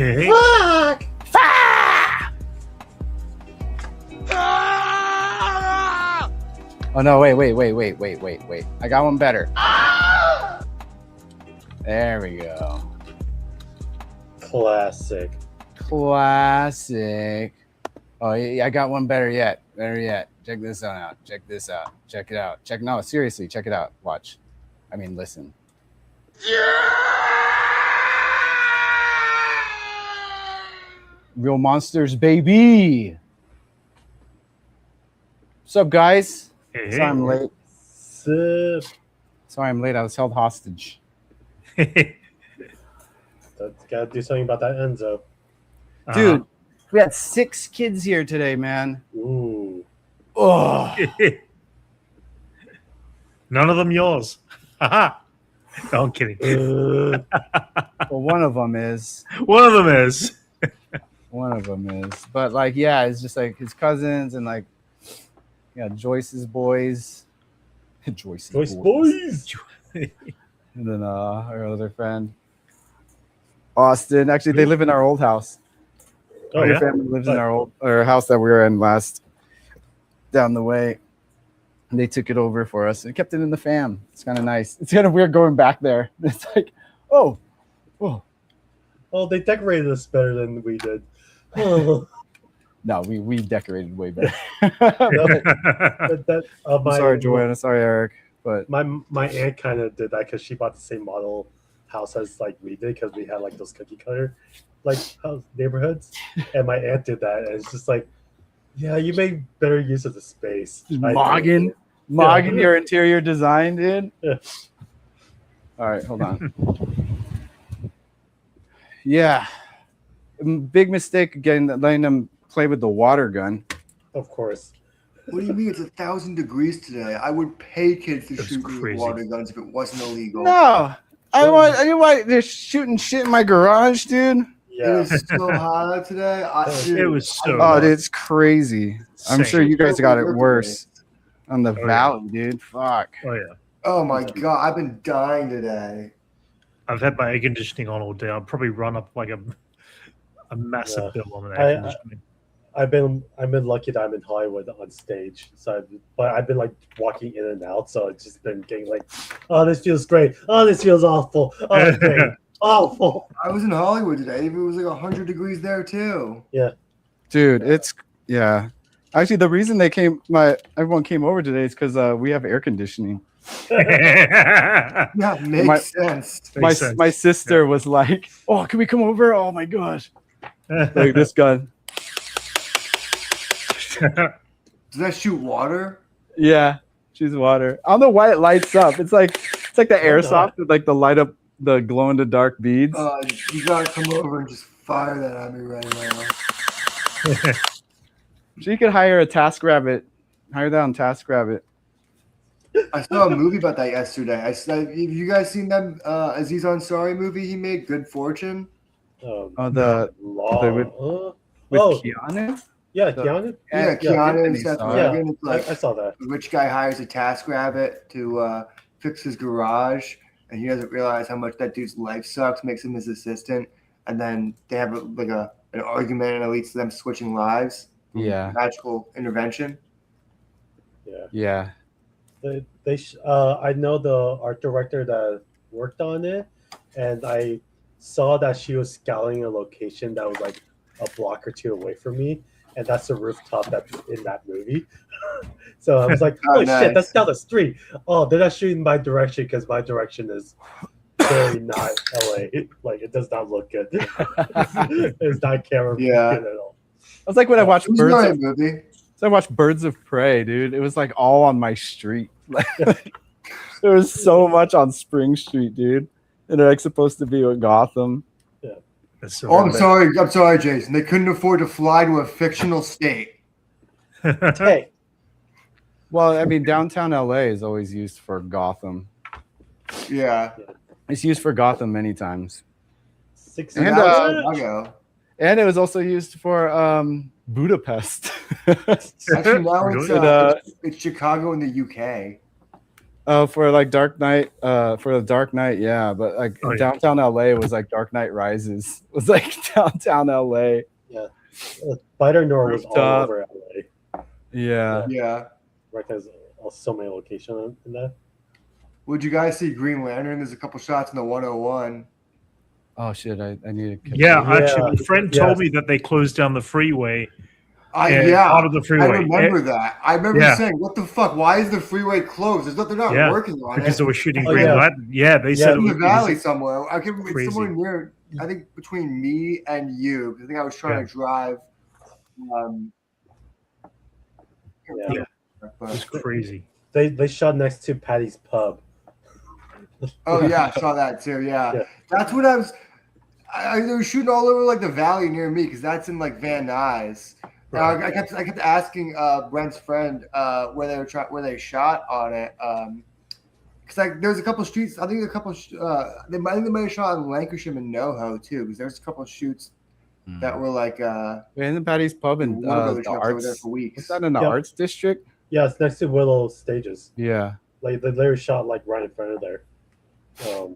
Fuck! Oh no! Wait! I got one better. There we go. Classic. Oh yeah, I got one better yet. Check this one out. Check it out. Seriously, check it out. Watch. I mean, listen. Real monsters, baby. What's up, guys? Hey. Sorry I'm late. Sip. Sorry I'm late. I was held hostage. Gotta do something about that Enzo. Dude, we had 6 kids here today, man. Ooh. Oh, None of them yours. No, I'm kidding. well, one of them is. One of them is. But like, yeah, it's just like his cousins and like, yeah, Joyce's boys. Joyce boys. And then our other friend, Austin. Actually, they live in our old house. Oh, Our yeah? family lives in our house that we were in last down the way. And they took it over for us and kept it in the fam. It's kind of nice. It's kind of weird going back there. It's like, oh. Oh, they decorated us better than we did. Oh. No, we decorated way better. I'm sorry, Joanna. Sorry, Eric. But my aunt kind of did that because she bought the same model house as like we did because we had like those cookie cutter like house neighborhoods, and my aunt did that, and it's just like, yeah, you made better use of the space. Mogging your interior design, dude. Yeah. All right, hold on. Yeah, big mistake letting them play with the water gun. Of course. What do you mean? It's 1,000 degrees today. I would pay kids to shoot me with crazy. water guns if it wasn't illegal. No, I didn't want they're shooting shit in my garage, dude. It Yeah. was so hot out today. It was so Oh, dude, it's crazy. I'm Same. sure you guys got it worse on the valley, dude. Fuck. Oh, yeah. Oh my god, I've been dying today. I've had my air conditioning on all day. I'll probably run up like a massive Yeah. bill on an air conditioning. I've been lucky that I'm in Hollywood on stage, but I've been like walking in and out, so it's just been getting like, oh, this feels great. Oh, this feels awful. Oh, great. Awful. I was in Hollywood today. It was like 100 degrees there too. Dude, it's yeah. Actually, the reason everyone came over today is because we have air conditioning. Yeah, makes sense. My sister was like, "Oh, can we come over? Oh my gosh!" Like this gun. Does that shoot water? Yeah, she's water. I don't know why it lights up. It's like the airsoft with like the light up the glow in the dark beads. You gotta come over and just fire that at me right now. She could hire a TaskRabbit. Hire that on TaskRabbit. I saw a movie about that yesterday. Have you guys seen that Aziz Ansari movie he made, Good Fortune? With Oh, Keanu. yeah, Keanu. Yeah, Keanu and Seth saw it. Rogen. It's like I saw that. a rich guy hires a TaskRabbit to fix his garage, and he doesn't realize how much that dude's life sucks, makes him his assistant, and then they have an argument, and it leads to them switching lives. Yeah. Magical intervention. Yeah. I know the art director that worked on it, and I saw that she was scouting a location that was like a block or two away from me, and that's the rooftop that's in that movie. So I was like, "Holy nice. shit, that's down the street!" Oh, they're not shooting my direction because my direction is very not LA. Like it does not look good. It's not camera good at all. That's like when I watched It was a great movie. So I watched Birds of Prey, dude. It was like all on my street. There was so much on Spring Street, dude. And they're like supposed to be with Gotham. That's so I'm sorry, Jason. They couldn't afford to fly to a fictional state. Hey, Well, I mean, downtown LA is always used for Gotham. Yeah. It's used for Gotham many times. 6 And, Chicago. And it was also used for Budapest. Actually, now Really? it's Chicago in the UK. Oh, for like Dark Knight, for the Dark Knight, yeah. But like Oh, yeah. downtown LA was like Dark Knight Rises. It was like downtown LA. Yeah. Spider Nor was all Rooftop. over LA. Yeah. Yeah. Right, there's so many locations in that. Would you guys see Green Lantern? There's a couple shots in the 101. Oh shit! I need to. Yeah, Yeah, actually, my friend yes. told me that they closed down the freeway. Yeah, part of the freeway. I remember that. I remember Yeah. saying, "What the fuck? Why is the freeway closed? They're not Yeah, working on because it. they were shooting Oh, Green yeah. Lantern. Yeah, they said in it the was, valley somewhere. I can't remember. It's crazy. somewhere near. I think between me and you. 'Cause I think I was trying to drive. Yeah. it was But, crazy. They shot next to Patty's Pub. oh yeah, I saw that too. Yeah, Yeah. that's what I was. They were shooting all over like the valley near me because that's in like Van Nuys. Right. I kept asking Brent's friend where they shot on it. Because like there's a couple streets. I think a couple. They might have shot in Lancashire and NoHo too. Because there's a couple shoots that were like. In the Patty's Pub and Warner the Brothers shops over there arts. for weeks. Was that in the Yeah. arts district? Yeah, it's next to Willow Stages. Yeah. Like they literally shot like right in front of there.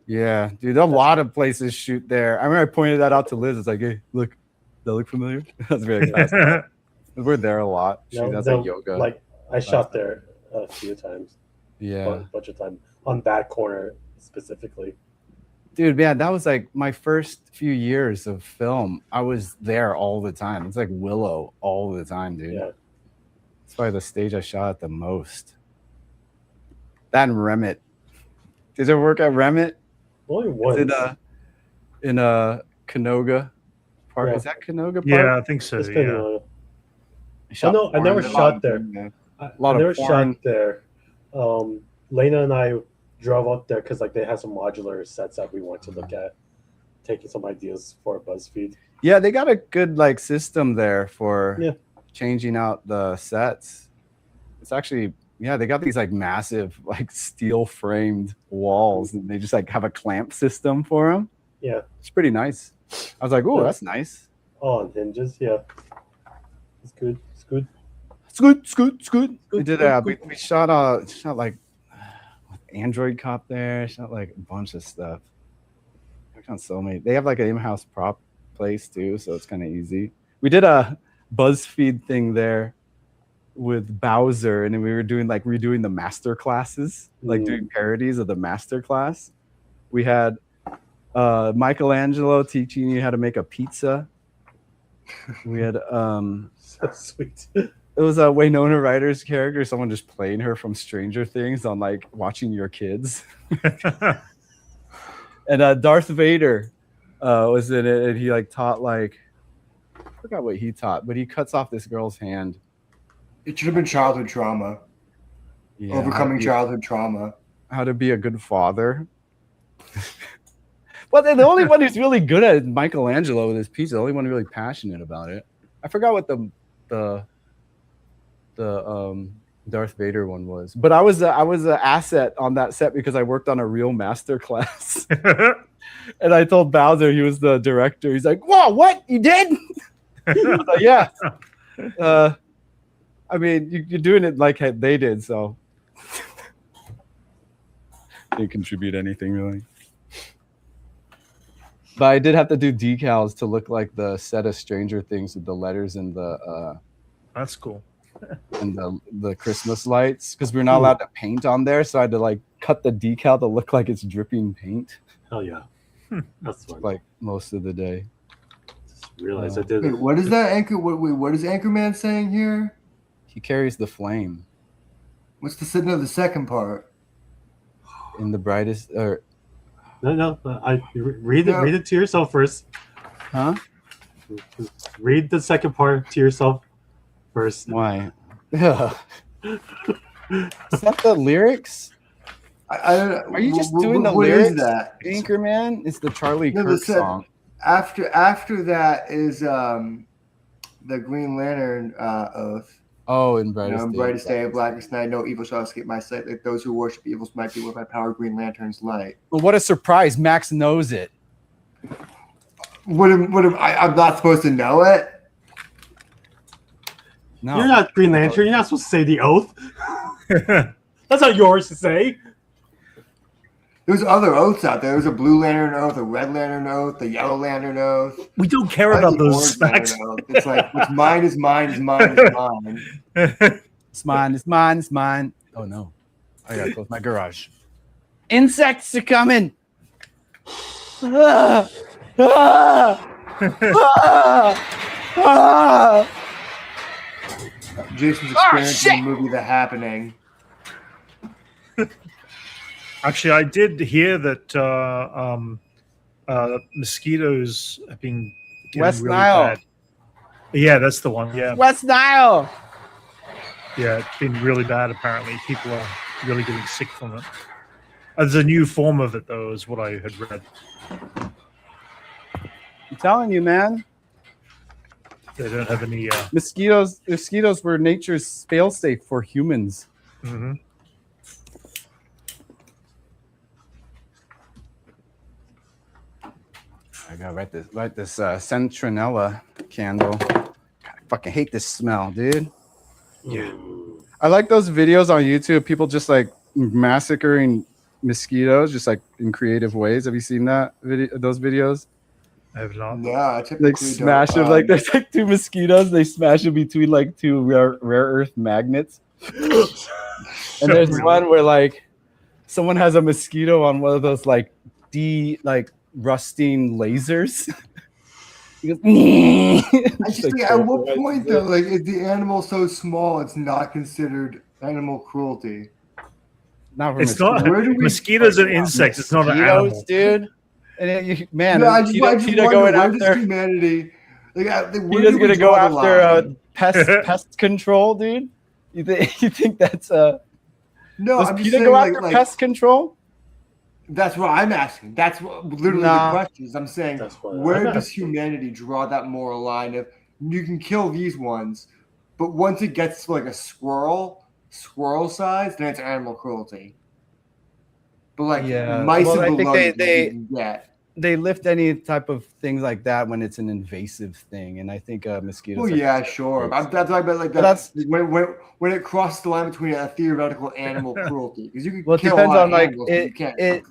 Yeah, dude, a lot of places shoot there. I remember I pointed that out to Liz. It's like, hey, look, that look familiar? That's very fast. We're there a lot. Shoot, that's like yoga. Like I shot there a few times. Yeah. A bunch of times on that corner specifically. Dude, man, that was like my first few years of film. I was there all the time. It's like Willow all the time, dude. Yeah. It's probably the stage I shot at the most. That and Remit. Did you ever work at Remit? Only once. In Canoga Park. Yeah. Is that Canoga Park? Yeah, I think so. It's been, Yeah. I never shot there. I lot of never porn. shot there. Lena and I drove up there because like they had some modular sets that we wanted to look at, taking some ideas for BuzzFeed. Yeah, they got a good like system there for Yeah. changing out the sets. It's actually they got these like massive like steel framed walls and they just like have a clamp system for them. Yeah. It's pretty nice. I was like, oh, Yeah. that's nice. Oh, on hinges. Yeah. It's good. It's good. It's good. We did we shot like with Android Cop there. Shot like a bunch of stuff. Worked on so many. They have like an in-house prop place too, so it's kind of easy. We did a BuzzFeed thing there with Bowser, and then we were redoing the master classes, like doing parodies of the master class. We had Michelangelo teaching you how to make a pizza. We had So sweet. it was a Winona Ryder's character, someone just playing her from Stranger Things on like Watching Your Kids. And Darth Vader was in it, and he like taught like I forgot what he taught, but he cuts off this girl's hand. It should have been childhood trauma. Yeah, Overcoming childhood trauma. how to be a good father. Well, the only one who's really good at it is Michelangelo with his pizza. The only one really passionate about it. I forgot what the Darth Vader one was, but I was an asset on that set because I worked on a real master class. And I told Bowser, he was the director. He's like, "Whoa, what? You did?" I was like, "Yeah." I mean, you're doing it like they did, so didn't contribute anything really. But I did have to do decals to look like the set of Stranger Things with the letters and That's cool. the Christmas lights because we're not allowed to paint on there, so I had to like cut the decal to look like it's dripping paint. Hell yeah. That's fun. Like most of the day. Just realized I did Wait, what is that anchor? What is Anchorman saying here? He carries the flame What's the second part? in the brightest or No. Read it to yourself first. huh? Read the second part to yourself first. Why? Yeah. Is that the lyrics? I don't know. Are you just doing the what lyrics? is that? Anchorman? It's the Charlie No, Kirk the song. After that is the Green Lantern oath. Oh, in brightest day. Brightest day, blackest night, no evil shall escape my sight. Like those who worship evils might be with my power, Green Lantern's light. Well, what a surprise! Max knows it. I'm not supposed to know it? No, You're not Green Lantern. You're not supposed to say the oath. That's not yours to say. There's other oaths out there. There's a blue lantern oath, a red lantern oath, a yellow lantern oath. We don't care I like about the those orange specs. lantern oath. It's like what's mine is mine is mine is mine. It's mine. It's mine. It's mine. Oh no! I gotta close my garage. Insects are coming. Ah, ah, ah, ah. Jason's experiencing the movie The Happening. Actually, I did hear that mosquitoes have been getting West really Nile. bad. Yeah, that's the one. Yeah, West Nile. yeah, it's been really bad. Apparently, people are really getting sick from it. There's a new form of it, though, is what I had read. I'm telling you, man. They don't have any. Mosquitoes were nature's failsafe for humans. Mm-hmm. I gotta light this Centronella candle. God, I fucking hate this smell, dude. Yeah. I like those videos on YouTube. People just like massacring mosquitoes, just like in creative ways. Have you seen that those videos? I have not. Yeah, I typically Like smash them. Like there's like two mosquitoes. They smash them between like two rare earth magnets. And there's one where like someone has a mosquito on one of those like rusting lasers. He goes, I just think, at what point though, like, is the animal so small it's not considered animal cruelty? It's not. Mosquitoes and insects. It's not an animal, dude. And man, I just PETA wonder, going where does after humanity. Like, PETA's gonna go after pest control, dude. You think that's No, does I'm just PETA saying, go after pest control? That's what I'm asking. That's what literally the question is. I'm saying, where does humanity draw that moral line of you can kill these ones, but once it gets to like a squirrel size, then it's animal cruelty. But like mice and below, they lift any type of things like that when it's an invasive thing, and I think mosquitoes. Well, yeah, sure. That's why, but like that's when it crosses the line between a theoretical animal cruelty, because you can kill depends on like animals, you can't do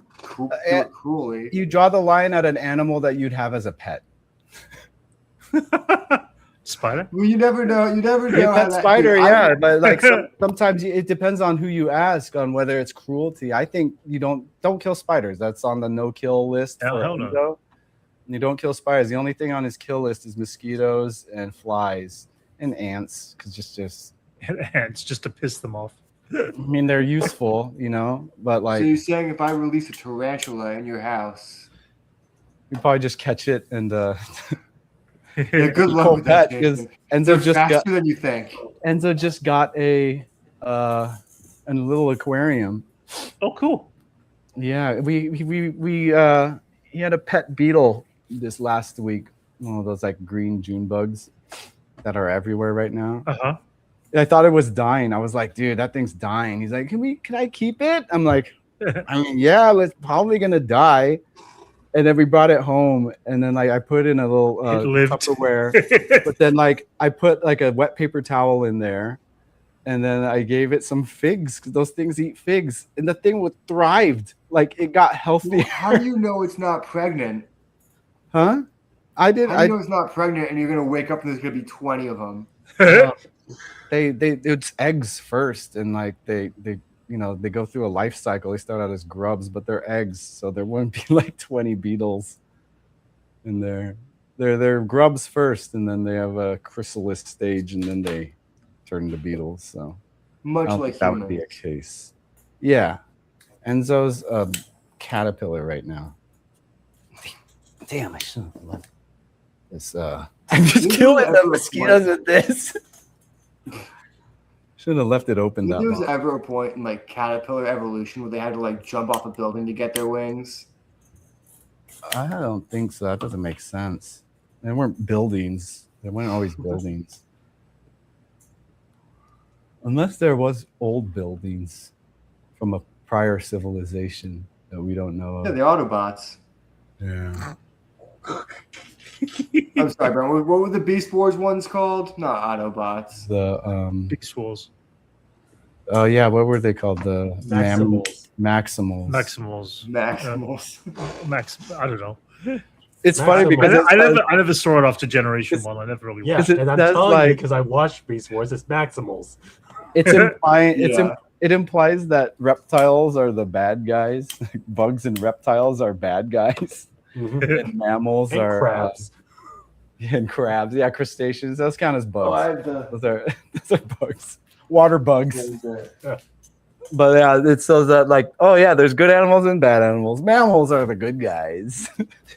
it cruelly. You draw the line at an animal that you'd have as a pet. Spider? Well, you never know. You never know. Pet spider, yeah, but like sometimes it depends on who you ask on whether it's cruelty. I think you don't kill spiders. That's on the no-kill list. Hell no. You don't kill spiders. The only thing on his kill list is mosquitoes and flies and ants, because just ants just to piss them off. I mean, they're useful, but like. So you're saying if I release a tarantula in your house, you probably just catch it and. Yeah, good luck with that. Because Enzo just faster than you think. Enzo just got a little aquarium. Oh, cool. Yeah, we he had a pet beetle this last week. One of those like green June bugs that are everywhere right now. Uh-huh. I thought it was dying. I was like, dude, that thing's dying. He's like, can I keep it? I'm like, I mean, yeah, it's probably gonna die. And then we brought it home, and then like I put in a little Tupperware, but then like I put like a wet paper towel in there, and then I gave it some figs because those things eat figs, and the thing thrived. Like it got healthy. Well, how do you know it's not pregnant? Huh? How do you know it's not pregnant, and you're gonna wake up and there's gonna be 20 of them? It's eggs first, and like they go through a life cycle. They start out as grubs, but they're eggs, so there wouldn't be like 20 beetles in there. They're grubs first, and then they have a chrysalis stage, and then they turn into beetles. So much like that would be a case. Yeah, Enzo's a caterpillar right now. Damn, I shouldn't have left this. I'm just killing the mosquitoes with this. Should have left it open. There was ever a point in like caterpillar evolution where they had to like jump off a building to get their wings? I don't think so. That doesn't make sense. They weren't buildings. They weren't always buildings. Unless there was old buildings from a prior civilization that we don't know of. Yeah, the Autobots. Yeah. I'm sorry, bro. What were the Beast Wars ones called? Not Autobots. The Beast Wars. Oh yeah, what were they called? The Maximals. Maximals. Maximals. Max. I don't know. It's funny Maximals. because I never saw it after Generation It's- 1. I never really Yeah, watched it and I'm does, telling you like- because I watched Beast Wars. It's Maximals. it's implying Yeah. it implies that reptiles are the bad guys. Bugs and reptiles are bad guys, Mhm. and mammals And are crabs. and crabs. Yeah, crustaceans. Those count as Oh, I bugs. have Those are bugs. Water bugs. the. But yeah, it says that like, oh yeah, there's good animals and bad animals. Mammals are the good guys.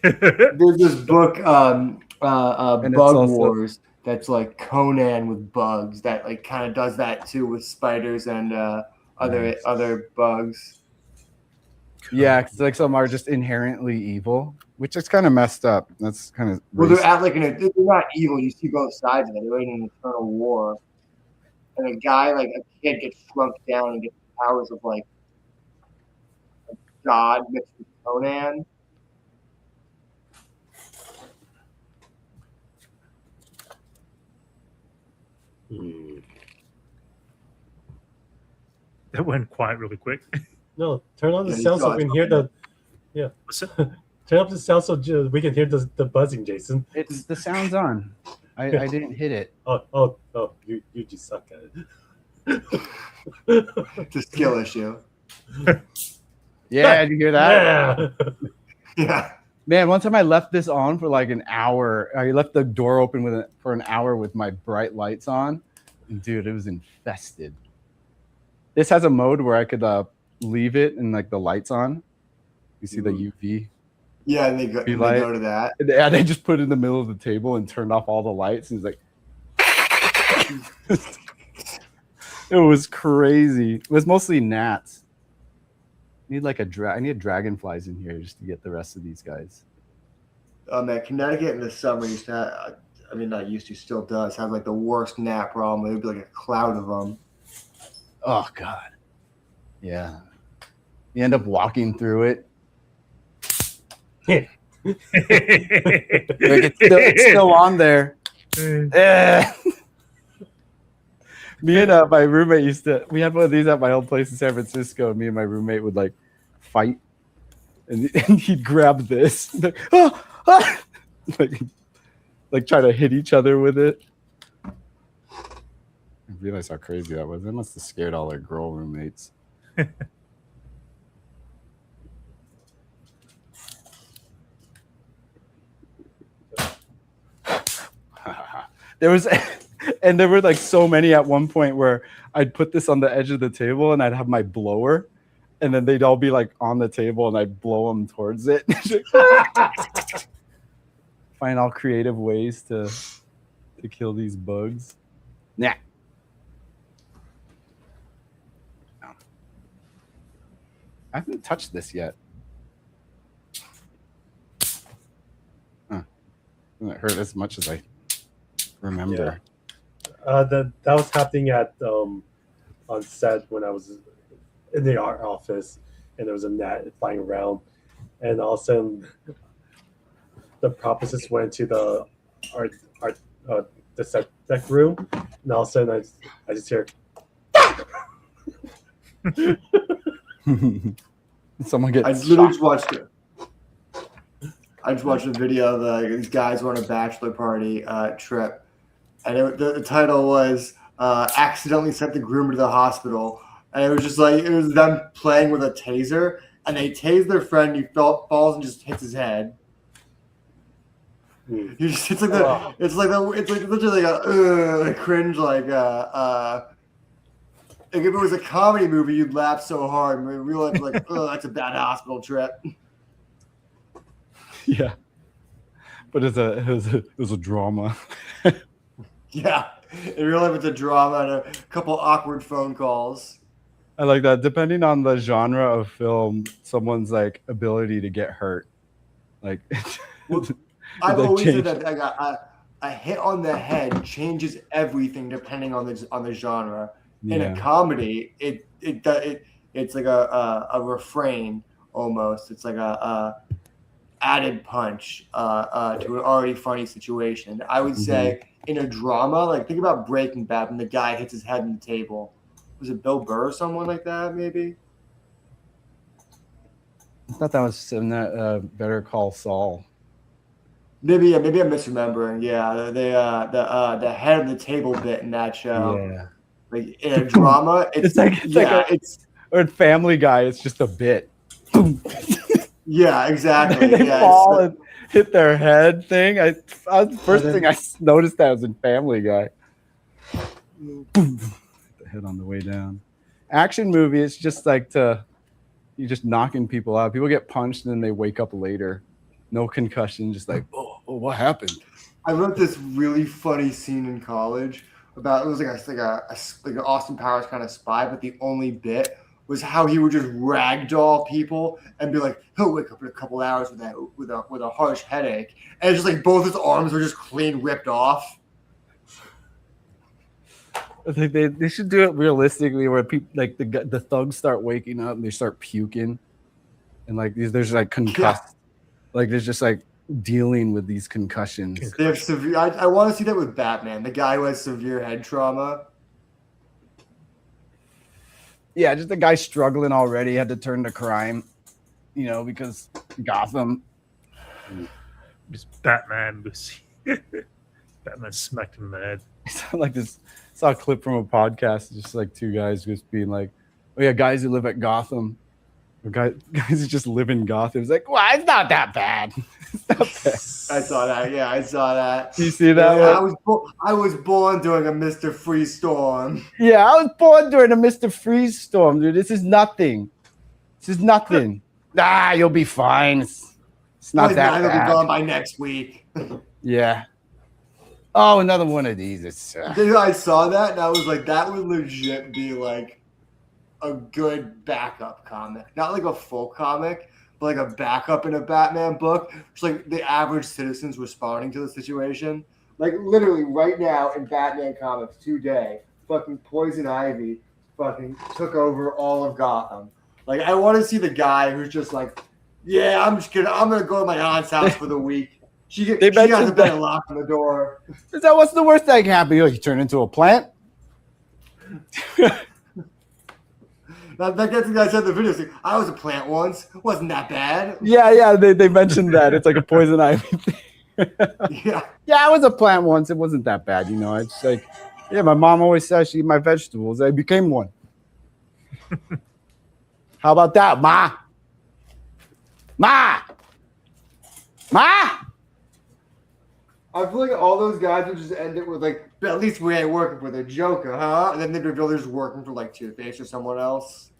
There's this book, And Bug it's also- Wars, that's like Conan with bugs. That like kind of does that too with spiders and Nice. other bugs. Yeah, because like some are just inherently evil, which is kind of messed up. That's kind of Well, they're at like they're not evil. You see both sides of it. They're in an eternal war, and a guy like a kid gets shrunk down and gets powers of like a god mixed with Conan. Hmm. That went quiet really quick. No, turn on the Yeah, you sound so saw we it. can hear the. What's it? Turn up the sound so we can hear the buzzing, Jason. it's the sound's on. I didn't hit it. Oh! You just suck at it. It's a skill issue. Yeah, did you hear that? Yeah. Yeah. Man, one time I left this on for like an hour. I left the door open for an hour with my bright lights on. And dude, it was infested. This has a mode where I could leave it and like the lights on. You see the UV? Yeah, and they go to that. Yeah, they just put it in the middle of the table and turned off all the lights. And he's like, it was crazy. It was mostly gnats. I need like I need dragonflies in here just to get the rest of these guys. Oh man, Connecticut in the summer used to have, I mean, not used to, still does have like the worst gnat problem. It would be like a cloud of them. Oh God. Yeah. You end up walking through it. Like it's still on there. Eh. Me and my roommate we had one of these at my old place in San Francisco. And me and my roommate would like fight, and he'd grab this, like, oh, ah! like try to hit each other with it. I realized how crazy that was. They must have scared all their girl roommates. There were like so many at one point where I'd put this on the edge of the table and I'd have my blower, and then they'd all be like on the table and I'd blow them towards it. Find all creative ways to kill these bugs. Nah. No. I haven't touched this yet. Huh. Doesn't hurt as much as I remember. That was happening at on set when I was in the art office, and there was a gnat flying around, and all of a sudden the prop assist went to the art the set deck room, and all of a sudden I just hear Someone gets I literally just watched it. I just watched a video of these guys were on a bachelor party trip, and the title was "Accidentally Sent the Groomer to the Hospital," and it was just like it was them playing with a taser, and they tased their friend. He falls and just hits his head. It's like literally a cringe like if it was a comedy movie, you'd laugh so hard. And we realized like, oh, that's a bad hospital trip. Yeah, but it was a drama. Yeah, in real life, it's a drama and a couple awkward phone calls. I like that. Depending on the genre of film, someone's like ability to get hurt, like Well, I've They always said changed. that a hit on the head changes everything depending on the genre. In yeah. a comedy, it's like a refrain almost. It's like a added punch to an already funny situation. I would say in a drama, like think about Breaking Bad when the guy hits his head on the table. Was it Bill Burr or someone like that? Maybe. I thought that was in that Better Call Saul. Maybe I'm misremembering. Yeah, the head of the table bit in that show. Yeah. Like in a drama, it's or in Family Guy, it's just a bit. Yeah, exactly. They Yeah, fall and hit their head thing. The first thing I noticed that was in Family Guy. Boom, the head on the way down. Action movie, it's just like you're just knocking people out. People get punched and then they wake up later. No concussion, just like, oh, what happened? I wrote this really funny scene in college about, it was like an Austin Powers kind of spy, but the only bit was how he would just ragdoll people and be like, he'll wake up in a couple hours with a harsh headache, and it's just like both his arms were just clean ripped off. I think they should do it realistically, where people like the thugs start waking up and they start puking, and like there's like concussed, like there's just like dealing with these concussions. They have severe. I want to see that with Batman, the guy who has severe head trauma. Yeah, just a guy struggling already, had to turn to crime, because Gotham. Just Batman. Batman smacked him in the head. Like this, saw a clip from a podcast, just like two guys just being like, "Oh yeah, guys who live at Gotham, or guys who just live in Gotham." It's like, well, it's not that bad. It's not bad. I saw that. Yeah, I saw that. You see that? Yeah, I was born during a Mr. Freeze storm. Yeah, I was born during a Mr. Freeze storm, dude. This is nothing. This is nothing. You'll be fine. It's not that bad. It'll be gone by next week. Yeah. Oh, another one of these. It's. I saw that and I was like, that would legit be like a good backup comic, not like a full comic, but like a backup in a Batman book. It's like the average citizens responding to the situation. Like literally right now in Batman comics today, fucking Poison Ivy fucking took over all of Gotham. Like I want to see the guy who's just like, yeah, I'm gonna go to my aunt's house for the week. She has a bed locked on the door. Is that what's the worst that can happen? You turn into a plant? That gets the guy said in the video. Like, I was a plant once. It wasn't that bad. Yeah. They mentioned that. It's like a poison ivy thing. Yeah. Yeah, I was a plant once. It wasn't that bad, It's like, yeah, my mom always says she eat my vegetables. I became one. How about that, Ma? Ma! I feel like all those guys would just end it with like, at least we ain't working for the Joker, huh? And then they'd reveal they're just working for like Two-Face or someone else.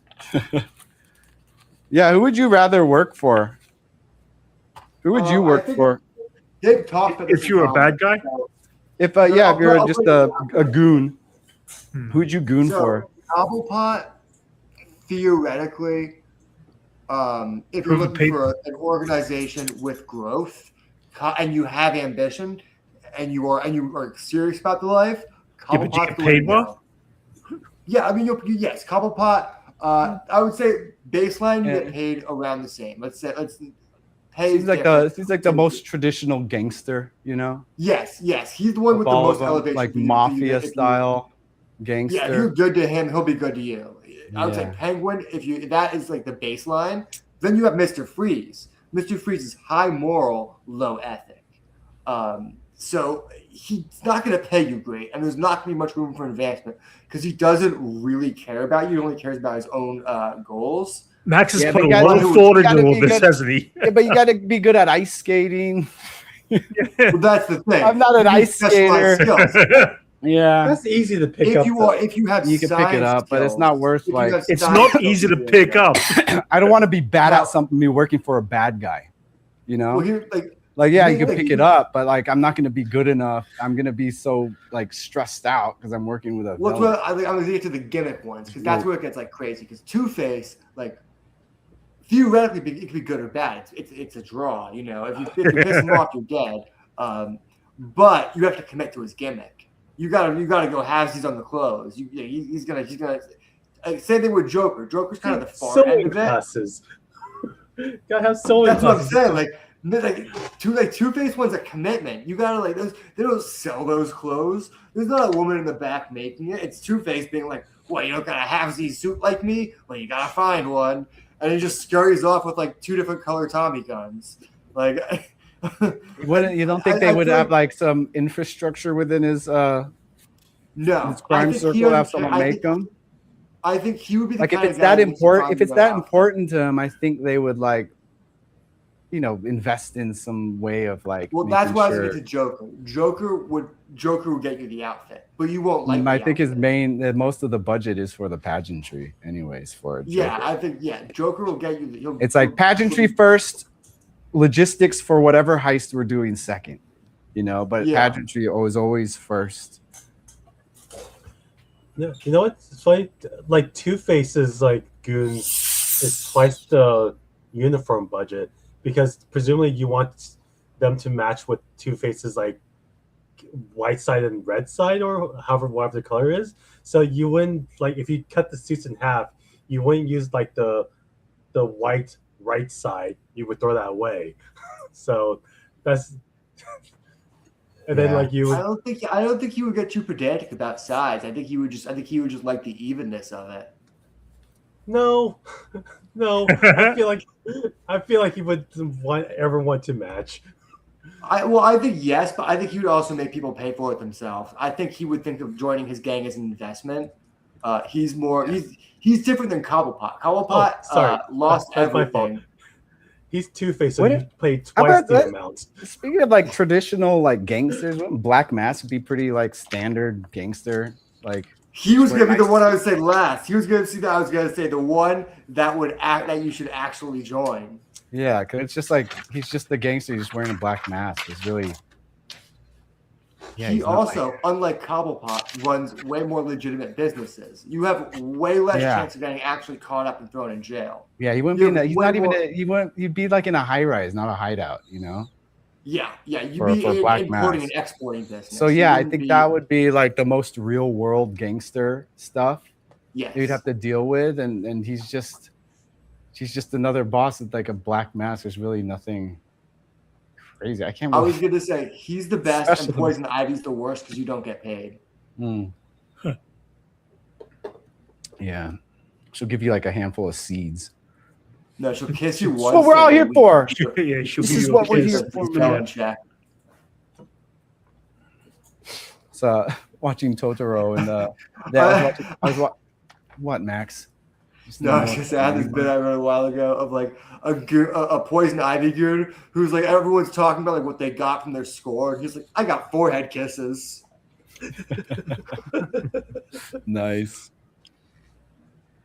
Yeah, who would you rather work for? Who would you work for? They've talked If you were a bad guy? If you're just a goon, who'd you goon for? Cobblepot, theoretically, if you're looking for an organization with growth and you have ambition and you are serious about the life, Cobblepot's but you get paid well? Yeah, I mean, yes, Cobblepot. I would say baseline you get paid around the same. Let's pay. He's like the most traditional gangster, Yes, he's the one with the most elevation, like mafia style gangster. Yeah, if you're good to him, he'll be good to you. I would say Penguin. If that is like the baseline, then you have Mr. Freeze. Mr. Freeze is high moral, low ethic. So he's not going to pay you great, and there's not going to be much room for advancement because he doesn't really care about you. He only cares about his own goals. Max has put a lot of thought into all this, hasn't he? Yeah, but you got to be good at ice skating. Well, that's the thing. I'm not an ice skater. Yeah, that's easy to pick up. If you have, you can pick it up, but it's not worth like. It's not easy to pick up. I don't want to be bad at something. Me working for a bad guy, Well, here, you can pick it up, but like I'm not going to be good enough. I'm going to be so like stressed out because I'm working with a. Well, I'm going to get to the gimmick ones because that's where it gets like crazy. Because Two-Face, like theoretically, it could be good or bad. It's a draw, If you piss him off, you're dead. But you have to commit to his gimmick. You gotta go halvesies on the clothes. He's gonna. Same thing with Joker. Joker's kind of the far end of it. Classes. Gotta have sewing. That's what I'm saying. Two-Face one's a commitment. You gotta they don't sell those clothes. There's not a woman in the back making it. It's Two-Face being like, "What, you don't got a half-Z suit like me? Well, you gotta find one." And he just scurries off with like 2 different color Tommy guns. Like, You don't think they would feel have like some infrastructure within his no? I crime think he circle to have doesn't care. someone make them? I think he would be the Like if kind it's of guy that who makes you important, find if it's your that outfit. important to him, I think they would like, invest in some way of like. Well, that's making why I sure. was into Joker. Joker would get you the outfit, but you won't like. I the think his outfit. most of the budget is for the pageantry, anyways. For Yeah, Joker. I think Joker will get you. It's like pageantry first, logistics for whatever heist we're doing second, but Yeah. pageantry is always first. Yeah, you know what? It's funny. Like Two-Face's like goons is twice the uniform budget because presumably you want them to match with Two-Face's like white side and red side or whatever the color is. So you wouldn't like if you cut the suits in half, you wouldn't use like the white right side. You would throw that away. So that's and then Yeah. like you I would, don't think he would get too pedantic about size. I think he would just like the evenness of it. no. I feel like he would ever want to match. I think yes, but I think he would also make people pay for it themselves. I think he would think of joining his gang as an investment. He's different than Cobblepot. Cobblepot sorry. lost That's my fault. everything. He's Two-Face, so What you if- paid How twice about the that? amount. Speaking of like traditional like gangsters, wouldn't Black Mask would be pretty like standard gangster. Like He was Wear going to be the nice one I would say last. He was going to see that I was going to say the one that would act that you should actually join. yeah, because it's just like he's just the gangster. He's just wearing a black mask. It's really. Yeah, He he's not also, like- unlike Cobblepot, runs way more legitimate businesses. You have way less Yeah. chance of getting actually caught up and thrown in jail. Yeah, he wouldn't you be in have that. He's way not even. more- He wouldn't. He'd be like in a high rise, not a hideout. Yeah, you'd For be Black importing Mask. and exporting business. So You yeah, I wouldn't think be- that would be like the most real world gangster stuff yes. you'd have to deal with, and he's just another boss with like a black mask. There's really nothing crazy. I can't. I Really... was going to say he's the best Especially and the- Poison Ivy's the worst because you don't get paid. Mm. Yeah, she'll give you like a handful of seeds. No, she'll kiss you That's once. what we're all and here then for. Yeah, she'll This be is your what we're kiss. here for, He's man. going check. So watching Totoro and what Max? Just No, I was just I had this bit I read a while ago of like a Poison Ivy goon who's like everyone's talking about like what they got from their score. And he's like, I got forehead kisses. Nice.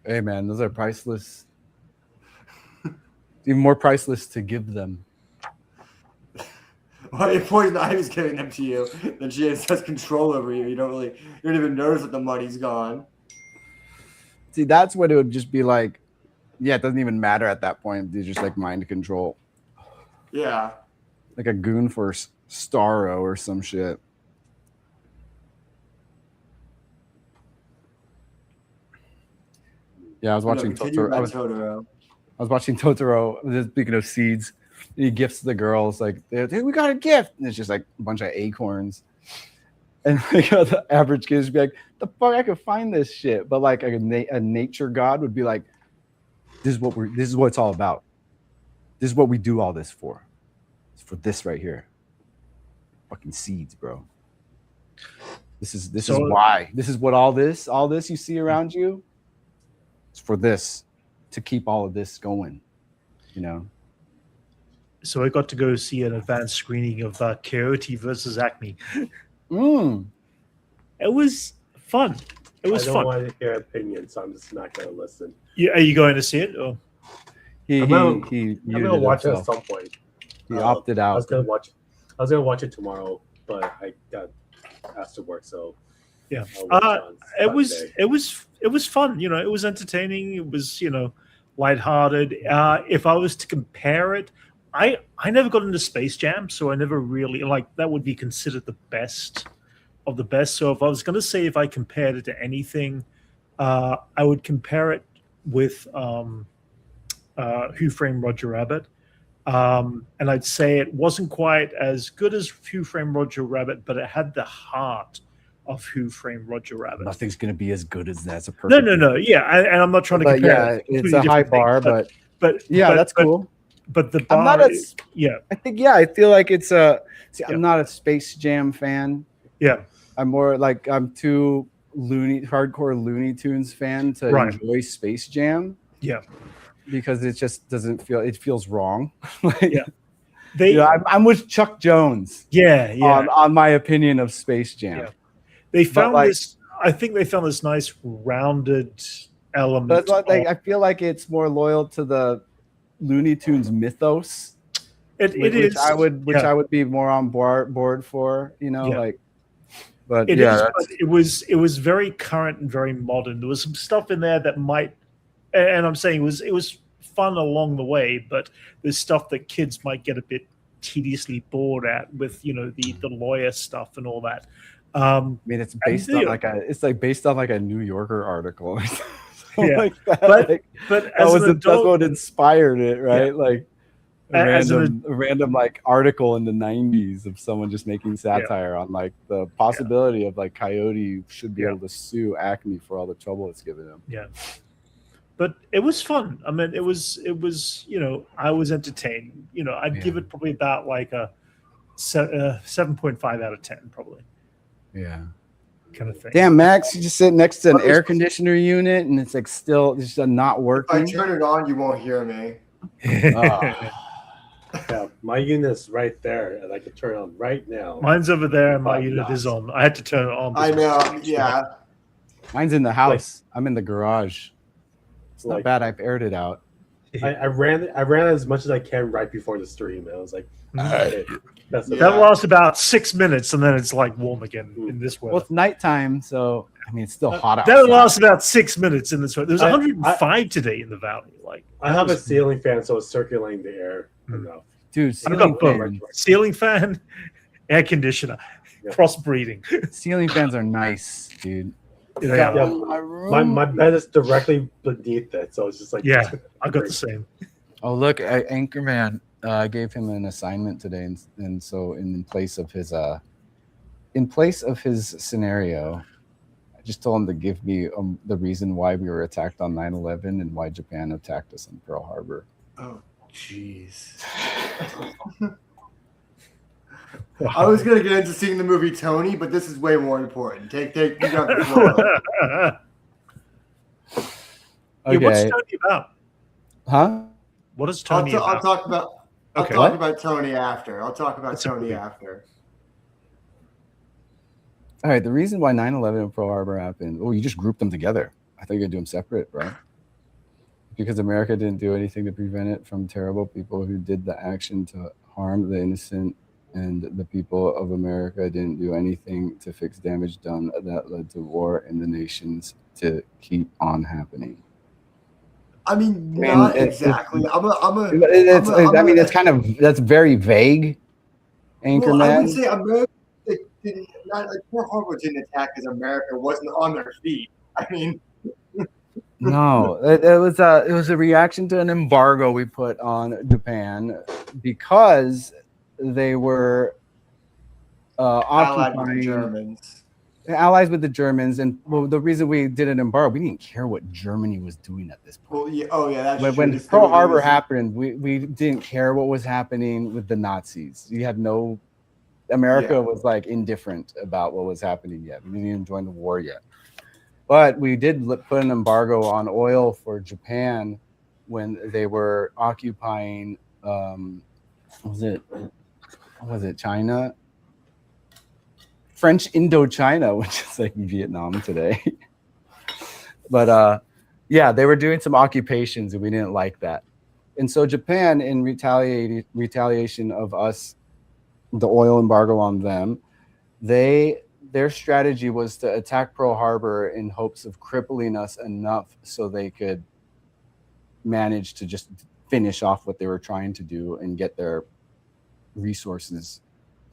Hey man, those are priceless. Even more priceless to give them. Well, if Poison Ivy's giving them to you, then she has control over you. You don't even notice that the money's gone. See, that's what it would just be like. Yeah, it doesn't even matter at that point. They're just like mind control. Yeah. Like a goon for Starro or some shit. Yeah, I was watching Continue Totoro. about Totoro. I was watching Totoro. Speaking of seeds, he gifts the girls like, hey, we got a gift, and it's just like a bunch of acorns. And like, the average kid would be like, the fuck, I could find this shit. But like a nature god would be like, this is what it's all about. This is what we do all this for. It's for this right here. Fucking seeds, bro. This is why. This is what all this you see around you. It's for this, to keep all of this going. So I got to go see an advanced screening of Coyote versus Acme. Mm. It was fun. It was I don't fun. want to hear opinions, so I'm just not going to listen. Yeah, are you going to see it? Or? He I'm gonna muted watch it at himself. some point. He opted I out. was gonna watch it tomorrow, but I got asked to work, so Yeah. I'll watch on Saturday. It was fun. It was entertaining. It was lighthearted. If I was to compare it, I never got into Space Jam, so I never really that would be considered the best of the best. So if I was going to say if I compared it to anything, I would compare it with Who Framed Roger Rabbit. And I'd say it wasn't quite as good as Who Framed Roger Rabbit, but it had the heart Who Framed Roger Rabbit. Nothing's gonna be as good as that. It's a perfect. No. Yeah, and I'm not trying to But compare. yeah, it's a high bar, but yeah, that's cool. But the bar, I'm not yeah. I think I feel like it's a. See, Yeah. I'm not a Space Jam fan. Yeah. I'm more like I'm too hardcore Looney Tunes fan to enjoy Space Jam. Yeah. Because it just doesn't feel. It feels wrong. I'm with Chuck Jones. Yeah. On my opinion of Space Jam. Yeah. They found this. I think they found this nice rounded element. But I feel like it's more loyal to the Looney Tunes mythos. It is. I would be more on board for. But it is. But it was very current and very modern. There was some stuff in there that might, and I'm saying it was fun along the way, but there's stuff that kids might get a bit tediously bored at with the lawyer stuff and all that. I mean, it's based on based on a New Yorker article. Yeah, that. but that's what inspired it, right? Yeah. A random article in the 90s of someone just making satire on the possibility of Coyote should be able to sue Acme for all the trouble it's given him. Yeah. But it was fun. I mean, it was I was entertained. I'd give it probably about a 7.5 out of 10 probably. Yeah. Kind of thing. Damn, Max, you just sit next to an air conditioner unit and it's still just not working. If I turn it on, you won't hear me. Yeah, my unit's right there, and I can turn it on right now. Mine's over there, and my unit is on. I had to turn it on. I know, yeah. Mine's in the house. I'm in the garage. It's not bad. I've aired it out. I ran as much as I can right before the stream, and I was like, okay, that lasts about 6 minutes, and then it's warm again in this weather. Well, it's nighttime, so I mean, it's still hot out. That lasts about 6 minutes in this weather. There's 105 today in the valley. I have a ceiling fan, so it's circulating the air enough. Dude, ceiling fan, air conditioner, crossbreeding. Ceiling fans are nice, dude. My bed is directly beneath it, so it's just I got the same. Oh, look, Anchorman. I gave him an assignment today, and so in place of his scenario, I just told him to give me the reason why we were attacked on 9/11 and why Japan attacked us in Pearl Harbor. Oh, jeez. I was gonna get into seeing the movie Tony, but this is way more important. Take you got the floor. Okay. What's Tony about? Huh? What is Tony about? I'll talk about Tony after. All right. The reason why 9/11 and Pearl Harbor happened. Oh, you just grouped them together. I thought you were gonna do them separate, right? Because America didn't do anything to prevent it from terrible people who did the action to harm the innocent, and the people of America didn't do anything to fix damage done that led to war in the nations to keep on happening. I mean, not exactly. That's very vague, Anchorman. Well, I would say America Pearl Harbor didn't attack because America wasn't on their feet. I mean. No, it was a reaction to an embargo we put on Japan because they were allied with the Germans. Allies with the Germans, and the reason we did an embargo, we didn't care what Germany was doing at this point. Well, that's true. When Pearl Harbor happened, we didn't care what was happening with the Nazis. You had no. America was indifferent about what was happening yet. We didn't even join the war yet. But we did put an embargo on oil for Japan when they were occupying. Was it China? French Indochina, which is like Vietnam today. But they were doing some occupations, and we didn't like that. And so Japan, in retaliation of us, the oil embargo on them, their strategy was to attack Pearl Harbor in hopes of crippling us enough so they could manage to just finish off what they were trying to do and get their resources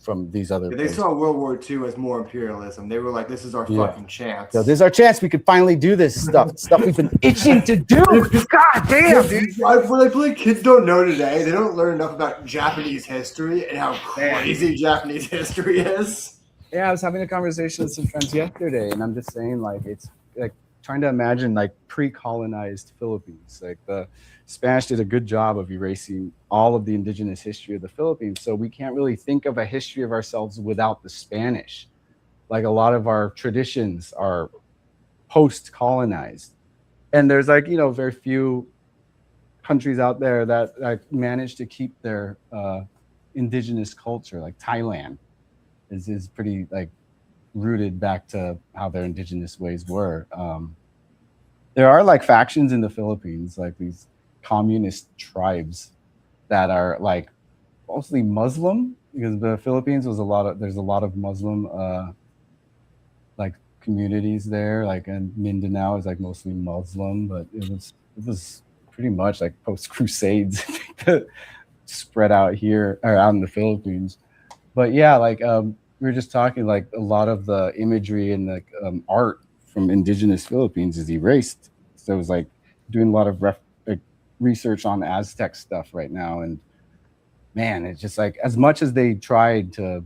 from these other They saw World War II as more imperialism. They were like, this is our fucking chance. So this is our chance. We could finally do this stuff we've been itching to do. God damn, dude. What I feel like kids don't know today, they don't learn enough about Japanese history and how crazy Japanese history is. Yeah, I was having a conversation with some friends yesterday, and I'm just saying, like, it's like trying to imagine like pre-colonized Philippines. Like the Spanish did a good job of erasing all of the indigenous history of the Philippines, so we can't really think of a history of ourselves without the Spanish. Like a lot of our traditions are post-colonized, and there's like very few countries out there that manage to keep their indigenous culture. Like Thailand is pretty like rooted back to how their indigenous ways were. There are like factions in the Philippines, like these communist tribes that are like mostly Muslim, because the Philippines was there's a lot of Muslim like communities there. Like, and Mindanao is like mostly Muslim, but it was pretty much like post Crusades spread out here or out in the Philippines. But yeah, like we were just talking, like a lot of the imagery and like art from indigenous Philippines is erased. So it was like doing a lot of like, research on Aztec stuff right now, and man, it's just like as much as they tried to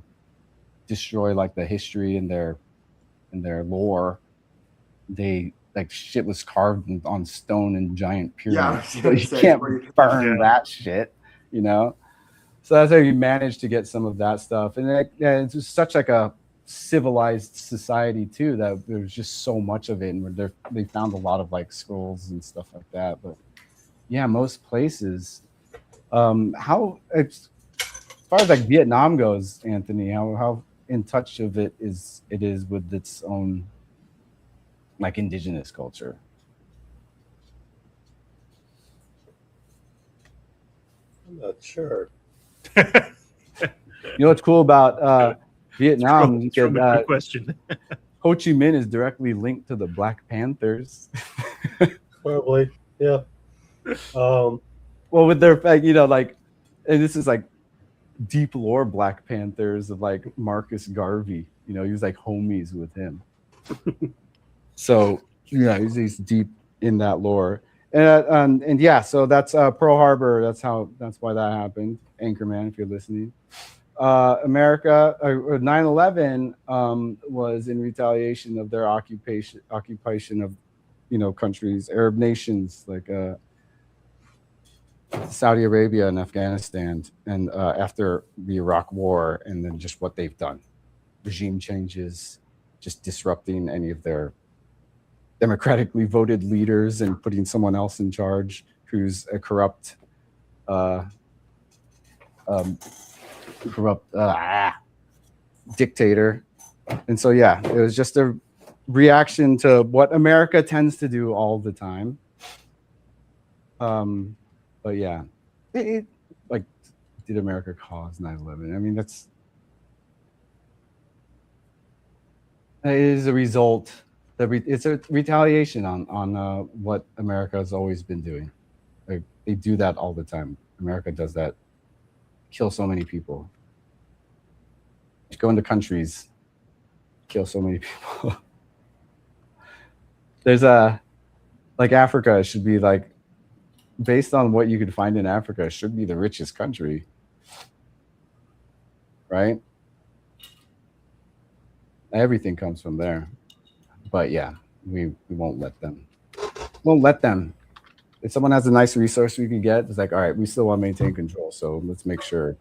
destroy like the history and their lore, they like shit was carved on stone in giant Yeah, I pyramids. was So gonna you say, can't pretty- burn Yeah. that shit, you know. So that's how you manage to get some of that stuff, and yeah, it's just such like a civilized society too that there's just so much of it, and they found a lot of like scrolls and stuff like that. But yeah, most places. How as far as like Vietnam goes, Anthony, how in touch of it is with its own like indigenous culture? I'm not sure. You know what's cool about Vietnam? It's from a Because, good question. Ho Chi Minh is directly linked to the Black Panthers. Probably, yeah. Well, with their like, and this is like deep lore Black Panthers of like Marcus Garvey. He was like homies with him. So yeah, he's deep in that lore. And yeah, so that's Pearl Harbor. That's why that happened. Anchorman, if you're listening. America, 9/11 was in retaliation of their occupation of countries, Arab nations like Saudi Arabia and Afghanistan, and after the Iraq War, and then just what they've done, regime changes, just disrupting any of their democratically voted leaders and putting someone else in charge who's a corrupt dictator. And so yeah, it was just a reaction to what America tends to do all the time. But yeah, like, did America cause 9/11? I mean, it is a result. It's a retaliation on what America has always been doing. Like, they do that all the time. America does that. Kill so many people. Go into countries, kill so many people. There's like Africa should be like, based on what you could find in Africa, should be the richest country, right? Everything comes from there. But yeah, we won't let them. Won't let them. If someone has a nice resource we could get, it's like, all right, we still want to maintain control, so let's make sure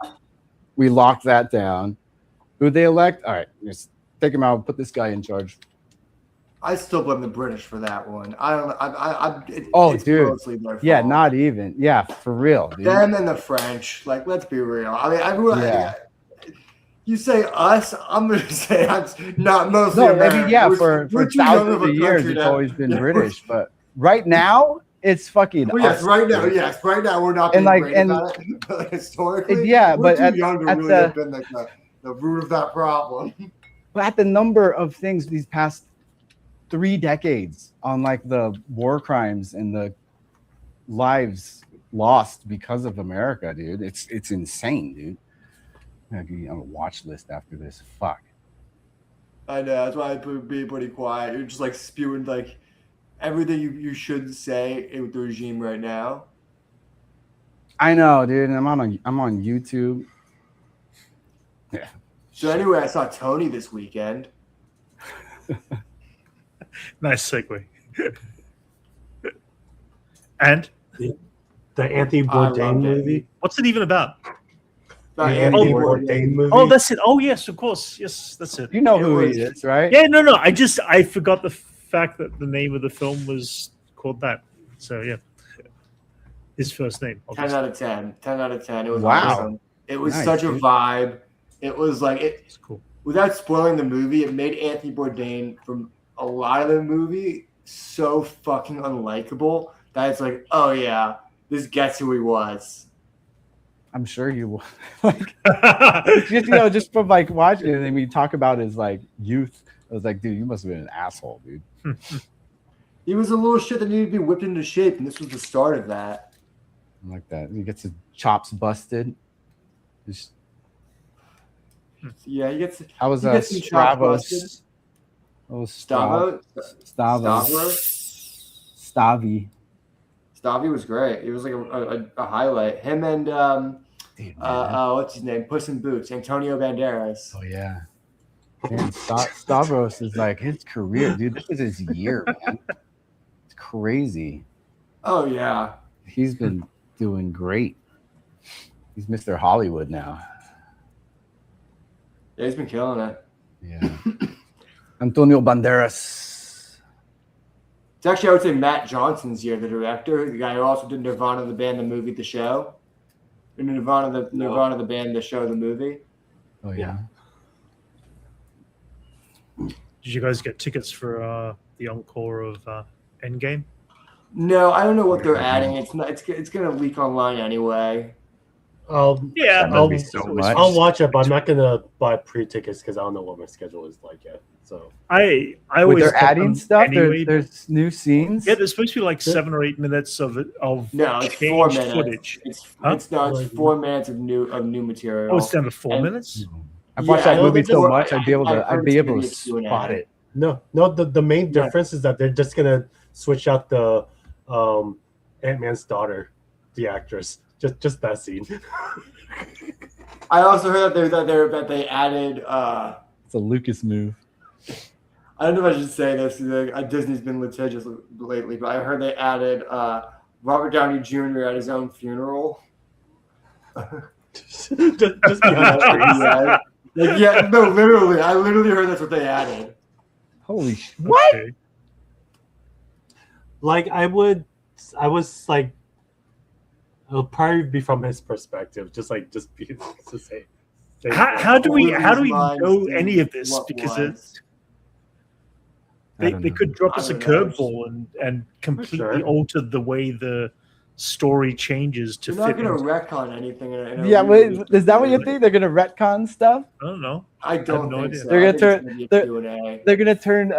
we lock that down. Who they elect? All right, just take him out, put this guy in charge. I still blame the British for that one. I don't. It's dude, mostly their fault. Yeah, not even. Yeah, for real, dude. Them and the French. Like, let's be real. I mean, everyone. Yeah. You say us, I'm gonna say I'm not mostly No, I American. mean, yeah, We're for too young thousands of a of years, country it's to- always been British, but right now, it's fucking Well, yes, us, right now, dude. yes, right now we're not And, being like, great and- about it. But historically, Yeah, we're but too young to at really the- have been like the root of that problem. But at the number of things these past 3 decades on like the war crimes and the lives lost because of America, dude, it's insane, dude. I'm gonna be on a watch list after this. Fuck. I know, that's why I be pretty quiet. You're just like spewing like everything you should say with the regime right now. I know, dude. And I'm on YouTube. Yeah. So anyway, I saw Tony this weekend. Nice segue. And The Anthony I Bourdain loved it. movie. what's it even about? The Not Anthony Bourdain. Bourdain movie. Oh, that's it. Oh, yes, of course. Yes, that's it. You know It who was- he is, right? Yeah, no. I forgot the fact that the name of the film was called that. So yeah, his first name. 10 Obviously. out of 10. 10 out of 10. It was Wow. awesome. It was Nice, such a dude. vibe. It was like It's cool. without spoiling the movie, it made Anthony Bourdain from a lot of the movie so fucking unlikable that it's like, oh yeah, this gets who he was. I'm sure you will. Like, just just from like watching it, and we talk about his like youth. I was like, dude, you must have been an asshole, dude. He was a little shit that needed to be whipped into shape, and this was the start of that. I like that. He gets his chops busted. Just, Yeah, he gets. how was He gets some chops busted. Stravos? Oh, Stavo, Stavros. Stavi. Stavi was great. It was like a highlight. Him and Dude, man. what's his name? Puss in Boots, Antonio Banderas. Oh yeah. Man, Stavros is like his career, dude. This is his year, man. It's crazy. Oh yeah. He's been doing great. He's Mr. Hollywood now. Yeah, he's been killing it. Yeah. Antonio Banderas. It's actually, I would say, Matt Johnson's year, the director, the guy who also did Nirvana, the band, the movie, the show. Nirvana, the band, the show, the movie. Oh yeah. Did you guys get tickets for the encore of Endgame? No, I don't know what they're adding. It's not. It's gonna leak online anyway. Yeah, That I'll, would be so much. I'll watch it, but I'm not gonna buy pre-tickets because I don't know what my schedule is like yet. So I Wait, always they're get adding them stuff. anyway. There's new scenes. Yeah, there's supposed to be like 7 or 8 minutes of No, it's 4 changed minutes. footage. It's Huh? it's 4 minutes of new material. Oh, it's down to 4 And- minutes. I've watched Yeah, that I know movie they so just- much. I'd be able I've to. heard I'd be it's able gonna to be a Q&A. spot it. no. The main Yeah. difference is that they're just gonna switch out the Ant-Man's daughter, the actress. Just that scene. I also heard that they added. It's a Lucas move. I don't know if I should say this. Disney's been litigious lately, but I heard they added Robert Downey Jr. at his own funeral. just behind the trees. No, literally. I literally heard that's what they added. Holy shit! Okay. Like I was like, it'll probably be from his perspective, just be to say. How do we Willie's mind know sees any of this? what Because was. I they don't know. could drop I us a don't know. curveball and completely Sure. alter the way the story changes to They're not fit. going to into- retcon anything. In a Yeah, really- wait, is that what you think? They're gonna retcon stuff? I don't know. I don't have no think idea. so. They're I gonna think it's turn- gonna be a they're- Q&A. They're gonna turn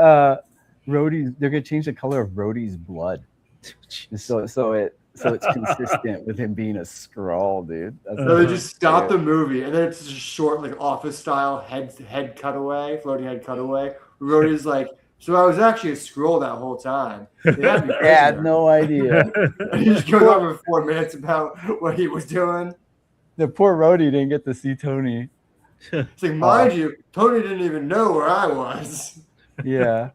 Rhodey's. They're gonna change the color of Rhodey's blood, so it's consistent with him being a Skrull, dude. That's No, they Uh-huh. just stop the movie, and then it's just a short, like office style head cutaway, floating head cutaway. Rhodey's like, so I was actually a scroll that whole time. They had me I had prisoner." no idea. And he just goes on for 4 minutes about what he was doing. The poor Rhodey didn't get to see Tony. It's like, mind you, Tony didn't even know where I was. Yeah.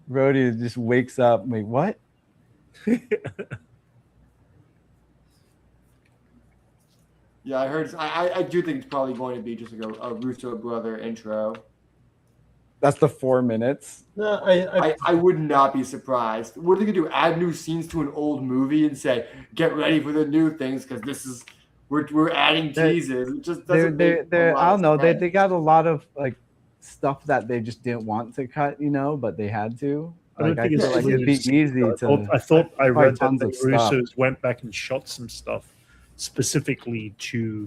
Rhodey just wakes up. Wait, what? Yeah, I heard. I do think it's probably going to be just like a Russo brother intro. That's the 4 minutes. No, I would not be surprised. What are they gonna do? Add new scenes to an old movie and say, "Get ready for the new things," because this is we're adding They're- teases. It just They're, doesn't. make they're, a lot I don't of know. sense. They got a lot of like stuff that they just didn't want to cut, but they had to. I don't Like, I think it's feel like it'd be really- easy I to. thought I read that tons the of stuff. Russos went back and shot some stuff specifically to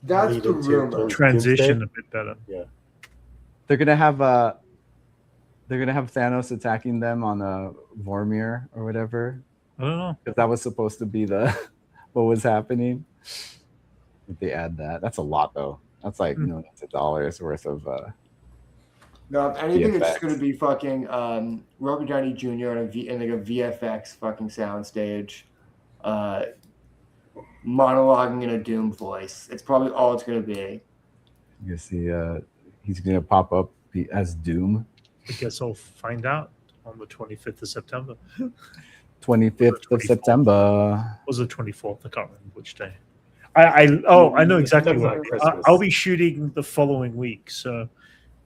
That's Lead the into rumor. transition Doomsday? a bit better. They're gonna have Thanos attacking them on a Vormir or whatever, I don't know. because that was supposed to be the what was happening. If they add that, that's a lot though. That's like millions of dollars worth of. No, if anything, it's VFX. just gonna be fucking Robert Downey Jr. in like a VFX fucking soundstage, monologuing in a Doom voice. It's probably all it's gonna be. You see, he's gonna pop up as Doom. I guess I'll find out on the 25th of September. 25th of 24th. September. Was the 24th? I can't remember which day. I know exactly It's what. like Christmas. I'll be shooting the following week, so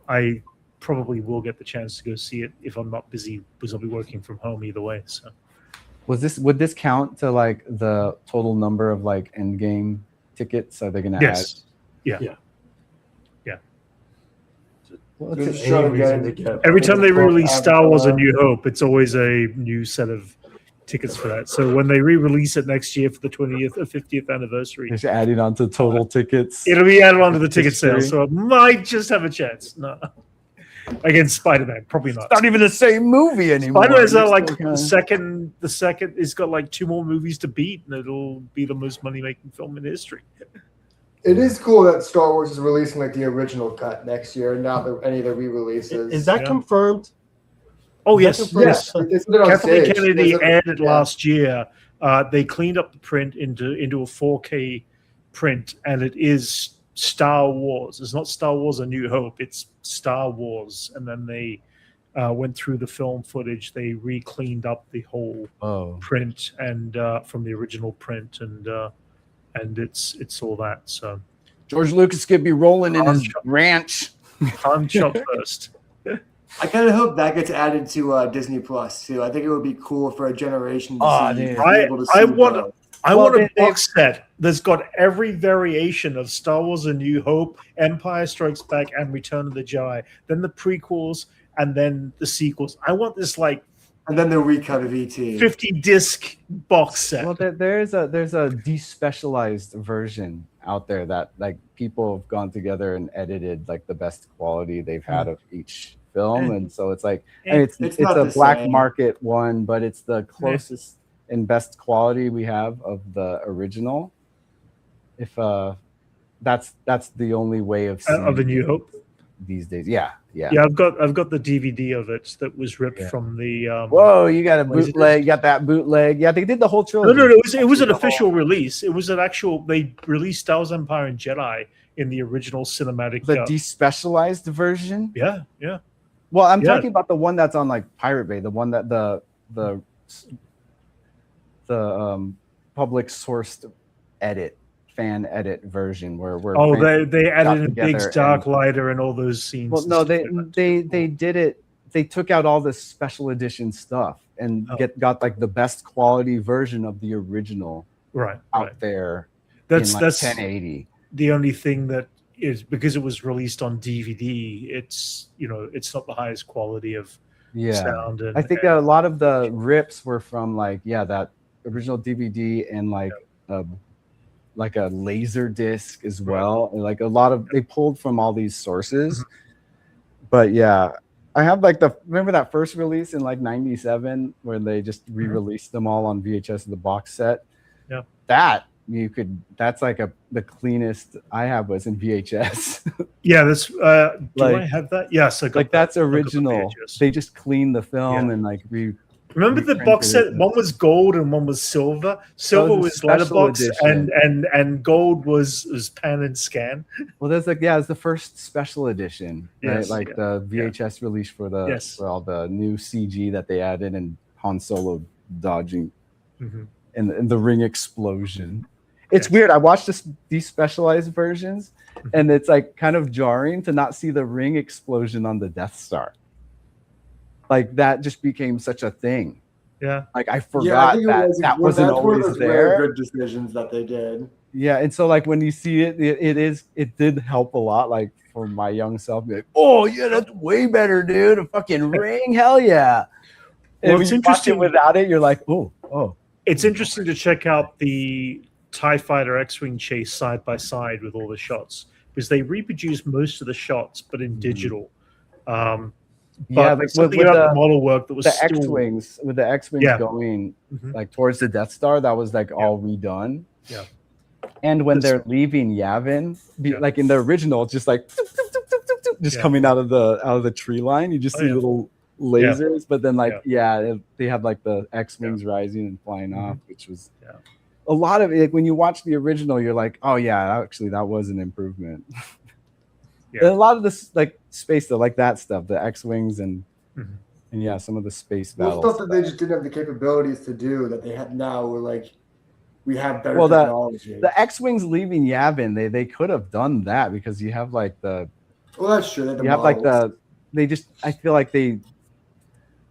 I probably will get the chance to go see it if I'm not busy, because I'll be working from home either way. So Would this count to like the total number of like Endgame tickets? Are they gonna add? yes, yeah. Yeah. Well, There's it's a shot again. to get Every time they re-release Star Wars: A Avatar. New Hope, it's always a new set of tickets for that. So when they re-release it next year for the 20th or 50th anniversary, just adding on to total tickets. it'll be added onto the ticket History. sale. So it might just have a chance. No, against Spider-Man, probably not. It's not even the same movie anymore. Spider-Man's It's like still kinda- the second. It's got like 2 more movies to beat, and it'll be the most money-making film in history. It is cool that Star Wars is releasing like the original cut next year, not any of the re-releases. Is that Yeah. confirmed? Oh Is yes, that confirmed? yes. They said it on Kathleen stage. Kennedy They said- added yeah. last year. They cleaned up the print into a 4K print, and it is Star Wars. It's not Star Wars: A New Hope. It's Star Wars. And then they went through the film footage. They re-cleaned up the whole Oh, print and from the original print, and it's all that. So George Lucas could be rolling in his Shot. ranch. time shot first. I kind of hope that gets added to Disney Plus too. I think it would be cool for a generation to Oh, see. dude. to be able to see I want both. I Well, want a they- box set that's got every variation of Star Wars: A New Hope, Empire Strikes Back, and Return of the Jedi. Then the prequels, and then the sequels. I want this like And then the recut of ET. 50-disc box set. Well, there's a despecialized version out there that like people have gone together and edited like the best quality they've had of each film, and so it's like and it's It's a not the black same. market one, but it's the closest and best quality we have of the original. If that's the only way of seeing Of A New Hope. these days. Yeah. Yeah, I've got the DVD of it that was ripped Yeah. from the. Whoa, you got a What is it? bootleg. You got that bootleg. Yeah, they did the whole No, trilogy. it was an The whole- official release. It was an actual. They released Star Wars: Empire and Jedi in the original cinematic. the despecialized version. yeah. Well, I'm Yeah. talking about the one that's on like Pirate Bay, the one that the public sourced fan edit version where Oh, fans they got added in Biggs together Dark and- Lighter and all those scenes. Well, and no, stuff they like that. they did it. They took out all the special edition stuff and Oh. got like the best quality version of the original right. out there That's in like that's 1080. the only thing that is, because it was released on DVD. It's it's not the highest quality of Yeah. sound. And I think a lot of the rips were from like that original DVD and like a laser disc as well. And like a lot of they pulled from all these sources. But yeah, I have like remember that first release in like 97 where they just re-released them all on VHS of the box set. Yeah. That's like the cleanest I have was in VHS. yeah, that's. Do Like- I have that? Yes, I got like that. that's I got the original. VHS. They just cleaned the film Yeah. and like Remember the box set? reprinted it. One was gold and one was silver. Silver the was special letterbox, edition. and gold was pan and scan. Well, there's like it's the first special edition, right? Yes, Like yeah, the VHS release for Yes. for all the new CG that they added and Han Solo dodging Mhm. and the ring explosion. It's Yeah. weird. I watched these specialized versions, Mm-hmm. and it's like kind of jarring to not see the ring explosion on the Death Star. Like that just became such a thing. Yeah, Like I Yeah, I forgot think that wasn't that's one always of those there. rare good decisions that they did. Yeah, and so like when you see it, it did help a lot. Like for my young self, be like, oh yeah, that's way better, dude. A fucking ring, hell yeah. And Well, when it's you watch it interesting- without it, you're like, oh. it's interesting to check out the TIE Fighter X-Wing chase side by side with all the shots, because they reproduce most of the shots, but in digital. But Yeah, like something with about the the model work that was the still, X-wings, with the X-wings Yeah. going Mhm. like towards the Death Star, that was like all redone. Yeah. And when This- they're leaving Yavin, Yeah. like in the original, it's just like just Yeah. coming out of the tree line. You just Oh, see yeah. little lasers, but then like Yeah. they had like the X-wings rising and flying Mhm. off, which was Yeah. a lot of it. When you watch the original, you're like, oh yeah, actually that was an improvement. Yeah. A lot of this like space though, like that stuff, the X-wings and Mhm. and yeah, some of the space Well, battles. stuff that they just didn't have the capabilities to do that they have now. We're like, we have better Well, technology. the X-wings leaving Yavin, they could have done that because you have like the Well, that's true. They have the you have like models. they just I feel like they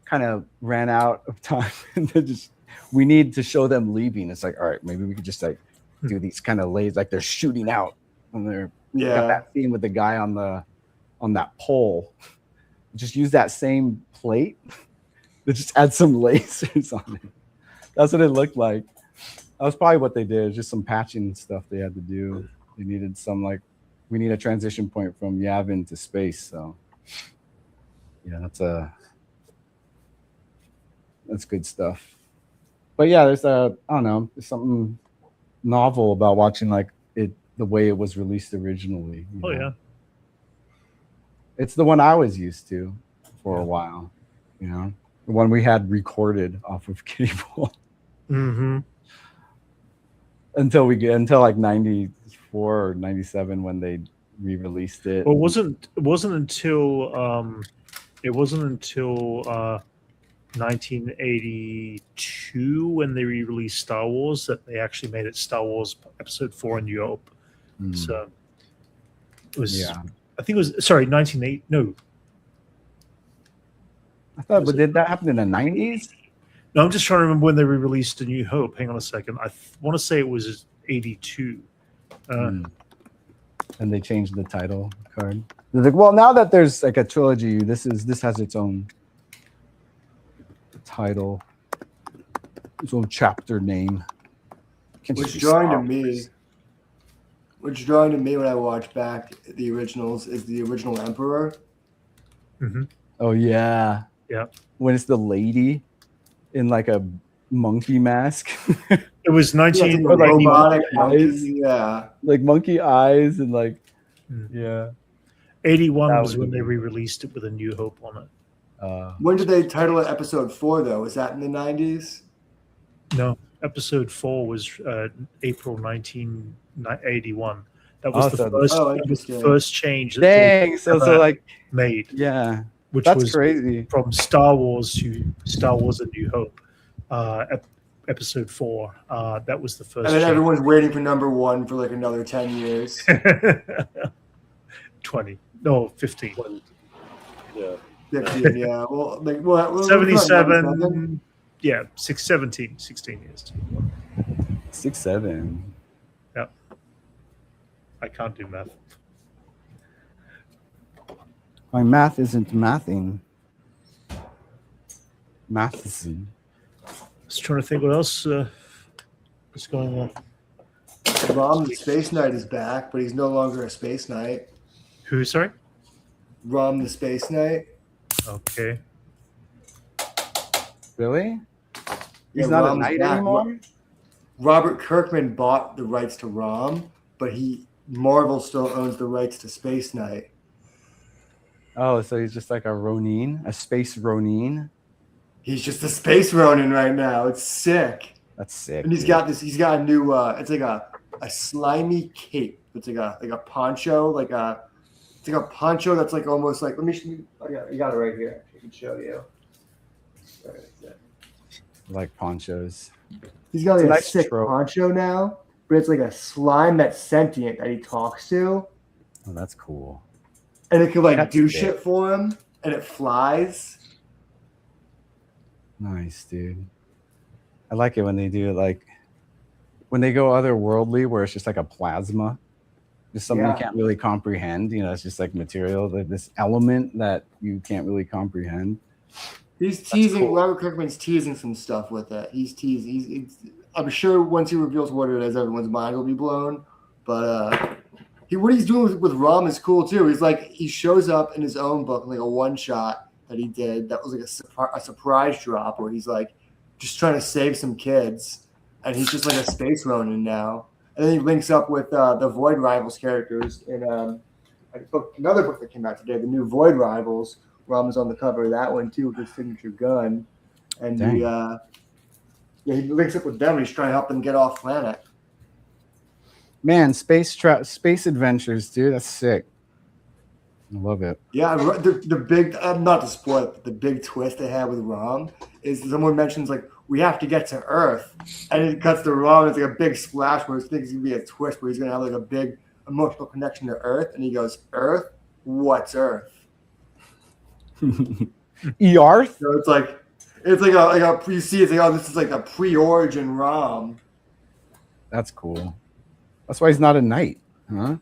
kind of ran out of time and they just we need to show them leaving. It's like, all right, maybe we could just like do these kind of lays like they're shooting out when they're got that scene with the guy on that pole. Just use that same plate. They just add some lasers on it. That's what it looked like. That was probably what they did. Just some patching stuff they had to do. They needed some like we need a transition point from Yavin to space. So yeah, that's good stuff. But yeah, there's I don't know, there's something novel about watching like it the way it was released originally. Oh know? yeah. It's the one I was used to for a while, you know, the one we had recorded off of Kitty Pool Mm-hmm. until like 94 or 97 when they re-released it. Well, it wasn't until 1982 when they re-released Star Wars that they actually made it Star Wars Episode 4 in New York. So it was, I think it was 1980. No, I thought, but did that happen in the 90s? No, I'm just trying to remember when they re-released A New Hope. Hang on a second. I want to say it was 82. And they changed the title card. They're like, well, now that there's like a trilogy, this has its own title, its own chapter name. Which drawing to me when I watch back the originals is the original Emperor. Mm-hmm. Oh yeah. Yeah. When it's the lady in like a monkey mask. It was 19 like robotic eyes. Yeah. Like monkey eyes and like 81 was when they re-released it with A New Hope on it. When did they title it Episode 4 though? Was that in the 90s? No, Episode 4 was April 1981. That was the first. That was the first change. Dang! So like made. Yeah. Which That's was crazy. From Star Wars to Star Wars: A New Hope, Episode 4. That was the first. And then everyone's waiting for number 1 for like another 10 years. 20. No, 15. 20. Yeah. 15, yeah. Well, like, 77. Yeah, 16 years. 6, 7. Yeah. I can't do math. My math isn't mathing. Mathing. I was trying to think what else is going on. Rom the Space Knight is back, but he's no longer a Space Knight. Who, sorry? Rom the Space Knight. Okay. Really? He's Yeah, not Rom's a knight back. anymore? Robert Kirkman bought the rights to Rom, but Marvel still owns the rights to Space Knight. Oh, so he's just like a Ronin, a space Ronin. He's just a space Ronin right now. It's sick. That's sick. And he's got a new it's like a slimy cape. It's like a poncho, it's like a poncho that's like almost like you got it right here. I can show you. Like ponchos. He's got like a nice sick trope. poncho now, but it's like a slime that's sentient that he talks to. Oh, that's cool. And it can like That's do sick. shit for him, and it flies. Nice, dude. I like it when they do like when they go otherworldly, where it's just like a plasma, just something you can't really comprehend. You know, it's just like material, this element that you can't really comprehend. He's teasing. cool. Robert Kirkman's teasing some stuff with it. He's teasing. I'm sure once he reveals what it is, everyone's mind will be blown. But what he's doing with Rom is cool too. He's like he shows up in his own book, like a one shot that he did. That was like a surprise drop where he's like just trying to save some kids, and he's just like a space Ronin now. And then he links up with the Void Rivals characters in another book that came out today, the new Void Rivals. Rom is on the cover of that one too with his signature gun, and he links up with them. And he's trying to help them get off planet. Man, space adventures, dude. That's sick. I love it. Yeah, the big not to spoil it, but the big twist they had with Rom is someone mentions like we have to get to Earth, and it cuts to Rom. It's like a big splash where he thinks it's gonna be a twist where he's gonna have like a big emotional connection to Earth, and he goes, "Earth? What's Earth?" Earth? So it's like a you see it's like, oh, this is like a pre-origin Rom. That's cool. That's why he's not a knight, huh?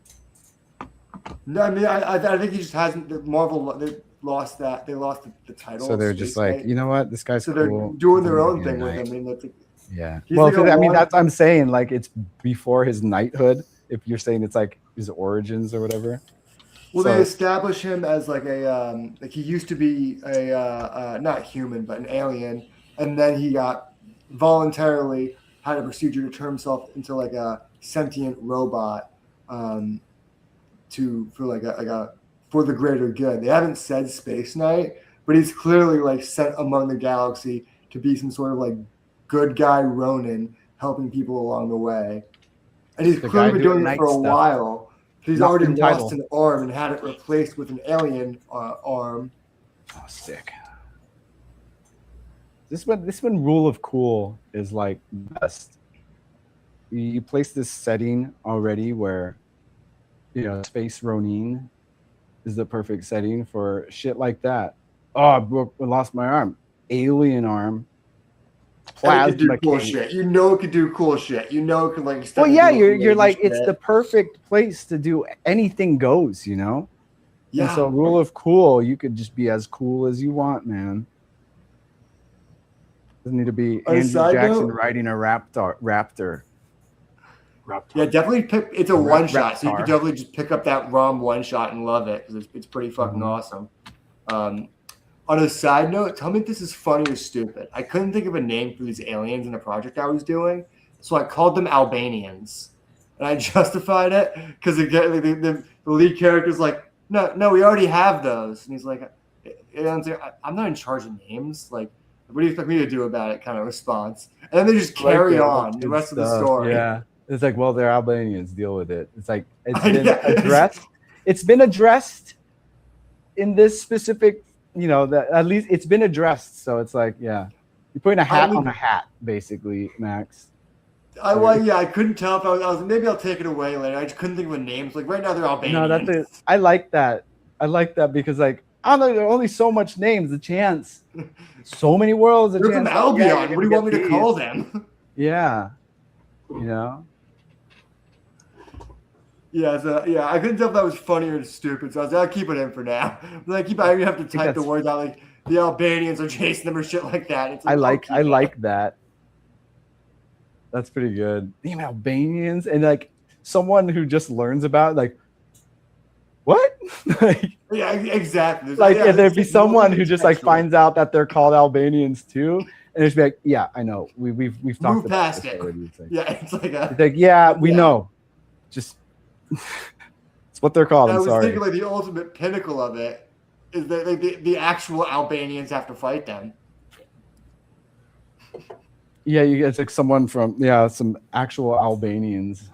No, I mean I think he just hasn't. Marvel they lost that. They lost the title. So they're just like, you know what, this guy's so cool. they're doing their own He's a thing with knight. him. I mean, that's Yeah. He's Well, like a I mean, one- that's I'm saying. Like, it's before his knighthood. If you're saying it's like his origins or whatever. well, So- they establish him as like a like he used to be a not human but an alien, and then he got voluntarily had a procedure to turn himself into like a sentient robot, for the greater good. They haven't said Space Knight, but he's clearly like sent among the galaxy to be some sort of like good guy Ronin helping people along the way. And he's The clearly guy been doing doing it knight for a stuff. while. He's Not already in lost title. an arm and had it replaced with an alien arm. Oh, sick. This one rule of cool is like best. You place this setting already where, you know, Space Ronin is the perfect setting for shit like that. Oh, I lost my arm. Alien arm. And it could do Plasma cool cape. shit. You know it could do cool shit. You know it could like step Well, yeah, into you're laser like, shit. it's the perfect place to do anything goes, you know? yeah. And so rule of cool, you could just be as cool as you want, man. Doesn't need to be On a Andrew side Jackson note- riding a raptor. Yeah, definitely pick. It's a one shot, so you Reptar. could definitely just pick up that ROM one shot and love it because it's pretty fucking Mhm. awesome. On a side note, tell me if this is funny or stupid. I couldn't think of a name for these aliens in the project I was doing, so I called them Albanians, and I justified it because the lead character's like, no, we already have those, and he's like, I'm not in charge of names, like. What do you expect me to do about it? Kind of response, and then they just carry on the rest of the story. Yeah, it's like, well, they're Albanians. Deal with it. It's like it's Yeah. been addressed. It's been addressed in this specific, you know, that at least it's been addressed. So it's like, yeah, you're putting a hat on a hat, basically, Max. I couldn't tell if I was maybe I'll take it away later. I just couldn't think of a name. Like right now they're Albanians. No, that's it. I like that. I like that because like I don't know, there are only so much names. The chance, so many worlds. They're from Albion. What do you want me to call them? Yeah, you know. Yeah, I couldn't tell if that was funny or stupid, so I was like, I'll keep it in for now. But I have to type the that's- words out like the Albanians are chasing them or shit like that. It's I like okay. that. That's pretty good. Damn, Albanians and like someone who just learns about like what? like Yeah, exactly. if there'd be it's someone more who just like contextual. finds out that they're called Albanians too, and it's like, yeah, I know. We've talked Move about past this it. already. It's like, Yeah, it's like we Yeah. know. Just it's what they're called. I I'm was sorry. thinking like the ultimate pinnacle of it is that like, the actual Albanians have to fight them. Yeah, it's like someone from some actual Albanians,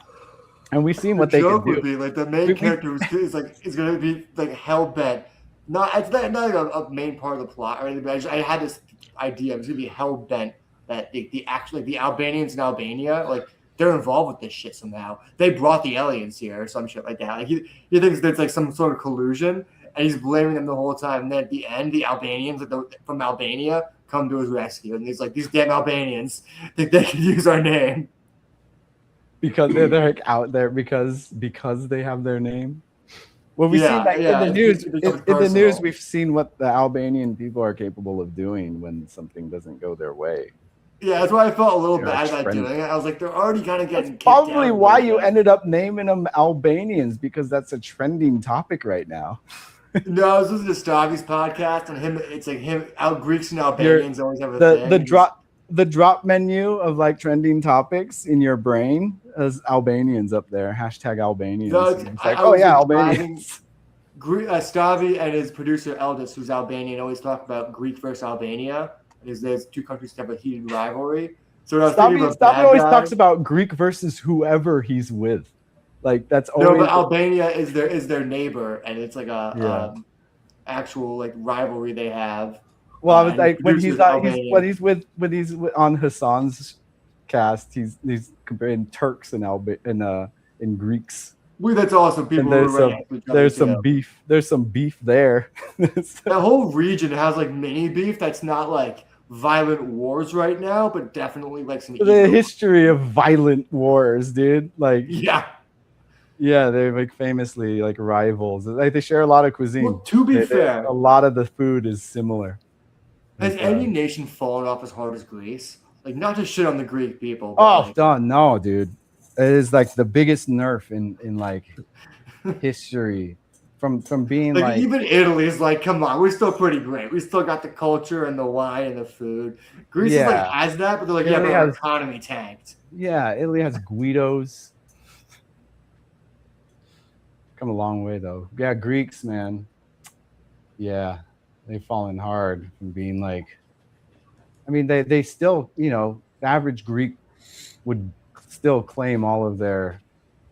and we've seen what The they joke can would do. be like the main character is going to be like hell bent. It's not like a main part of the plot or anything. But I had this idea. It was going to be hell bent that the Albanians in Albania, like they're involved with this shit somehow. They brought the aliens here or some shit like that. Like he thinks there's like some sort of collusion, and he's blaming them the whole time. And then at the end, the Albanians from Albania come to his rescue, and he's like, these damn Albanians think they can use our name. Because they're like out there because they have their name. Well, we've Yeah, seen that yeah, in the news. it becomes In the news, personal. we've seen what the Albanian people are capable of doing when something doesn't go their way. Yeah, that's why I felt a little They're bad about trending. doing it. I was like, they're already kind of getting That's probably kicked out why a you little bit. ended up naming them Albanians, because that's a trending topic right now. No, I was listening to Stavi's podcast, and it's like Greeks and Albanians always have a thing. The drop menu of like trending topics in your brain has Albanians up there. Hashtag Albanians. No, It's like, I oh was yeah, just Albanians. Stavi and his producer Eldis, who's Albanian, always talk about Greek versus Albania. There's two countries that have a heated rivalry. So when I was thinking Stavi about bad always guys, talks about Greek versus whoever he's with. Like that's No, always but Albania is their neighbor, and it's like a Yeah. actual like rivalry they have. well. I was And he like when produces he's Albanian. when he's on Hassan's cast, he's comparing Turks and and Greeks. That's awesome. People And who are right next to each other, there's some too. beef. There's some beef there. That whole region has like mini beef that's not like violent wars right now, but definitely like some The ego. history of violent wars, dude. Like, Yeah. yeah, they're like famously like rivals. Like they share a lot of cuisine. Well, to be fair, a lot of the food is similar. has Like, any nation fallen off as hard as Greece? Like, not to shit on the Greek people. But oh, like, no, dude. It is like the biggest nerf in like history. From being like like even Italy is like, come on, we're still pretty great. We still got the culture and the wine and the food. Greece is like Yeah. has that, but they're like, yeah, Italy but our has- economy tanked. yeah, Italy has Guidos. Come a long way though. Yeah, Greeks, man. Yeah, they've fallen hard from being like. I mean, they still, you know, the average Greek would still claim all of their,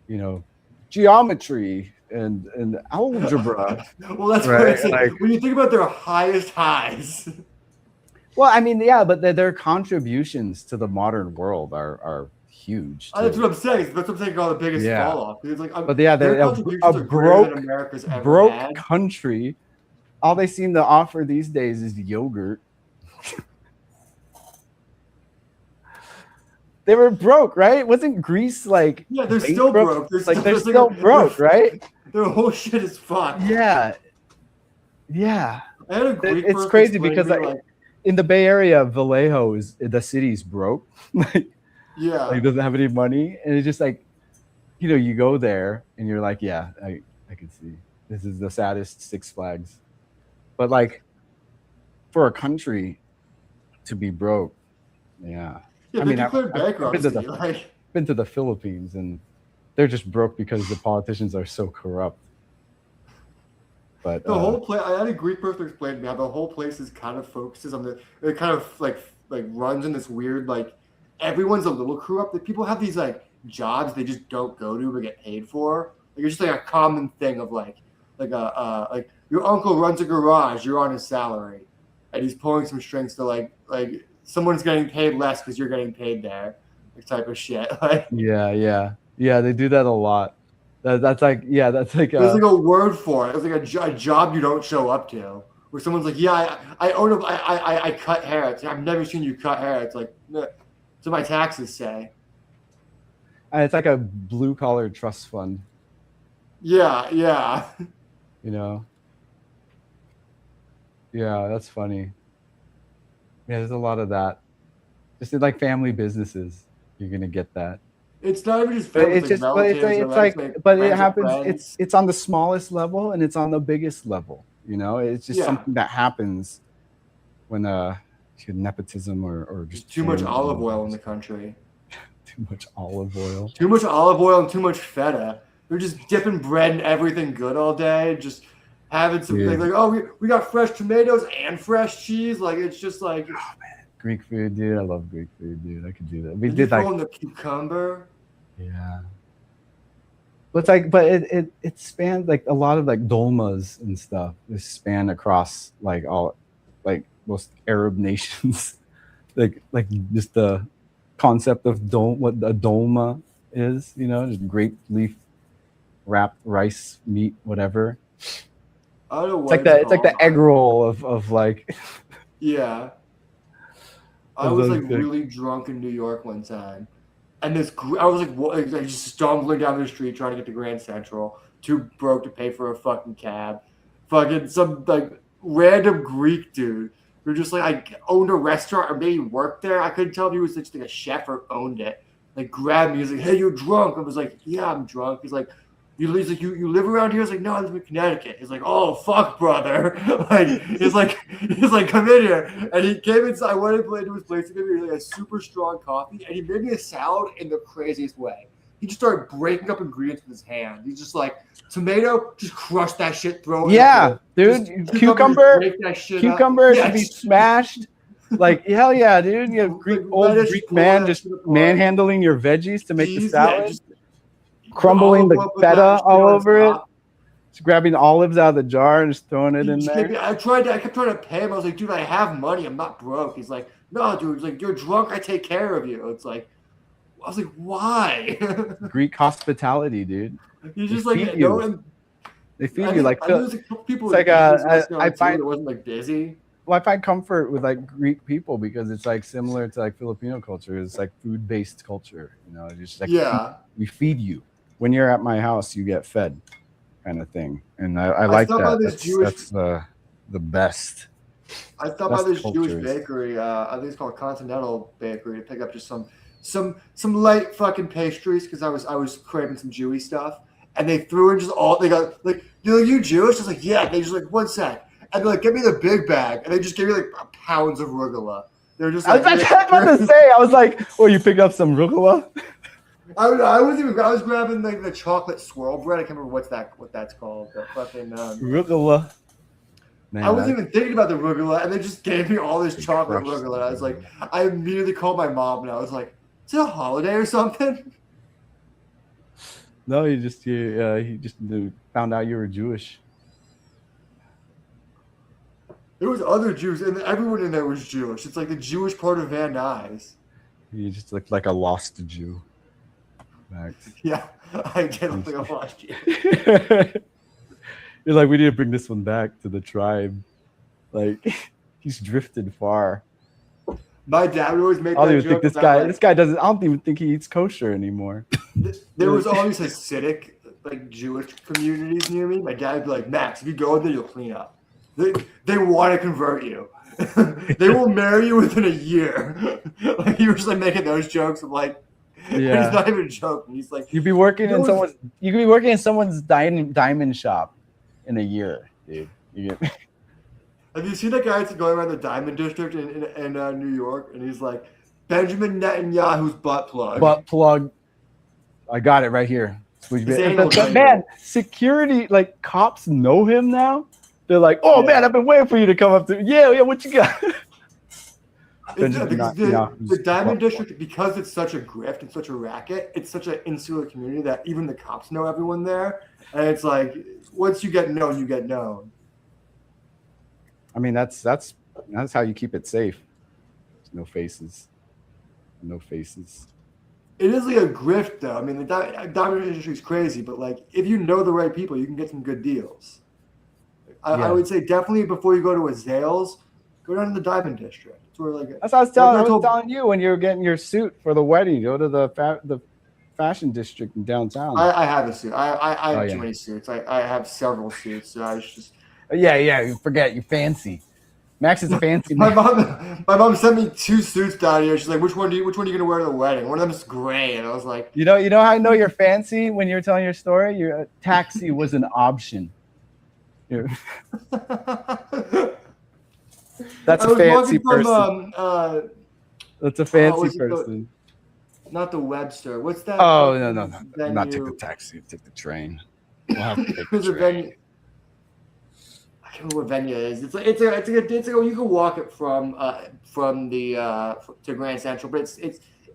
you know, geometry and algebra. Well, that's Right, what it's like. like- When you think about their highest highs. Well, I mean, yeah, but their contributions to the modern world are huge. That's too. what I'm saying. That's what I'm saying. All the biggest Yeah. fall off. It's like, But yeah, their a contributions are greater than America's ever broke had. country. All they seem to offer these days is yogurt. They were broke, right? Wasn't Greece like? Yeah, they're still bankrupt? broke. They're still broke, right? Their whole shit is fucked. Yeah, yeah. I had a Greek It's person crazy explain to because me, like in the Bay Area, Vallejo is the city's broke. like yeah, doesn't have any money, and it's just like, you know, you go there and you're like, yeah, I can see this is the saddest Six Flags, but like for a country to be broke, yeah. yeah. I They mean, declared I've been to bankruptcy. the- Like, Been to the Philippines and they're just broke because the politicians are so corrupt. But the whole place. I had a Greek person explain to me how the whole place is kind of focuses on the. It kind of like runs in this weird like. Everyone's a little corrupt. Like, people have these like jobs they just don't go to but get paid for. Like it's just like a common thing of like like your uncle runs a garage. You're on his salary, and he's pulling some strings to like someone's getting paid less because you're getting paid there. Like type of shit. Like yeah, they do that a lot. That's like there's like a word for it. It's like a job you don't show up to. Where someone's like, yeah, I own a, I cut hair. It's like, I've never seen you cut hair. It's like, "Nah." That's what my taxes say. it's like a blue collar trust fund, Yeah. you know. Yeah, that's funny. Yeah, there's a lot of that. Just in like family businesses, you're gonna get that. It's not even just But family, it's just, but relatives or it's like, friends but it of happens. friends. It's on the smallest level and it's on the biggest level. You know, it's just Yeah. something that happens when nepotism or just too much family olive oil in members. the country. Too much olive oil. Too much olive oil and too much feta. They're just dipping bread in everything good all day. Just having some Yeah. like oh we got fresh tomatoes and fresh cheese. Like it's just like Greek food, dude. I love Greek food, dude. I could do that. We you did throw like, in the cucumber. yeah. But it's like, but it spans like a lot of like dolmas and stuff. It span across like all, like most Arab nations. like just the concept of what a dolma is, you know, just grape leaf wrapped rice meat, whatever. I don't know It's what like the it's like the called. egg roll of like. Yeah. I Of was those like things. really drunk in New York one time. And I was like just stumbling down the street trying to get to Grand Central. Too broke to pay for a fucking cab. Fucking some like random Greek dude who just like I owned a restaurant or maybe worked there. I couldn't tell if he was just like a chef or owned it. Like grabbed me. He's like, "Hey, you're drunk." I was like, "Yeah, I'm drunk." He's like, you live around here? I was like, "No, I live in Connecticut." He's like, "Oh fuck, brother!" like he's like, "Come in here." And he came inside. I went into his place. He gave me like a super strong coffee, and he made me a salad in the craziest way. He just started breaking up ingredients with his hand. He's just like, tomato, just crush that shit, throw it. Yeah, dude. Just Cucumber break that shit up. Cucumber Yeah, should be just- smashed. Like hell yeah, dude! You have Like old lettuce, Greek pull man that just shit apart. manhandling your veggies to make the Cheese, salad. yeah, just crumbling the olive with feta mashed all potato on over it. top. Just grabbing olives out of the jar and just throwing it He in just gave there. me- I kept trying to pay him. I was like, dude, I have money. I'm not broke. He's like, no, dude. He's like, you're drunk. I take care of you. It's like, I was like, why? Greek hospitality, dude. He's They just like, feed no. you. And They feed I you think like I knew there's a couple people it's like, in this I restaurant too find- that wasn't like busy. well, I find comfort with like Greek people because it's like similar to like Filipino culture. It's like food-based culture, you know. Just like Yeah. we feed you. When you're at my house, you get fed, kind of thing. And I like stopped by that. this That's the best. I stopped by That's this cultures. Jewish bakery. I think it's called Continental Bakery to pick up just some light fucking pastries because I was craving some Jewy stuff. And they threw in just all they got like, you Jewish? I was like, yeah. They just like 1 sec. And they're like, give me the big bag. And they just gave me like pounds of arugula. They're just I like, was about to say, I was like, oh, you picked up some rugula? I was grabbing like the chocolate swirl bread. I can't remember what that's called. The fucking Rugula. Man, I wasn't even thinking about the arugula, and they just gave me all this chocolate crushed arugula. And I was like, I immediately called my mom, and I was like, is it a holiday or something? No, he just found out you were Jewish. There was other Jews, and everyone in there was Jewish. It's like the Jewish part of Van Nuys. You just looked like a lost Jew. Max. Yeah, I did look like a lost Jew. You're like, we need to bring this one back to the tribe. Like, he's drifted far. My dad would always make I don't that even think joke this about, guy. like, This guy doesn't. I don't even think he eats kosher anymore. there was all these Hasidic, like Jewish communities near me. My dad would be like, Max, if you go in there, you'll clean up. They want to convert you. They will marry you within a year. Like he was like making those jokes. I'm like, Yeah. he's not even joking. He's like, You'd be working There in was- someone's. You could be working in someone's diamond shop in a year, dude. You get. have you seen that guy that's going around the Diamond District in New York? And he's like, Benjamin Netanyahu's butt plug. Butt plug. I got it right here. His anal But man, security, like cops know him now. They're like, oh Yeah. man, I've been waiting for you to come up to. Yeah, what you got? The Diamond District, because it's such a grift and such a racket, it's such an insular community that even the cops know everyone there. And it's like, once you get known, you get known. I mean, that's how you keep it safe. No faces. No faces. It is like a grift, though. I mean, the diamond industry is crazy, but like, if you know the right people, you can get some good deals. I Yeah. would say definitely before you go to a Zales, go down to the Diamond District. It's where like That's what I was telling. I was told- telling you when you were getting your suit for the wedding. Go to the fashion district in downtown. I have a suit. I have Oh, too yeah. many suits. I have several suits. So I was just Yeah. You forget you fancy. Max is fancy. my Man. mom sent me 2 suits down here. She's like, which one are you gonna wear to the wedding? One of them's gray, and I was like, You know how I know you're fancy when you're telling your story. Your taxi was an option. You're- That's I a was fancy walking from, person. That's a fancy was it the- person. not the Webster. What's that? Oh no! Not take venue? the taxi. Take the train. We'll have to take the There's a train. venue. I can't remember what venue it is. It's like you can walk it from the to Grand Central, but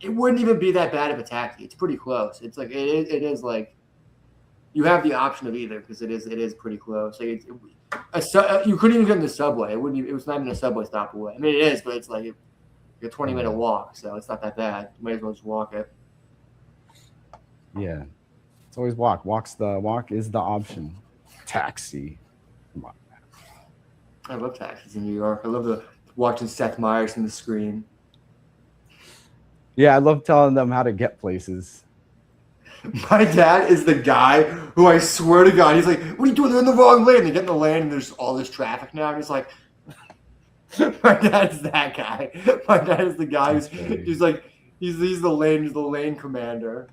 it wouldn't even be that bad of a taxi. It's pretty close. It's like it is like you have the option of either because it is pretty close. Like you couldn't even get in the subway. It was not even a subway stop away. I mean, it is, but it's like a 20-minute walk, so it's not that bad. You might as well just walk it. Yeah, it's always walk. Walk is the option. Taxi. Come on. I love taxis in New York. I love watching Seth Meyers on the screen. Yeah, I love telling them how to get places. My dad is the guy who I swear to God, he's like, what are you doing? They're in the wrong lane. They get in the lane and there's all this traffic now. And he's like, my dad's that guy. My dad is the guy who's he's like, he's the lane commander.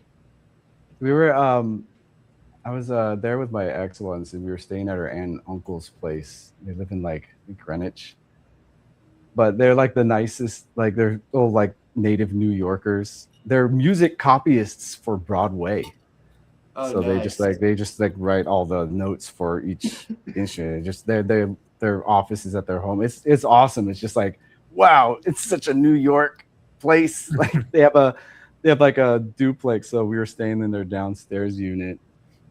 We were I was there with my ex once, and we were staying at her aunt and uncle's place. They live in like Greenwich, but they're like the nicest. Like they're all like native New Yorkers. They're music copyists for Broadway. Oh, So nice. they just write all the notes for each instrument. Just their office is at their home. It's awesome. It's just like, wow, it's such a New York place. Like they have They have like a duplex, so we were staying in their downstairs unit,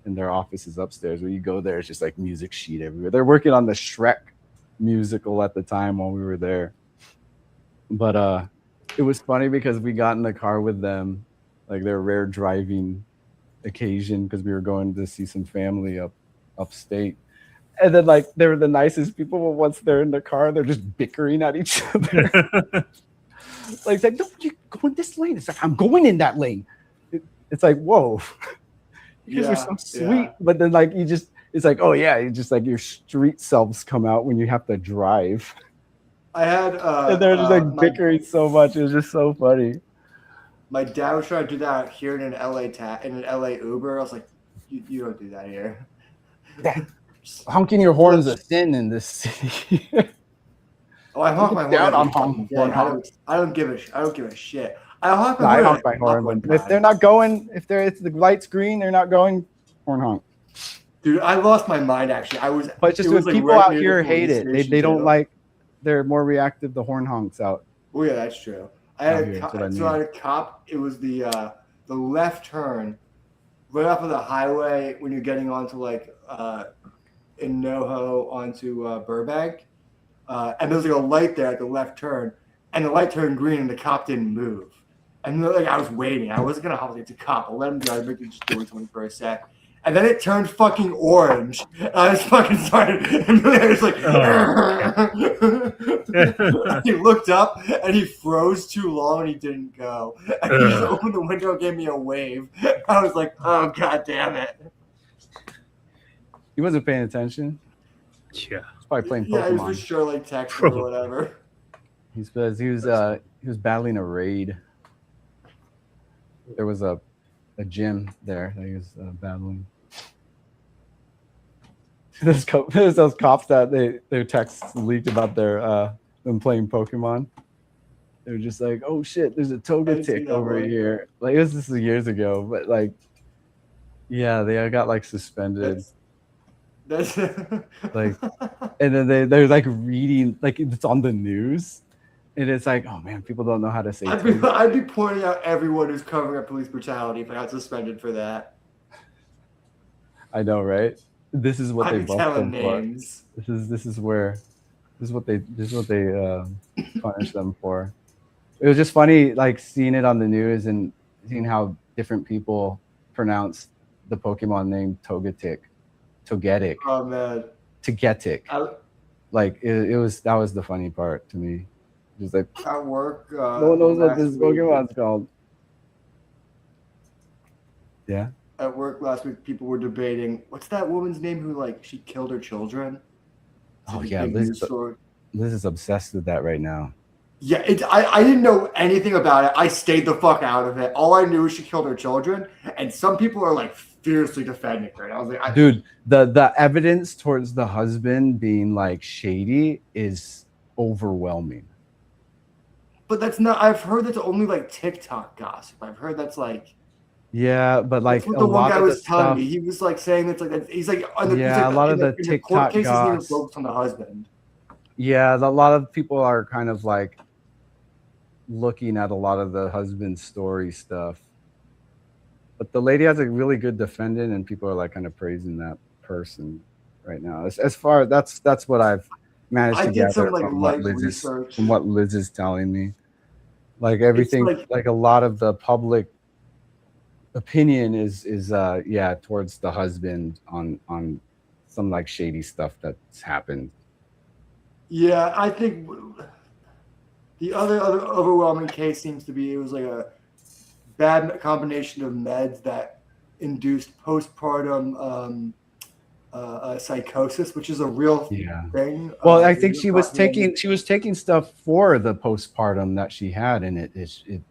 and their office is upstairs. When you go there, it's just like music sheet everywhere. They're working on the Shrek musical at the time while we were there. But it was funny because we got in the car with them, like their rare driving occasion, because we were going to see some family upstate. And then like they were the nicest people, but once they're in the car, they're just bickering at each other. Like it's like, no, you go in this lane. It's like I'm going in that lane. It's like, whoa. You guys are so sweet. But then like it's like, oh yeah, you just like your street selves come out when you have to drive. I had And they're just like bickering so much. It was just so funny. My dad was trying to do that here in an LA Uber. I was like, you don't do that here. Honking your horn is a sin in this city. Oh, I honk my horn. Down on honk. I don't give a shit. I honk I honk my horn. If they're not going, if the light's green, they're not going. Horn honk. Dude, I lost my mind actually. But just when people out here hate it, they don't like. They're more reactive to horn honks out. Oh yeah, that's true. I had a cop. It was the left turn right off of the highway when you're getting onto like in NoHo onto Burbank. And there was like a light there at the left turn, and the light turned green, and the cop didn't move. And like I was waiting, I wasn't gonna hop like, it's a cop. I'll let him go. I'd make him just do it to me for a sec. And then it turned fucking orange. And I just fucking started, and I was like, he looked up, and he froze too long, and he didn't go. And he just opened the window, and gave me a wave. I was like, oh god damn it. He wasn't paying attention. Yeah. Probably playing Pokemon. Yeah, he was for sure like texting or whatever. He was battling a raid. There was a gym there that he was battling. There's those cops that their texts leaked about them playing Pokemon. They were just like, oh shit, there's a Togetic over here. Like this is years ago, but like, yeah, they got like suspended. That's like, and then they're like reading, like it's on the news, and it's like, oh man, people don't know how to say. I'd be pointing out everyone who's covering up police brutality if I got suspended for that. I know, right? This is what they bust them names. for. This is what they punish them for. It was just funny, like seeing it on the news and seeing how different people pronounce the Pokemon name Togetic. Oh man. Togetic. Like that was the funny part to me. Just like at work. No one knows what this Pokemon's called. Yeah. At work last week, people were debating what's that woman's name who like she killed her children. Oh yeah, Liz is obsessed with that right now. Yeah, I didn't know anything about it. I stayed the fuck out of it. All I knew is she killed her children, and some people are like fiercely defending her. And I was like, dude, the evidence towards the husband being like shady is overwhelming. But that's not. I've heard that's only like TikTok gossip. I've heard that's like. Yeah, but like that's what the one guy was telling me. He was like saying it's like he's like a lot of the TikTok cases even focused on the husband. Yeah, a lot of people are kind of like looking at a lot of the husband story stuff. But the lady has a really good defendant, and people are like kind of praising that person right now. As far that's what I've managed to gather from what Liz is telling me. Like everything, like a lot of the public opinion is towards the husband on some like shady stuff that's happened. Yeah, I think the other overwhelming case seems to be it was like a bad combination of meds that induced postpartum psychosis, which is a real thing. Well, I think she was taking stuff for the postpartum that she had, and it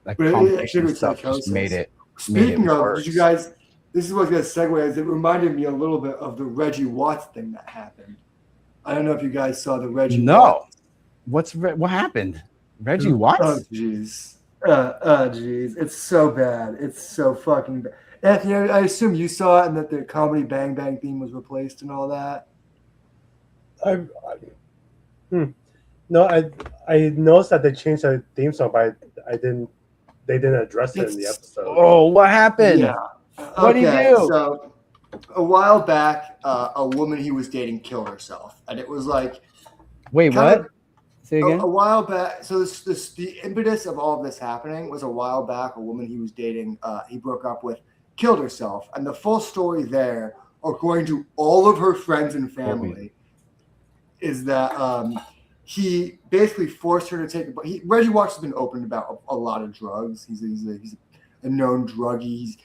like combination stuff just made it. Speaking of, did you guys? This is what's going to segue. As it reminded me a little bit of the Reggie Watts thing that happened. I don't know if you guys saw the Reggie. No, Watts. What happened? Reggie Watts? Oh jeez. Jeez. It's so bad. It's so fucking bad. Anthony, I assume you saw it and that the comedy Bang Bang theme was replaced and all that. No, I noticed that they changed the theme song, but I didn't they didn't address it in the It's- episode. Oh, what happened? Yeah. What'd he Okay, do? so a while back, a woman he was dating killed herself, and it was like Wait, kind what? Say again? a while back. So the impetus of all of this happening was a while back. A woman he was dating, he broke up with, killed herself, and the full story there, according to all of her friends and family, is that he basically forced her to take. Reggie Watts has been open about a lot of drugs. He's a known druggie.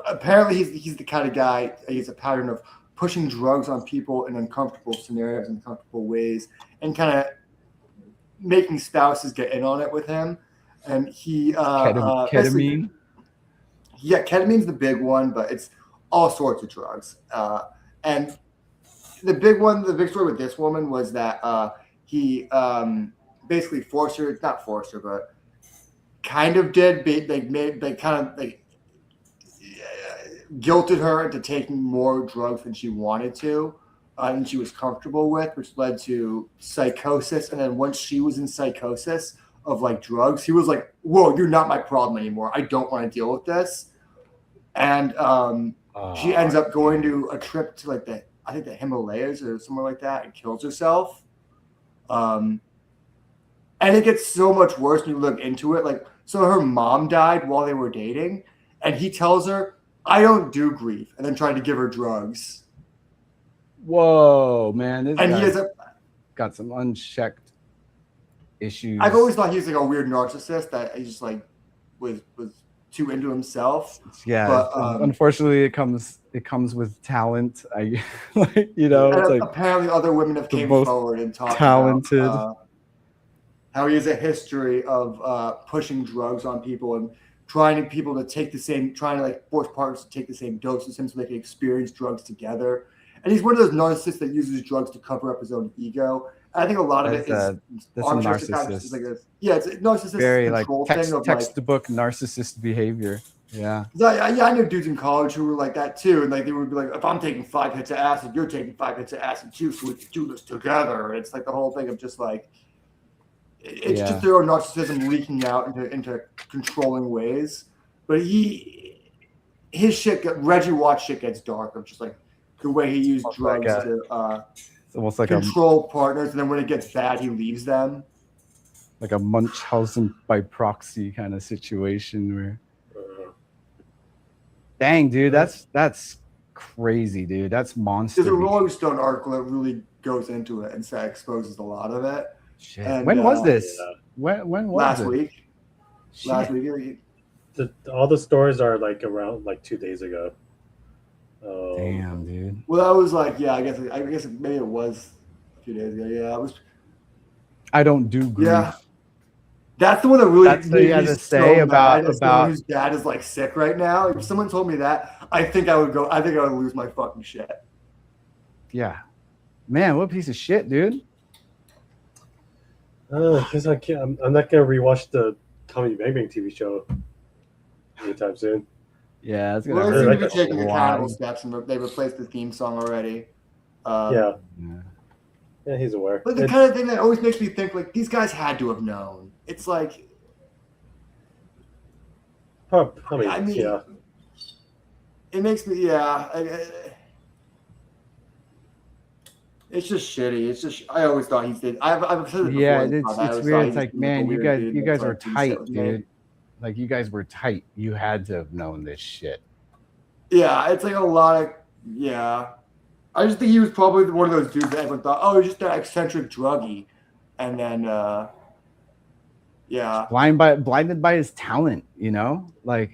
Apparently he's the kind of guy. He has a pattern of pushing drugs on people in uncomfortable scenarios and uncomfortable ways, and kind of making spouses get in on it with him. And he ketamine. Yeah, ketamine's the big one, but it's all sorts of drugs. And the big story with this woman was that he basically forced her, not forced her, but kind of did. They kind of guilted her into taking more drugs than she wanted to, and she was comfortable with, which led to psychosis. And then once she was in psychosis of like drugs, he was like, "Whoa, you're not my problem anymore. I don't want to deal with this." And she ends up going to a trip to like I think the Himalayas or somewhere like that, and kills herself. And it gets so much worse when you look into it. Like, so her mom died while they were dating, and he tells her, "I don't do grief," and then tried to give her drugs. Whoa, man! This And guy he has got some unchecked issues. I've always thought he's like a weird narcissist that he just like was too into himself. Yeah, but, unfortunately, it comes with talent. It's like apparently other women have came most forward and talked talented. about how he has a history of pushing drugs on people and trying to like force partners to take the same dose as him so they can experience drugs together. And he's one of those narcissists that uses drugs to cover up his own ego. I think a lot of it is that's a narcissist. It's a narcissist Very like control thing of textbook narcissist behavior. Yeah. I knew dudes in college who were like that too, and like they would be like, "If I'm taking 5 hits of acid, you're taking 5 hits of acid too, so we can do this together." It's like the whole thing of just like it's just their own narcissism leaking out into controlling ways. But Reggie Watts shit gets dark of just like the way he used drugs to it's almost like control partners, and then when it gets bad, he leaves them. Like a Munchausen by proxy kind of situation where. Dang, dude, that's crazy, dude. That's monster. There's a Rolling Stone article that really goes into it and exposes a lot of it. Shit. And, when was this? When was last it? week? Shit. Last week. All the stories are like around like 2 days ago. Damn, dude. Well, that was like, yeah, I guess maybe it was a few days ago. Yeah, it was. I don't do grief. Yeah, that's the one that really. That's what you had to say about whose dad is like sick right now. If someone told me that, I think I would go. I think I would lose my fucking shit. Yeah, man, what a piece of shit, dude. Because I can't. I'm not gonna rewatch the Comedy Bang Bang TV show anytime soon. Yeah, it's Well, gonna they hurt. seem to be taking accountable steps, and they replaced the theme song already. Yeah, he's aware. But the kind of thing that always makes me think, like, these guys had to have known. It's like, I mean, yeah. It makes me, it's just shitty. It's just, I always thought he did. I've said it before. Yeah, it's weird. It's like, man, you guys were tight, dude. Like, you guys were tight. You had to have known this shit. Yeah, it's like a lot of, I just think he was probably one of those dudes that everyone thought, oh, he's just an eccentric druggie. And then, blinded by his talent, like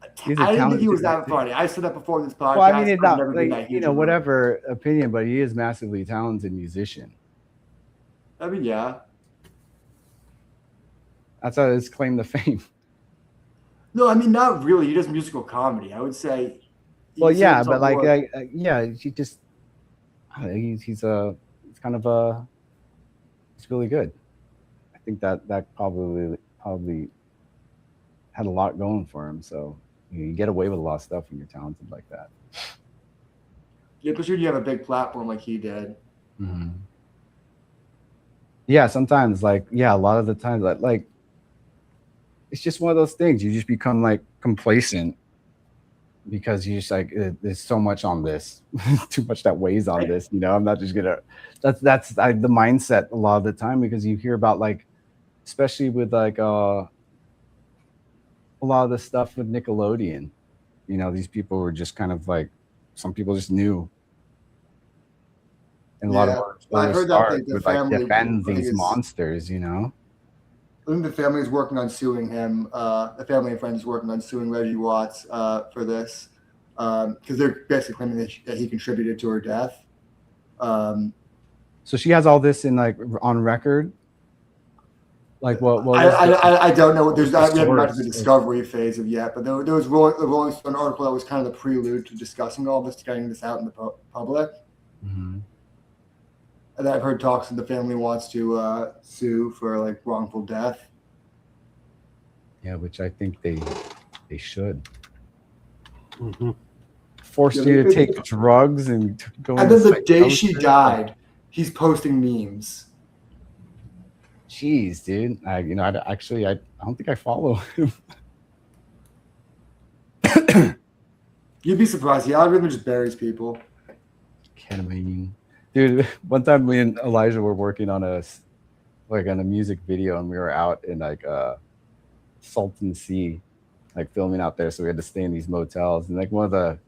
I didn't think he was that funny. I said that before in this podcast. Well, I mean, it's not like, whatever opinion, but he is massively talented musician. I mean, yeah, that's his claim to fame. No, I mean, not really. He does musical comedy. I would say. Well, yeah, but like, he just, he's really good. I think that probably had a lot going for him. So you get away with a lot of stuff when you're talented like that. Yeah, but you have a big platform like he did. Mm-hmm. Yeah, sometimes, a lot of the times, like it's just one of those things. You just become like complacent because you just like there's so much on this, too much that weighs on this. You know, I'm not just gonna. That's the mindset a lot of the time because you hear about like, especially with like a lot of the stuff with Nickelodeon. You know, these people were just kind of like, some people just knew. And a lot of I heard that the would like family defend these monsters, you know. I think the family is working on suing him. The family and friends is working on suing Reggie Watts for this because they're basically claiming that he contributed to her death. So she has all this in like on record. Like what? I don't know. We haven't got to the discovery phase of yet, but there was Rolling Stone article that was kind of the prelude to discussing all this, to getting this out in the public. Mm-hmm. And I've heard talks that the family wants to sue for like wrongful death. Yeah, which I think they should. Mm-hmm. Forced you to take drugs and go. And then the day she died, he's posting memes. Jeez, dude. I don't think I follow him. You'd be surprised. The algorithm just buries people. Ketamine. Dude, one time me and Elijah were working on a music video, and we were out in like Salton Sea, like filming out there. So we had to stay in these motels. And like one of the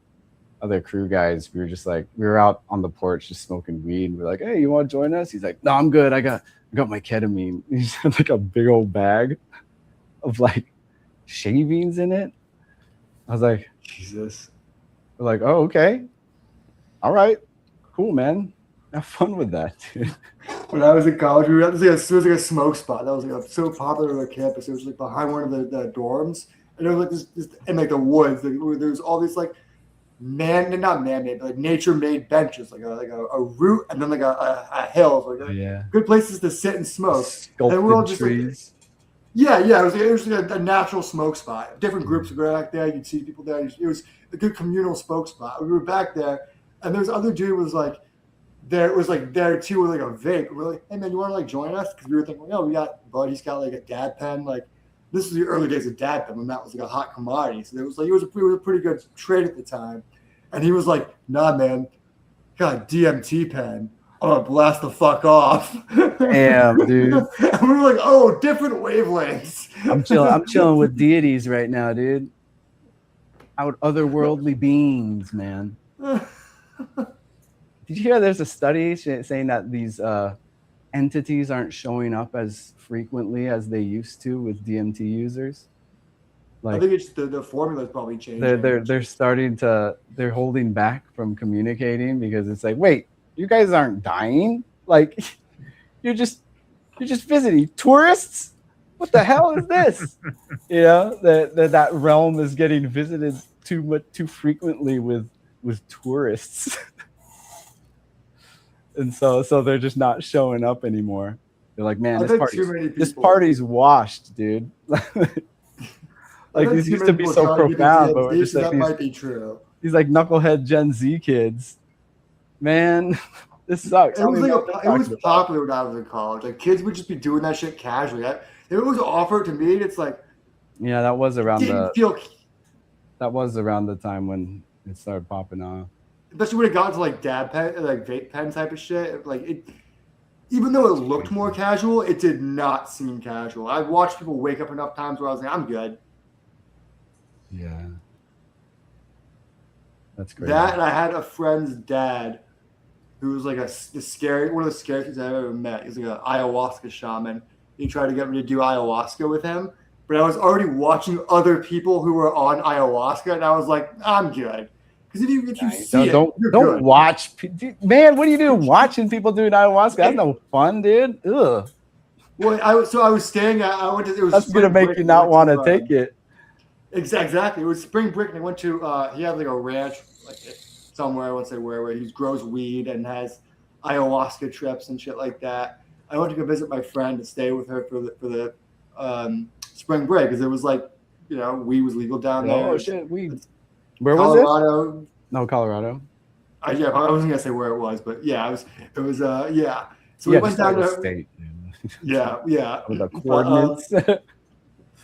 other crew guys, we were out on the porch just smoking weed. We're like, "Hey, you want to join us?" He's like, "No, I'm good. I got my ketamine." He just had like a big old bag of like shavings in it. I was like, Jesus. We're like, "Oh, okay, all right, cool, man. Have fun with that, dude." When I was in college, we were at it was like a smoke spot that was like so popular on the campus. It was like behind one of the dorms, and it was like this in like the woods. Like, where there was all these like not man-made, but like nature-made benches, like a root, and then like a hill, like good places to sit and smoke. Sculpted and we're all just trees. Like, it was like a natural smoke spot. Different groups would go back there. You'd see people there. It was a good communal smoke spot. We were back there, and there was other dude was like. There too with like a vape. We're like, "Hey man, you want to like join us?" Because we were thinking, we got Buddy's got like a dad pen. Like this was the early days of dad pen when that was like a hot commodity. So it was a pretty good trade at the time. And he was like, "Nah, man, got a DMT pen. I'm gonna blast the fuck off." Damn, dude. And we were like, "Oh, different wavelengths." I'm chilling with deities right now, dude. Out otherworldly beings, man. Did you hear there's a study saying that these entities aren't showing up as frequently as they used to with DMT users? Like, I think it's the formula's probably changed. They're holding back from communicating because it's like, wait, you guys aren't dying. Like, you're just visiting tourists. What the hell is this? You know, that realm is getting visited too frequently with tourists. And so they're just not showing up anymore. They're like, man, this party's washed, dude. Like these used to be so profound, but we're just like might be true. These like knucklehead Gen Z kids. Man, this sucks. It was popular when I was in college. Like kids would just be doing that shit casually. If it was offered to me, it's like, yeah, that was around the time when it started popping off. Especially when it got to like dab pen, like vape pen type of shit. Like it, even though it looked more casual, it did not seem casual. I've watched people wake up enough times where I was like, "I'm good." Yeah, that's great. That and I had a friend's dad, who was like one of the scariest things I've ever met. He's like an ayahuasca shaman. He tried to get me to do ayahuasca with him, but I was already watching other people who were on ayahuasca, and I was like, "I'm good." Because if you see don't watch, man. What are you doing watching people doing ayahuasca? That's no fun, dude. Ugh. Well, I was staying at. That's gonna make you not want to take it. Exactly. It was spring break, and I went to. He had like a ranch, like somewhere. I won't say where he grows weed and has ayahuasca trips and shit like that. I went to go visit my friend to stay with her for the spring break because it was like, weed was legal down there. Oh shit, weed. Where Colorado. was it? No, Colorado. I wasn't gonna say where it was, but yeah, it was yeah. So we went down to state. Yeah. With the coordinates.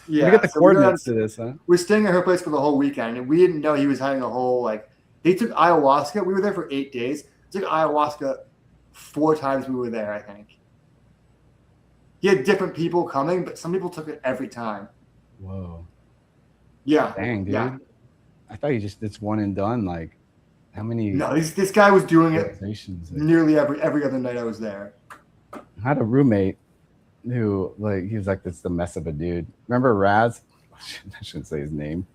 We get the so we coordinates to this, huh? we're staying at her place for the whole weekend, and we didn't know he was having a whole like. They took ayahuasca. We were there for 8 days. They took ayahuasca 4 times we were there. I think he had different people coming, but some people took it every time. Whoa. Yeah. Dang, dude. Yeah. I thought it's one and done. Like, how many No, this guy was doing it organizations? Like, nearly every other night I was there. I had a roommate who, like, he was like, this is the mess of a dude. Remember Raz? I shouldn't say his name.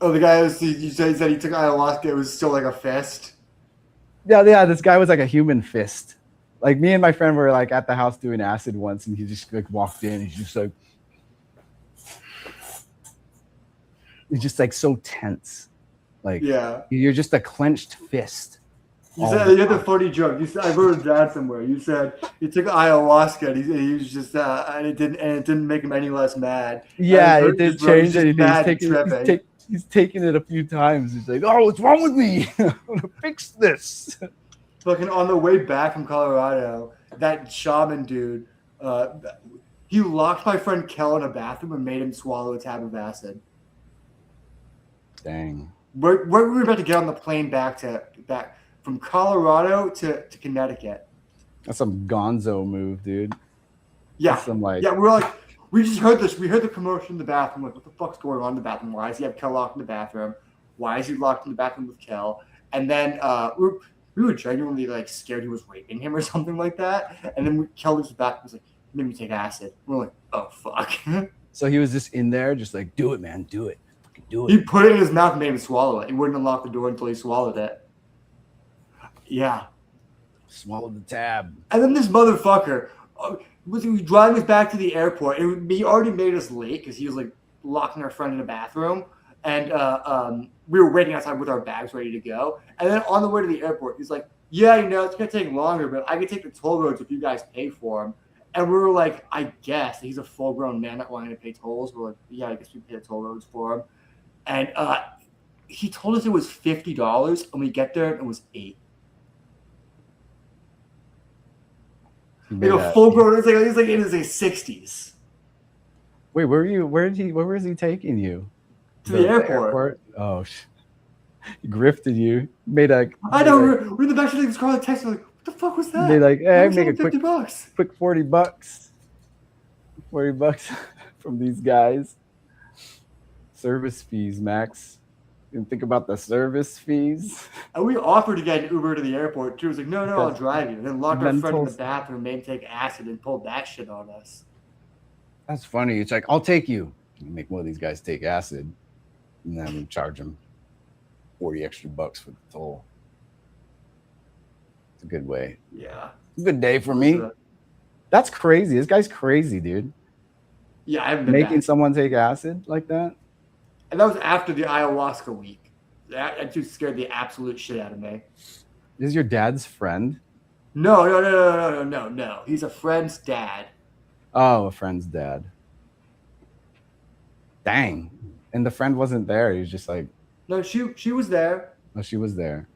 Oh, the guy you said he took ayahuasca. It was still like a fist. Yeah. This guy was like a human fist. Like, me and my friend were like at the house doing acid once, and he just like walked in. He's just like so tense. Like, Yeah. you're just a clenched fist. You said you had the funny joke. You said I wrote it down somewhere. You said he took ayahuasca and he was just and it didn't make him any less mad. Yeah, And it didn't just wrote, change "He's just anything. mad and tripping." He's taken it a few times. He's like, oh, what's wrong with me? I'm gonna fix this. Fucking on the way back from Colorado, that shaman dude, he locked my friend Kel in a bathroom and made him swallow a tab of acid. Dang. We were about to get on the plane back from Colorado to Connecticut. That's some gonzo move, dude. Yeah. That's some like, Yeah, we were like, we just heard this. We heard the commotion in the bathroom. Like, what the fuck's going on in the bathroom? Why does he have Kel locked in the bathroom? Why is he locked in the bathroom with Kel? And then we were genuinely like scared he was raping him or something like that. And then Kel leaves the bathroom. Was like, he made me take acid. We're like, oh fuck. so he was just in there, just like, do it, man, do it, fucking do He it. put it in his mouth and made him swallow it. He wouldn't unlock the door until he swallowed it. Yeah. Swallow the tab. And then this motherfucker was driving us back to the airport. He already made us late because he was like locking our friend in the bathroom. And we were waiting outside with our bags ready to go. And then on the way to the airport, he's like, yeah, it's going to take longer, but I can take the toll roads if you guys pay for them. And we were like, I guess. He's a full-grown man not wanting to pay tolls. We're like, yeah, I guess we pay the toll roads for him. And he told us it was $50, and we get there, and it was $8. Like a full-grown, he's like in his 60s. Wait, where was he taking you? To the airport. Oh, he grifted you. Made a. I know. We're in the back of his car. Like, texting, like, what the fuck was that? Made like, hey, make a quick quick $40. $40 from these guys. Service fees, Max. You didn't think about the service fees. And we offered to get an Uber to the airport too. He was like, no, I'll drive you. And then locked our friend in the bathroom, made him take acid, and pulled that shit on us. That's funny. It's like, I'll take you. You make one of these guys take acid, and then we charge them $40 extra for the toll. It's a good way. Yeah. Good day for me. That's crazy. This guy's crazy, dude. Yeah, I haven't been making back. someone take acid like that. And that was after the ayahuasca week. That just scared the absolute shit out of me. This is your dad's friend? No. He's a friend's dad. Oh, a friend's dad. Dang. And the friend wasn't there. He was just like, no, she was there. Oh, she was there.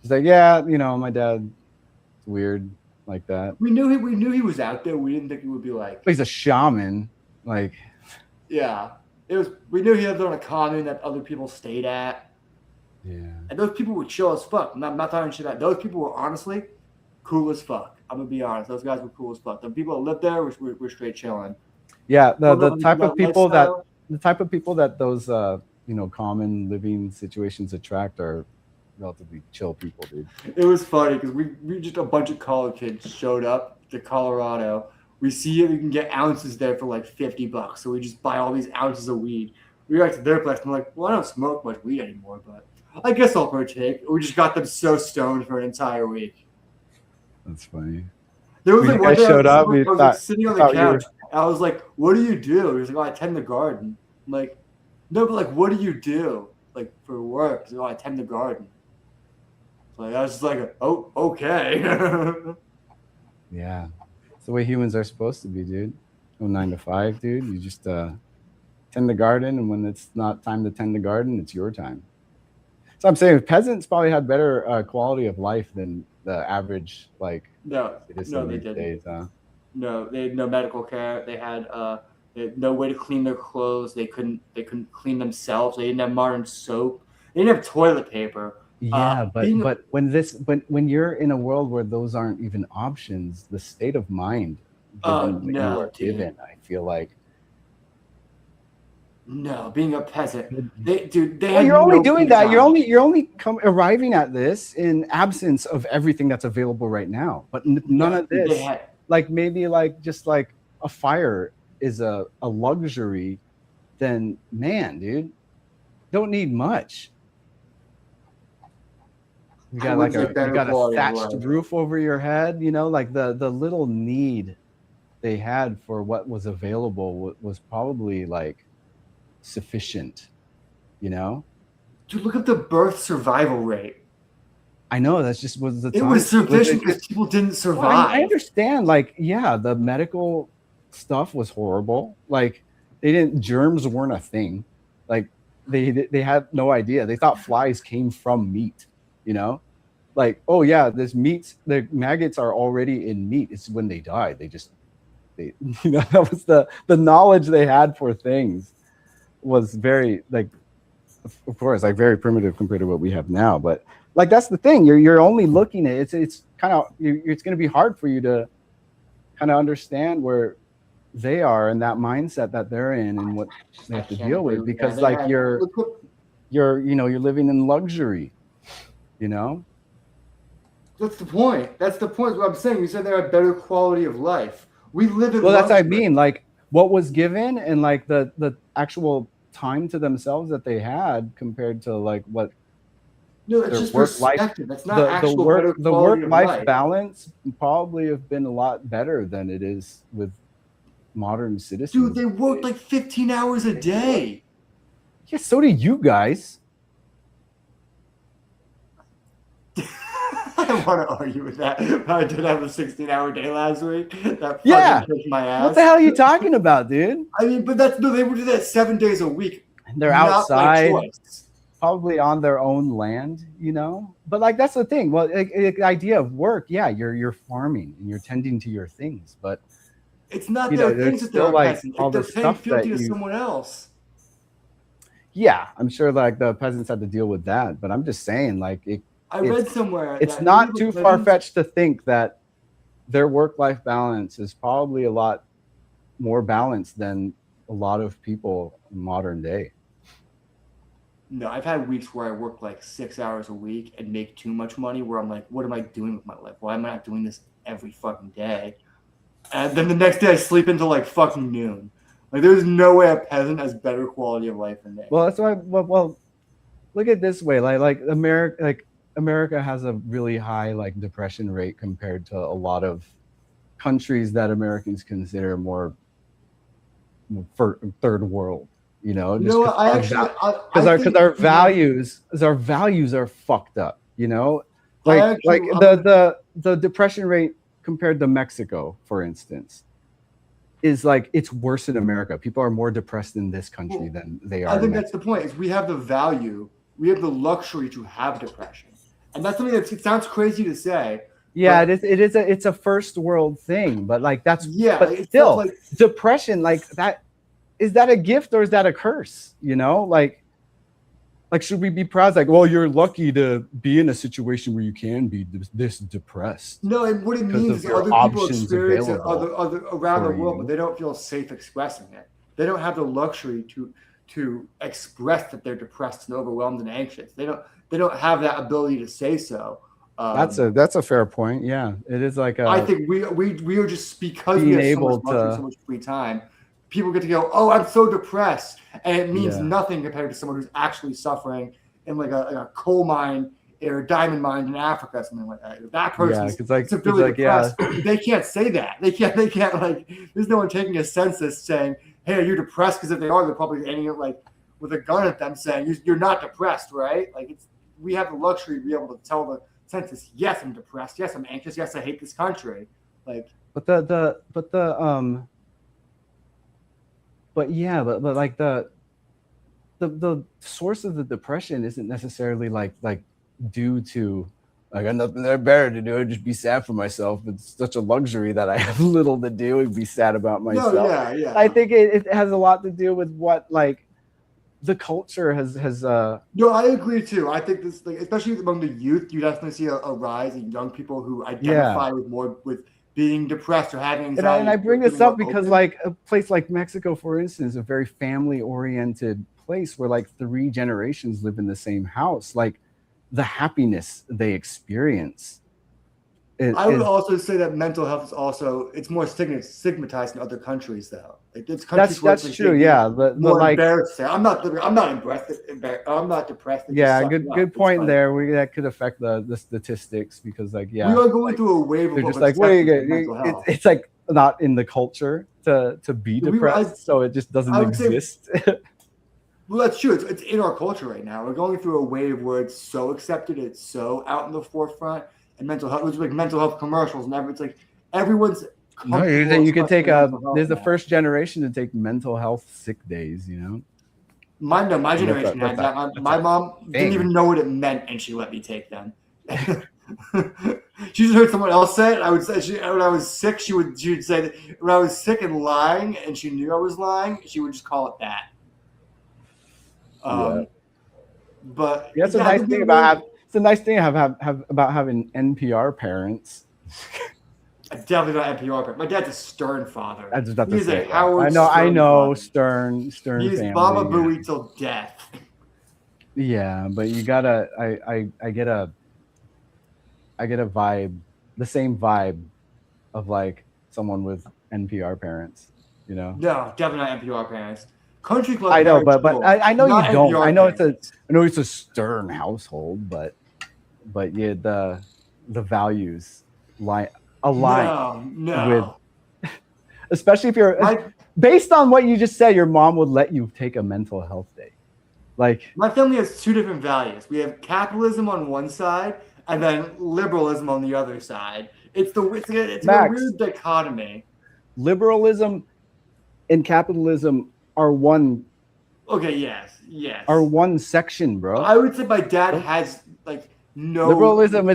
She's like, yeah, my dad's weird like that. We knew he was out there. We didn't think he would be like. But he's a shaman. Like. Yeah. We knew he lived on a commune that other people stayed at. Yeah. And those people were chill as fuck. I'm not talking shit about. Those people were honestly cool as fuck. I'm gonna be honest. Those guys were cool as fuck. The people that lived there were straight chilling. Yeah, the type of people that those common living situations attract are relatively chill people, dude. It was funny because we just a bunch of college kids showed up to Colorado. We see we can get ounces there for like $50, so we just buy all these ounces of weed. We got to their place and we're like, well, I don't smoke much weed anymore, but I guess I'll partake. We just got them so stoned for an entire week. That's funny. There was like one day showed up. I was like sitting on the couch. And I was like, "What do you do?" He was like, "Oh, I tend the garden." I'm like, "No, but like, what do you do like for work?" He's like, "Oh, I tend the garden." So I was just like, "Oh, okay." Yeah. It's the way humans are supposed to be, dude. No 9 to 5, dude. You just tend the garden, and when it's not time to tend the garden, it's your time. So I'm saying peasants probably had better quality of life than the average, like. No, they didn't. Days, huh? No, they had no medical care. They had They had no way to clean their clothes. They couldn't clean themselves. They didn't have modern soap. They didn't have toilet paper. Yeah, being- but when you're in a world where those aren't even options, the state of mind given what you no, are dude. given, I feel like No, being a peasant. They well, had you're only no doing free that. You're time. only arriving at this in absence of everything that's available right now. But none of They this, had, like maybe like just like a fire is a luxury, then man, dude, don't need much. You I got would like say a better you got a quality of thatched life. roof over your head, you know, like the little need they had for what was available was probably like sufficient, you know. dude, look at the birth survival rate. I know that's just was the It time. was sufficient because people didn't Well, survive. I understand. Like, yeah, the medical stuff was horrible. Like, germs weren't a thing. Like, they had no idea. They thought flies came from meat. You know, like, oh yeah, this meat. The maggots are already in meat. It's when they die. They you know, that was the knowledge they had for things was very like, of course, like very primitive compared to what we have now. But like that's the thing. You're only looking at it's kind of it's going to be hard for you to kind of understand where they are and that mindset that they're in and what they have to deal with because like you're living in luxury, you know. That's the point. That's the point. What I'm saying. You said they're a better quality of life. We live in. Well, that's what I luxury. mean. Like what was given and like the actual time to themselves that they had compared to like what. No, it's just perspective. That's not actual better the quality of work-life life. balance probably have been a lot better than it is with modern citizens. Dude, they worked like 15 hours a day. Yeah, so do you guys. I don't want to argue with that. I did have a 16-hour day last week. That Yeah. fucking kicked my ass. What the hell are you talking about, dude? I mean, but they would do that 7 days a week. They're not outside. by choice. Probably on their own land, you know. But like that's the thing. Well, the idea of work, yeah, you're farming and you're tending to your things, but It's not you their know, there's things that they're still, like, peasant. all If they're the paying stuff that fealty to you- someone else. yeah, I'm sure like the peasants had to deal with that. But I'm just saying, like I read somewhere it's that not medieval too peasants- far-fetched to think that their work-life balance is probably a lot more balanced than a lot of people in modern day. No, I've had weeks where I work like 6 hours a week and make too much money where I'm like, what am I doing with my life? Why am I not doing this every fucking day? And then the next day I sleep until like fucking noon. Like there's no way a peasant has better quality of life than me. Well, that's why. Well, look at it this way. Like America has a really high like depression rate compared to a lot of countries that Americans consider more for third world. You know, just No, I because actually our values are fucked up. You know, like actually- the depression rate compared to Mexico, for instance, is like it's worse in America. People are more depressed in this country than they are. I think in that's the point. Is we have the value, we have the luxury to have depression, and that's something that it sounds crazy to say. Yeah, but- it's a first world thing, but like that's but it's still like depression like that is that a gift or is that a curse? You know, like should we be proud? Like, well, you're lucky to be in a situation where you can be this depressed. no, and what it because means of is your other people options experience it available other around the for world, you. but they don't feel safe expressing it. They don't have the luxury to express that they're depressed and overwhelmed and anxious. They don't have that ability to say so. That's a fair point. Yeah, it is like I think we are just because we being have so able much luxury, to- so much free time. People get to go, oh, I'm so depressed, and it means Yeah. nothing compared to someone who's actually suffering in like a coal mine or a diamond mine in Africa, something like that. That person's because like severely yeah. depressed. They can't say that. They can't like. There's no one taking a census saying, "Hey, are you depressed?" Because if they are, they're probably aiming it like with a gun at them, saying, "You're not depressed, right?" Like we have the luxury to be able to tell the census, "Yes, I'm depressed. Yes, I'm anxious. Yes, I hate this country." Like, But like the source of the depression isn't necessarily like due to I got nothing better to do. I'd just be sad for myself. It's such a luxury that I have little to do and be sad about myself. No, yeah. I think it has a lot to do with what like the culture has. No, I agree too. I think this, like, especially among the youth, you definitely see a rise in young people who identify with more with being depressed or having anxiety. And I bring this up because, open. like, a place like Mexico, for instance, a very family-oriented place where like 3 generations live in the same house. Like, the happiness they experience. I would also say that mental health is also it's more stigmatized in other countries, though. Like, it's countries that's true, yeah. But like, embarrassed. I'm not embarrassed. I'm not depressed. Yeah, good point there. That could affect the statistics because, like, yeah, we are going through a wave of they're just like, wait, it's like not in the culture to be depressed, so it just doesn't exist. Well, that's true. It's in our culture right now. We're going through a wave where it's so accepted, it's so out in the forefront, and mental health. It's like mental health commercials, and it's like everyone's. No, you could take there's the first generation to take mental health sick days. You know. My generation had that. My mom didn't even know what it meant, and she let me take them. She just heard someone else say it. I would say when I was sick, she would say that when I was sick and lying, and she knew I was lying, she would just call it that. But that's a nice thing about about having NPR parents. I definitely not NPR parent. My dad's a Stern father. I just have to He's say a Howard. I know Stern. He's family, Baba Booey till death. Yeah, but you gotta. I get a vibe, the same vibe of like someone with NPR parents. You know. No, definitely not NPR parents. Country club. I know, but I know you don't. NPR I know parents. it's a Stern household, but yeah, the values align with, especially if you're based on what you just said, your mom would let you take a mental health day. Like, my family has 2 different values. We have capitalism on one side and then liberalism on the other side. It's a weird dichotomy. Liberalism and capitalism are one. Okay, yes. Are one section, bro. I would say my dad has like no liberalism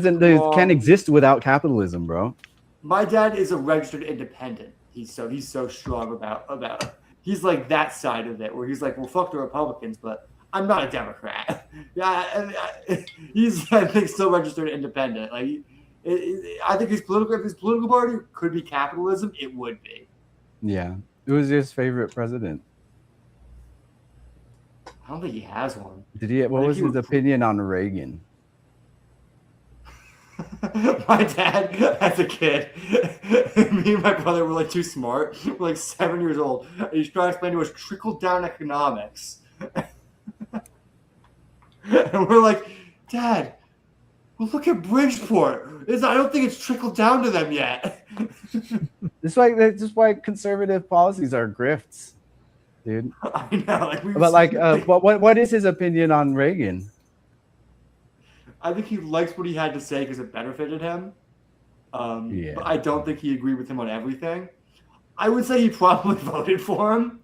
can't exist without capitalism, bro. My dad is a registered independent. He's so strong about he's like that side of it where he's like, well, fuck the Republicans, but I'm not a Democrat. Yeah, he's I think still registered independent. Like, I think if his political party could be capitalism, it would be. Yeah. Who was his favorite president? I don't think he has one. What was his opinion on Reagan? My dad, as a kid, me and my brother were like too smart. We're like 7 years old. He's trying to explain to us trickle-down economics. And we're like, Dad, well, look at Bridgeport. I don't think it's trickled down to them yet. That's why conservative policies are grifts, dude. I know. What is his opinion on Reagan? I think he likes what he had to say because it benefited him. But I don't think he agreed with him on everything. I would say he probably voted for him.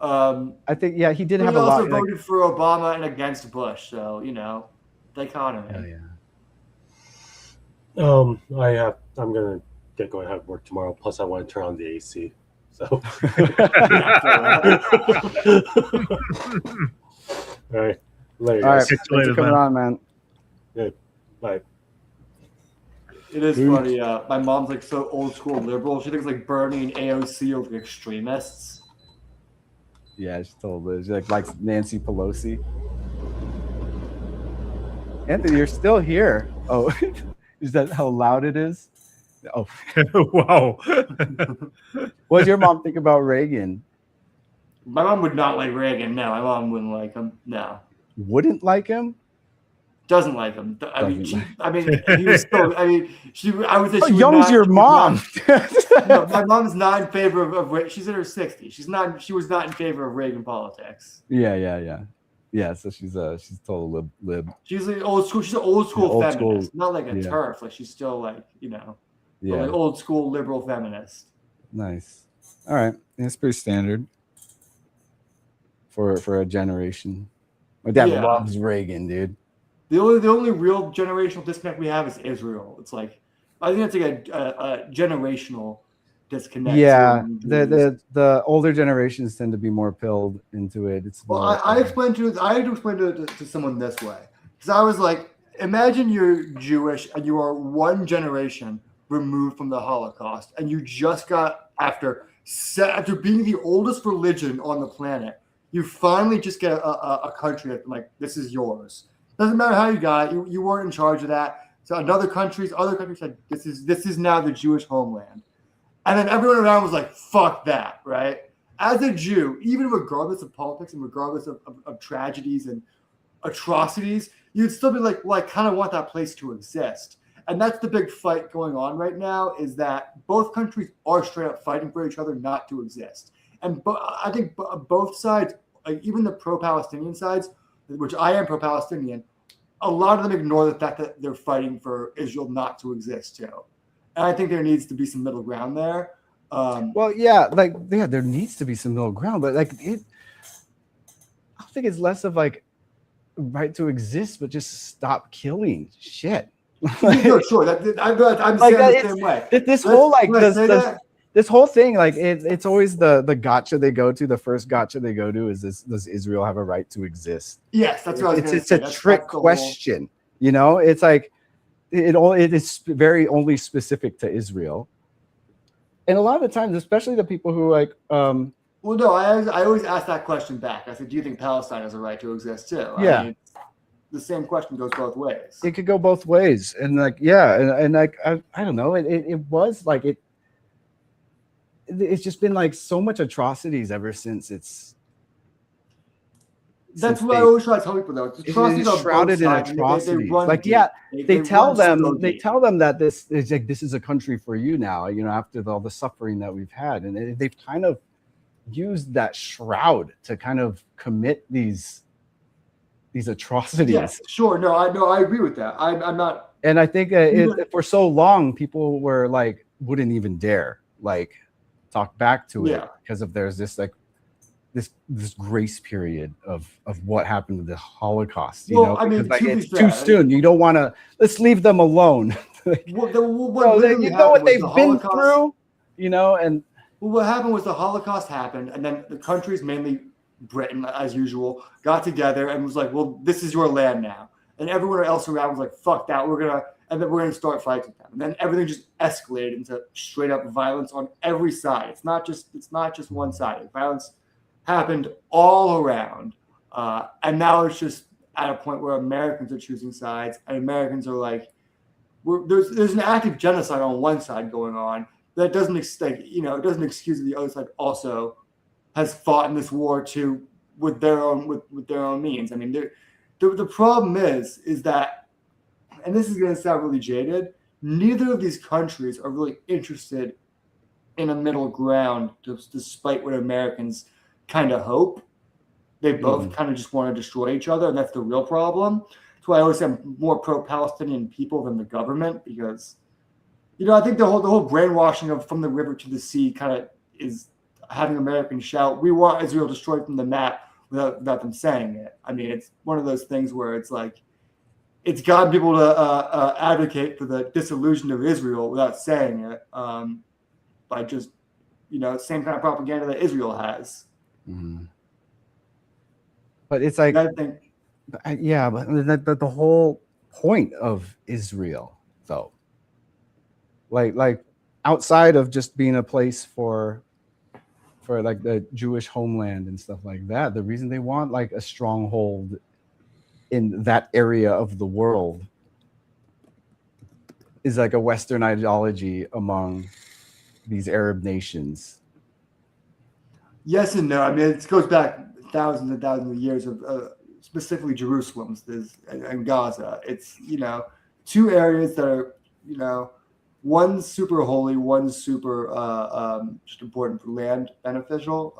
I think, yeah, he did have a lot. He also voted for Obama and against Bush, so dichotomy. Oh, yeah. I'm gonna get going. Have work tomorrow. Plus, I want to turn on the AC. So. All right. Later. All right. Thanks for coming on, man. Good. Bye. It is funny. My mom's like so old school liberal. She thinks like Bernie and AOC are extremists. Yeah, she told Liz. She likes Nancy Pelosi. Anthony, you're still here. Oh, is that how loud it is? Oh, wow. What does your mom think about Reagan? My mom would not like Reagan. No, my mom wouldn't like him. No. Wouldn't like him? Doesn't like him. He was still. I would say she. How young's your mom? No, my mom's not in favor of. She's in her 60s. She was not in favor of Reagan politics. Yeah. So she's total lib. She's an old school. She's an old school feminist, not like a TERF. Like she's still like like old school liberal feminist. Nice. All right, that's pretty standard for a generation. My dad loves Reagan, dude. The only real generational disconnect we have is Israel. It's like I think it's like a generational disconnect. Yeah, the older generations tend to be more pilled into it. It's Well, more, I had to explain to someone this way because I was like, imagine you're Jewish and you are one generation removed from the Holocaust, and you just got after being the oldest religion on the planet, you finally just get a country that's like, this is yours. Doesn't matter how you got it, you weren't in charge of that. So other countries said this is now the Jewish homeland, and then everyone around was like, fuck that, right? As a Jew, even regardless of politics and regardless of tragedies and atrocities, you'd still be like, well, I kind of want that place to exist. And that's the big fight going on right now, is that both countries are straight up fighting for each other not to exist. And I think both sides, like even the pro-Palestinian sides, which I am pro-Palestinian, a lot of them ignore the fact that they're fighting for Israel not to exist too. And I think there needs to be some middle ground there. There needs to be some middle ground, but I think it's less of like right to exist, but just stop killing shit. No, sure. I'm saying the same way. This whole thing, like it's always the gotcha they go to. The first gotcha they go to is this: does Israel have a right to exist? Yes, that's what I was It's a trick question. You know, it's like it is very only specific to Israel. And a lot of the times, especially the people who like, well, no, I always ask that question back. I said, do you think Palestine has a right to exist too? Yeah. I mean, the same question goes both ways. It could go both ways, and like, yeah, and like, I don't know. It was like it's just been like so much atrocities ever since it's. That's what I always try to tell people though. It's shrouded in atrocities. They tell them that this is a country for you now, you know, after all the suffering that we've had. And they've kind of used that shroud to kind of commit these atrocities. Yes, sure. No, I agree with that. I'm not. And I think for so long, people were like, wouldn't even dare like talk back to it because of there's this like this grace period of what happened to the Holocaust. You know, I mean, like it's too soon. You don't want to. Let's leave them alone. You know what they've been through. You know, and what happened was the Holocaust happened, and then the countries, mainly Britain, as usual, got together and was like, "Well, this is your land now," and everyone else around was like, "Fuck that, and then we're gonna start fighting them." And then everything just escalated into straight up violence on every side. It's not just one side. Violence happened all around, and now it's just at a point where Americans are choosing sides, and Americans are like, "There's an active genocide on one side going on that doesn't it doesn't excuse that the other side also has fought in this war too with their own means." I mean, the problem is that, and this is going to sound really jaded, neither of these countries are really interested in a middle ground, despite what Americans kind of hope. They both kind of just want to destroy each other, and that's the real problem. That's why I always say I'm more pro-Palestinian people than the government, because, you know, I think the whole brainwashing of from the river to the sea kind of is having Americans shout, "We want Israel destroyed from the map," without them saying it. I mean, it's one of those things where it's like, it's gotten people to advocate for the dissolution of Israel without saying it, by just, you know, same kind of propaganda that Israel has. Mm-hmm. But it's like, I think, but the whole point of Israel, though, like outside of just being a place for like the Jewish homeland and stuff like that, the reason they want like a stronghold in that area of the world is like a Western ideology among these Arab nations. Yes and no. I mean, it goes back thousands and thousands of years of specifically Jerusalem's and Gaza. It's, you know, two areas that are, you know, one's super holy, one's super just important for land, beneficial.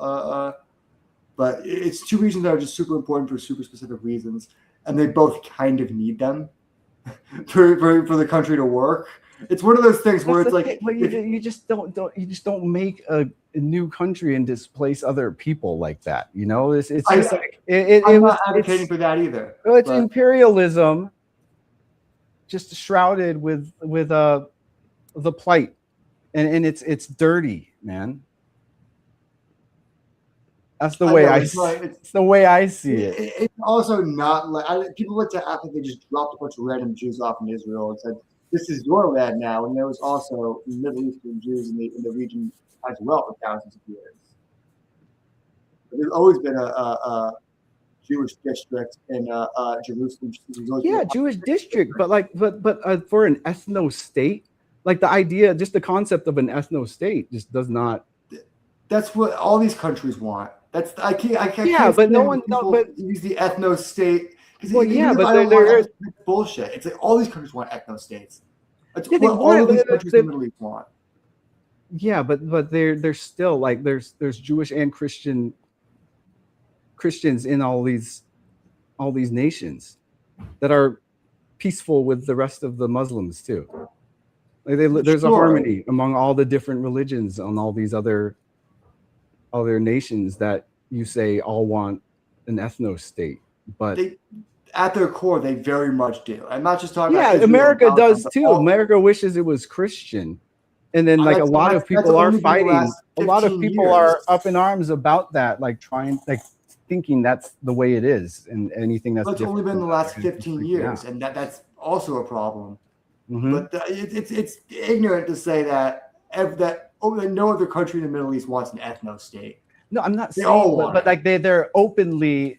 But it's two regions that are just super important for super specific reasons, and they both kind of need them for the country to work. It's one of those things where it's like, you just don't make a new country and displace other people like that. You know, I'm not advocating for that either. Well, it's imperialism just shrouded with the plight, and it's dirty, man. That's the way it's the way I see it. It's also not like people like to act like they just dropped a bunch of random Jews off in Israel and said, "This is your land now." And there was also Middle Eastern Jews in the region as well for thousands of years. But there's always been a Jewish district in Jerusalem. Yeah, Jewish district, but for an ethno state, like the idea, just the concept of an ethno state, just does not. That's what all these countries want. I can't. Yeah, but no one. No, but use the ethno state. Well, yeah, but there's bullshit. It's like all these countries want ethno states. That's yeah, what all of these countries in the Middle East want. Yeah, but there's still like there's Jewish and Christians in all these nations that are peaceful with the rest of the Muslims too. Like there's a harmony among all the different religions on all these other nations that you say all want an ethno state, but at their core they very much do. I'm not just talking about Israel, America does too. America wishes it was Christian, and then like a lot of people are fighting. A lot of people are up in arms about that, like thinking that's the way it is, and anything that's only been the last 15 years, and that's also a problem. But it's ignorant to say that no other country in the Middle East wants an ethno state. No, I'm not saying, but like they're openly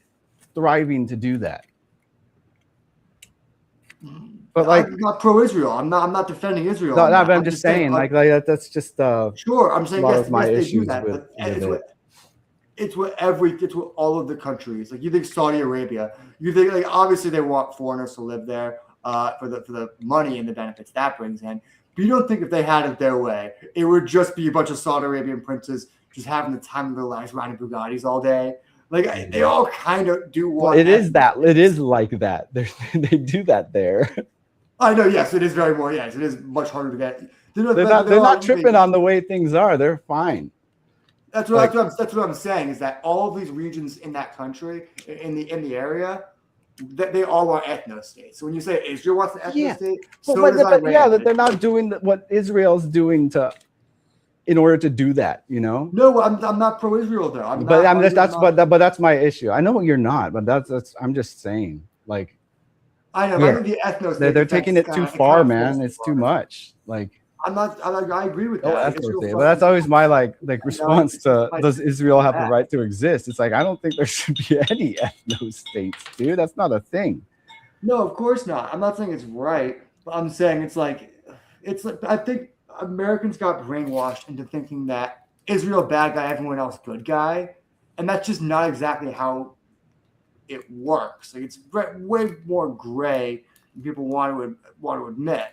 thriving to do that. But like, I'm not pro-Israel. I'm not defending Israel. No, but I'm just saying, like that's just sure. I'm saying yes, they do that. It's what all of the countries. Like you think Saudi Arabia, you think like obviously they want foreigners to live there for the money and the benefits that brings in. But you don't think if they had it their way, it would just be a bunch of Saudi Arabian princes just having the time of their lives riding Bugattis all day? Like they all kind of do what it is like that. They do that there. I know, yes, it is very more. Yes, it is much harder to get. They're not tripping on the way things are. They're fine. That's what I'm saying is that all of these regions in that country, in the area, that they all want ethno states. So when you say Israel wants an ethno state, that they're not doing what Israel's doing in order to do that, you know. No, I'm not pro-Israel though. But that's my issue. I know you're not, but that's I'm just saying, like. I know. I think the ethno state. They're taking it too far, man. It's too much. Like. I agree with that. But that's always my like response to does Israel have the right to exist? It's like I don't think there should be any ethno states, dude. That's not a thing. No, of course not. I'm not saying it's right, but I'm saying it's like I think Americans got brainwashed into thinking that Israel bad guy, everyone else good guy, and that's just not exactly how it works. Like it's way more gray than people want to admit.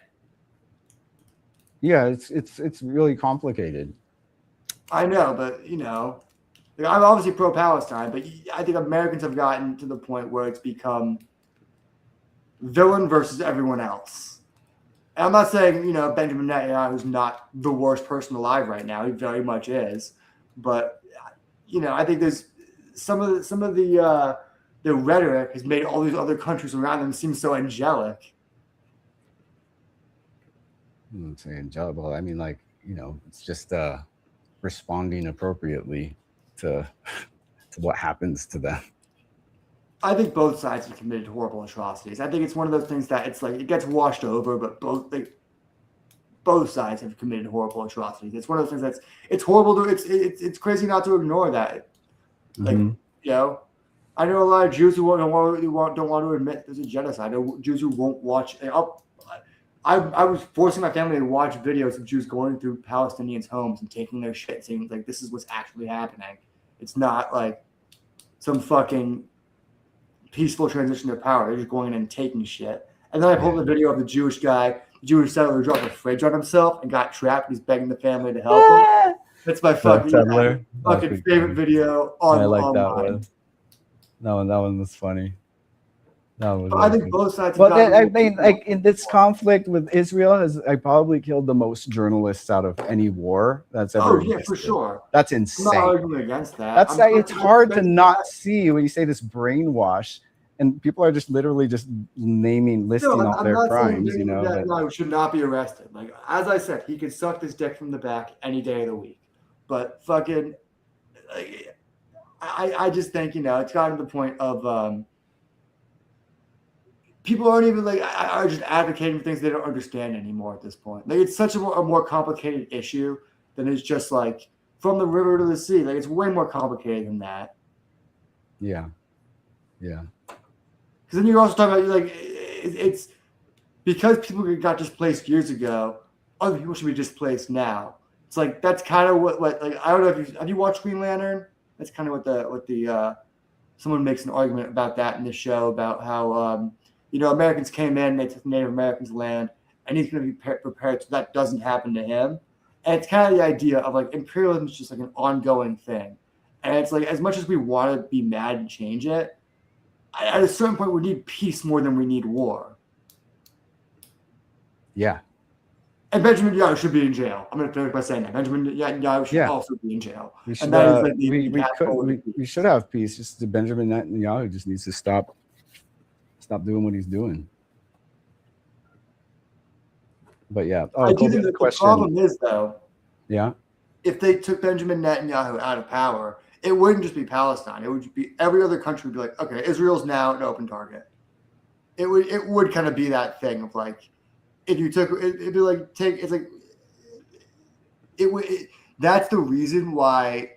Yeah, it's really complicated. I know, but you know, like, I'm obviously pro-Palestine, but I think Americans have gotten to the point where it's become villain versus everyone else. And I'm not saying, you know, Benjamin Netanyahu is not the worst person alive right now. He very much is, but you know, I think there's some of the rhetoric has made all these other countries around them seem so angelic. I'm saying angelic. I mean, like, you know, it's just responding appropriately to what happens to them. I think both sides have committed horrible atrocities. I think it's one of those things that it's like it gets washed over, but both sides have committed horrible atrocities. It's one of those things it's horrible to it's crazy not to ignore that. Like you know, I know a lot of Jews who don't want to admit there's a genocide. I know Jews who won't watch. I was forcing my family to watch videos of Jews going through Palestinians' homes and taking their shit, saying like this is what's actually happening. It's not like some fucking peaceful transition to power. They're just going in and taking shit. And then I pulled a video of the Jewish guy, the Jewish settler who dropped a fridge on himself and got trapped. He's begging the family to help him. That's my fucking favorite video on I like online. That one was funny. I think both sides. But I mean, like in this conflict with Israel, has probably killed the most journalists out of any war that's ever. Oh yeah, for sure. That's insane. I'm not arguing against that. That's it's hard to not see when you say this brainwash, and people are just literally just listing off I'm their not crimes, saying you know. that But guy should not be arrested. Like as I said, he could suck this dick from the back any day of the week. But fucking, like, I just think it's gotten to the point of people aren't even like are just advocating for things they don't understand anymore at this point. Like it's such a more complicated issue than it's just like from the river to the sea. Like it's way more complicated than that. yeah. Because then you're also talking about like it's because people got displaced years ago, other people should be displaced now. It's like that's kind of what like I don't know if have you watched Green Lantern? That's kind of what the someone makes an argument about that in the show about how Americans came in, they took Native Americans' land, and he's going to be prepared so that doesn't happen to him. And it's kind of the idea of like imperialism is just like an ongoing thing, and it's like as much as we want to be mad and change it, at a certain point we need peace more than we need war. Yeah. And Benjamin Netanyahu should be in jail. I'm going to finish by saying that Benjamin Netanyahu should also be in jail. We should, and that is like we should have peace. Just the Benjamin Netanyahu just needs to stop doing what he's doing. But yeah. Oh, I do think the problem is though. Yeah. If they took Benjamin Netanyahu out of power, it wouldn't just be Palestine. It would be every other country would be like, okay, Israel's now an open target. It would kind of be that thing of like, if you took it'd be like that's the reason why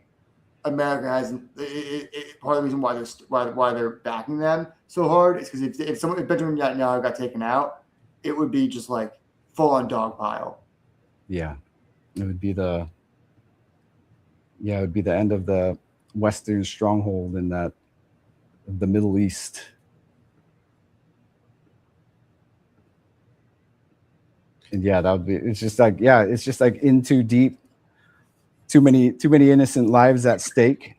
America hasn't. Part of the reason why they're backing them so hard is because if Benjamin Netanyahu got taken out, it would be just like full on dog pile. Yeah, it would be the end of the Western stronghold in the Middle East. And yeah, that would be. It's just like in too deep. Too many innocent lives at stake.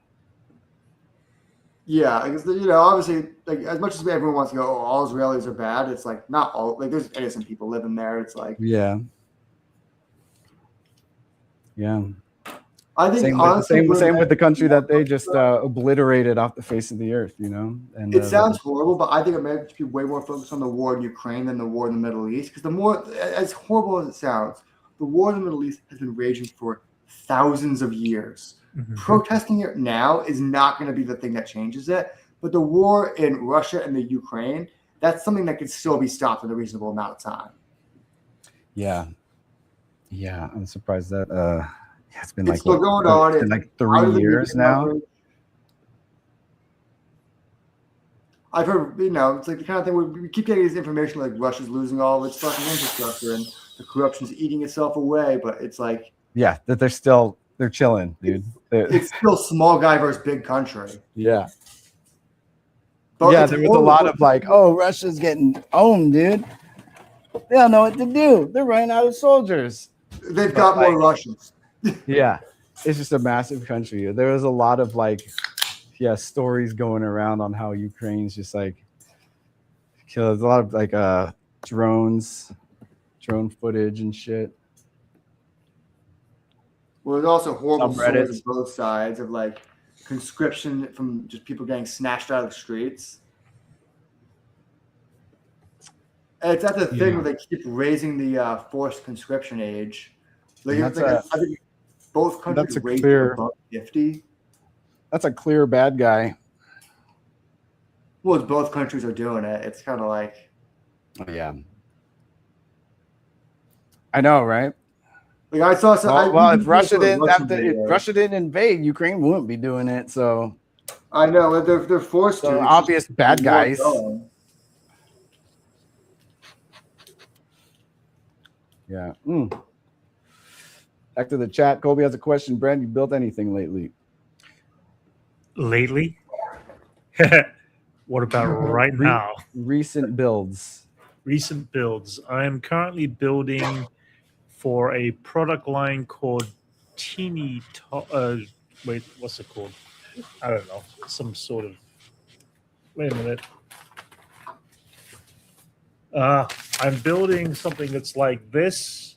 Yeah, because obviously, like as much as everyone wants to go, oh, all Israelis are bad. It's like not all. Like there's innocent people living there. It's like yeah. I think same with the country that they just obliterated off the face of the earth. And it sounds horrible, but I think America should be way more focused on the war in Ukraine than the war in the Middle East. Because the more, as horrible as it sounds, the war in the Middle East has been raging for thousands of years. Mm-hmm. Protesting it now is not going to be the thing that changes it. But the war in Russia and the Ukraine, that's something that can still be stopped in a reasonable amount of time. Yeah, I'm surprised that it's been it's still going on. It's been like 3 years now. I've heard, it's like the kind of thing where we keep getting this information like Russia's losing all of its fucking infrastructure and the corruption's eating itself away, but it's like that they're chilling, dude. It's still small guy versus big country. Yeah. But there was a lot of like, oh, Russia's getting owned, dude. They don't know what to do. They're running out of soldiers. They've got more Russians. Yeah. It's just a massive country. There was a lot of like, stories going around on how Ukraine's just like, there's a lot of like drone footage and shit. Well, there's also horrible stories on both sides of like conscription from just people getting snatched out of the streets. And it's at the thing where they keep raising the forced conscription age. Like, I think both countries raised above 50. That's a clear bad guy. Well, both countries are doing it. It's kind of like, yeah, I know, right? Like I saw some. If Russia didn't invade, Ukraine wouldn't be doing it. So I know they're forced to. Obvious bad guys. Yeah. Back to the chat. Colby has a question. Brand, you built anything lately? Lately? What about right now? Recent builds. I am currently building for a product line called wait, what's it called? I don't know. Some sort of. Wait a minute. I'm building something that's like this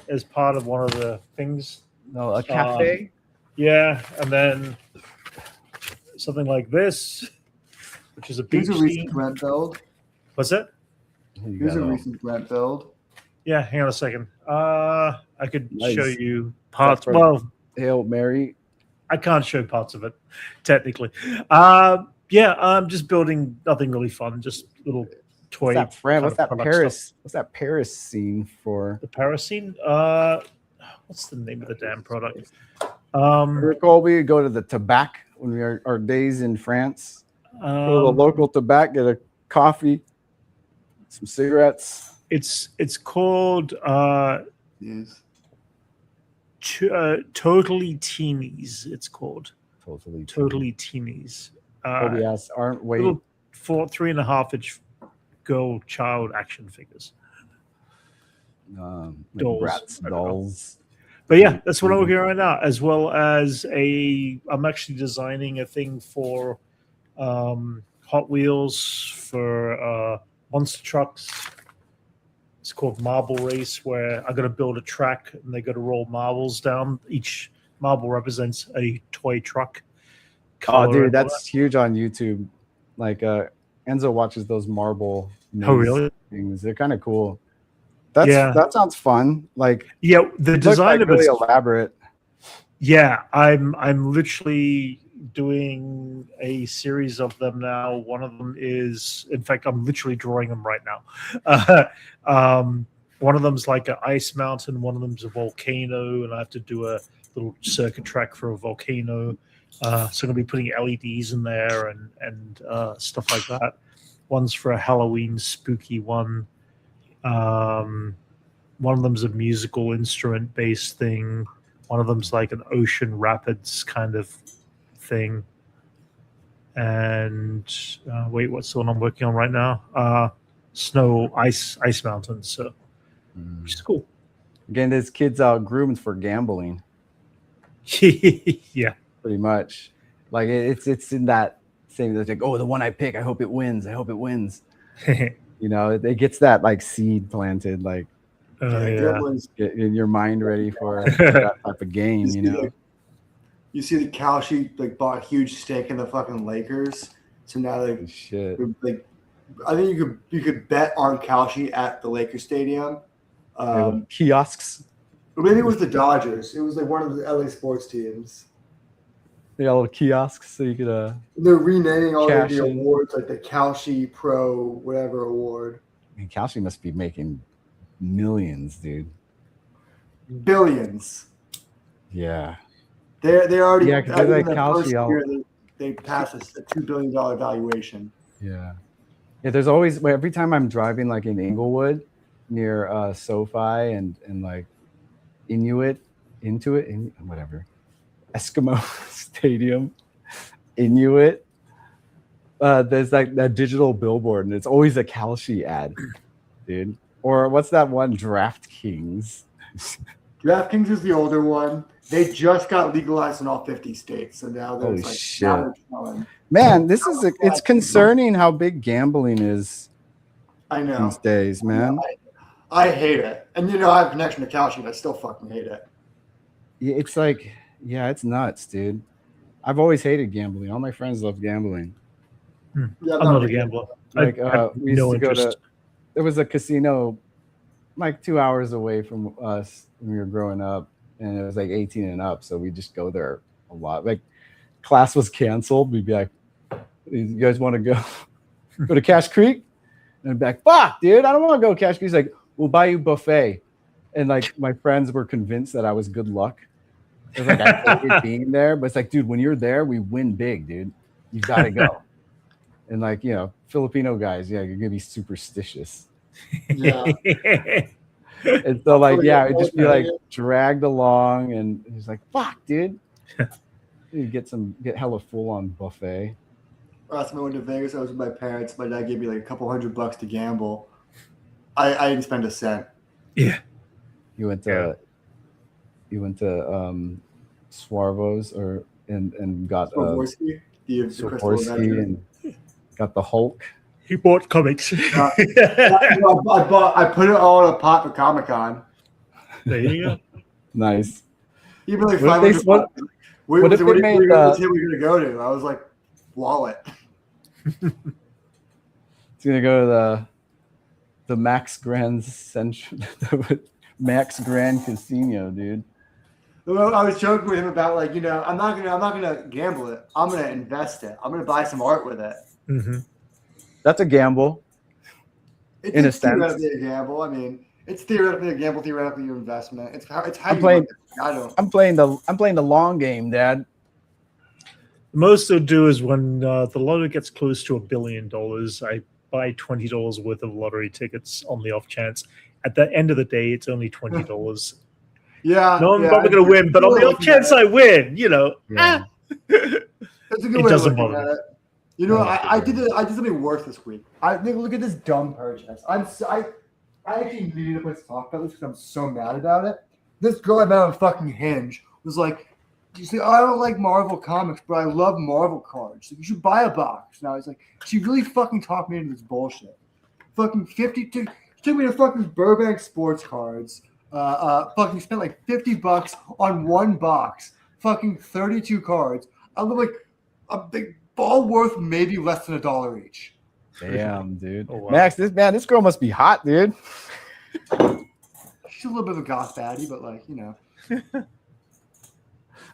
as part of one of the things. No, a cafe? Yeah, and then something like this which is a beach Here's a recent theme. Brent build. What's that? You Here's got a all- recent Brent build. Yeah, hang on a second. I could Nice. show you parts. from- Well, Hail Mary. I can't show parts of it, technically. Yeah, I'm just building nothing really fun, just little toy. What's that friend? kind What's of that product Paris? stuff. What's that Paris scene for? The Paris scene. What's the name of the damn product? We go to the tobacco when we are our days in France. Go to the Um, local tobacco, get a coffee, some cigarettes. it's called Yes. Totally Teenies. It's called Totally. Teenies. Toby asks, aren't weight Little 3.5-inch girl child action figures. like dolls. Bratz I don't know. dolls? But yeah, that's what I'm working on right now, as well as I'm actually designing a thing for Hot Wheels for monster trucks. It's called Marble Race, where I got to build a track and they got to roll marbles down. Each marble represents a toy truck. Oh, color dude, and all that's huge on YouTube. Like Enzo watches those marble Oh, maze really? things. They're kind of cool. Yeah. That sounds fun. Like yeah, the it looks design like of really it's elaborate. Yeah, I'm literally doing a series of them now. One of them is, in fact, I'm literally drawing them right now. One of them's like an ice mountain. One of them's a volcano, and I have to do a little circuit track for a volcano. So I'm gonna be putting LEDs in there and stuff like that. One's for a Halloween spooky one. One of them's a musical instrument based thing. One of them's like an ocean rapids kind of thing. And wait, what's the one I'm working on right now? Snow ice mountains. So which is cool. Again, this kid's out groomed for gambling, Yeah. pretty much. Like it's in that same. It's like, oh, the one I pick, I hope it wins. I hope it wins. You know, it gets that like seed planted, like Yeah. Gremlins. get in your mind ready for that type of game. You know, You see the Kalshi like bought a huge stake in the fucking Lakers, so now they shit. like. I think you could bet on Kalshi at the Lakers stadium. Kiosks. Or maybe it was the Dodgers. It was like one of the LA sports teams. They got little kiosks so you could They're renaming all Cash the in. awards like the Kalshi Pro whatever award. I mean, Kalshi must be making millions, dude. Billions. Yeah. They already. Yeah, 'cause I think they're in like the first Kalshi year, they passed a $2 billion valuation. Yeah. Yeah, there's always every time I'm driving like in Inglewood near SoFi and like whatever. Eskimo Stadium, Inuit. There's like that digital billboard and it's always a Kalshi ad, dude. Or what's that one? DraftKings. DraftKings is the older one. They just got legalized in all 50 states, so now Holy there's like shit. now they're selling. Man, it's concerning how big gambling is I know. these days, man. I hate it, and you know I have a connection to Kalshi, but I still fucking hate it. Yeah, it's like, yeah, it's nuts, dude. I've always hated gambling. All my friends love gambling. Yeah, I'm not a gambler. Like I have we used no to go interest. to. There was a casino, like 2 hours away from us when we were growing up, and it was like 18 and up. So we just go there a lot. Like class was canceled, we'd be like, "You guys want to go to Cache Creek?" And I'd be like, "Fuck, dude, I don't want to go to Cache Creek." He's like, "We'll buy you buffet." And like my friends were convinced that I was good luck. It was like I hated being there, but it's like, dude, when you're there, we win big, dude. You gotta go. And like, you know, Filipino guys, yeah, you're gonna be superstitious. Yeah. And so like, yeah, it'd just be like dragged along, and he's like, "Fuck, dude." You get hella full on buffet. Last time I went to Vegas, I was with my parents. My dad gave me like a couple $100 to gamble. I didn't spend a cent. Yeah. You went to Swarvo's and got Swarovski, the Crystal Swarovski Avenger. and got the Hulk. He bought comics. I put it all in a pot for Comic-Con. There you go. Nice. Even like What if they- $500. what if they made, we going to go to? I was like, wallet. It's gonna go to the Max Grand Central, Max Grand Casino, dude. Well, I was joking with him about like, I'm not gonna gamble it. I'm gonna invest it. I'm gonna buy some art with it. Mm-hmm. That's a gamble. In a sense. Theoretically a gamble. I mean, it's theoretically a gamble, theoretically your investment. It's how I'm you playing. look at it. I don't. I'm playing the long game, Dad. The most they'll do is when the lottery gets close to $1 billion, I buy $20 worth of lottery tickets on the off chance. At the end of the day, it's only $20. Yeah. No, I'm yeah, probably going to win, but on the off chance I win, Yeah. That's a good It way of doesn't looking bother at me. it. I did something worse this week. Look at this dumb purchase. I actually needed to put talk about this because I'm so mad about it. This girl I met on fucking Hinge was like, "You say I don't like Marvel comics, but I love Marvel cards. So you should buy a box." Now it's like she really fucking talked me into this bullshit. Fucking 52. She took me to fucking Burbank Sports Cards. Fucking spent like $50 on one box. Fucking 32 cards. I look like a big ball worth maybe less than $1 each. Damn, dude. Oh, wow. Max, this girl must be hot, dude. She's a little bit of a goth baddie, but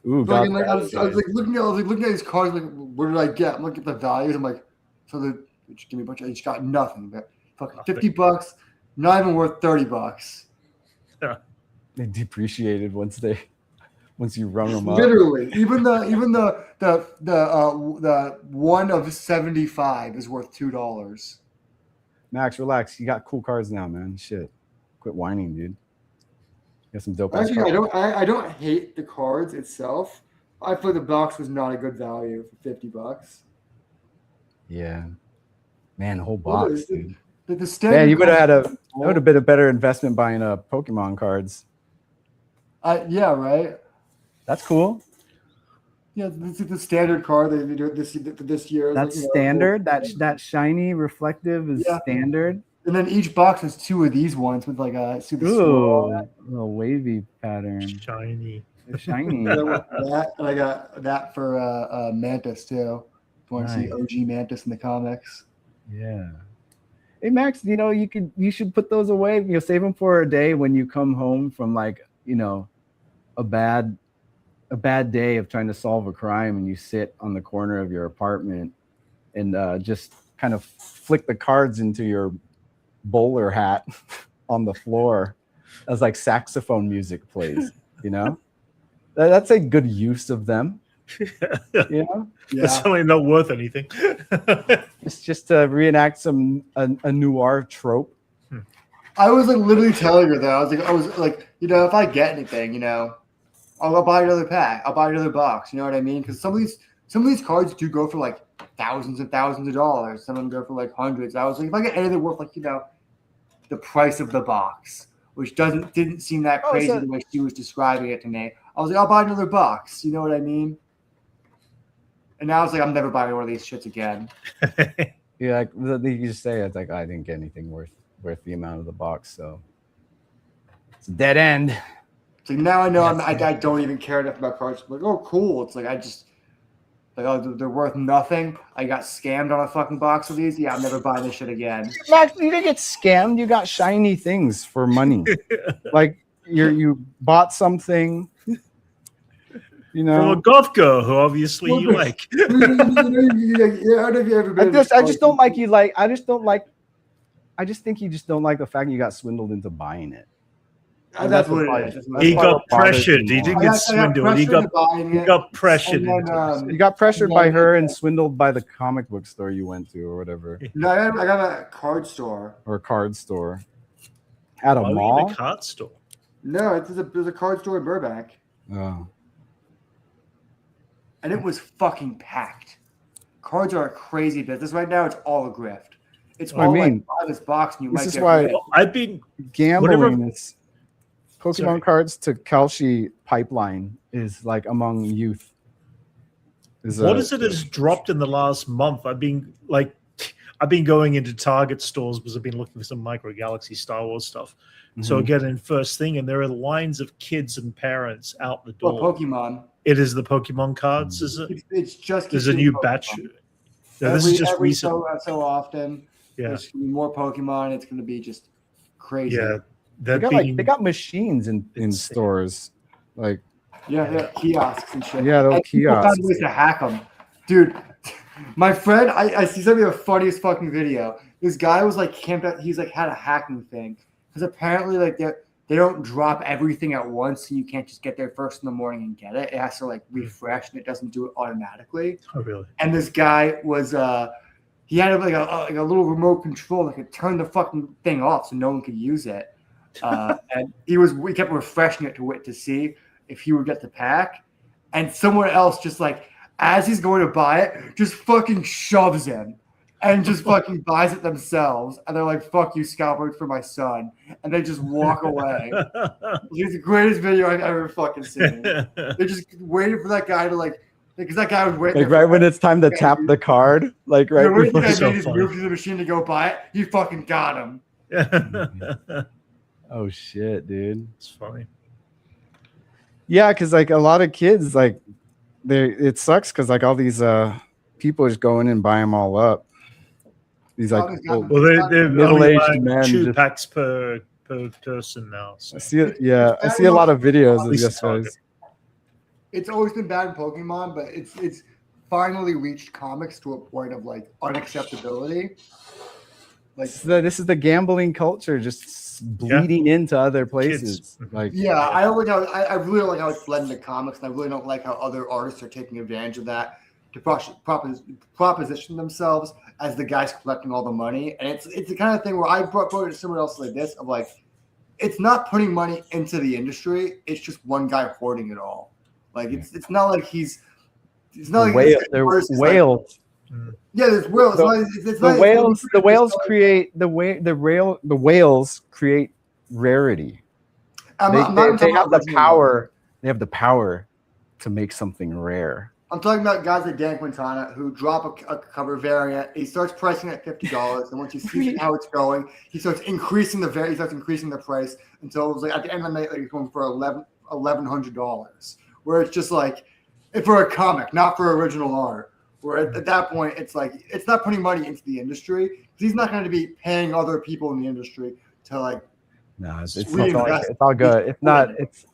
Ooh, Fucking, God, I was looking at these cards. Like, what did I get? I'm looking at the values. I'm like, so they just give me a bunch. I just got nothing. But fucking $50, not even worth $30. they depreciated once you rung them up. Literally, even the 1 of 75 is worth $2. Max, relax. You got cool cards now, man. Shit, quit whining, dude. You got some dope. Actually, I don't hate the cards itself. I feel the box was not a good value for $50. Yeah, man, the whole box, dude. The standard. Man, you would have been a better investment buying Pokemon cards. Yeah, right. That's cool. Yeah, this is the standard card they do this year. That's standard. That shiny reflective is standard. And then each box has 2 of these ones with like a super little wavy pattern. Shiny. It's shiny. that, and I got that for Mantis too. If you want to see Nice. OG Mantis in the comics. Yeah. Hey Max, you should put those away. Save them for a day when you come home from a bad day of trying to solve a crime, and you sit on the corner of your apartment and just kind of flick the cards into your bowler hat on the floor as like saxophone music plays. That's a good use of them. It's certainly not worth anything. It's just to reenact a noir trope. I was like literally telling her that I was like, if I get anything, I'll buy another pack. I'll buy another box. You know what I mean? Because some of these cards do go for like thousands and thousands of dollars. Some of them go for like hundreds. I was like, if I get anything worth like the price of the box, which didn't seem that crazy the way she was describing it to me. I was like, I'll buy another box. You know what I mean? And now it's like, I'm never buying one of these shits again. Yeah, like you just say it's like I didn't get anything worth the amount of the box, so it's a dead end. It's like now I know I don't even care enough about cards. I'm like, oh, cool. It's like they're worth nothing. I got scammed on a fucking box of these. Yeah, I'm never buying this shit again. Max, you didn't get scammed. You got shiny things for money. Like you bought something. From a goth girl who obviously you like. I just don't like you. I just think you just don't like the fact you got swindled into buying it. That's what it is. He got pressured. He didn't get swindled. He got pressured. You got pressured by her and swindled by the comic book store you went to or whatever. No, I got a card store. Or a card store. At a mall? A card store? No, there's a card store in Burbank. Oh. And it was fucking packed. Cards are a crazy business right now. It's all a grift. It's all like buy this box and you might get. This is why I've been gambling. Pokemon cards to Kalshi pipeline is like among youth. What is it has dropped in the last month? I've been going into Target stores because I've been looking for some Micro Galaxy Star Wars stuff. Mm-hmm. So I get in first thing, and there are lines of kids and parents out the door. Pokemon. It is the Pokemon cards, is it? It's just there's a new batch. No, this is just every recent. so often. Yeah, There's gonna be more Pokemon. It's going to be just crazy. yeah. They got they got machines in insane. stores, like Yeah, kiosks and shit. yeah, those And people kiosks. found ways to hack them, dude. My friend, I see something the funniest fucking video. This guy was like camped out. He's like had a hacking thing because apparently like they don't drop everything at once, so you can't just get there first in the morning and get it. It has to like refresh, and it doesn't do it automatically. Oh, really? And this guy was he had like a little remote control that could turn the fucking thing off so no one could use it. And we kept refreshing it to see if he would get the pack. And someone else just like as he's going to buy it, just fucking shoves him and just fucking buys it themselves. And they're like, "Fuck you, scalper, for my son," and they just walk away. It's the greatest video I've ever fucking seen. They just waited for that guy to like. Because that guy was waiting. Like right when it's time to tap the card, like right when before. he So made his move to the machine to go buy it, he fucking got him. Oh shit, dude. It's funny. Yeah, because like a lot of kids, like it sucks because like all these people just go in and buy them all up. These like Well, Well, they're middle-aged only men like 2 just- packs per person now. So. I see it. Yeah, I see a lot of videos At of least this it's target. guys. It's always been bad in Pokemon, but it's finally reached comics to a point of like unacceptability. Like, This is the gambling culture just bleeding into other places. Kids. Like yeah, I don't like how I really don't like how it's bled into comics, and I really don't like how other artists are taking advantage of that to proposition themselves as the guys collecting all the money. And it's the kind of thing where I brought it to someone else like this of like, it's not putting money into the industry; it's just one guy hoarding it all. Like it's not like it's not like they're artist is like- whales. yeah, there's whales. The whales create rarity. They have the power. They have the power to make something rare. I'm talking about guys like Dan Quintana who drop a cover variant. He starts pricing at $50, and once he sees how it's going, he starts increasing the price until it was like at the end of the night, like it's going for $1,100. Where it's just like for a comic, not for original art. Where at that point, it's like it's not putting money into the industry because he's not going to be paying other people in the industry to like. No, it's all good.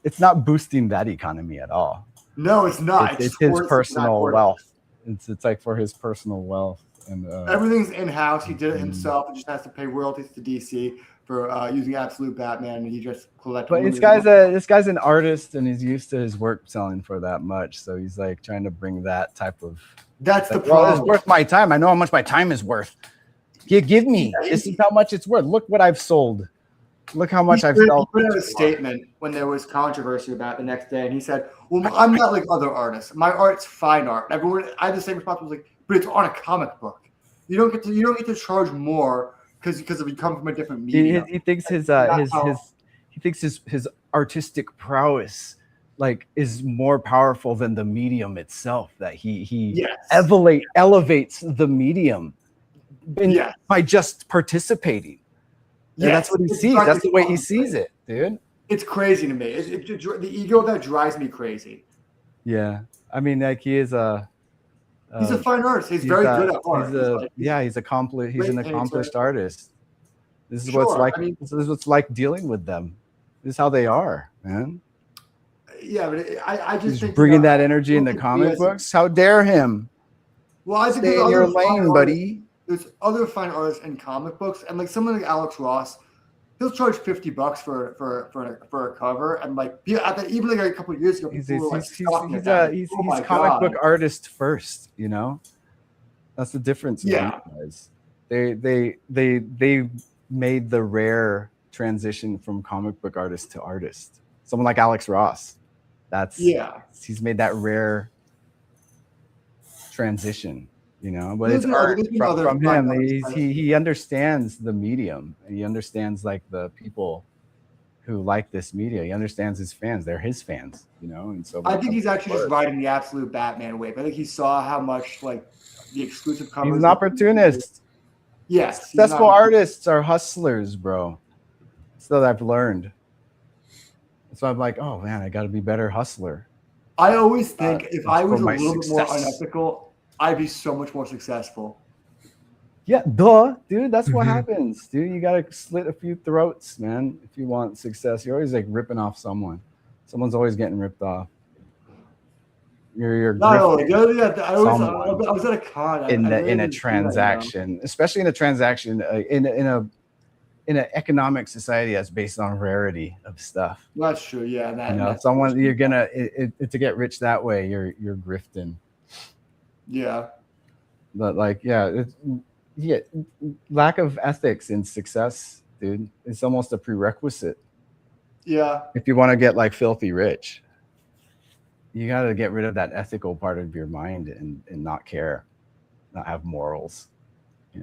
It's not boosting that economy at all. No, it's not. It's his personal wealth. It's like for his personal wealth and everything's in house. He did it himself. He just has to pay royalties to DC for using Absolute Batman, and he just collected. But this guy's an artist, and he's used to his work selling for that much. So he's like trying to bring that type of. That's the Well, problem. it's worth my time. I know how much my time is worth. Give me. This is how much it's worth. Look what I've sold. Look how much I've sold. He put out a statement when there was controversy about it the next day, and he said, "Well, I'm not like other artists. My art's fine art." Everyone, I had the same response. Was like, "But it's on a comic book. You don't get to charge more because if you come from a different medium." He thinks his artistic prowess like is more powerful than the medium itself. That he elevates the medium by just participating. Yeah, that's what he sees. That's the way he sees it, dude. It's crazy to me. The ego of that drives me crazy. Yeah, I mean, like he is a. He's a fine artist. He's very good at art. He's accomplished. He's an accomplished artist. This is what's like. This is what's like dealing with them. This is how they are, man. Yeah, but I just think bringing that energy into comic books. How dare him? Well, I think stay in your lane, buddy. There's other fine artists in comic books, and like someone like Alex Ross, he'll charge $50 for a cover, and like even like a couple of years ago, he's comic book artist first. You know, that's the difference. Yeah, they made the rare transition from comic book artist to artist. Someone like Alex Ross, he's made that rare transition. You know, but it's art from him. He understands the medium, and he understands like the people who like this media. He understands his fans; they're his fans, you know. And so I think he's actually just riding the Absolute Batman wave. I think he saw how much like the exclusive covers. He's an opportunist. Yes, successful artists are hustlers, bro. That's what I've learned. So I'm like, oh man, I got to be better hustler. I always think if I was a little bit more unethical, I'd be so much more successful. Yeah, duh, dude. That's what happens, dude. You gotta slit a few throats, man. If you want success, you're always like ripping off someone. Someone's always getting ripped off. You're No, grifting the other thing I someone was at a con in I really a didn't see that, transaction, especially in a transaction in an economic society that's based on rarity of stuff. That's true. Yeah, That's someone you're gonna to get rich that way. You're grifting. Yeah. But like, lack of ethics in success, dude, it's almost a prerequisite. Yeah. If you want to get like filthy rich, you got to get rid of that ethical part of your mind and not care, not have morals. If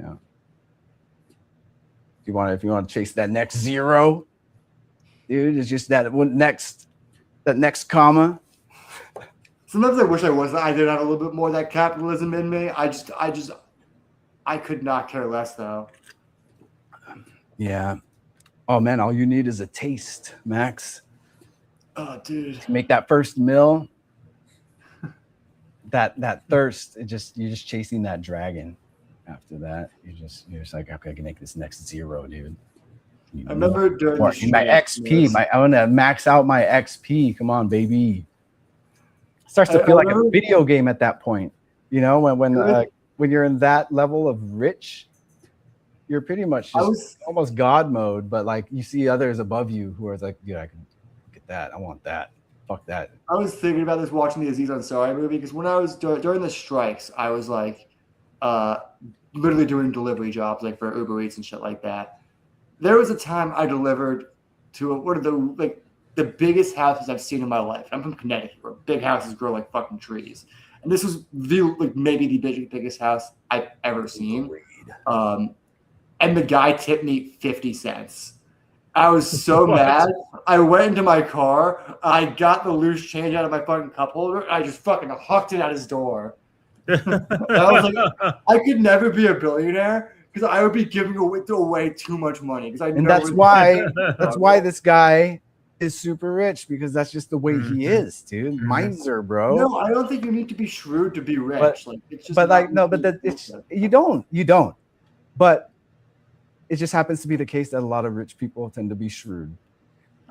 you want to chase that next zero, dude, it's just that next comma. Sometimes I wish I did have a little bit more of that capitalism in me. I could not care less though. Yeah. Oh man, all you need is a taste, Max. Oh, dude. To make that first meal, that thirst, you're just chasing that dragon. After that, you're just like, okay, I can make this next zero, dude. I remember during my XP. I want to max out my XP. Come on, baby. It starts to feel like a video game at that point. When you're in that level of rich, you're pretty much just almost God mode. But like you see others above you who are like, dude, I can get that. I want that. Fuck that. I was thinking about this watching the Aziz Ansari movie because when I was during the strikes, I was like, literally doing delivery jobs like for Uber Eats and shit like that. There was a time I delivered to one of the biggest houses I've seen in my life. I'm from Connecticut, where big houses grow like fucking trees, and this was maybe the biggest house I've ever seen. And the guy tipped me 50 cents. I was so mad. I went into my car. I got the loose change out of my fucking cup holder. And I just fucking hucked it at his door. I was like, I could never be a billionaire because I would be giving away too much money. That's why this guy is super rich, because that's just the way he is, dude. Miser, bro. No, I don't think you need to be shrewd to be rich. You don't. But it just happens to be the case that a lot of rich people tend to be shrewd.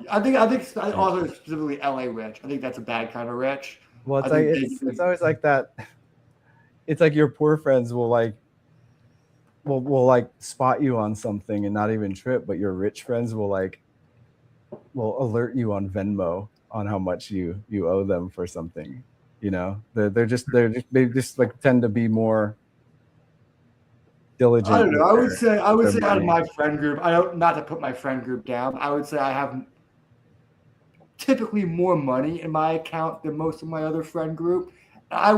I think also specifically LA rich. I think that's a bad kind of rich. Well, it's always like that. It's like your poor friends will spot you on something and not even trip, but your rich friends will alert you on Venmo on how much you owe them for something. They just like tend to be more diligent. I don't know. I would say out of my friend group, not to put my friend group down, I would say I have typically more money in my account than most of my other friend group. I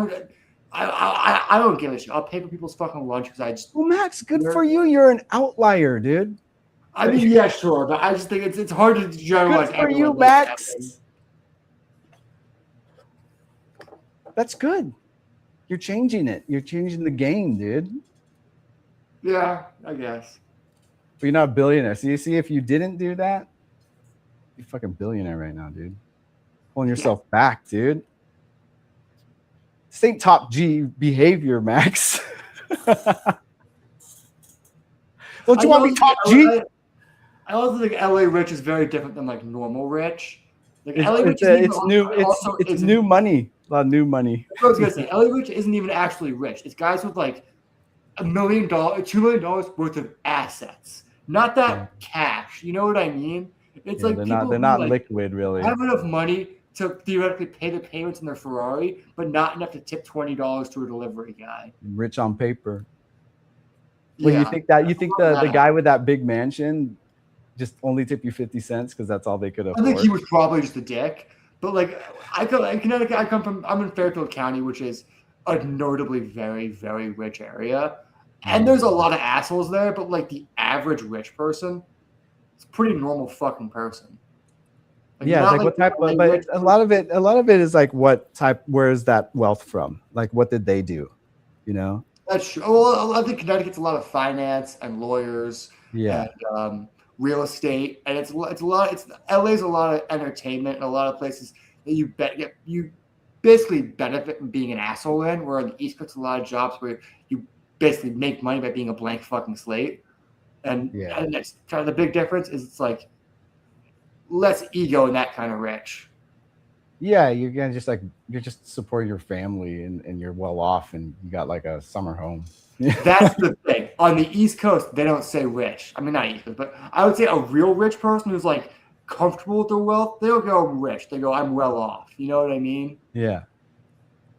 don't give a shit. I'll pay for people's fucking lunch because Well, Max, good for you. You're an outlier, dude. I mean, yeah, sure, but I just think it's hard to generalize. Good for you, Max. That's good. You're changing it. You're changing the game, dude. Yeah, I guess. But you're not a billionaire. So you see, if you didn't do that, you're a fucking billionaire right now, dude. Pulling yourself back, dude. This ain't top G behavior, Max. Don't you want to be top G? I also think LA rich is very different than like normal rich. Like LA rich it's new money. A lot of new money. I was gonna say LA rich isn't even actually rich. It's guys with like $1 million, $2 million worth of assets, not that cash. You know what I mean? It's like they're not liquid, really. Have enough money to theoretically pay the payments in their Ferrari, but not enough to tip $20 to a delivery guy. Rich on paper. Well, you think the guy with that big mansion just only tip you 50 cents because that's all they could afford? I think he was probably just a dick. But like, in Connecticut, I'm in Fairfield County, which is a notably very, very rich area. And there's a lot of assholes there, but like the average rich person, it's a pretty normal fucking person. What type? But a lot of it is like what type? Where is that wealth from? Like, what did they do? That's true. Well, I think Connecticut's a lot of finance and lawyers. Yeah. And real estate, and LA's a lot of entertainment and a lot of places that you basically benefit from being an asshole in, where on the East Coast, a lot of jobs where you basically make money by being a blank fucking slate. And that's kind of the big difference is it's like less ego in that kind of rich. Yeah, you're gonna just like you're just supporting your family and you're well off and you got like a summer home. That's the thing. On the East Coast, they don't say rich. I mean, not East Coast, but I would say a real rich person who's like comfortable with their wealth, they don't go I'm rich. They go I'm well off. You know what I mean? Yeah.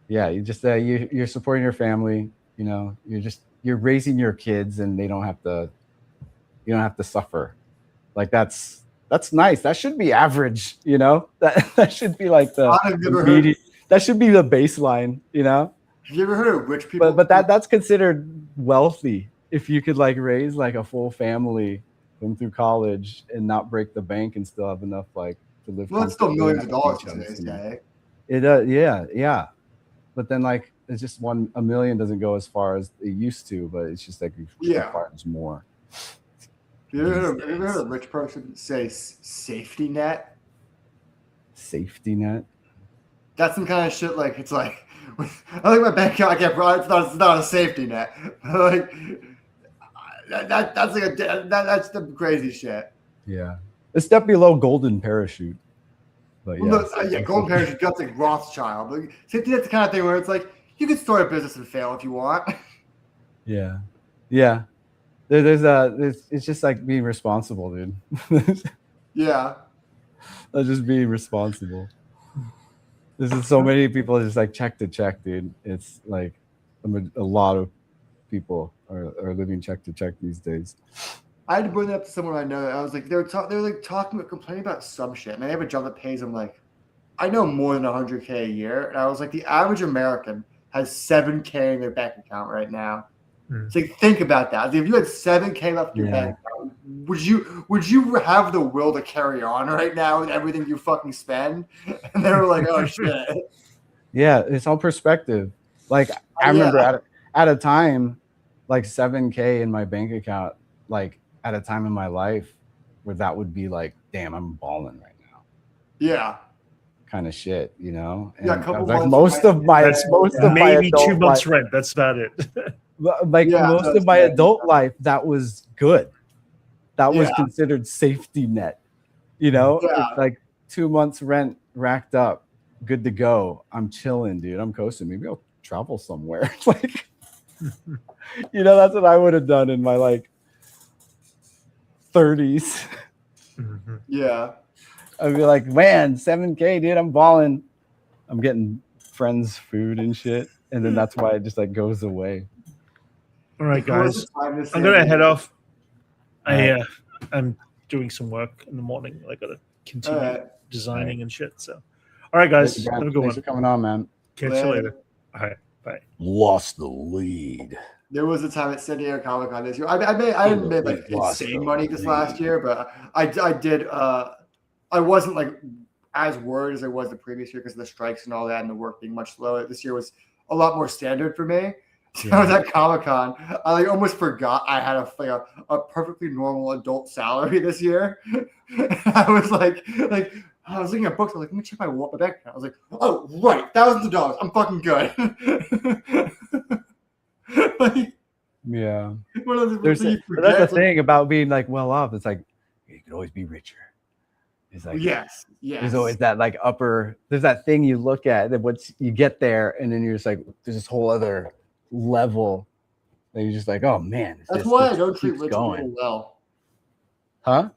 You just you're supporting your family. You know, you're raising your kids and you don't have to suffer. Like that's nice. That should be average. You know, that should be like that should be the baseline. You know. Have you ever heard of rich people? But that's considered wealthy if you could like raise like a full family, come through college, and not break the bank and still have enough like to live. Well, it's still millions of dollars in today's day. It yeah. But then like it's just $1 million doesn't go as far as it used to, but it's just like it requires more. Have you ever heard a rich person say safety net? Safety net? That's some kind of shit like it's like I think my bank account I can't it's not a safety net. Like that's the crazy shit. Yeah. It's step below golden parachute. But golden parachute, that's like Rothschild. Like, safety net's the kind of thing where it's like you can start a business and fail if you want. Yeah. It's just like being responsible, dude. Yeah. That's just being responsible. This is so many people just like check to check, dude. It's like a lot of people are living check to check these days. I had to bring that up to someone I know. I was like, they were complaining about some shit, and they have a job that pays them like, I know more than $100K a year, and I was like, the average American has $7K in their bank account right now. It's like, think about that. If you had $7K left in your bank account, would you have the will to carry on right now with everything you fucking spend? And they were like, oh shit. Yeah, it's all perspective. Like I remember at a time, like $7K in my bank account, like at a time in my life where that would be like, damn, I'm balling right now. Yeah. Kind of shit, you know? And a couple like months maybe 2 months rent. That's about it. Most of my adult life, that was good. That was considered safety net. You know, it's like 2 months rent racked up, good to go. I'm chilling, dude. I'm coasting. Maybe I'll travel somewhere. Like, you know, that's what I would have done in my like 30s. Yeah. I'd be like, man, 7K, dude, I'm balling. I'm getting friends food and shit. And then that's why it just like goes away. All right, guys. I'm gonna head off. I'm doing some work in the morning. I gotta continue designing and shit. So, all right, guys. Have a good one. Thanks for coming on, man. Catch you later. All right, bye. Lost the lead. There was a time at San Diego Comic Con this year. I didn't make like insane money this last year, but I did. I wasn't like as worried as I was the previous year because of the strikes and all that, and the work being much slower. This year was a lot more standard for me. So I was at Comic Con. I like almost forgot I had a perfectly normal adult salary this year. I was like I was looking at books. I was like, let me check my bank account. I was like, oh right, thousands of dollars. I'm fucking good. Like, yeah. That's the thing about being like well off. It's like you could always be richer. It's like yes. There's always that like there's that thing you look at that once you get there, and then you're just like, there's this whole other level that you're just like, oh man. That's why I don't treat rich people well. Huh?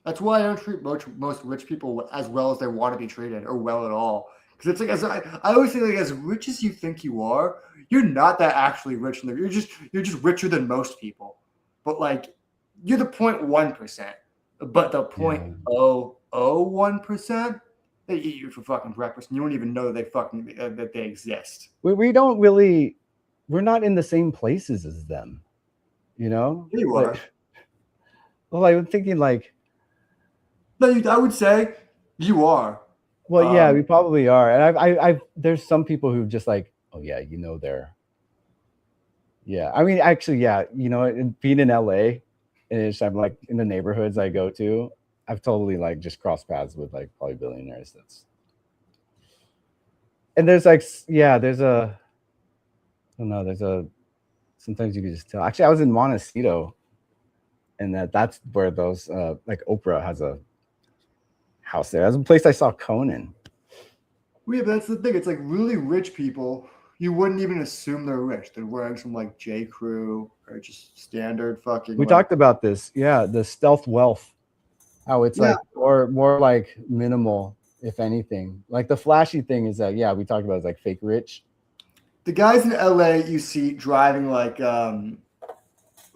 That's why I don't treat most rich people as well as they want to be treated, or well at all. Because it's like, I always say, like, as rich as you think you are, you're not that actually rich. You're just richer than most people. But like, you're the 0.1%. But the 0.001%, they eat you for fucking breakfast, and you don't even know that they exist. We don't really. We're not in the same places as them, you know. You are. Well, I'm thinking like. No, I would say you are. Well, yeah, we probably are, and I there's some people who just like, oh yeah, you know, yeah. I mean, actually, yeah, you know, being in LA, I'm like in the neighborhoods I go to, I've totally like just crossed paths with like probably billionaires. And there's like, yeah, there's a, I don't know, there's a, sometimes you can just tell. Actually, I was in Montecito, and that's where those, like Oprah has a house there. That's a place I saw Conan. Yeah, but that's the thing. It's like really rich people. You wouldn't even assume they're rich. They're wearing some like J. Crew or just standard fucking. We like, talked about this. Yeah, the stealth wealth. How it's like more like minimal, if anything. Like the flashy thing is that, yeah, we talked about it's like fake rich. the guys in LA you see driving like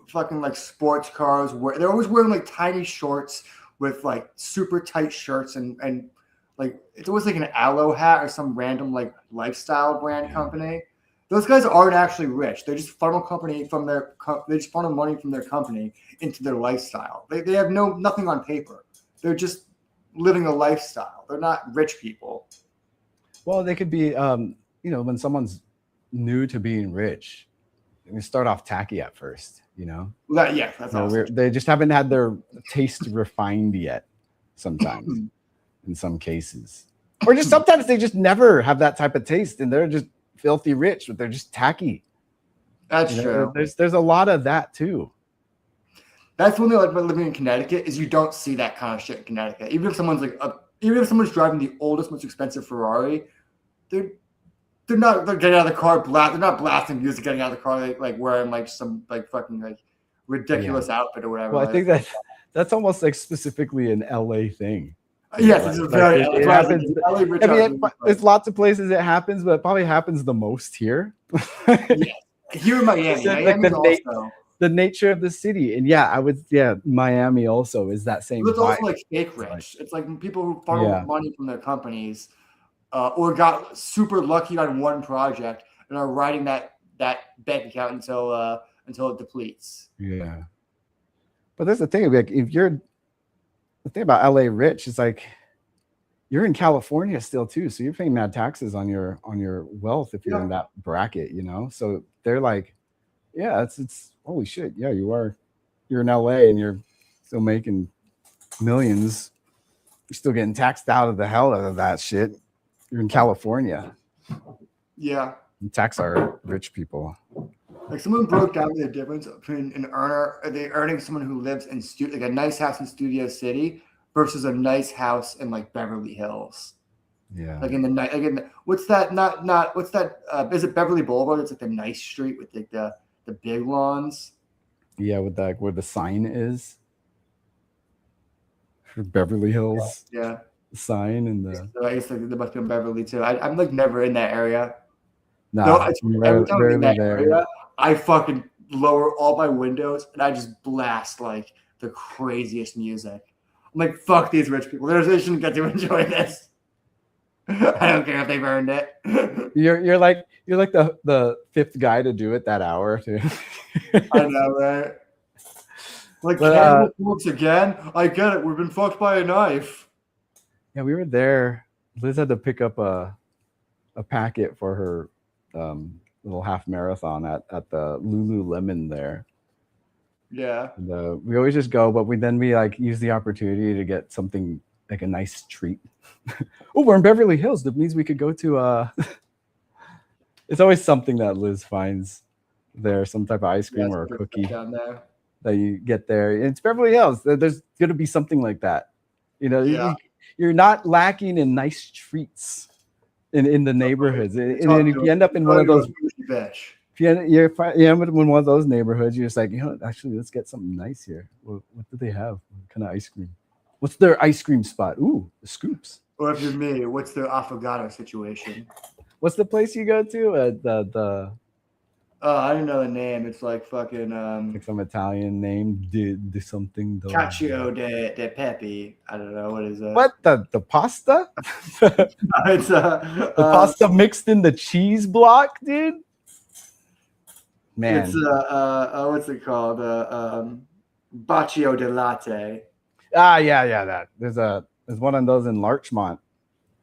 fucking like sports cars. They're always wearing like tiny shorts with like super tight shirts and like it's always like an aloe hat or some random like lifestyle brand company. Those guys aren't actually rich. They just funnel company from their they just funnel money from their company into their lifestyle. They have nothing on paper. They're just living a lifestyle. They're not rich people. Well, they could be, you know, when someone's new to being rich, they start off tacky at first, you know? That's awesome. They just haven't had their taste refined yet sometimes, in some cases. Or just sometimes they just never have that type of taste and they're just filthy rich, but they're just tacky. That's true. There's a lot of that too. That's one thing I like about living in Connecticut is you don't see that kind of shit in Connecticut. Even if someone's driving the oldest, most expensive Ferrari, they're getting out of the car they're not blasting music getting out of the car like wearing like some like fucking like ridiculous outfit or whatever. Well, I think that's almost like specifically an LA thing. Yes, it's very. It happens. I mean, there's lots of places it happens, but it probably happens the most here. Here in Miami, like the nature of the city, and Miami also is that same. It's also like fake rich. It's like people who funnel money from their companies, or got super lucky on one project and are riding that bank account until it depletes. Yeah, but there's the thing. Like, the thing about LA rich is like you're in California still too, so you're paying mad taxes on your wealth if you're in that bracket, you know. So they're like, yeah, it's holy shit, yeah, you're in LA and you're still making millions, you're still getting taxed out of the hell out of that shit. You're in California. Yeah, you tax our rich people. Like someone broke down the difference between earning someone who lives in like a nice house in Studio City versus a nice house in like Beverly Hills. Yeah. Like in the night, what's that? What's that? Is it Beverly Boulevard? It's like the nice street with like the big lawns. Yeah, with that where the sign is for Beverly Hills. Yeah. The sign and the. So I guess like there must be in Beverly too. I'm like never in that area. No, every time I'm in that area, I fucking lower all my windows and I just blast like the craziest music. I'm like, fuck these rich people. They shouldn't get to enjoy this. I don't care if they've earned it. You're like the fifth guy to do it that hour too. I know, right? Like cannibal corpse again. I get it. We've been fucked by a knife. Yeah, we were there. Liz had to pick up a packet for her little half marathon at the Lululemon there. Yeah. And, we always just go, but we like use the opportunity to get something like a nice treat. Oh, we're in Beverly Hills. That means we could go to it's always something that Liz finds there, some type of ice cream or a cookie down there that you get there. It's Beverly Hills. There's going to be something like that. You know, you're not lacking in nice treats in the neighborhoods. And then if you end up in one of those, if you end in one of those neighborhoods, you're just like, you know, actually, let's get something nice here. What do they have? What kind of ice cream? What's their ice cream spot? Ooh, the Scoops. Or if you're me, what's their affogato situation? What's the place you go to? The I don't know the name. It's like fucking like some Italian name. De something. Cacio de Pepe. I don't know what is that. What the pasta? It's the pasta mixed in the cheese block, dude. Man, it's what's it called? Bacio de latte. Ah, yeah. That there's one of those in Larchmont.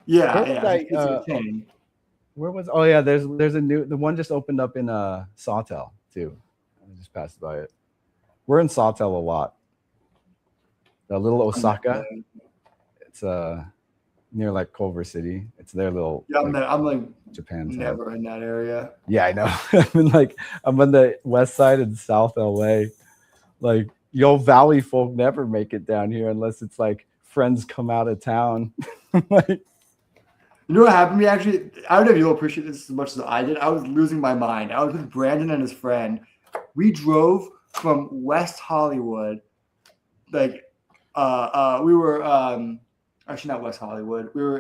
Yeah. Where was? Oh yeah, there's the one just opened up in Sawtell too. I just passed by it. We're in Sawtell a lot. The little Osaka. It's near like Culver City. It's their little Yeah, like, I'm like Japan. never in that area. Yeah, I know. I'm on the west side in South LA. Like, yo, Valley folk never make it down here unless it's like friends come out of town. Like, You know what happened to me actually? I don't know if you'll appreciate this as much as I did. I was losing my mind. I was with Brandon and his friend. We drove from West Hollywood, like we were actually not West Hollywood. We were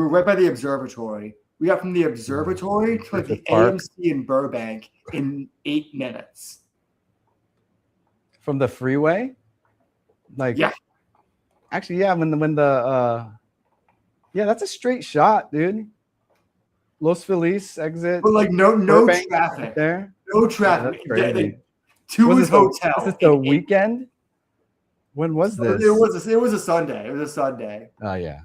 right by the observatory. We got from the observatory to like the AMC in Burbank in 8 minutes. from the freeway? Like, Yeah. Actually, yeah, when the yeah, that's a straight shot, dude. Los Feliz exit. But like no Burbank traffic. there. No traffic. Yeah, that's crazy. To Was his this hotel. Was this the weekend? When was this? It was a Sunday. It was a Sunday. Oh yeah.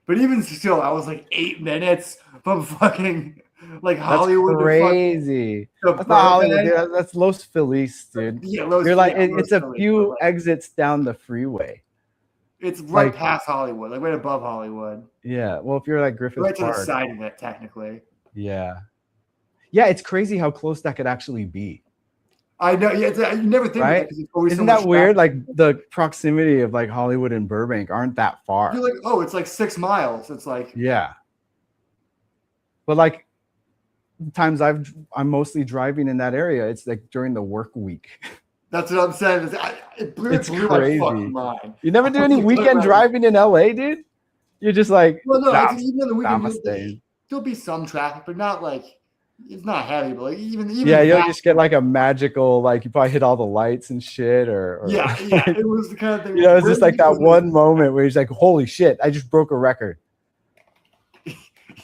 But even still, I was like 8 minutes from fucking like That's Hollywood. crazy. To That's not Hollywood, Burbank. dude. That's Los Feliz, dude. Yeah, You're like, Los it's a Feliz, few but, like, exits down the freeway. It's right like- past Hollywood, like right above Hollywood. Yeah. Well, if you're like Griffith Right to the Park. side of it, technically. Yeah. Yeah, it's crazy how close that could actually be. I know. Yeah, you never think Right? of that because it's always Isn't so much that weird? traffic. Like the proximity of like Hollywood and Burbank aren't that far. You're like, oh, it's like 6 miles. It's like, Yeah. But like the times I'm mostly driving in that area, it's like during the work week. that's what I'm saying. It blew It's my crazy. fucking mind. You never do any Right. weekend driving in LA, dude? You're just like, Well, no, nah, even on the weekend, namaste. there'll be some traffic, but not like it's not heavy. But like even Yeah, you'll that- just get like a magical, like you probably hit all the lights and shit, or yeah. It was the kind of thing. you know, it's just like that Brandon- one moment where he's like, "Holy shit, I just broke a record."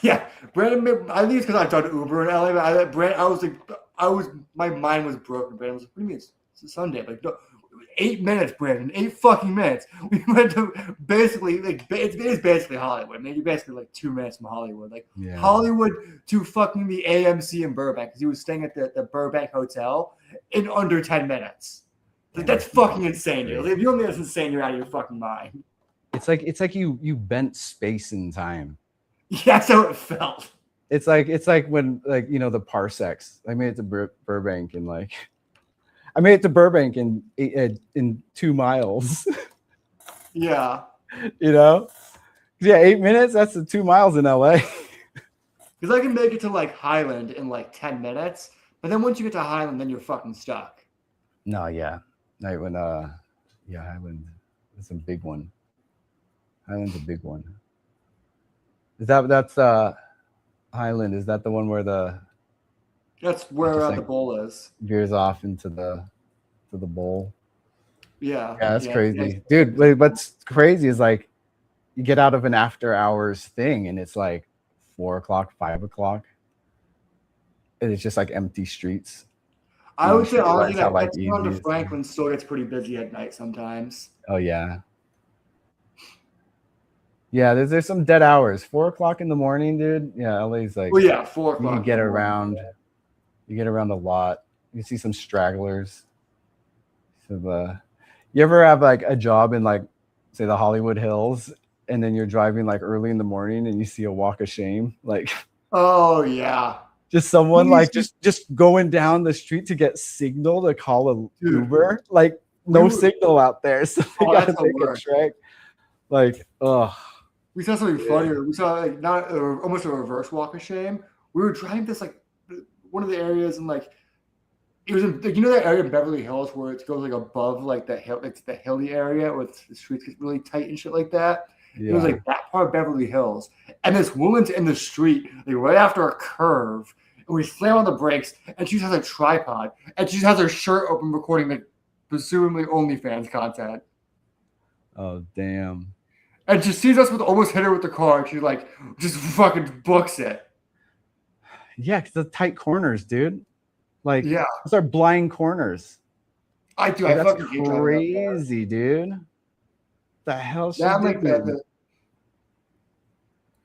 Yeah, Brandon. I think it's because I done Uber in LA. But I was my mind was broken. Brandon was like, "What do you mean it's a Sunday?" Like, no, 8 minutes, Brandon. 8 fucking minutes. We went to basically like it's basically Hollywood. Maybe basically like 2 minutes from Hollywood. Like Yeah. Hollywood to fucking the AMC in Burbank because he was staying at the Burbank Hotel in under 10 minutes. Like, that's fucking insane, dude. Like, if you don't think that's insane, you're out of your fucking mind. It's like you bent space and time. Yeah, that's how it felt. It's like when like you know the parsecs. I made it to Burbank in like I made it to Burbank in 2 miles. Yeah. You know, yeah, 8 minutes. That's the 2 miles in LA. Because I can make it to like Highland in like 10 minutes, but then once you get to Highland, then you're fucking stuck. No, yeah, like when yeah, Highland is a big one. Highland's a big one. That's Highland? Is that the one where the That's where Just the like- bowl is. veers off into the bowl? Yeah. Yeah, that's yeah, crazy, dude. What's crazy is like you get out of an after hours thing and it's like 4 o'clock, 5 o'clock, and it's just like empty streets. I would say That's honestly how, that like, Texas to easy it is. Franklin still gets pretty busy at night sometimes. Oh yeah, yeah. There's some dead hours. 4 o'clock in the morning, dude. Yeah, LA's like Well, yeah, 4 you o'clock. can get around. You get around a lot. You see some stragglers. You ever have like a job in like say the Hollywood Hills, and then you're driving like early in the morning and you see a walk of shame, like Oh yeah. just someone Please like just going down the street to get signal to call a Dude. Uber, like no We were- signal out there, so they Oh, gotta that's the take a worst. trek. Like, oh We saw something funnier. We saw like not almost a reverse walk of shame. We were driving this like one of the areas in like it was in, like, you know that area in Beverly Hills where it goes like above like the hill, it's the hilly area where the streets get really tight and shit like that. yeah. It was like that part of Beverly Hills, and this woman's in the street like right after a curve, and we slam on the brakes, and she has a tripod, and she has her shirt open recording like presumably OnlyFans content. Oh damn. And she sees us with almost hit her with the car. And she like just fucking books it. Yeah, because the tight corners, dude. Like Yeah, those are blind corners. I do. Like, I that's fucking hate driving up there. crazy, dude. The hell should Yeah, I'm they like do? that.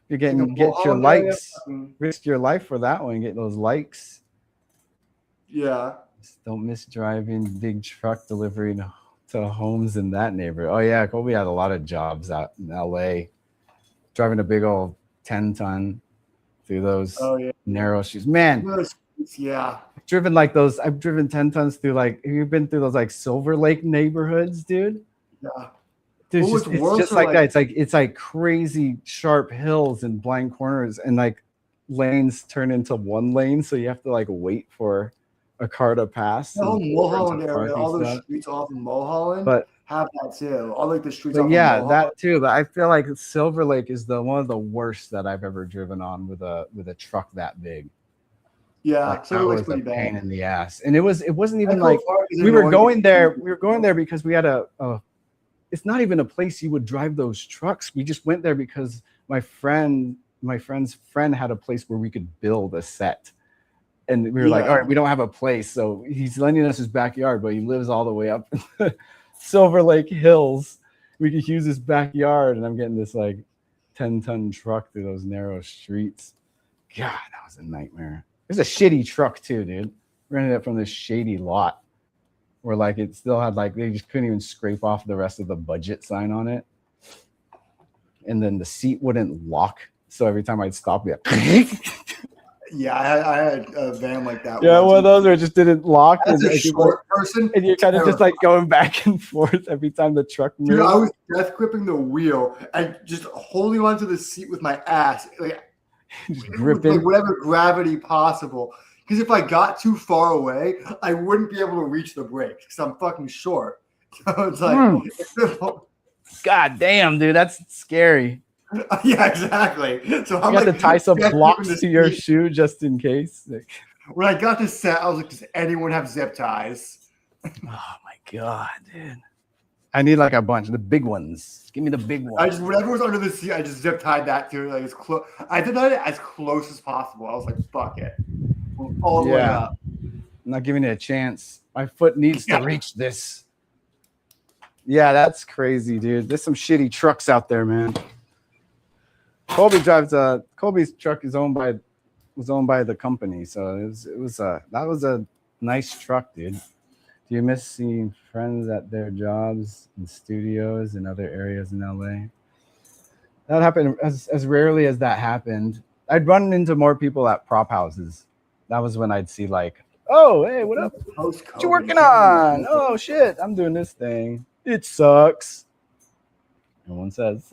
You're getting Like a get your whole area, likes. Risk your life for that one. Get those likes. Yeah. Just don't miss driving big truck delivery to to homes in that neighborhood. Oh yeah, Colby had a lot of jobs out in LA, driving a big old 10-ton through those narrow streets. Man, yeah. I've driven 10 tons through have you been through those like Silver Lake neighborhoods, dude? Yeah. Dude, Well, it's just like that. It's like crazy sharp hills and blind corners, and like lanes turn into one lane, so you have to like wait for a car to pass. The whole Mulholland area, all those streets off in Mulholland have that too. All like the streets off yeah, that too. But I feel like Silver Lake is one of the worst that I've ever driven on with a truck that big. Yeah, like, Silver Lake's was pretty a pain bad. in the ass, and it wasn't even like we were going there. We were going there because we had it's not even a place you would drive those trucks. We just went there because my friend's friend had a place where we could build a set. And we were like, all right, we don't have a place. So he's lending us his backyard, but he lives all the way up in the Silver Lake Hills. We could use his backyard. And I'm getting this like 10-ton truck through those narrow streets. God, that was a nightmare. It was a shitty truck too, dude. Rented it from this shady lot where like it still had like they just couldn't even scrape off the rest of the budget sign on it. And then the seat wouldn't lock. So every time I'd stop, yeah, I had a van like that. Yeah, one of those where it just didn't lock. As a short person, and you're kind of just like going back and forth every time the truck moved. Dude, I was death gripping the wheel and just holding onto the seat with my ass, like just gripping like whatever gravity possible. Because if I got too far away, I wouldn't be able to reach the brakes because I'm fucking short. So it's like, God damn, dude, that's scary. Yeah, exactly. So I'm got to tie some blocks to your shoe just in case. Like, when I got this set, I was like, does anyone have zip ties? Oh my god, dude. I need like a bunch of the big ones. Give me the big ones. Whatever was under the seat, I just zip tied that to like as close. I did that as close as possible. I was like, fuck it. All the way up. I'm not giving it a chance. My foot needs to reach this. Yeah, that's crazy, dude. There's some shitty trucks out there, man. Colby's truck was owned by the company, so that was a nice truck, dude. Do you miss seeing friends at their jobs in studios and other areas in LA? That happened as rarely as that happened. I'd run into more people at prop houses. That was when I'd see like, oh, hey, what up? What you working on? Oh shit, I'm doing this thing. It sucks. No one says.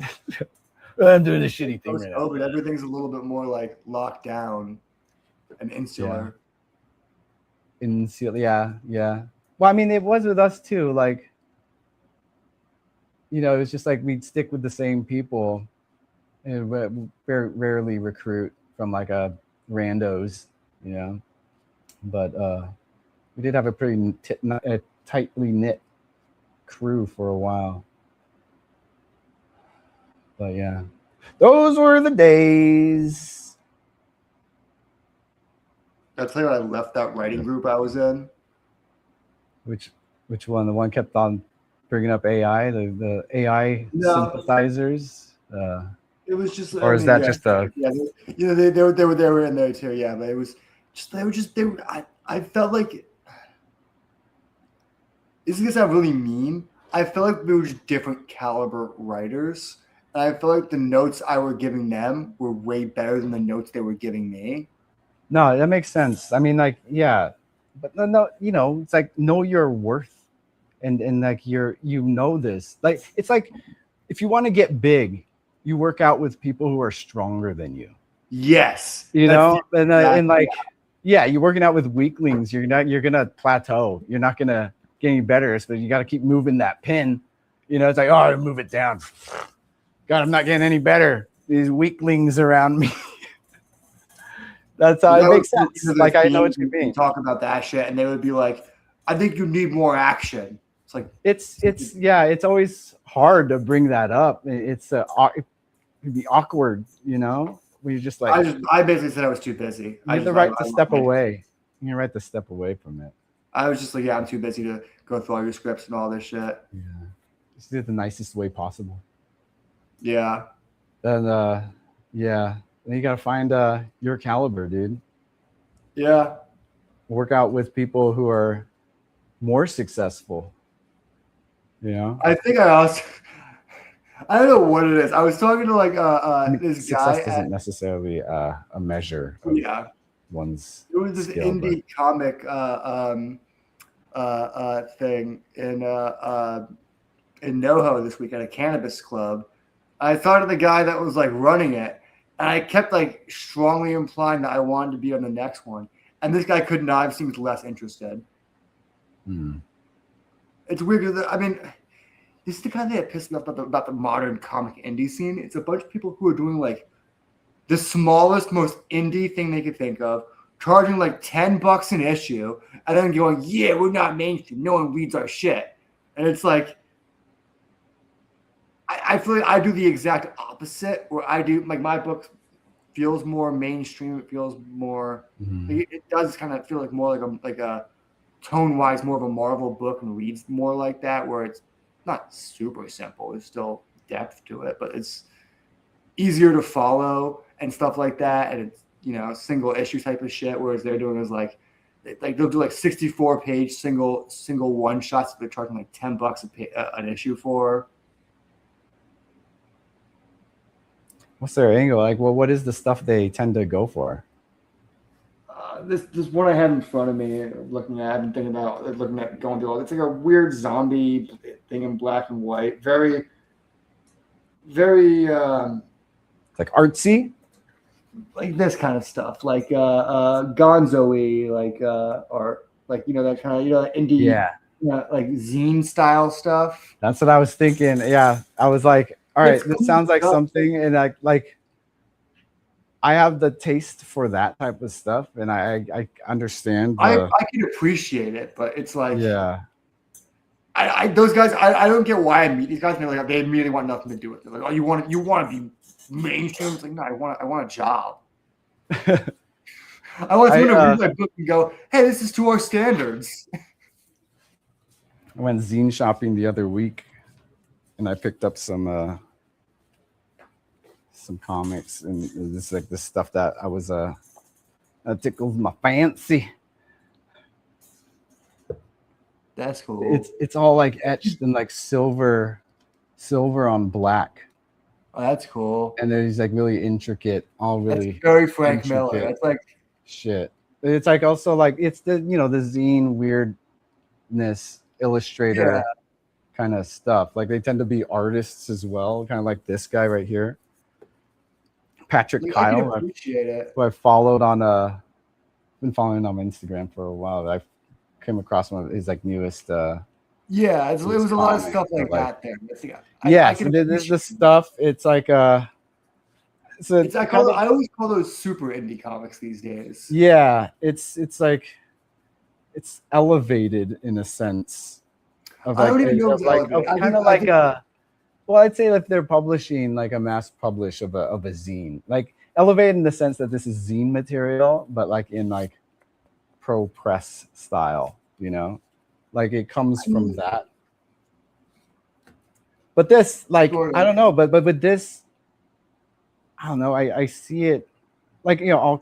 I'm doing a shitty thing right now. But everything's a little bit more like locked down and insular. Yeah. Well, I mean, it was with us too. Like, it was just like we'd stick with the same people and very rarely recruit from like a randos, But we did have a pretty tightly knit crew for a while. But yeah, those were the days. I'll tell you what, I left that writing group I was in. Which one? The one kept on bringing up AI, the AI synthesizers. It was just, or is that just a? Yeah, they were in there too. Yeah, but it was just I felt like this is gonna sound really mean. I felt like we were just different caliber writers. And I feel like the notes I were giving them were way better than the notes they were giving me. No, that makes sense. I mean, like, yeah, but no, it's like know your worth, and like this. Like, it's like if you want to get big, you work out with people who are stronger than you. Yes, and like, yeah, you're working out with weaklings. You're gonna plateau. You're not gonna get any better. So you got to keep moving that pin. It's like, oh, move it down. God, I'm not getting any better. These weaklings around me. That's how it makes sense. Like, I know what you mean. Talk about that shit, and they would be like, "I think you need more action." It's like it's always hard to bring that up. It could be awkward, Where you're just like, I basically said I was too busy. You have the right to step away. You have the right to step away from it. I was just like, yeah, I'm too busy to go through all your scripts and all this shit. Yeah, just do it the nicest way possible. Yeah. Then then you gotta find your caliber, dude. Yeah. Work out with people who are more successful. You know, I think I also. I don't know what it is. I was talking to like I mean, this success guy. isn't necessarily a measure of Yeah, one's it was this skill, but indie comic thing in NoHo this week at a cannabis club. I thought of the guy that was like running it, and I kept like strongly implying that I wanted to be on the next one. And this guy could not have seemed less interested. It's weird because I mean, this is the kind of thing that pissed me off about the modern comic indie scene. It's a bunch of people who are doing like the smallest, most indie thing they could think of, charging like $10 an issue, and then going, "Yeah, we're not mainstream. No one reads our shit." And it's like, I feel like I do the exact opposite. Where I do like my book feels more mainstream. It feels more. It does kind of feel like more like a tone wise, more of a Marvel book, and reads more like that. Where it's not super simple. There's still depth to it, but it's easier to follow and stuff like that. And it's, you know, single issue type of shit. Whereas they're doing is like they'll do like 64-page single one shots that they're charging like $10 an issue for. what's their angle? Like, well, what is the stuff they tend to go for? This one I had in front of me, looking at, I've been thinking about looking at going through all. It's like a weird zombie thing in black and white, very. It's like artsy, like this kind of stuff, like Gonzo-y, like art, like, you know, that kind of, you know, indie, like zine style stuff. That's what I was thinking. Yeah, I was like, all right, this sounds like something, and I have the taste for that type of stuff, and I understand. I can appreciate it, but it's like, yeah, I those guys, I don't get why I meet these guys, and they're like, they immediately want nothing to do with it. Like, oh, you want to be mainstream? It's like, no, I want a job. I want someone to read my book and go, hey, this is to our standards. I went zine shopping the other week, and I picked up some comics, and this like this stuff that I was that tickles my fancy. That's cool. It's all like etched in like silver on black. Oh, that's cool. And then he's like really intricate, all really that's very Frank Miller. That's like shit. It's like also like it's the, you know, the zine weirdness illustrator kind of stuff. Like they tend to be artists as well, kind of like this guy right here, Patrick Kyle. I appreciate it. Who I followed on been following on my Instagram for a while. I came across one of his like newest. It was a lot of stuff like that there. There's the stuff. It's like I always call those super indie comics these days. Yeah, it's like it's elevated in a sense. Of like, I don't even know. Kind of like a. Well, I'd say if they're publishing like a mass publish of a zine, like elevated in the sense that this is zine material, but like in like pro press style, you know, like it comes from that. But this, like, I don't know, but with this, I don't know. I see it like, you know, all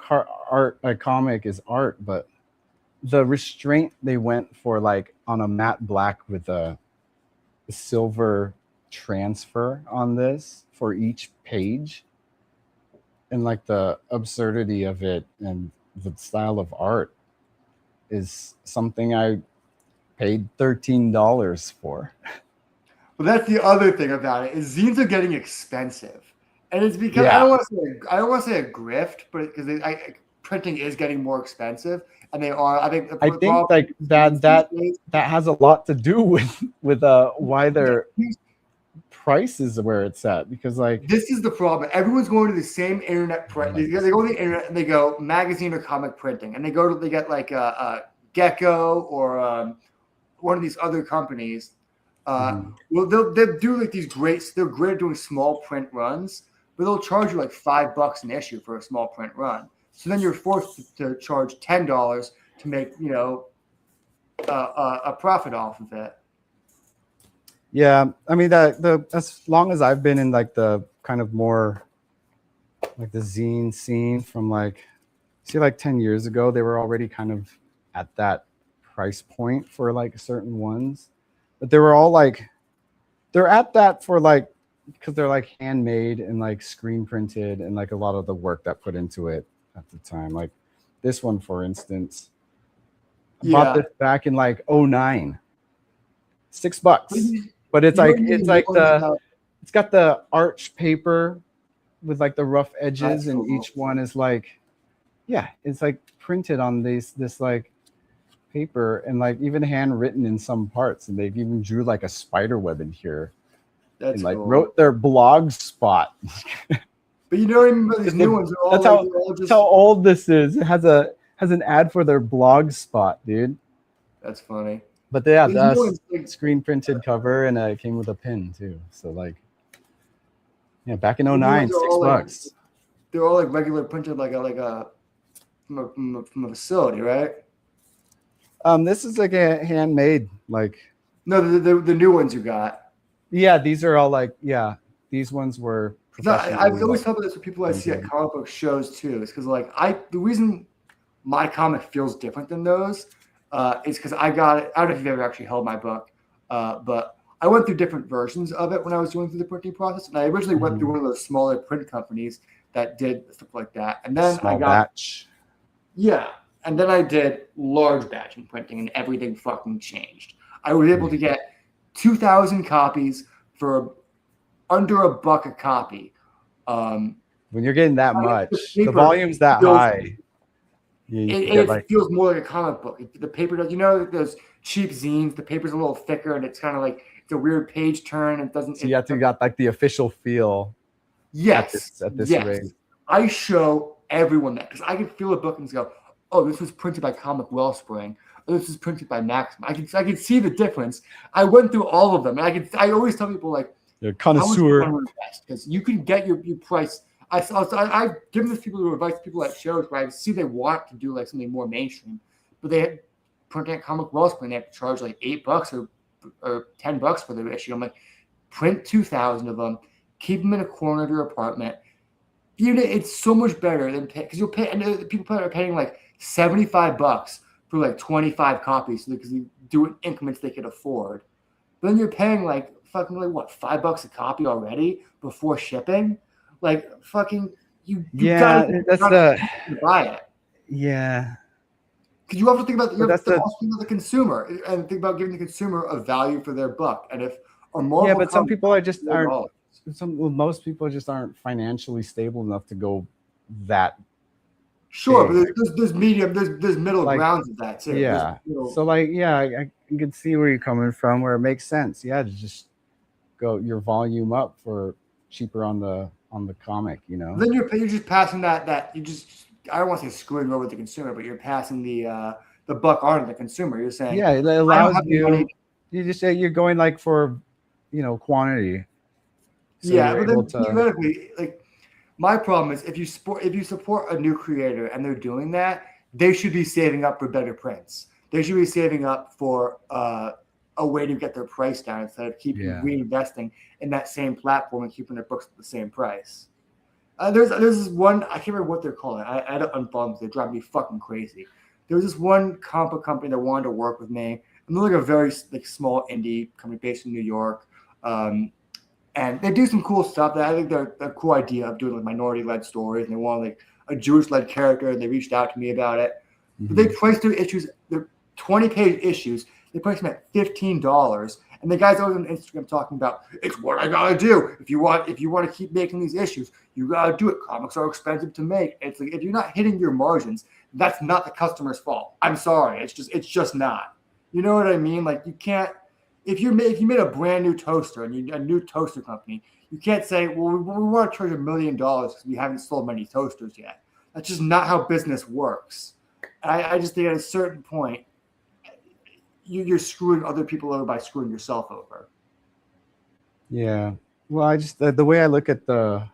art, a comic is art, but the restraint they went for, like on a matte black with a silver transfer on this for each page, and like the absurdity of it and the style of art is something I paid $13 for. Well, that's the other thing about it is zines are getting expensive, and it's because I don't want to say a grift, but because printing is getting more expensive, and they are. I think like that has a lot to do with why their price is where it's at, because like this is the problem. Everyone's going to the same internet print. They go to the internet and they go magazine or comic printing, and they get like a Gecko or one of these other companies. Well, they'll do like these they're great at doing small print runs, but they'll charge you like $5 an issue for a small print run. So then you're forced to charge $10 to make, you know, a profit off of it. Yeah, I mean as long as I've been in like the kind of more like the zine scene from like 10 years ago, they were already kind of at that price point for like certain ones, but they were all like they're at that for like because they're like handmade and like screen printed and like a lot of the work that put into it at the time. Like this one, for instance, I bought this back in like 09. $6. But it's like it's got the arch paper with like the rough edges, and each one is like, yeah, it's like printed on this like paper and like even handwritten in some parts, and they've even drew like a spider web in here. That's and like cool. wrote their blog spot. But you know what I mean? These new ones are all that's how old this is. It has an ad for their blog spot, dude. That's funny. But they have the screen printed cover, and it came with a pin too. So like, yeah, back in 09, $6. They're all like regular printed, from a facility, right? This is like a handmade, like. No, the new ones you got. Yeah, these are all like, these ones were. I've always thought about this with people I see at comic book shows too. Is because like the reason my comic feels different than those is because I got it. I don't know if you've ever actually held my book, but I went through different versions of it when I was going through the printing process. And I originally went through one of those smaller print companies that did stuff like that, and then Small batch. Yeah, and then I did large batch printing, and everything fucking changed. I was able to get 2,000 copies for under $1 a copy. When you're getting that much, the volume's that high. It feels more like a comic book. The paper does, those cheap zines, the paper's a little thicker, and it's kind of like it's a weird page turn. It doesn't. So you got like the official feel. Yes. At this rate. I show everyone that because I can feel a book and go, oh, this was printed by Comic Wellspring. This is printed by Maxim. I can see the difference. I went through all of them, and I always tell people like, you're a connoisseur, because you can get your price. I've given this people advice to people at shows where I see they want to do like something more mainstream, but they had printing at Comic Wellspring. They have to charge like $8 or $10 for their issue. I'm like, print 2,000 of them, keep them in a corner of your apartment. It's so much better than because you'll pay. And people are paying like $75 for like 25 copies because you do it in increments they could afford. But then you're paying like fucking like what, $5 a copy already before shipping? Like fucking you gotta buy it. Yeah. Because you have to think about the consumer and think about giving the consumer a value for their buck. And if a Marvel but some people aren't. Most people just aren't financially stable enough to go that. Sure, but there's medium, there's middle grounds of that too. Yeah. So like, I can see where you're coming from, where it makes sense. Yeah, to just go your volume up for cheaper on the comic, Then you're just passing that you just, I don't want to say screwing over the consumer, but you're passing the buck on to the consumer. You're saying, it allows you. You just say you're going like for, quantity. So but then theoretically, like my problem is if you support a new creator and they're doing that, they should be saving up for better prints. They should be saving up for a way to get their price down instead of keeping reinvesting in that same platform and keeping their books at the same price. There's this one, I can't remember what they're calling. I had to unfollow them. They drive me fucking crazy. There was this one comic book company that wanted to work with me. And they're like a very small indie company based in New York. And they do some cool stuff. I think they're a cool idea of doing like minority-led stories. And they want like a Jewish-led character. And they reached out to me about it. Mm-hmm. But they priced their issues, their 20-page issues. They priced them at $15. And the guy's always on Instagram talking about, it's what I gotta do. If you want to keep making these issues, you gotta do it. Comics are expensive to make. It's like if you're not hitting your margins, that's not the customer's fault. I'm sorry. It's just not. You know what I mean? Like you can't. If you made a brand new toaster and you're a new toaster company, you can't say, well, we want to charge $1 million because we haven't sold many toasters yet. That's just not how business works. I just think at a certain point, you're screwing other people over by screwing yourself over. Yeah. Well, I just the way I look at the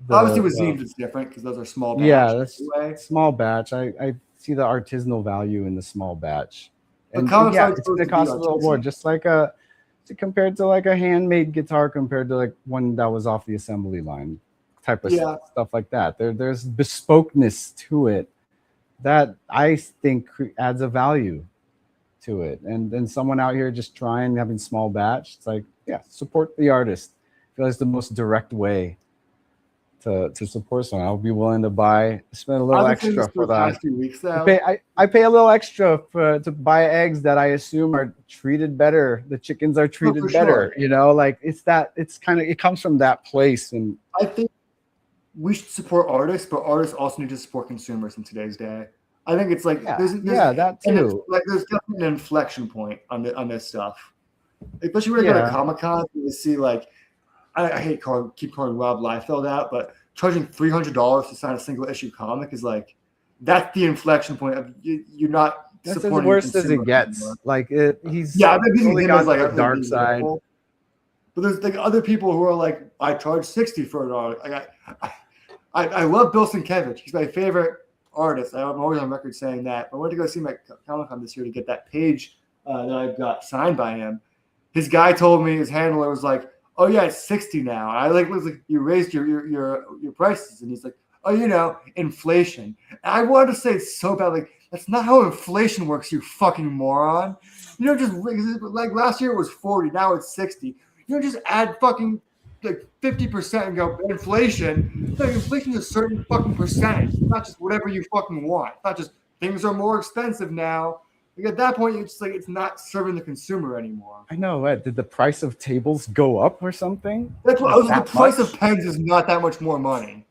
obviously with zines it's different because those are small batch. Yeah, that's small batch. I see the artisanal value in the small batch. And it's going to cost a little more, just like compared to like a handmade guitar compared to like one that was off the assembly line type of stuff like that. There's bespokeness to it that I think adds a value to it. And then someone out here just trying, having small batch, it's like, yeah, support the artist. I feel like it's the most direct way to support someone. I'll be willing to spend a little I've been saying extra this for the that. past few weeks now. I pay a little extra to buy eggs that I assume are treated better. The chickens are treated for better. sure. You know, like it comes from that place. And I think we should support artists, but artists also need to support consumers in today's day. I think it's like yeah, there's that and it's too. like there's definitely an inflection point on this stuff. Especially when I go to Comic-Con, you see like I keep calling Rob Liefeld out, but charging $300 to sign a single issue comic is like that's the inflection point of you're not That's as supporting worse as it consumers gets. anymore. Like he's Yeah, I'm using totally him gone as like to a the dark lead side. example. But there's like other people who are like, I charge $60 for an art. Like I love Bill Sienkiewicz. He's my favorite artist. I'm always on record saying that. I went to go see my Comic-Con this year to get that page that I've got signed by him. His guy told me, his handler was like, "Oh yeah, it's 60 now." I was like, "You raised your prices," and he's like, "Oh, you know, inflation." And I wanted to say it so bad, like that's not how inflation works, you fucking moron. You know, just like last year it was 40, now it's 60. You know, just add fucking like 50% and go inflation. Like inflation is a certain fucking percentage. It's not just whatever you fucking want. It's not just things are more expensive now. Like at that point, it's like it's not serving the consumer anymore. I know. What did the price of tables go up or something? That's what the price of pens is not that much more money.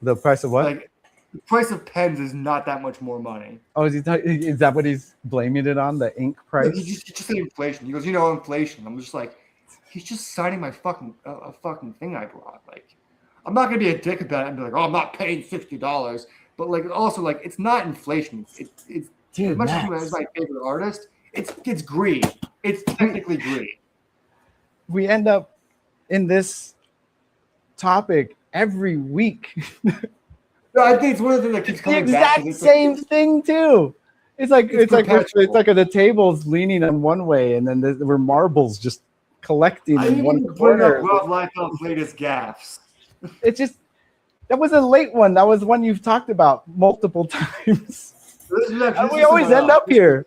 The price of what? Like the price of pens is not that much more money. Oh, is that what he's blaming it on? The ink price? Like, he just said inflation. He goes, you know, inflation. I'm just like, he's just signing my fucking a fucking thing I brought. Like, I'm not gonna be a dick about it and be like, oh, I'm not paying $60. But like, also like, it's not inflation. It's Dude, as much as my favorite artist, it's greed. It's technically greed. We end up in this topic every week. No, I think it's one of the things that keeps The coming exact back. same thing too. It's like perpetual. it's like the table's leaning in one way, and then there were marbles just collecting I in one didn't bring corner. up Rob Liefeld's latest gaffes. It's just that was a late one. That was one you've talked about multiple times. We always end up here.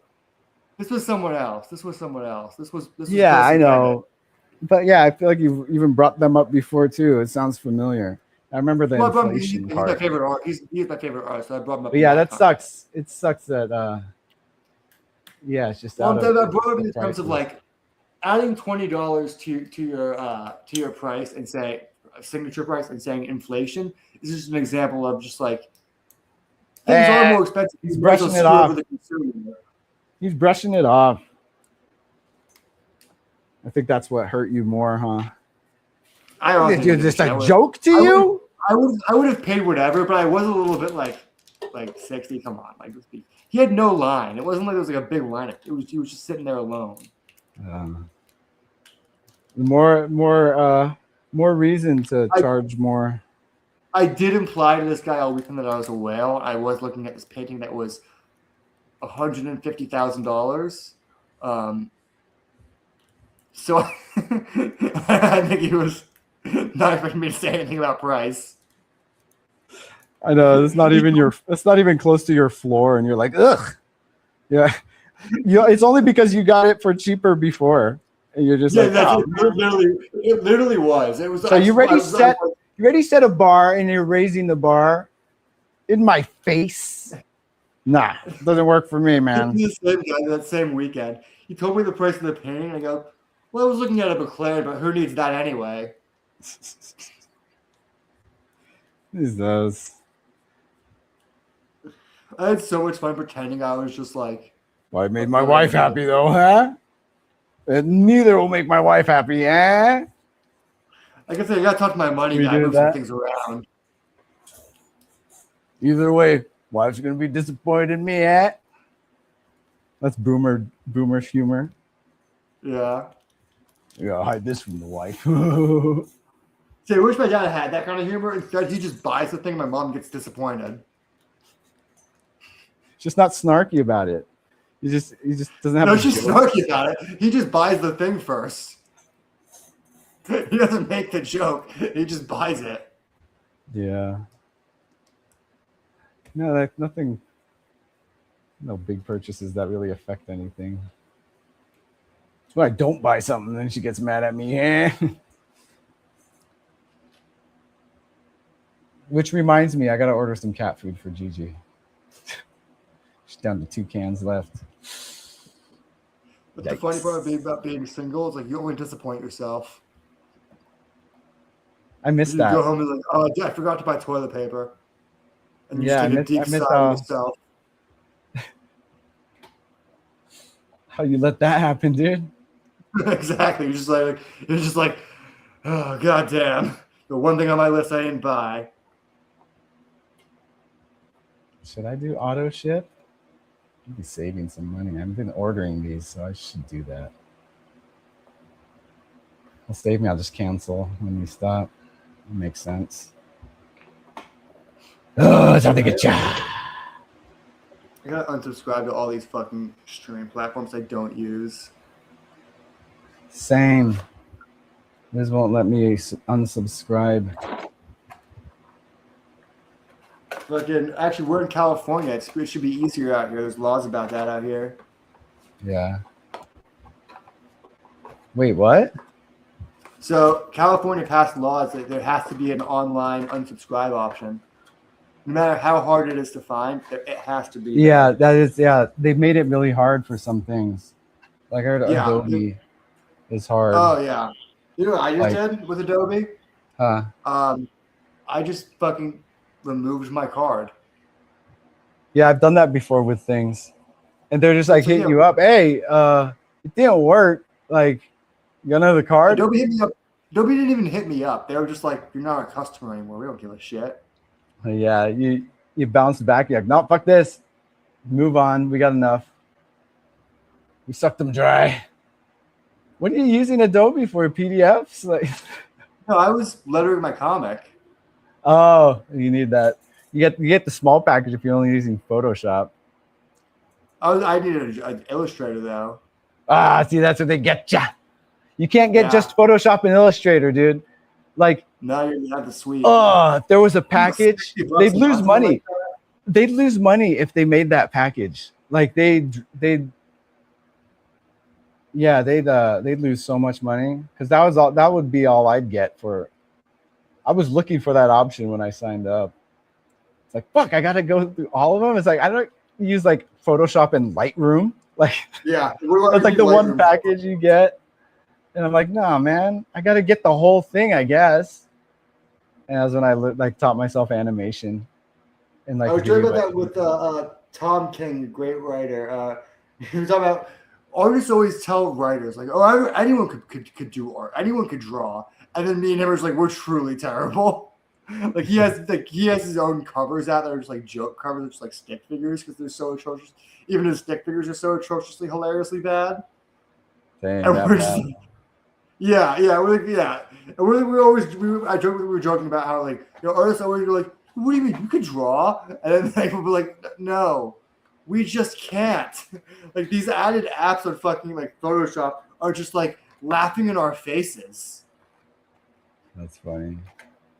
This was someone else. This was Yeah, I know. But yeah, I feel like you've even brought them up before too. It sounds familiar. I remember the inflation he's part. my favorite art. He's my favorite artist. So I brought him up. But yeah, that sucks. It sucks that yeah, it's just I brought it in terms of like adding $20 to your price and say signature price and saying inflation is just an example of just like things are more expensive. He's brushing it off. He's brushing it off. I think that's what hurt you more, huh? Did just a joke to you? I would have paid whatever, but I was a little bit like 60. Come on, like he had no line. It wasn't like it was like a big line. He was just sitting there alone. More reason to charge more. I did imply to this guy all weekend that I was a whale. I was looking at this painting that was $150,000. So I think he was not expecting me to say anything about price. I know it's not even close to your floor, and you're like, ugh. Yeah. It's only because you got it for cheaper before. And you're just it literally was. It was so you already set a bar and you're raising the bar in my face. Nah, it doesn't work for me, man. The same guy that same weekend. He told me the price of the painting. I go, well, I was looking at a McLaren, but who needs that anyway? These those. I had so much fun pretending I was just like. Well, I made my wife happy though, huh? And neither will make my wife happy, eh? Like I said, I gotta talk to my money guy, move some things around. Either way, wife's gonna be disappointed in me, eh? That's boomer humor. Yeah. You gotta hide this from the wife. See, I wish my dad had that kind of humor. Instead, he just buys the thing and my mom gets disappointed. Just not snarky about it. He just doesn't have. No, she's snarky about it. He just buys the thing first. He doesn't make the joke. He just buys it. Yeah. No, nothing No big purchases that really affect anything. When I don't buy something, then she gets mad at me. Which reminds me, I gotta order some cat food for Gigi. She's down to 2 cans left. But the funny part about being single is like you only disappoint yourself. I missed You that. go home and like, oh, I forgot to buy toilet paper, and you Yeah, just take I a deep miss sigh to yourself. How you let that happen, dude? Exactly. You're just like, oh goddamn, the one thing on my list I didn't buy. Should I do auto ship? I'd be saving some money. I've been ordering these, so I should do that. It'll save me. I'll just cancel when we stop. It makes sense. Oh, it's time to get ya. I gotta unsubscribe to all these fucking streaming platforms I don't use. Same. This won't let me unsubscribe. Fucking, actually, we're in California. It should be easier out here. There's laws about that out here. Yeah. Wait, what? So California passed laws that there has to be an online unsubscribe option. No matter how hard it is to find, it has to be. Yeah, that is. Yeah, they made it really hard for some things. Like I heard Adobe is hard. Oh yeah. You know what I just did with Adobe? Huh? I just fucking removed my card. Yeah, I've done that before with things, and they're just like hitting you up. Hey, it didn't work. Like, you got another card? Adobe hit me up. Adobe didn't even hit me up. They were just like, "You're not a customer anymore. We don't give a shit." Yeah, you bounce back. You're like, no, fuck this. Move on. We got enough. We sucked them dry. What are you using Adobe for? PDFs? Like, no, I was lettering my comic. Oh, you need that. You get the small package if you're only using Photoshop. I needed an Illustrator though. Ah, see, that's what they get ya. You can't get just Photoshop and Illustrator, dude. Like, now you have the suite. Oh, if there was a package, they'd lose money. Like they'd lose money if they made that package. Like they'd lose so much money because that would be all I'd get for. I was looking for that option when I signed up. It's like, fuck, I gotta go through all of them. It's like I don't use like Photoshop and Lightroom. Like, yeah, that's like the one package you get. And I'm like, nah, man, I gotta get the whole thing, I guess. And that's when I taught myself animation. And like, I was talking about that with Tom King, a great writer. He was talking about artists always tell writers like, "Oh, anyone could do art, anyone could draw," and then me and him are just like, "We're truly terrible." Like he has his own covers out that are just like joke covers, just like stick figures because they're so atrocious. Even his stick figures are so atrociously, hilariously bad. Dang, and we're just, yeah. And we were joking about how like artists always are like, "What do you mean you could draw?" And then people be like, "No, we just can't." Like these added apps on fucking like Photoshop are just like laughing in our faces. That's funny.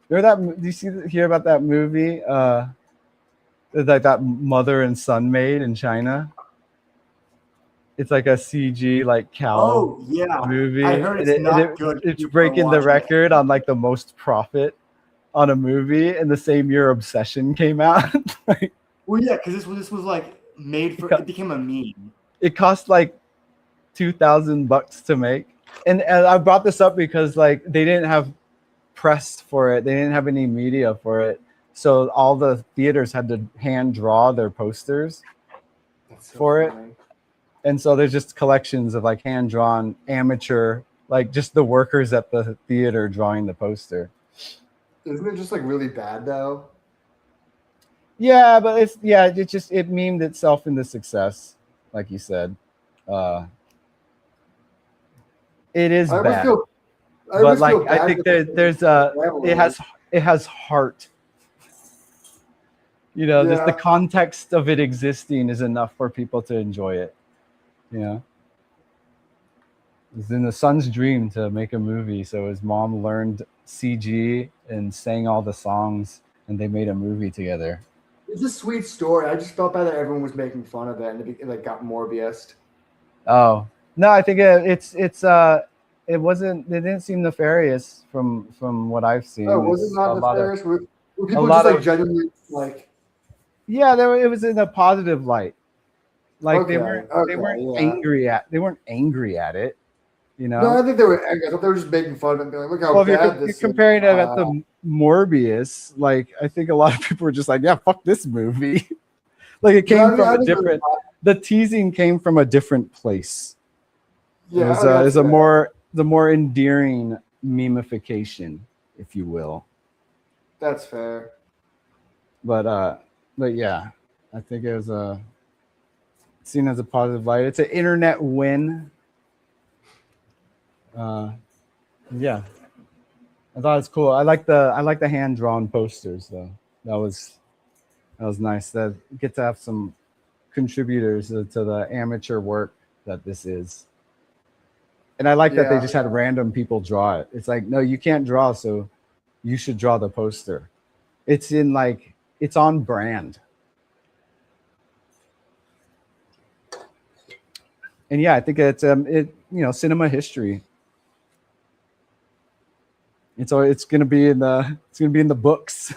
Do you hear about that movie? Like that mother and son made in China. It's like a CG like cow movie. I heard it's not good. It's breaking the record on like the most profit on a movie, and the same year Obsession came out. Well, yeah, because this was like made for it became a meme. It cost like $2,000 to make, and I brought this up because like they didn't have press for it, they didn't have any media for it, so all the theaters had to hand draw their posters for it. And so there's just collections of like hand drawn amateur, like just the workers at the theater drawing the poster. Isn't it just like really bad though? Yeah, but it memed itself into success, like you said. It is bad, but like I think it has heart. Just the context of it existing is enough for people to enjoy it. It's in the son's dream to make a movie, so his mom learned CG and sang all the songs, and they made a movie together. It's a sweet story. I just felt bad that everyone was making fun of it and it like got Morbius. Oh no, I think it wasn't. It didn't seem nefarious from what I've seen. Oh, was it It's not a lot of nefarious? Were people lot just like of- genuinely like? yeah. It was in a positive light. Like they Okay, weren't yeah. angry at it. You know. No, I think they were angry. I thought they were just making fun of it and being like, look how Well, if bad you're this comparing is. it at the Morbius, like I think a lot of people were just like, "Yeah, fuck this movie." Like it came from a different. The teasing came from a different place. Yeah, It was the more endearing memification, if you will. That's fair. But yeah, I think it was seen as a positive light. It's an internet win. Yeah, I thought it was cool. I like the hand drawn posters though. That was nice. That get to have some contributors to the amateur work that this is. And I like that they just had random people draw it. It's like, no, you can't draw, so you should draw the poster. It's on brand. And yeah, I think it's cinema history. And so it's gonna be in the books.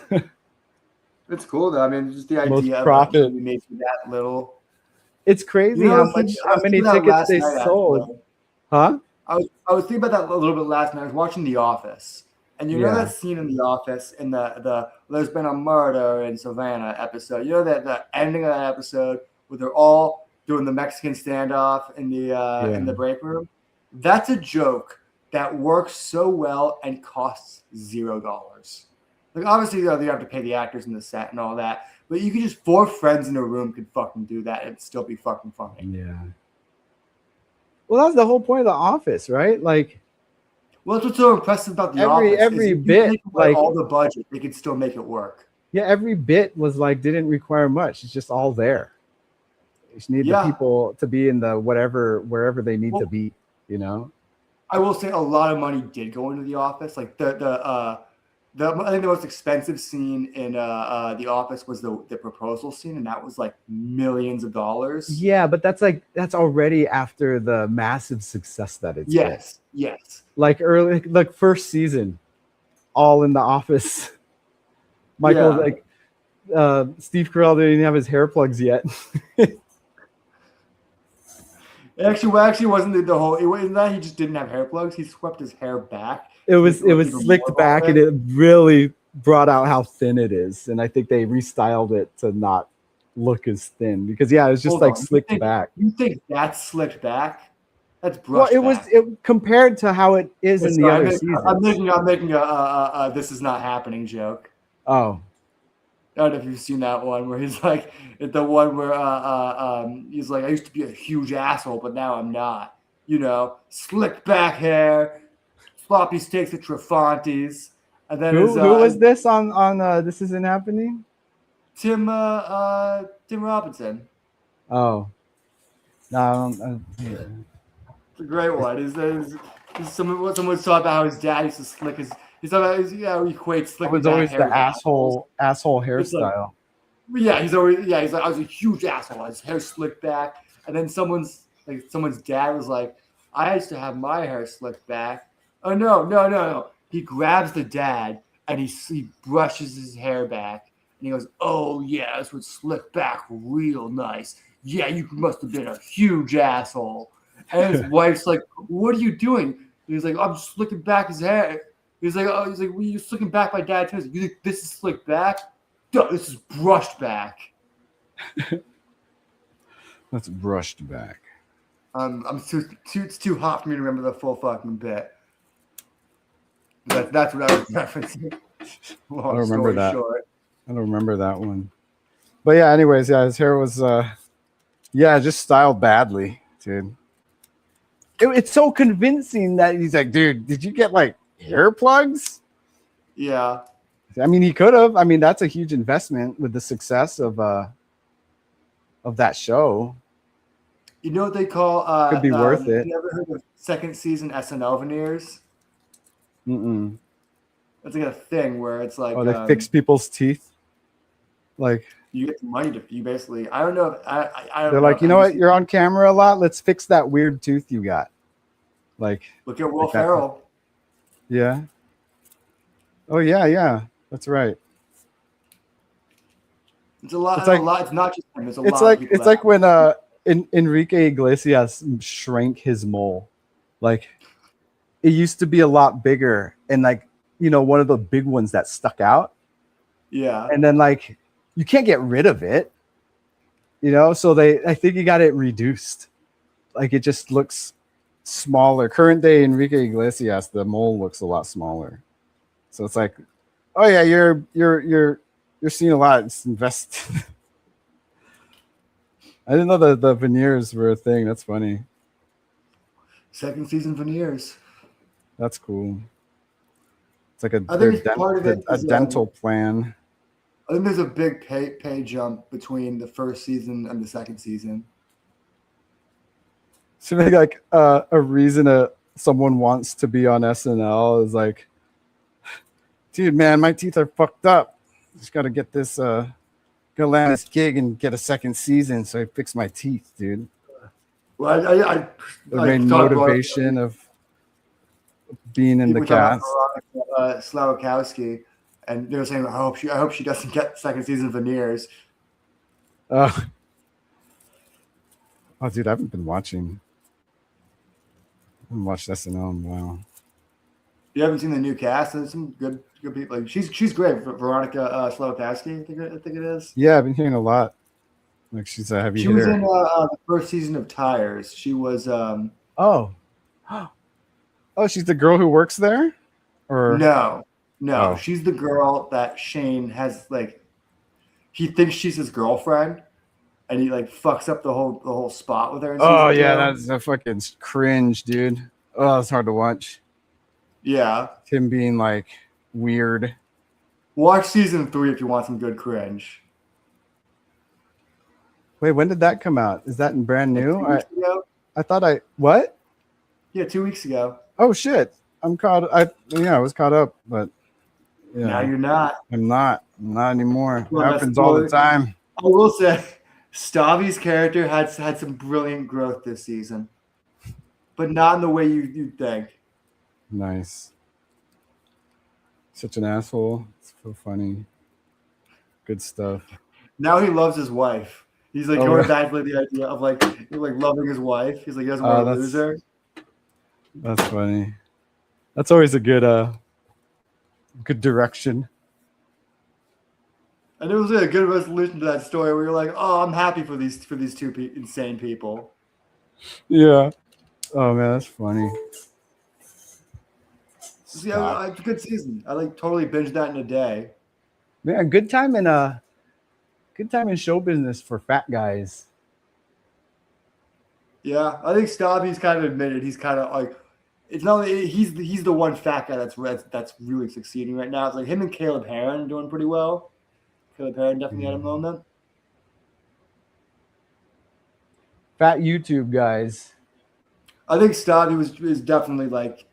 It's cool though. I mean, just the Most idea profit. of making that little. It's crazy You know, how many tickets they sold. Actually. Huh? I was thinking about that a little bit last night. I was watching The Office, and you know that scene in The Office in the "There's Been a Murder in Savannah" episode. You know that the ending of that episode where they're all doing the Mexican standoff in the break room. That's a joke that works so well and costs $0. Like obviously, you have to pay the actors in the set and all that, but you could just 4 friends in a room could fucking do that and it'd still be fucking funny. Yeah. Well, that's the whole point of The Office, right? Like, well, that's what's so impressive about The Office. Every is bit, take away all the budget, they could still make it work. Yeah, every bit was like didn't require much. It's just all there. You just need the people to be in the wherever they need to be. You know. I will say a lot of money did go into The Office. Like I think the most expensive scene in The Office was the proposal scene, and that was like millions of dollars. Yeah, but that's already after the massive success that it's been. Yes. Like first season, all in The Office. Michael, Steve Carell didn't even have his hair plugs yet. Actually, wasn't the whole? It wasn't that he just didn't have hair plugs. He swept his hair back. It was slicked back, and it really brought out how thin it is. And I think they restyled it to not look as thin because it was just slicked back. You think that's slicked back? That's brushed back. It compared to how it is in the other seasons. I'm making a "this is not happening" joke. Oh. I don't know if you've seen that one where he's like, the one where he's like, I used to be a huge asshole, but now I'm not. You know, slicked back hair, floppy steaks at Trafanti's. And then who was this on This Isn't Happening? Tim Robinson. Oh. No, It's a great one. Someone was talking about how his dad used to slick his. He's talking about he equates slick. It was always the asshole hairstyle. He's like, I was a huge asshole. His hair slicked back, and then someone's dad was like, I used to have my hair slicked back. Oh no. He grabs the dad and he brushes his hair back, and he goes, oh yeah, this would slick back real nice. Yeah, you must have been a huge asshole. And his wife's like, what are you doing? And he's like, I'm just slicking back his hair. He's like, well, you're slicking back my dad too. You think this is slicked back? No, this is brushed back. That's brushed back. It's too hot for me to remember the full fucking bit. That's what I was referencing. I don't remember that. Short. I don't remember that one. But yeah, anyways, his hair was just styled badly, dude. It's so convincing that he's like, dude, did you get like hair plugs? Yeah. I mean, he could have. I mean, that's a huge investment with the success of that show. You know what they call could be worth it. You ever heard of second season SNL veneers? It's like a thing where it's like they fix people's teeth. Like You get the money to you basically. I don't know. I don't They're know like, if you know what? NBC You're on camera a lot. Let's fix that weird tooth you got. Like, Look at Will like that. Ferrell. Yeah. Oh yeah. That's right. It's a lot. It's a like lot. It's not just him. It's a it's lot like of people. it's like when Enrique Iglesias shrank his mole. Like, it used to be a lot bigger, and like, you know, one of the big ones that stuck out. Yeah. And then like, you can't get rid of it, you know. So I think he got it reduced. Like, it just looks smaller. Current day Enrique Iglesias, the mole looks a lot smaller. So it's like, oh yeah, you're seeing a lot. Just invest. I didn't know the veneers were a thing. That's funny. Second season veneers. That's cool. It's like I think it's part of it a is, dental plan. I think there's a big pay jump between the first season and the second season. So maybe like a reason someone wants to be on SNL is like, dude, man, my teeth are fucked up. Just got to get this, gotta land this gig and get a second season so I fix my teeth, dude. Well, The main motivation of being in the cast. Slawakowski, and they were saying, I hope she doesn't get second season veneers. Oh, dude, I haven't been watching. I haven't watched SNL in a while. You haven't seen the new cast? There's some good people. Like she's great. Veronica Slawakowski, I think it is. Yeah, I've been hearing a lot. Like, she's a heavy She hitter. was in the first season of Tires. She was. Oh, she's the girl who works there, or No. Oh. She's the girl that Shane has. Like, he thinks she's his girlfriend, and he like fucks up the whole spot with her. In oh season yeah, two. that's a fucking cringe, dude. Oh, it's hard to watch. Yeah. Him being like weird. Watch season 3 if you want some good cringe. Wait, when did that come out? Is that in brand new? 2 weeks ago? I thought what? Yeah, 2 weeks ago. Oh shit! I'm caught. I was caught up, but yeah, Now you're not. I'm not anymore. Well, Happens all the time. I will say, Stavi's character had some brilliant growth this season, but not in the way you'd think. Nice. Such an asshole. It's so funny. Good stuff. Now he loves his wife. He's like Oh, going really? back to the idea of like loving his wife. He's like he doesn't want to that's- lose her. That's funny. That's always a good direction. And it was a good resolution to that story where you're like, oh, I'm happy for these two insane people. Yeah. Oh man, that's funny. So, yeah, it's a good season. I like totally binged that in a day. Man, good time in show business for fat guys. Yeah, I think Stavi's kind of admitted he's kind of like, it's not like he's the one fat guy that's really succeeding right now. It's like him and Caleb Heron are doing pretty well. Caleb Heron definitely had a moment. Fat YouTube guys. I think Stavi is definitely like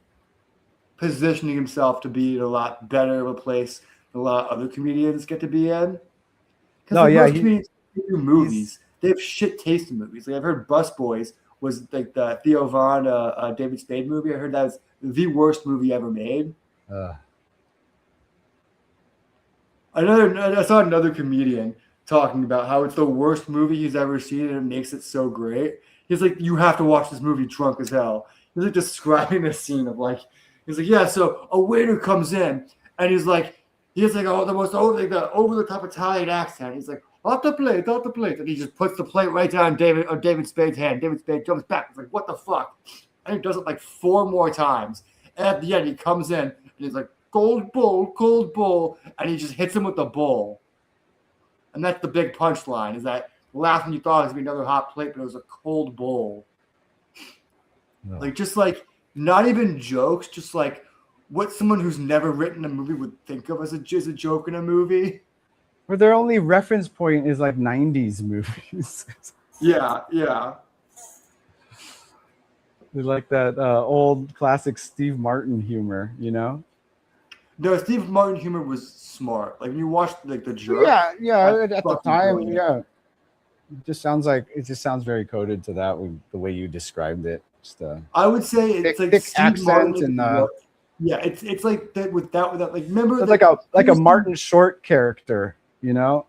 positioning himself to be in a lot better of a place than a lot of other comedians get to be in. No, yeah, most comedians do movies. They have shit taste in movies. Like I've heard Busboys was like the Theo Von David Spade movie. I heard that was the worst movie ever made. I saw another comedian talking about how it's the worst movie he's ever seen and it makes it so great. He's like, you have to watch this movie drunk as hell. He's like describing the scene of like, he's like, yeah, so a waiter comes in and he's like, he has like the most over the top Italian accent. He's like, off the plate, and he just puts the plate right down David Spade's hand. David Spade jumps back. He's like, what the fuck? And he does it like 4 more times. And at the end, he comes in and he's like, cold bowl, and he just hits him with the bowl. And that's the big punchline, is that the last one you thought was going to be another hot plate, but it was a cold bowl. No. Like, just like, not even jokes, just like what someone who's never written a movie would think of as a joke in a movie. Where their only reference point is like 90s movies. Yeah. They like that old classic Steve Martin humor, you know? No, Steve Martin humor was smart. Like when you watch like the jerk. Yeah. That's At the fucking time, brilliant. yeah. It just sounds very coded to that with the way you described it. Just I would say it's like thick Steve Martin. accent and Yeah, it's like that with that like remember it's that, like a Martin Short character, you know?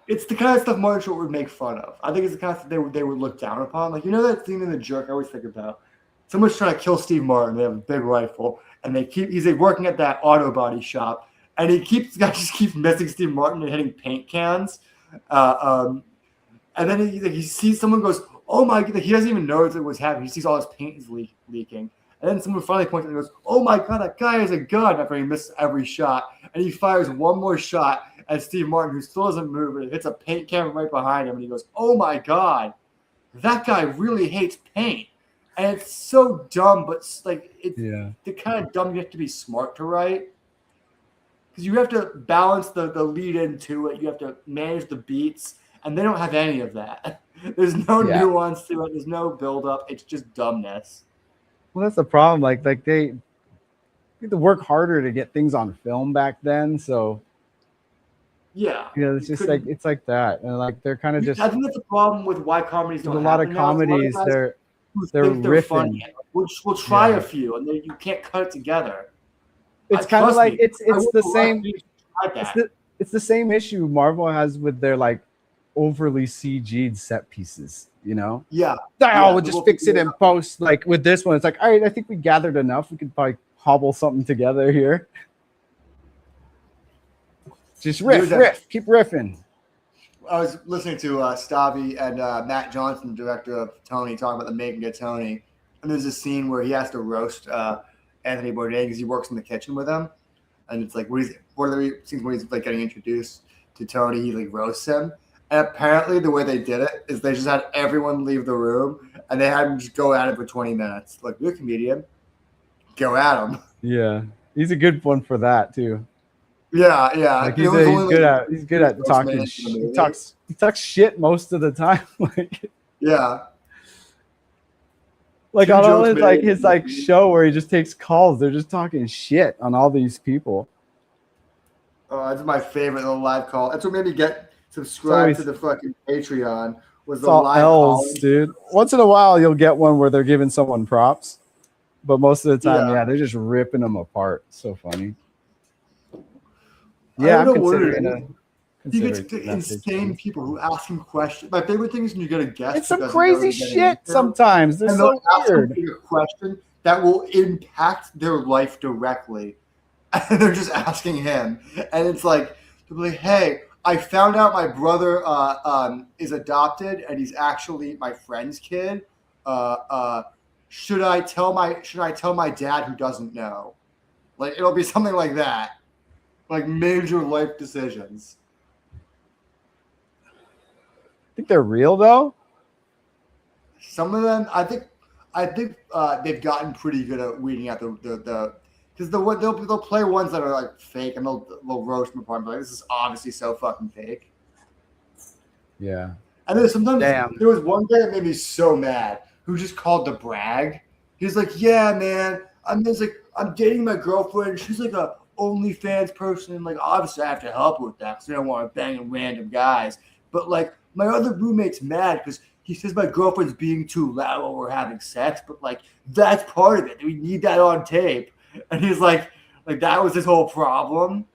it's the kind of stuff Martin Short would make fun of. I think it's the kind of stuff they would look down upon. Like that scene in The Jerk I always think about. Someone's trying to kill Steve Martin. They have a big rifle, and he's like working at that auto body shop, and the guy just keeps missing Steve Martin and hitting paint cans. And then he sees someone goes, "Oh my god!" He doesn't even know what's happening. He sees all his paint is leaking, and then someone finally points and goes, "Oh my god, that guy has a gun!" After he misses every shot, and he fires one more shot at Steve Martin, who still doesn't move, and it hits a paint can right behind him, and he goes, "Oh my god, that guy really hates paint." And it's so dumb, but like the kind of dumb you have to be smart to write. Because you have to balance the lead into it. You have to manage the beats, and they don't have any of that. There's no nuance to it. There's no build up. It's just dumbness. Well, that's the problem. Like they had to work harder to get things on film back then. So yeah, it's just like it's like that, and like they're kind of just. I think that's the problem with why comedies don't. A lot of comedies, they're riffing. Funny. We'll try a few, and then you can't cut it together. It's kind of like it's the same. It's the same issue Marvel has with their like overly CG'd set pieces. You know? Yeah. We'll just fix it in post. Like with this one, it's like, all right, I think we gathered enough. We could probably hobble something together here. Just riff, keep riffing. I was listening to Stavi and Matt Johnson, director of Tony, talking about the making of Tony. And there's a scene where he has to roast Anthony Bourdain because he works in the kitchen with him. And it's like one of the scenes where he's like getting introduced to Tony, he like roasts him. And apparently the way they did it is they just had everyone leave the room and they had him just go at it for 20 minutes. Like, you're a comedian. Go at him. Yeah. He's a good one for that too. Yeah. Like he's good at talking. He talks shit most of the time. Like yeah. Like on all his show where he just takes calls, they're just talking shit on all these people. Oh, that's my favorite little live call. That's what made me subscribe to the fucking Patreon. Was the all live L's, calling. Dude. Once in a while, you'll get one where they're giving someone props, but most of the time, they're just ripping them apart. So funny. Yeah, I'm considering You get insane people who ask him questions. My favorite thing is when you get a guest. It's some crazy shit sometimes. They're so weird. A question that will impact their life directly, and they're just asking him. And it's like, they'll be like, "Hey, I found out my brother is adopted, and he's actually my friend's kid. Should I tell my dad who doesn't know?" Like, it'll be something like that, like major life decisions. Think they're real though? Some of them, I think they've gotten pretty good at weeding out the because they'll play ones that are like fake and they'll roast them apart. Like, this is obviously so fucking fake. Yeah. And then sometimes there was one guy that made me so mad who just called to brag. He's like, "Yeah, man, I'm dating my girlfriend. She's like a OnlyFans person, and like obviously I have to help her with that because I don't want to bang random guys. But like my other roommate's mad because he says my girlfriend's being too loud while we're having sex. But like that's part of it. We need that on tape." And he's like that was his whole problem.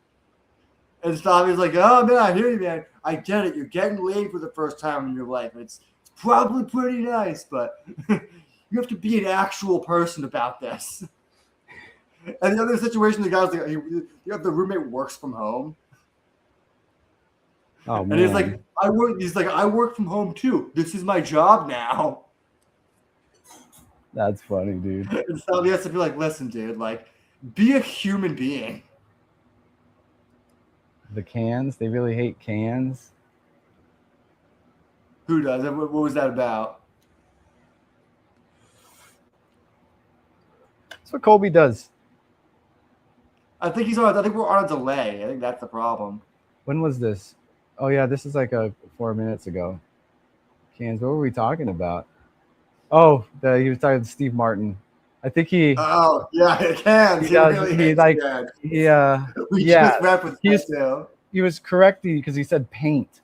And Stavi's like, "Oh man, I hear you, man. I get it. You're getting laid for the first time in your life. It's probably pretty nice, but you have to be an actual person about this." And the other situation, the guy's like, the roommate works from home. Oh, man. And he's like, I work from home too. This is my job now. That's funny, dude. And so he has to be like, "Listen, dude, like, be a human being." The cans, they really hate cans. Who does? What was that about? That's what Colby does. I think we're on a delay. I think that's the problem. When was this? Oh yeah, this is like 4 minutes ago. Cans, what were we talking about? Oh, he was talking to Steve Martin. I think he Oh yeah, it can. He It does. really He is, like man. he We yeah. just referenced He's- that too. he was correcting because he said paint.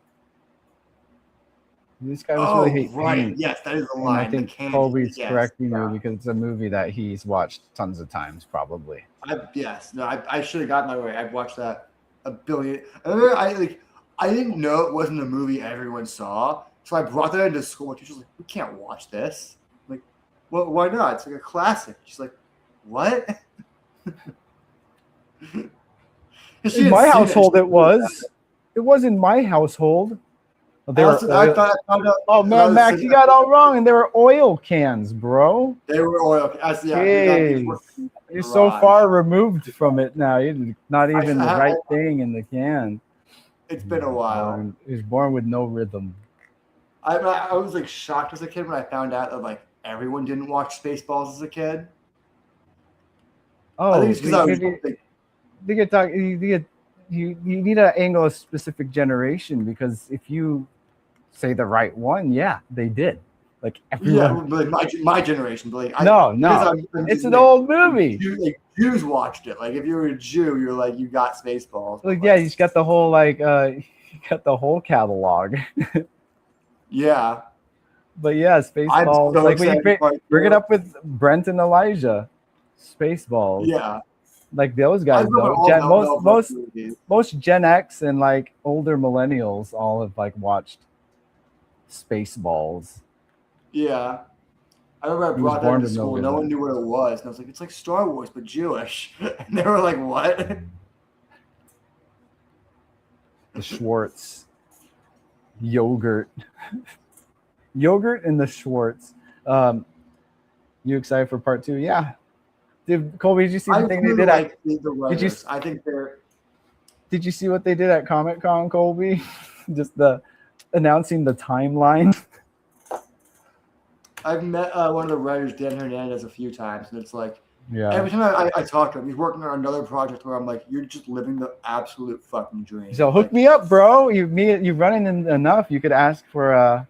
This guy was really Oh hate right, paint. yes, that is the And line. I The think candy, Colby's yes, correcting yeah. you because it's a movie that he's watched tons of times, probably. I should have gotten my way. I've watched that a billion. I remember I didn't know it wasn't a movie everyone saw, so I brought that into school. My teacher's like, "We can't watch this." I'm like, well, why not? It's like a classic. She's like, "What?" She In hadn't my seen household, She it was. It was in my household. They I were also, I oil- thought, I found out. Oh when I man, was Max, sitting- you got it all wrong, and they were oil cans, bro. They were oil. Yeah, Jeez. You're so far removed from it now. You're not even the right thing in the can. It's been a while. He was born with no rhythm. I was like shocked as a kid when I found out that like everyone didn't watch Spaceballs as a kid. Oh, I think it's because I was maybe- like, they get talk. You need to angle a specific generation because if you say the right one, yeah, they did. Like everyone. yeah, like my generation, but like No, because I'm it's an like, old movie. Jews watched it. Like if you were a Jew, you're like you got Spaceballs. Like yeah, he's got the whole you got the whole catalog. Yeah. But yeah, I'm Spaceballs. so Like when excited you for it. bring it up with Brent and Elijah, Spaceballs. Yeah. Like those I guys remember though. all those Most movies. most Gen X and like older millennials all have like watched Spaceballs. Yeah. I remember I He was brought that born into with no school. No rhythm. one knew what it was. And I was like, it's like Star Wars, but Jewish. And they were like, what? The Schwartz yogurt. Yogurt and the Schwartz. You excited for part 2? Yeah. Colby, did you see the thing they did like the writers. you- I think they're Did you see what they did at Comic-Con, Colby? Just the announcing the timeline. I've met one of the writers, Dan Hernandez, a few times, and it's like Yeah. every time I talk to him, he's working on another project where I'm like, you're just living the absolute fucking dream. So hook me up, bro. You running in enough. You could ask for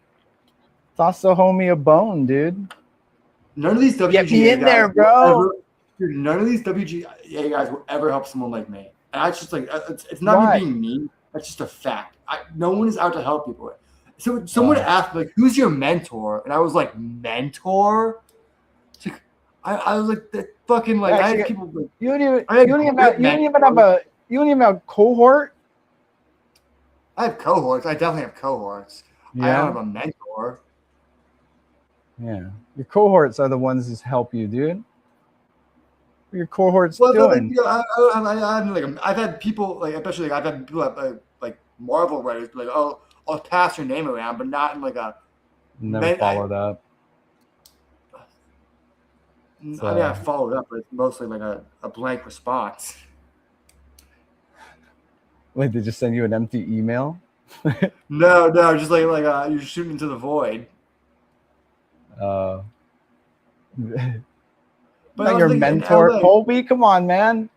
toss a homie a bone, dude. None of these WGA Get me in guys there, will bro. dude, none of these WGA guys will ever help someone like me. And I just like it's not Why? me being mean. That's just a fact. No one is out to help people. So someone asked me, like, "Who's your mentor?" And I was like, "Mentor?" It's like, I was like, "The fucking like." I had people. Like, You don't even. I had You don't even great have. You don't even have a. You don't even have a cohort. I have cohorts. I definitely have cohorts. I don't have a mentor. Yeah. Your cohorts are the ones that help you, dude. What are your cohorts Well, like, doing? you know, I've had people like, especially like, I've had people like Marvel writers be like, "Oh, I'll pass your name around," but not in like a. Never followed up. I mean, I followed up, but it's mostly like a blank response. Wait, they just send you an empty email? No, just like you're shooting into the void. But But I was your thinking in mentor, LA Colby. Come on, man.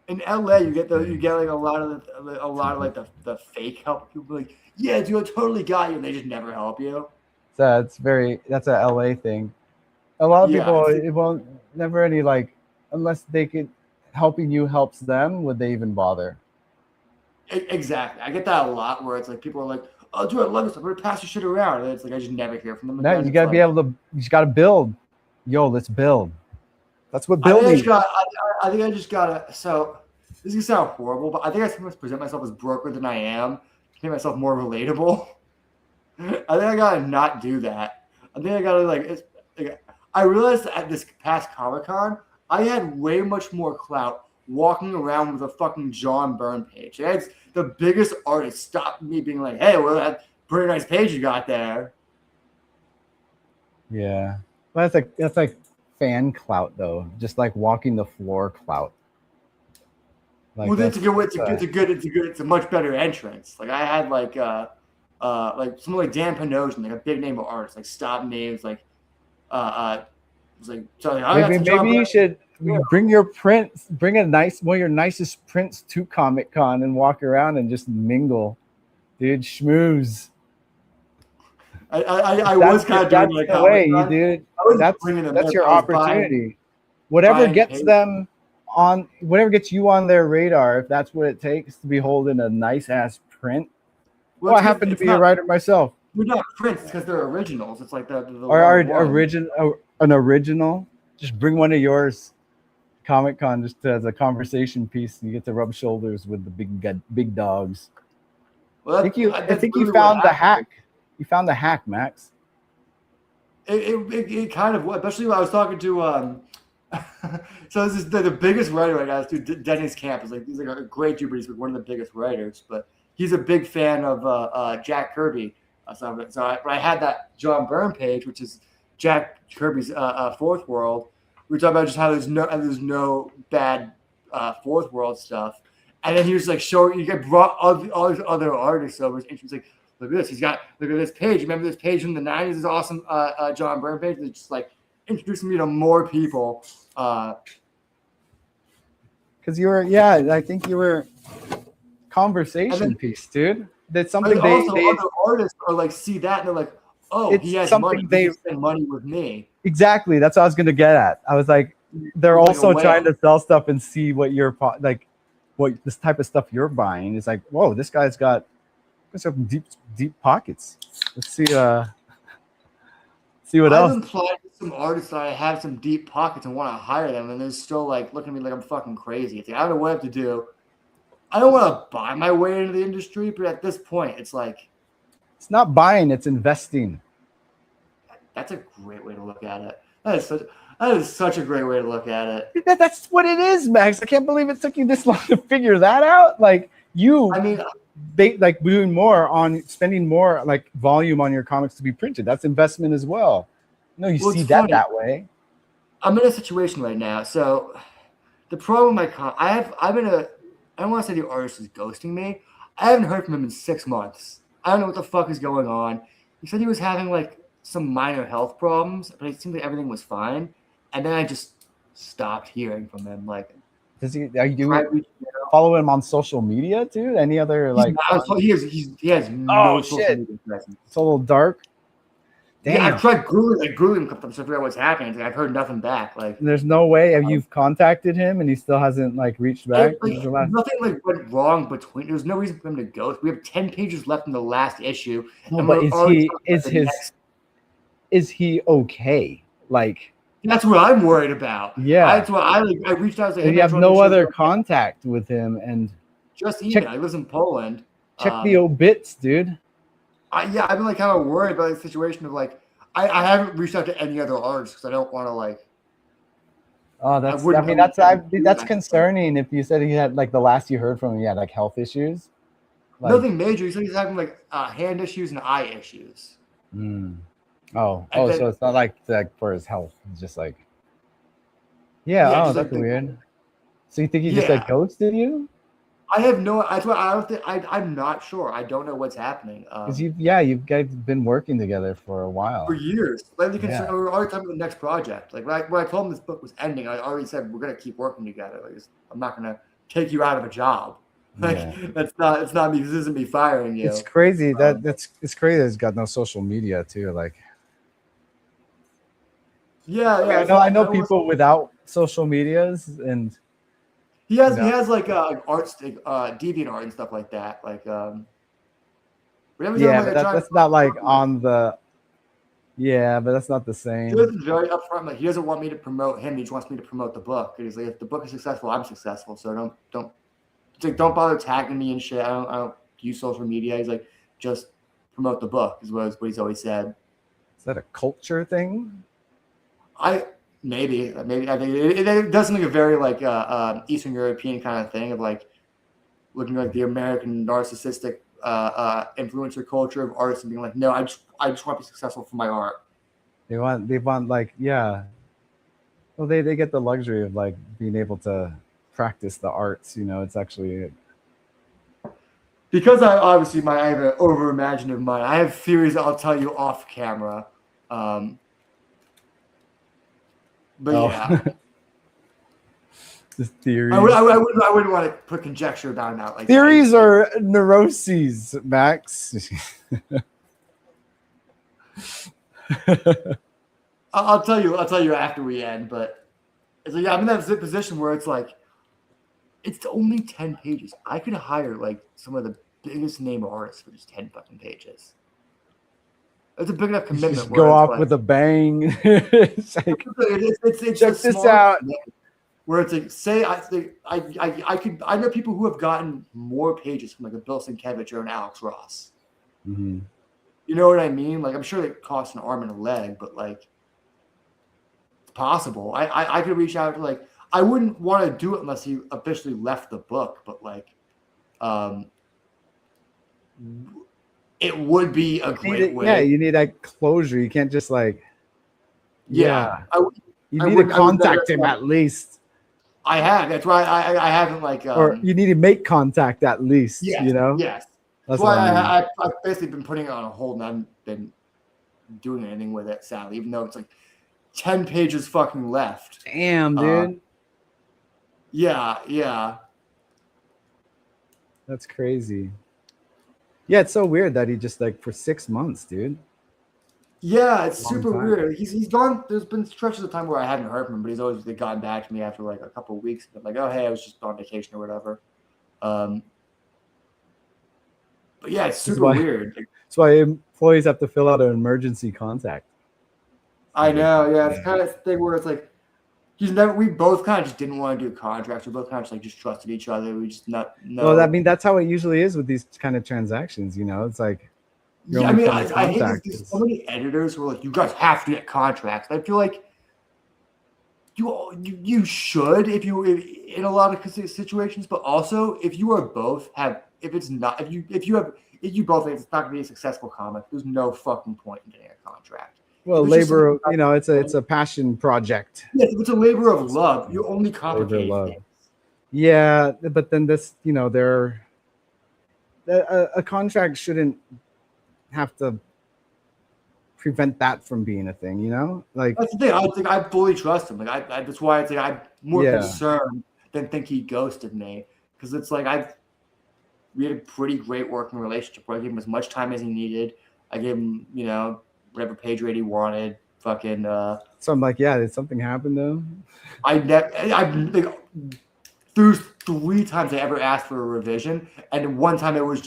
in LA, you get like a lot of like the fake help. People be like, "Yeah, dude, I totally got you," and they just never help you. That's a LA thing. A lot of Yeah. people, it won't never any like unless they could helping you helps them, would they even bother? Exactly, I get that a lot. Where it's like people are like, "Oh, dude, I love this. I'm gonna pass your shit around," and it's like I just never hear from them. No, again. you gotta be able to. You just gotta build. Yo, let's build. That's what I think building. I think I just gotta. So this is gonna sound horrible, but I think I sometimes present myself as broker than I am to make myself more relatable. I think I gotta not do that. I think I gotta like. I realized that at this past Comic-Con, I had way much more clout walking around with a fucking John Byrne page. That's the biggest artist stopped me being like, "Hey, well, that pretty nice page you got there." Yeah, well, that's like fan clout though. Just like walking the floor clout. Like Well, it's a good way. that's, It's a much better entrance. Like I had like someone like Dan Panosian, like a big name of artist, like stop names, like was like, so like, I got some John maybe you Byrne. should bring your prints, bring one of your nicest prints to Comic-Con and walk around and just mingle, dude. Schmooze. I was kind of doing like the way, dude. I was That's bringing them that's in, your I was buying- opportunity. Whatever buying gets paper. them on, whatever gets you on their radar, if that's what it takes to be holding a nice ass print. Well, I it's- happen to it's be a not- writer myself. They're not prints because they're originals. It's like the Or our one-on-one. an original. Just bring one of yours. Comic Con just as a conversation piece. You get to rub shoulders with the big dogs. Well, I think you that's you really found what the happened. hack. You found the hack, Max. It kind of, especially when I was talking to so this is the biggest writer right now is dude Dennis Camp. Is like he's like a great dude, but he's like one of the biggest writers. But he's a big fan of Jack Kirby. So I had that John Byrne page, which is Jack Kirby's Fourth World. We talk about just how there's no bad Fourth World stuff, and then he was like showing you get brought all these other artists over. And she's like, look at this. Look at this page. Remember this page from the '90s? This awesome John Byrne page. It's just like introducing me to more people. Because you were, I think you were conversation piece, dude. That's something they other artists are like see that and they're like, oh, It's he has something money. they- He can spend money with me. exactly. That's what I was gonna get at. I was like, they're Like also a whale. trying to sell stuff and see what you're like, what this type of stuff you're buying is like. Whoa, this guy's got some deep pockets. Let's see. See what I've else. implied to some artists that I have some deep pockets and want to hire them, and they're still like looking at me like I'm fucking crazy. It's like, I don't know what I have to do. I don't want to buy my way into the industry, but at this point, it's like It's not buying, it's investing. that's a great way to look at it. That is such a great way to look at it. That's what it is, Max. I can't believe it took you this long to figure that out. Like you, I mean, like doing more on spending more like volume on your comics to be printed. That's investment as well. No, you Well, see it's that funny. that way. I'm in a situation right now. So the problem with I'm in a, I don't want to say the artist is ghosting me. I haven't heard from him in 6 months. I don't know what the fuck is going on. He said he was having like some minor health problems, but it seemed like everything was fine. And then I just stopped hearing from him. Like, Does he? Are you tried reaching follow him on social media too? Any other out. like? He has no Oh, social shit. media presence. It's a little dark. Damn. Yeah, I've tried Googling him a couple times to figure out what's happening. It's like, I've heard nothing back. Like, There's no way have you've contacted him and he still hasn't like reached back. like, nothing like went wrong between. There's no reason for him to ghost. We have 10 pages left in the last issue. No, and but we're already talking about the next- is he okay? Like, That's what I'm worried about. yeah. That's what I reached out. I was like, And hey, you have man, no make sure other you're- contact with him and Just email. check- He lives in Poland. check the obits, dude. I've been like kind of worried about the situation of like I haven't reached out to any other artists because I don't want to like. Oh, that's. I, wouldn't mean, have that's. do That's that. concerning. If you said he had like the last you heard from him, he had like health issues. Like, Nothing major. He said he's having like hand issues and eye issues. Oh, And oh, then- so it's not like for his health. It's just like. Yeah. Yeah, oh, just that's like the- weird. So you think he just like Yeah. ghosted you? I have no. That's why I don't think. I'm not sure. I don't know what's happening. Because you guys been working together for a while. For years, like the concern, Yeah. we were already talking about the next project. Like when I told him this book was ending, I already said we're gonna keep working together. Like I'm not gonna take you out of a job. Like Yeah. that's not. It's not me. This isn't me firing you. It's crazy it's crazy. That it's got no social media too. Like Yeah. I know people without social medias and. He has Yeah. he has like art deviant art and stuff like that. Like whenever he's on, Yeah, like, but a that's giant- not like on the. Yeah, but that's not the same. He was very upfront. Like he doesn't want me to promote him. He just wants me to promote the book. And he's like, if the book is successful, I'm successful. So don't. It's like don't bother tagging me and shit. I don't use social media. He's like, just promote the book. Is what he's always said. Is that a culture thing? Maybe I think it does something a very like Eastern European kind of thing of like looking like the American narcissistic influencer culture of artists and being like, no, I just want to be successful for my art. They want like, yeah. Well, they get the luxury of like being able to practice the arts. You know, it's actually. Because I have an over imaginative mind. I have theories that I'll tell you off camera. But Oh. yeah, Just theories. I wouldn't want to put conjecture about it out like Theories are neuroses, Max. I'll tell you after we end, but it's like, I'm in that position where it's like, it's only 10 pages. I could hire like some of the biggest name artists for just 10 fucking pages. It's a big enough commitment. Just go off like, with a bang. It's like, it's check this out. Where it's like, say I know people who have gotten more pages from like a Bill Sienkiewicz or an Alex Ross. Mm-hmm. You know what I mean? Like, I'm sure it costs an arm and a leg, but like, it's possible. I could reach out to like, I wouldn't want to do it unless he officially left the book, but like, it would be a great way. Yeah, you need that closure. You can't just like, yeah. You need to contact him at least. I have. That's why I haven't like. Or you need to make contact at least. Yes, you know. Yes. That's why I mean. I've basically been putting it on a hold and I haven't been doing anything with it, sadly, even though it's like 10 pages fucking left. Damn, dude. Yeah. That's crazy. Yeah, it's so weird that he just like for 6 months, dude. Yeah, it's super weird. He's gone. There's been stretches of time where I haven't heard from him, but he's always gotten back to me after like a couple of weeks. But like, oh hey, I was just on vacation or whatever. But yeah, it's super weird. That's why employees have to fill out an emergency contact. I know. Yeah, it's kind of a thing where it's like we both kind of just didn't want to do contracts. We both kind of just like just trusted each other. We just not. Well, I mean, that's how it usually is with these kind of transactions. You know, it's like. Yeah, I mean, I hate there's so many editors who are like, you guys have to get contracts. I feel like you should if in a lot of situations, but also if you are both if you both think it's not going to be a successful comic, there's no fucking point in getting a contract. Well, labor, it's a passion project. Yes, it's a labor of love. You only complicate things. Yeah, but then this, a contract shouldn't have to prevent that from being a thing, like that's the thing. I fully trust him. Like that's why I think I'm more concerned than think he ghosted me, because it's like we had a pretty great working relationship where I gave him as much time as he needed. I gave him whatever page rate he wanted. Fucking so I'm like, yeah, did something happen though? Through 3 times I ever asked for a revision, and one time it was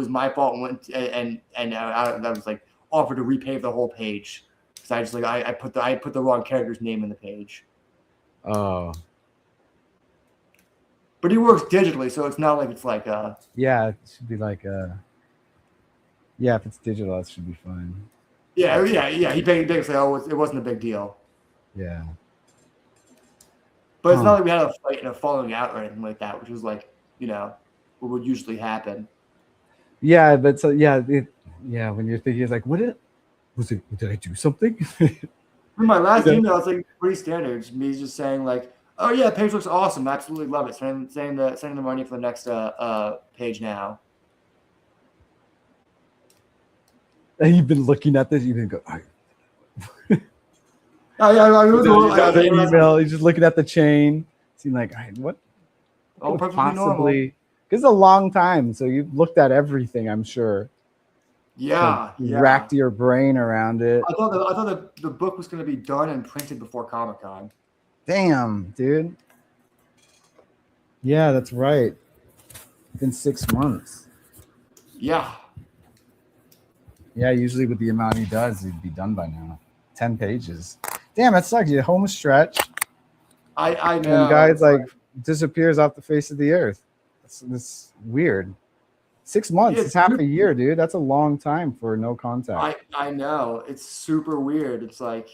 my fault and I was like offered to repave the whole page because I just like I put the wrong character's name in the page. Oh. But he works digitally, so it's not like it's like yeah, it should be like yeah, if it's digital, it should be fine. Yeah. He basically say, oh, it wasn't a big deal. Yeah. But it's not like we had a fight and a falling out or anything like that, which was like, what would usually happen. Yeah, but so when you're thinking, it's like, did I do something? In my last email, it's like pretty standard. It's me just saying like, oh yeah, page looks awesome, absolutely love it. Sending the money for the next page now. And you've been looking at this, you've been going. Email. He's just looking at the chain. Seemed like, all right, what? Oh, possibly. Because it's a long time, so you've looked at everything, I'm sure. Yeah, you racked your brain around it. I thought the book was going to be done and printed before Comic-Con. Damn, dude. Yeah, that's right. Been 6 months. Yeah. Yeah, usually with the amount he does, he'd be done by now. 10 pages. Damn, that sucks. You home stretch. I know. And guys like disappears off the face of the earth. That's weird. 6 months. It's half a year, dude. That's a long time for no contact. I know. It's super weird. It's like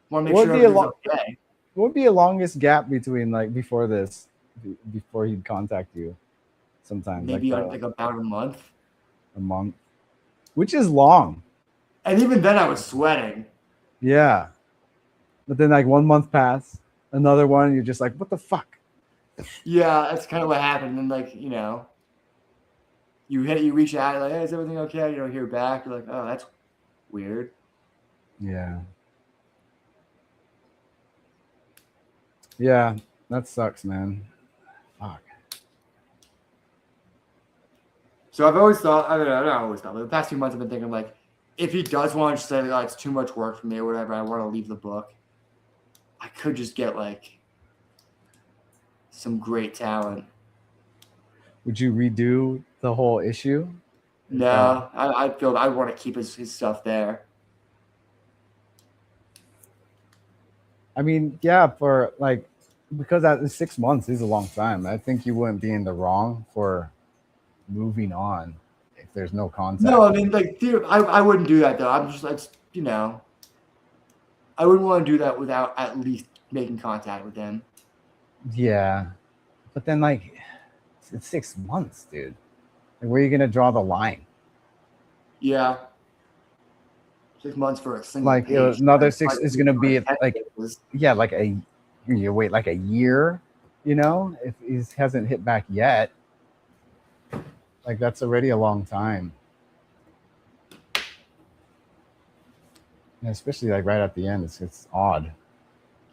want to make sure everything's okay. What would be the longest gap between like before this, before he'd contact you? Sometimes maybe like about a month. A month, which is long. And even then, I was sweating. Yeah, but then like 1 month passed, another one, you're just like, what the fuck? Yeah, that's kind of what happened. And like you reach out like, hey, is everything okay? You don't hear back. You're like, oh, that's weird. Yeah. Yeah, that sucks, man. Fuck. So I've always thought, I don't know, not always thought, but the past few months I've been thinking like, if he does want to say like, it's too much work for me or whatever, I want to leave the book, I could just get like some great talent. Would you redo the whole issue? No, I feel I want to keep his stuff there. I mean, yeah, for like, because that 6 months is a long time. I think you wouldn't be in the wrong for moving on if there's no contact. No, I mean, like, dude, I wouldn't do that though. I'm just like, you know, I wouldn't want to do that without at least making contact with him. Yeah, but then like, it's 6 months, dude. Like, where are you gonna draw the line? Yeah. 6 months for a single Like, page. another six is gonna be like, yeah, like you wait like a year, you know, if he hasn't hit back yet. Like, that's already a long time. And especially like right at the end, it's odd.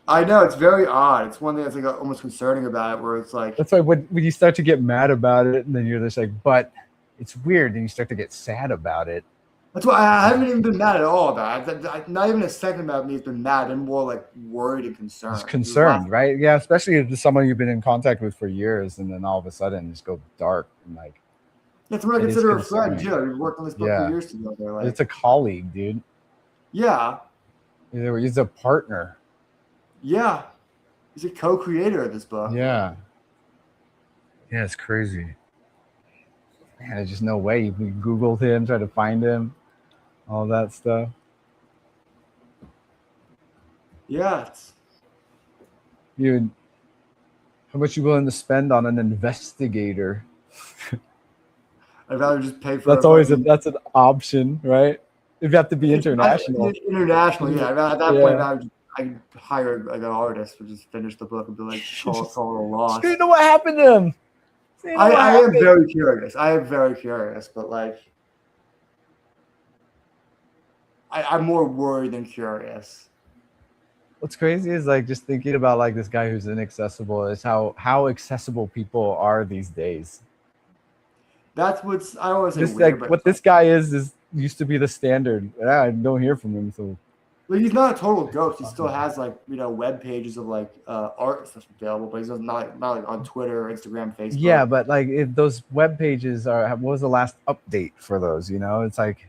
I know, it's very odd. It's one thing that's like almost concerning about it, where it's like, That's why when you start to get mad about it, and then you're just like, but it's weird, and you start to get sad about it. that's why I haven't even been mad at all about it. Not even a second about me has been mad. I've been more like worried and concerned. It's concerned, right? Yeah, especially if it's someone you've been in contact with for years, and then all of a sudden just go dark and like. That's what I It is consider a friend concerning. too. We've worked on this book Yeah. for years together. Like, It's a colleague, dude. yeah, He's a partner. yeah. He's a co-creator of this book. Yeah. Yeah, it's crazy. Man, there's just no way. We Googled him, tried to find him, all that stuff. Yeah, it's, Dude, how much you willing to spend on an investigator? I'd rather just pay for. That's always that's an option, right? If you have to be international. International, yeah. At that Yeah. point, I'd hire like an artist to just finish the book and be like, call it a loss. You know what happened to him? So you know what I am happened? very curious. I am very curious, but like, I'm more worried than curious. What's crazy is like just thinking about like this guy who's inaccessible is how accessible people are these days. That's what's I don't want to say Just weird, like but what this guy is used to be the standard. Yeah, I don't hear from him, so like, he's not a total ghost. He still has like web pages of like art and stuff available, but he's not like on Twitter, Instagram, Facebook. yeah, but like if those web pages are, what was the last update for those? You know, it's like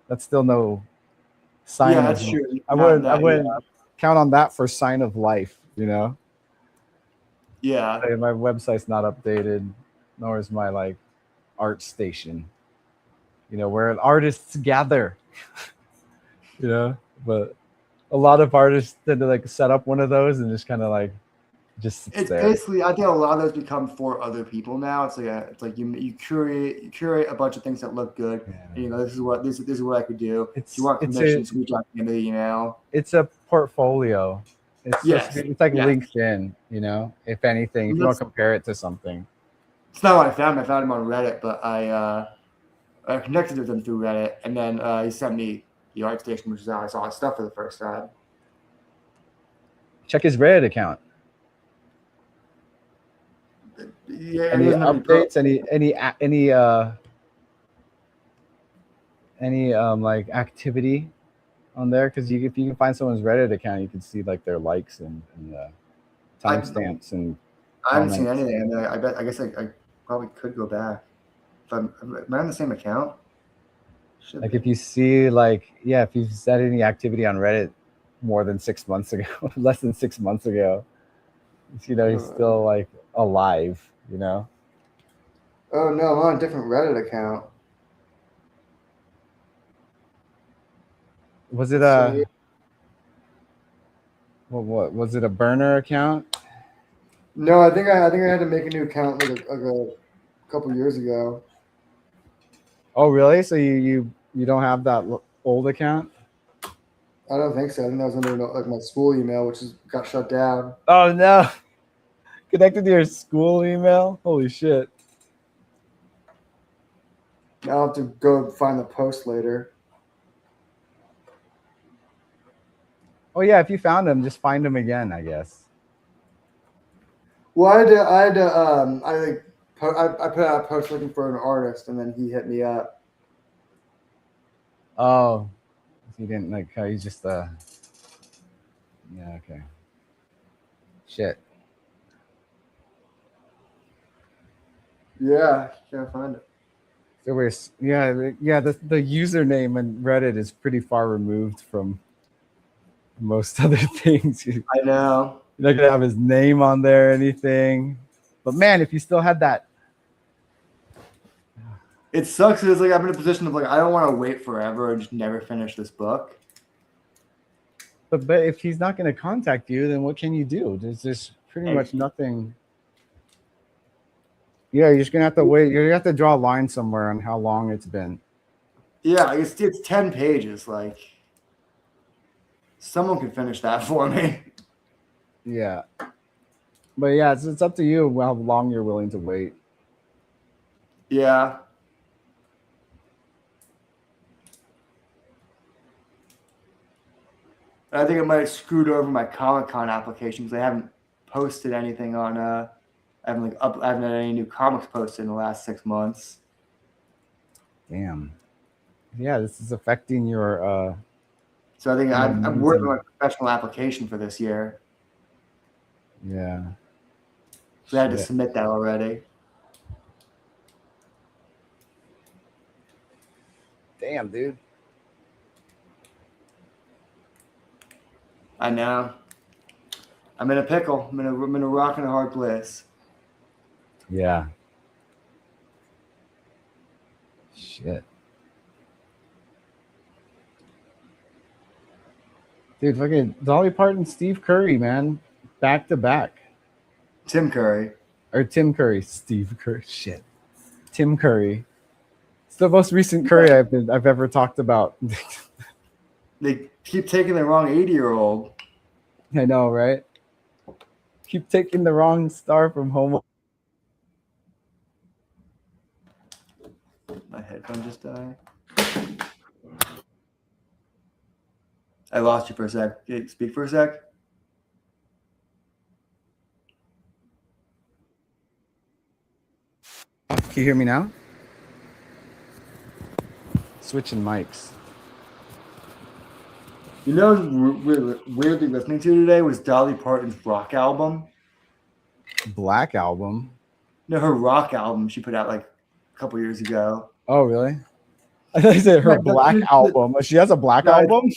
that's still no sign. Yeah, of, that's true. I wouldn't count on that for sign of life. You know, Yeah. Like, my website's not updated, nor is my like art station. You know, where artists gather. You know, but a lot of artists tend to like set up one of those and just kind of like just sits It's there. basically, I think a lot of those become for other people now. It's like you curate a bunch of things that look good. Yeah. And, you know, this is what I could do. It's- if you want it's commissions, reach out to me, you know. It's a portfolio. It's Yes, just, it's like yes. LinkedIn, you know, if anything, if you want to compare it to something. It's not what I found. I found him on Reddit, but I connected with him through Reddit, and then he sent me the art station, which is how I saw his stuff for the first time. Check his Reddit account. Yeah, Any updates? Any like activity on there? Because if you can find someone's Reddit account, you can see like their likes and timestamps and. I haven't seen comments. anything. I guess I probably could go back. Am I on the same account? Should Like be. if you see like, yeah, if you've said any activity on Reddit more than 6 months ago, less than 6 months ago, you know, he's still like alive, you know? Oh no, I'm on a different Reddit account. Was it See? what was it, a burner account? No, I think I had to make a new account like a couple years ago. Oh, really? So you don't have that old account? I don't think so. I think that was under like my school email, which got shut down. Oh no. Connected to your school email? Holy shit. Now I'll have to go find the post later. Oh yeah, if you found him, just find him again, I guess. Well, I like I put out a post looking for an artist, and then he hit me up. Oh, he didn't like how you just yeah, okay. Shit. Yeah, can't find it. So the username on Reddit is pretty far removed from most other things. You're I know. not gonna have his name on there or anything. But man, if you still had that, It sucks because like I'm in a position of like I don't want to wait forever and just never finish this book. but if he's not gonna contact you, then what can you do? There's just pretty much nothing. Yeah, you're just gonna have to wait. You're gonna have to draw a line somewhere on how long it's been. Yeah, it's 10 pages. Like someone could finish that for me. Yeah. But yeah, it's up to you how long you're willing to wait. Yeah. I think I might have screwed over my Comic-Con application because I haven't posted anything on I haven't had any new comics posted in the last 6 months. Damn. Yeah, this is affecting your So I think I'm working on a professional application for this year. yeah. So I had to submit that already. Damn, dude. I know. I'm in a pickle. I'm in a rock and a hard place. Yeah. Shit. Dude, fucking Dolly Parton, Steve Curry, man. Back to back. Tim Curry. Or Tim Curry. Steve Curry. Shit. Tim Curry. It's the most recent Curry I've ever talked about. They keep taking the wrong 80-year-old. I know, right? Keep taking the wrong star from home. My headphone just died. I lost you for a sec. Can you speak for a sec? Can you hear me now? Switching mics. You know, weirdly listening to today was Dolly Parton's rock album. Black album. No, her rock album she put out like a couple years ago. Oh, really? I thought you said her black album. She has a black album?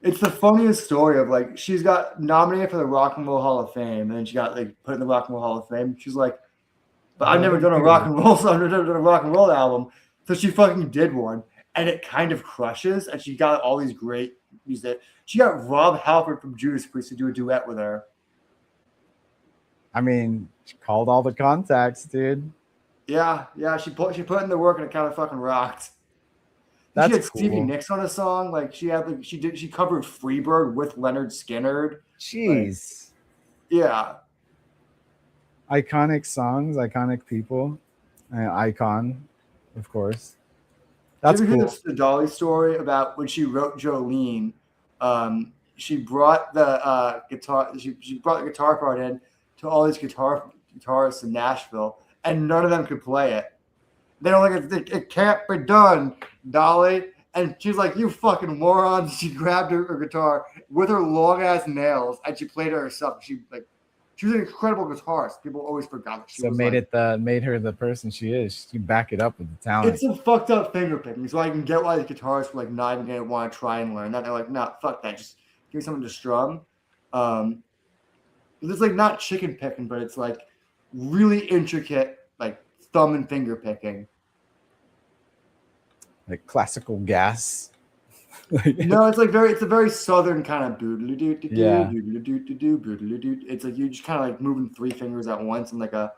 It's the funniest story of like she's got nominated for the Rock and Roll Hall of Fame, and then she got like put in the Rock and Roll Hall of Fame. She's like, but I've never done a rock and roll, so I've never done a rock and roll album. So she fucking did one, and it kind of crushes. And she got all these great music. She got Rob Halford from Judas Priest to do a duet with her. I mean, she called all the contacts, dude. Yeah. She put in the work, and it kind of fucking rocked. That's she had cool. Stevie Nicks on a song. Like she covered Freebird with Leonard Skinner. Jeez. Like, yeah. Iconic songs, iconic people. Icon, of course. That's Did you cool. hear the Dolly story about when she wrote Jolene? She brought the guitar. She brought the guitar part in to all these guitarists in Nashville, and none of them could play it. They don't like it can't be done, Dolly. And she's like, "You fucking moron!" She grabbed her guitar with her long ass nails, and she played it herself. She was an incredible guitarist. People always forgot that she was made her the person she is. You back it up with the talent. It's a fucked up finger picking, so I can get why the guitarists were like not even gonna want to try and learn that. They're like, "Nah, fuck that. Just give me something to strum." It's like not chicken picking, but it's like really intricate, like thumb and finger picking. Like classical gas. No, it's a very southern kind of Yeah. It's like you just kind of like moving three fingers at once and like a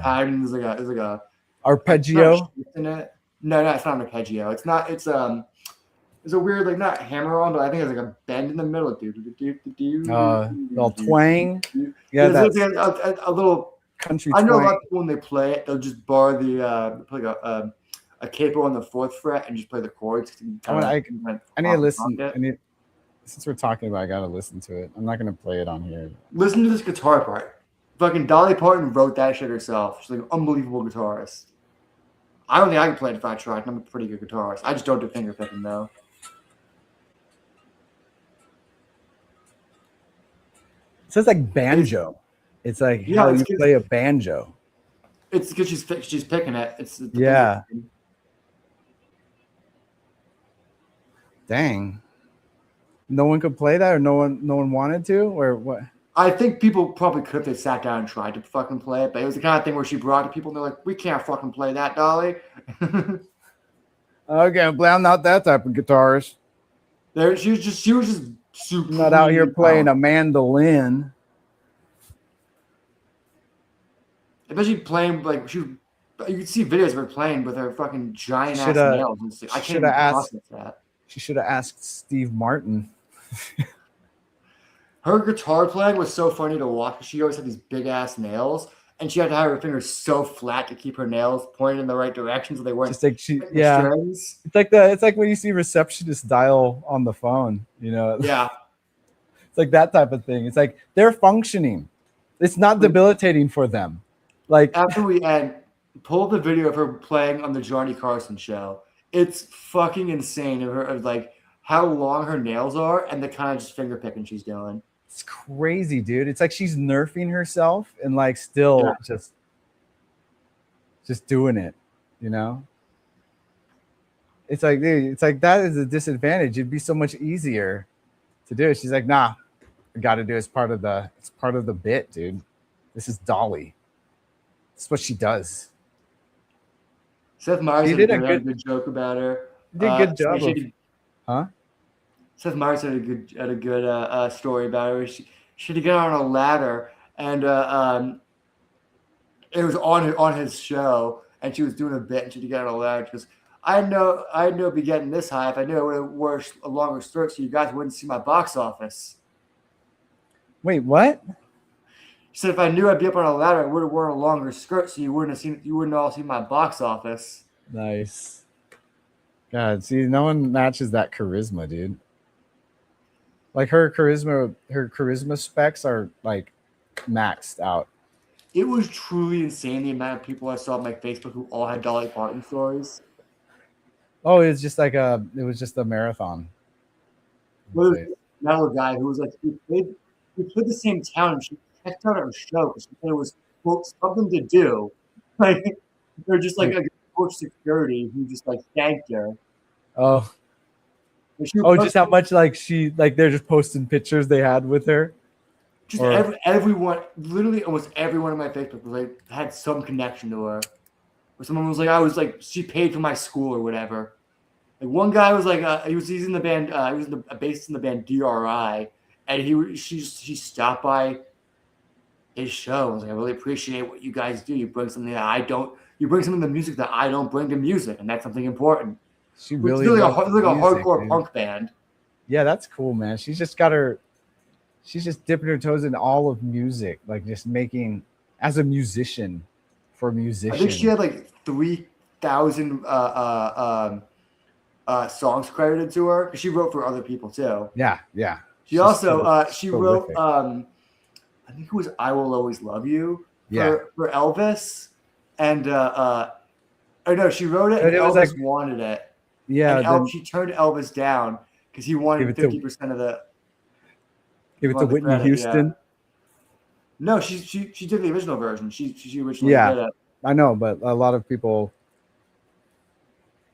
pattern. There's like a arpeggio in it. No, it's not an arpeggio. It's not. It's a weird like not hammer on, but I think it's like a bend in the middle. Little twang. Yeah, that's like a little country. I know twang. a lot of people when they play it, they'll just bar the play a capo on the fourth fret and just play the chords. I need to listen. Since we're talking about it, I gotta listen to it. I'm not gonna play it on here. Listen to this guitar part. Fucking Dolly Parton wrote that shit herself. She's like an unbelievable guitarist. I don't think I can play it if I tried. I'm a pretty good guitarist. I just don't do finger picking though. So it's like banjo. It's like Yeah, how it's you good. play a banjo. It's because she's picking it. It's the Yeah. Dang. No one could play that, or no one wanted to, or what? I think people probably could if they sat down and tried to fucking play it, but it was the kind of thing where she brought it to people and they're like, "We can't fucking play that, Dolly." Okay, but I'm not that type of guitarist. She was just super. I'm not out here playing a mandolin. Especially playing like you could see videos of her playing with her fucking giant ass Shoulda- nails. And I can't shoulda even asked- process that. She should have asked Steve Martin. Her guitar playing was so funny to watch. She always had these big ass nails, and she had to have her fingers so flat to keep her nails pointed in the right direction so they weren't Just like she, hitting the yeah. strings. It's like when you see receptionists dial on the phone. You know, Yeah. It's like that type of thing. It's like they're functioning. It's not debilitating for them. Like After we end, pull the video of her playing on the Johnny Carson show. It's fucking insane of like how long her nails are and the kind of just finger picking she's doing. it's crazy, dude. It's like she's nerfing herself and like still just doing it, you know? It's like, dude, it's like that is a disadvantage. It'd be so much easier to do it. She's like, nah, I gotta do it. It's part of the bit, dude. This is Dolly. It's what she does. Seth Meyers He had did a a good joke about her. He did a good job. Huh? Seth Meyers had a good story about her. She had to get on a ladder, and it was on his show, and she was doing a bit, and she had to get on a ladder. She goes, I'd know be getting this high if I knew I would have wore a longer skirt, so you guys wouldn't see my box office. Wait, what? She said, if I knew I'd be up on a ladder, I would have worn a longer skirt, so you wouldn't all see my box office. Nice. God, see, no one matches that charisma, dude. Like her charisma specs are like maxed out. It was truly insane the amount of people I saw on my Facebook who all had Dolly Parton stories. Oh, it was just a marathon. There was another guy who was like, we played the same town, and she checked out our show because she said it was, quote, something to do. Like, they're just like a coach security who just like thanked her. Oh, And just how much like they're just posting pictures they had with her. Just everyone, literally almost everyone on my Facebook was like had some connection to her. Or someone was like, she paid for my school or whatever. Like one guy was like, he's in the band, he was in the based in the band DRI, and she stopped by his show. I was like, I really appreciate what you guys do. You bring something that I don't. You bring something to music that I don't bring to music, and that's something important. She really it's like loves a music, hardcore dude. punk band. Yeah, that's cool, man. She's just dipping her toes in all of music, like just making as a musician for musicians. I think she had like 3,000 songs credited to her. She wrote for other people too. Yeah. She also she wrote I think it was "I Will Always Love You" for Elvis, and she wrote it and Elvis wanted it. Yeah, and she turned Elvis down because he wanted 50% of the. Give it to Whitney Houston. Yeah. No, she did the original version. She originally did it. I know, but a lot of people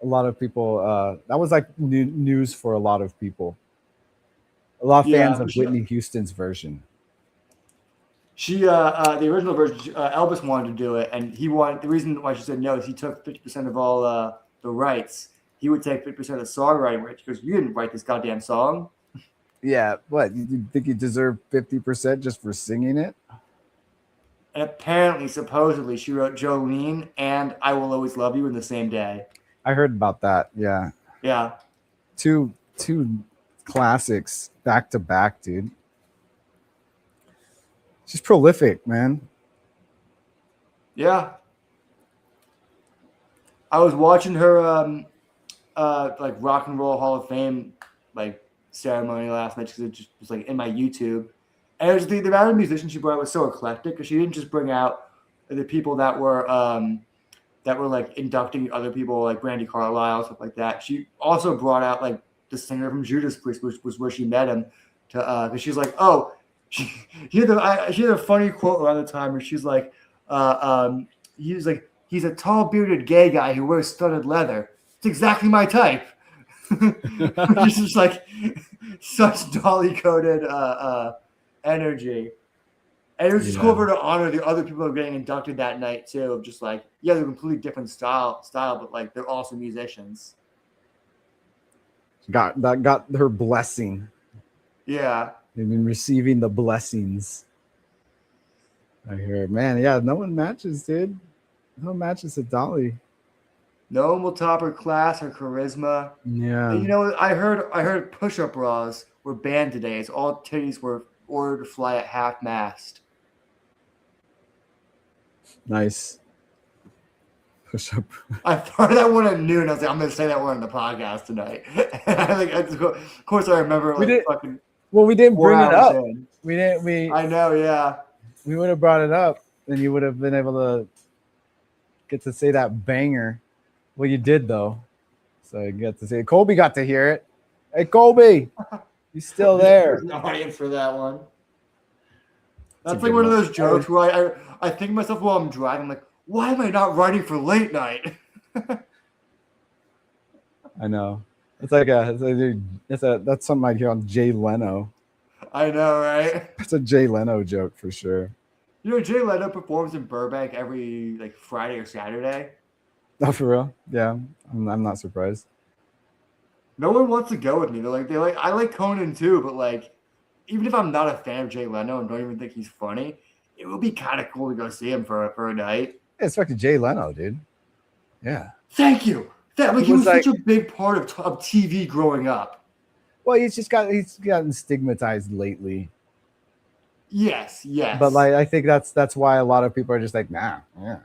that was like news for a lot of people. A lot of fans of Whitney Houston's version. The original version, Elvis wanted to do it, and the reason why she said no is he took 50% of all the rights. He would take 50% of the songwriting rights because you didn't write this goddamn song. Yeah, what? You think you deserve 50% just for singing it? And apparently, supposedly, she wrote Jolene and "I Will Always Love You" in the same day. I heard about that. Yeah. Yeah. Two classics back to back, dude. She's prolific, man. Yeah. I was watching her like Rock and Roll Hall of Fame like ceremony last night because it just was like in my YouTube, And it was the amount of musicians she brought out was so eclectic because she didn't just bring out the people that were like inducting other people like Brandy Carlisle, stuff like that. She also brought out like the singer from Judas Priest, which was where she met him, to because she's like, oh, she had a funny quote around the time where she's like, he's a tall bearded gay guy who wears studded leather. It's exactly my type. Which is just like such dolly coded energy. And it was just cool for her to honor the other people who were getting inducted that night too. Of just like, yeah, they're completely different style, but like they're also musicians. Got her blessing. Yeah. They've been receiving the blessings. I hear, man, yeah, no one matches, dude. No one matches to Dolly. No one will top her class or charisma. Yeah. And, you know, I heard push-up bras were banned today as all titties were ordered to fly at half-mast. Nice. Push up. I thought that one at noon. I was like, I'm going to say that one on the podcast tonight. Of course, I remember fucking. Well, we didn't bring it up. In. We didn't. I know, yeah. We would have brought it up, and you would have been able to get to say that banger. Well, you did though, so you got to say. Colby got to hear it. Hey, Colby, you still there? There's no audience for that one. That's like one of those jokes where I think to myself while I'm driving, like, why am I not writing for late night? I know. It's that's something I hear on Jay Leno. I know, right? It's a Jay Leno joke for sure. You know, Jay Leno performs in Burbank every like Friday or Saturday. Oh, for real? Yeah, I'm not surprised. No one wants to go with me. I like Conan too, but like, even if I'm not a fan of Jay Leno and don't even think he's funny, it would be kind of cool to go see him for a night. Yeah, it's fucking Jay Leno, dude. Yeah. Thank you. He was such a big part of TV growing up. Well, he's gotten stigmatized lately. Yes. But like, I think that's why a lot of people are just like, nah, yeah.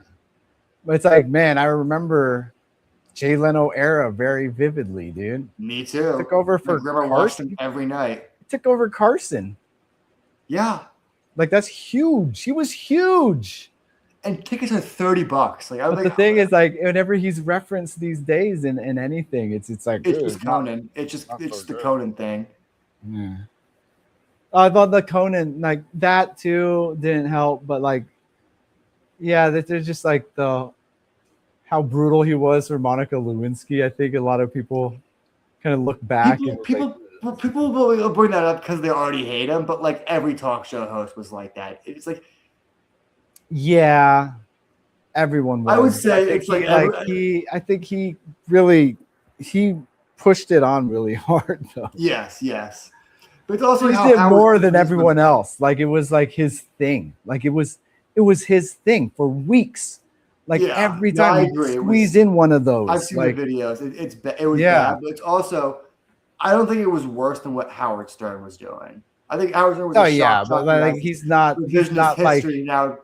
But it's like, man, I remember Jay Leno era very vividly, dude. Me too. Took over for Carson every night. Took over Carson. Yeah. Like, that's huge. He was huge. And tickets are $30. But the thing is, like, whenever he's referenced these days in anything, it's like it's just Conan. It's just the Conan thing. Yeah. I thought the Conan, like that too, didn't help, but like, yeah, there's just like how brutal he was for Monica Lewinsky. I think a lot of people kind of look back. People will bring that up because they already hate him, but like every talk show host was like that. It's like, yeah, everyone was. I would say I think he really pushed it on really hard though. Yes. But it's also he did more than everyone else. Like, it was like his thing. Like, it was his thing for weeks. Like, every time he squeezed in one of those. I've seen the videos. It was bad, but it's also, I don't think it was worse than what Howard Stern was doing. I think Howard Stern was but like he's not like now.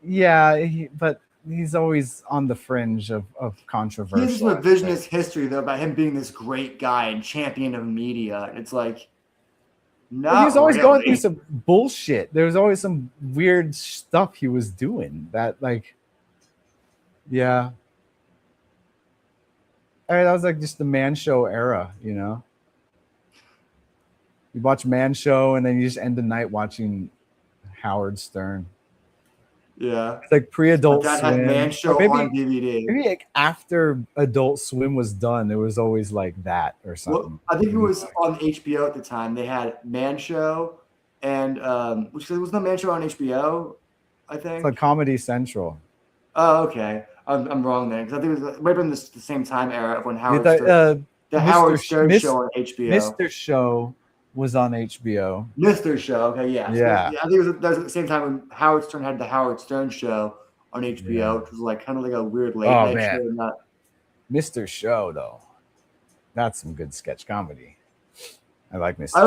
Yeah, but he's always on the fringe of controversy. He has this revisionist history though about him being this great guy and champion of media. It's like, no, he was always going through some bullshit. There was always some weird stuff he was doing that, like, yeah. I mean, that was like just the Man Show era, you know. You watch Man Show and then you just end the night watching Howard Stern. Yeah, it's like pre-Adult Swim. Had Man Show on DVD. Maybe like after Adult Swim was done, it was always like that or something. Well, I think it was on HBO at the time. They had Man Show, and which was the Man Show on HBO. I think it's like Comedy Central. Oh, okay. I'm wrong there because I think it was right around the same time era of when Howard Stern, the Howard Stern show on HBO. Mr. Show was on HBO. Mr. Show, okay, yeah. Yeah. I think that was at the same time when Howard Stern had the Howard Stern show on HBO, which was like kind of like a weird late night show. Mr. Show, though, that's some good sketch comedy. I like Mr. I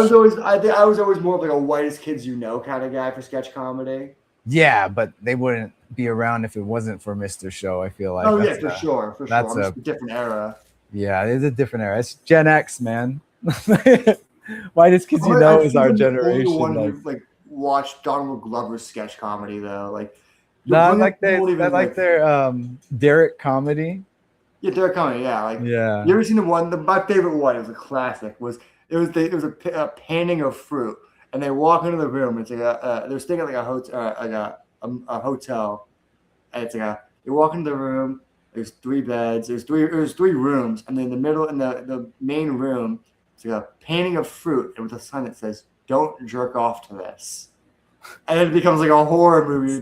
was always more of like a whitest kids you know kind of guy for sketch comedy. Yeah, but they wouldn't be around if it wasn't for Mr. Show. I feel like. Oh yeah, for sure. That's a different different era. Yeah, it's a different era. It's Gen X, man. Why just because you I know think is our I'm the only generation. one Like, who like watched Donald Glover's sketch comedy though. Like, no, you'll I bring up like their people I even like their Derek comedy. yeah, Derek comedy. Yeah, like Yeah. you ever seen the one? My favorite one. It was a classic. It was a painting of fruit, and they walk into the room. It's like they're staying at like a hotel, a hotel, and it's like they walk into the room. There's 3 beds. There's 3 rooms, and then in the middle in the main room, it's like a painting of fruit, and with a sign that says "Don't jerk off to this." And it becomes like a horror movie.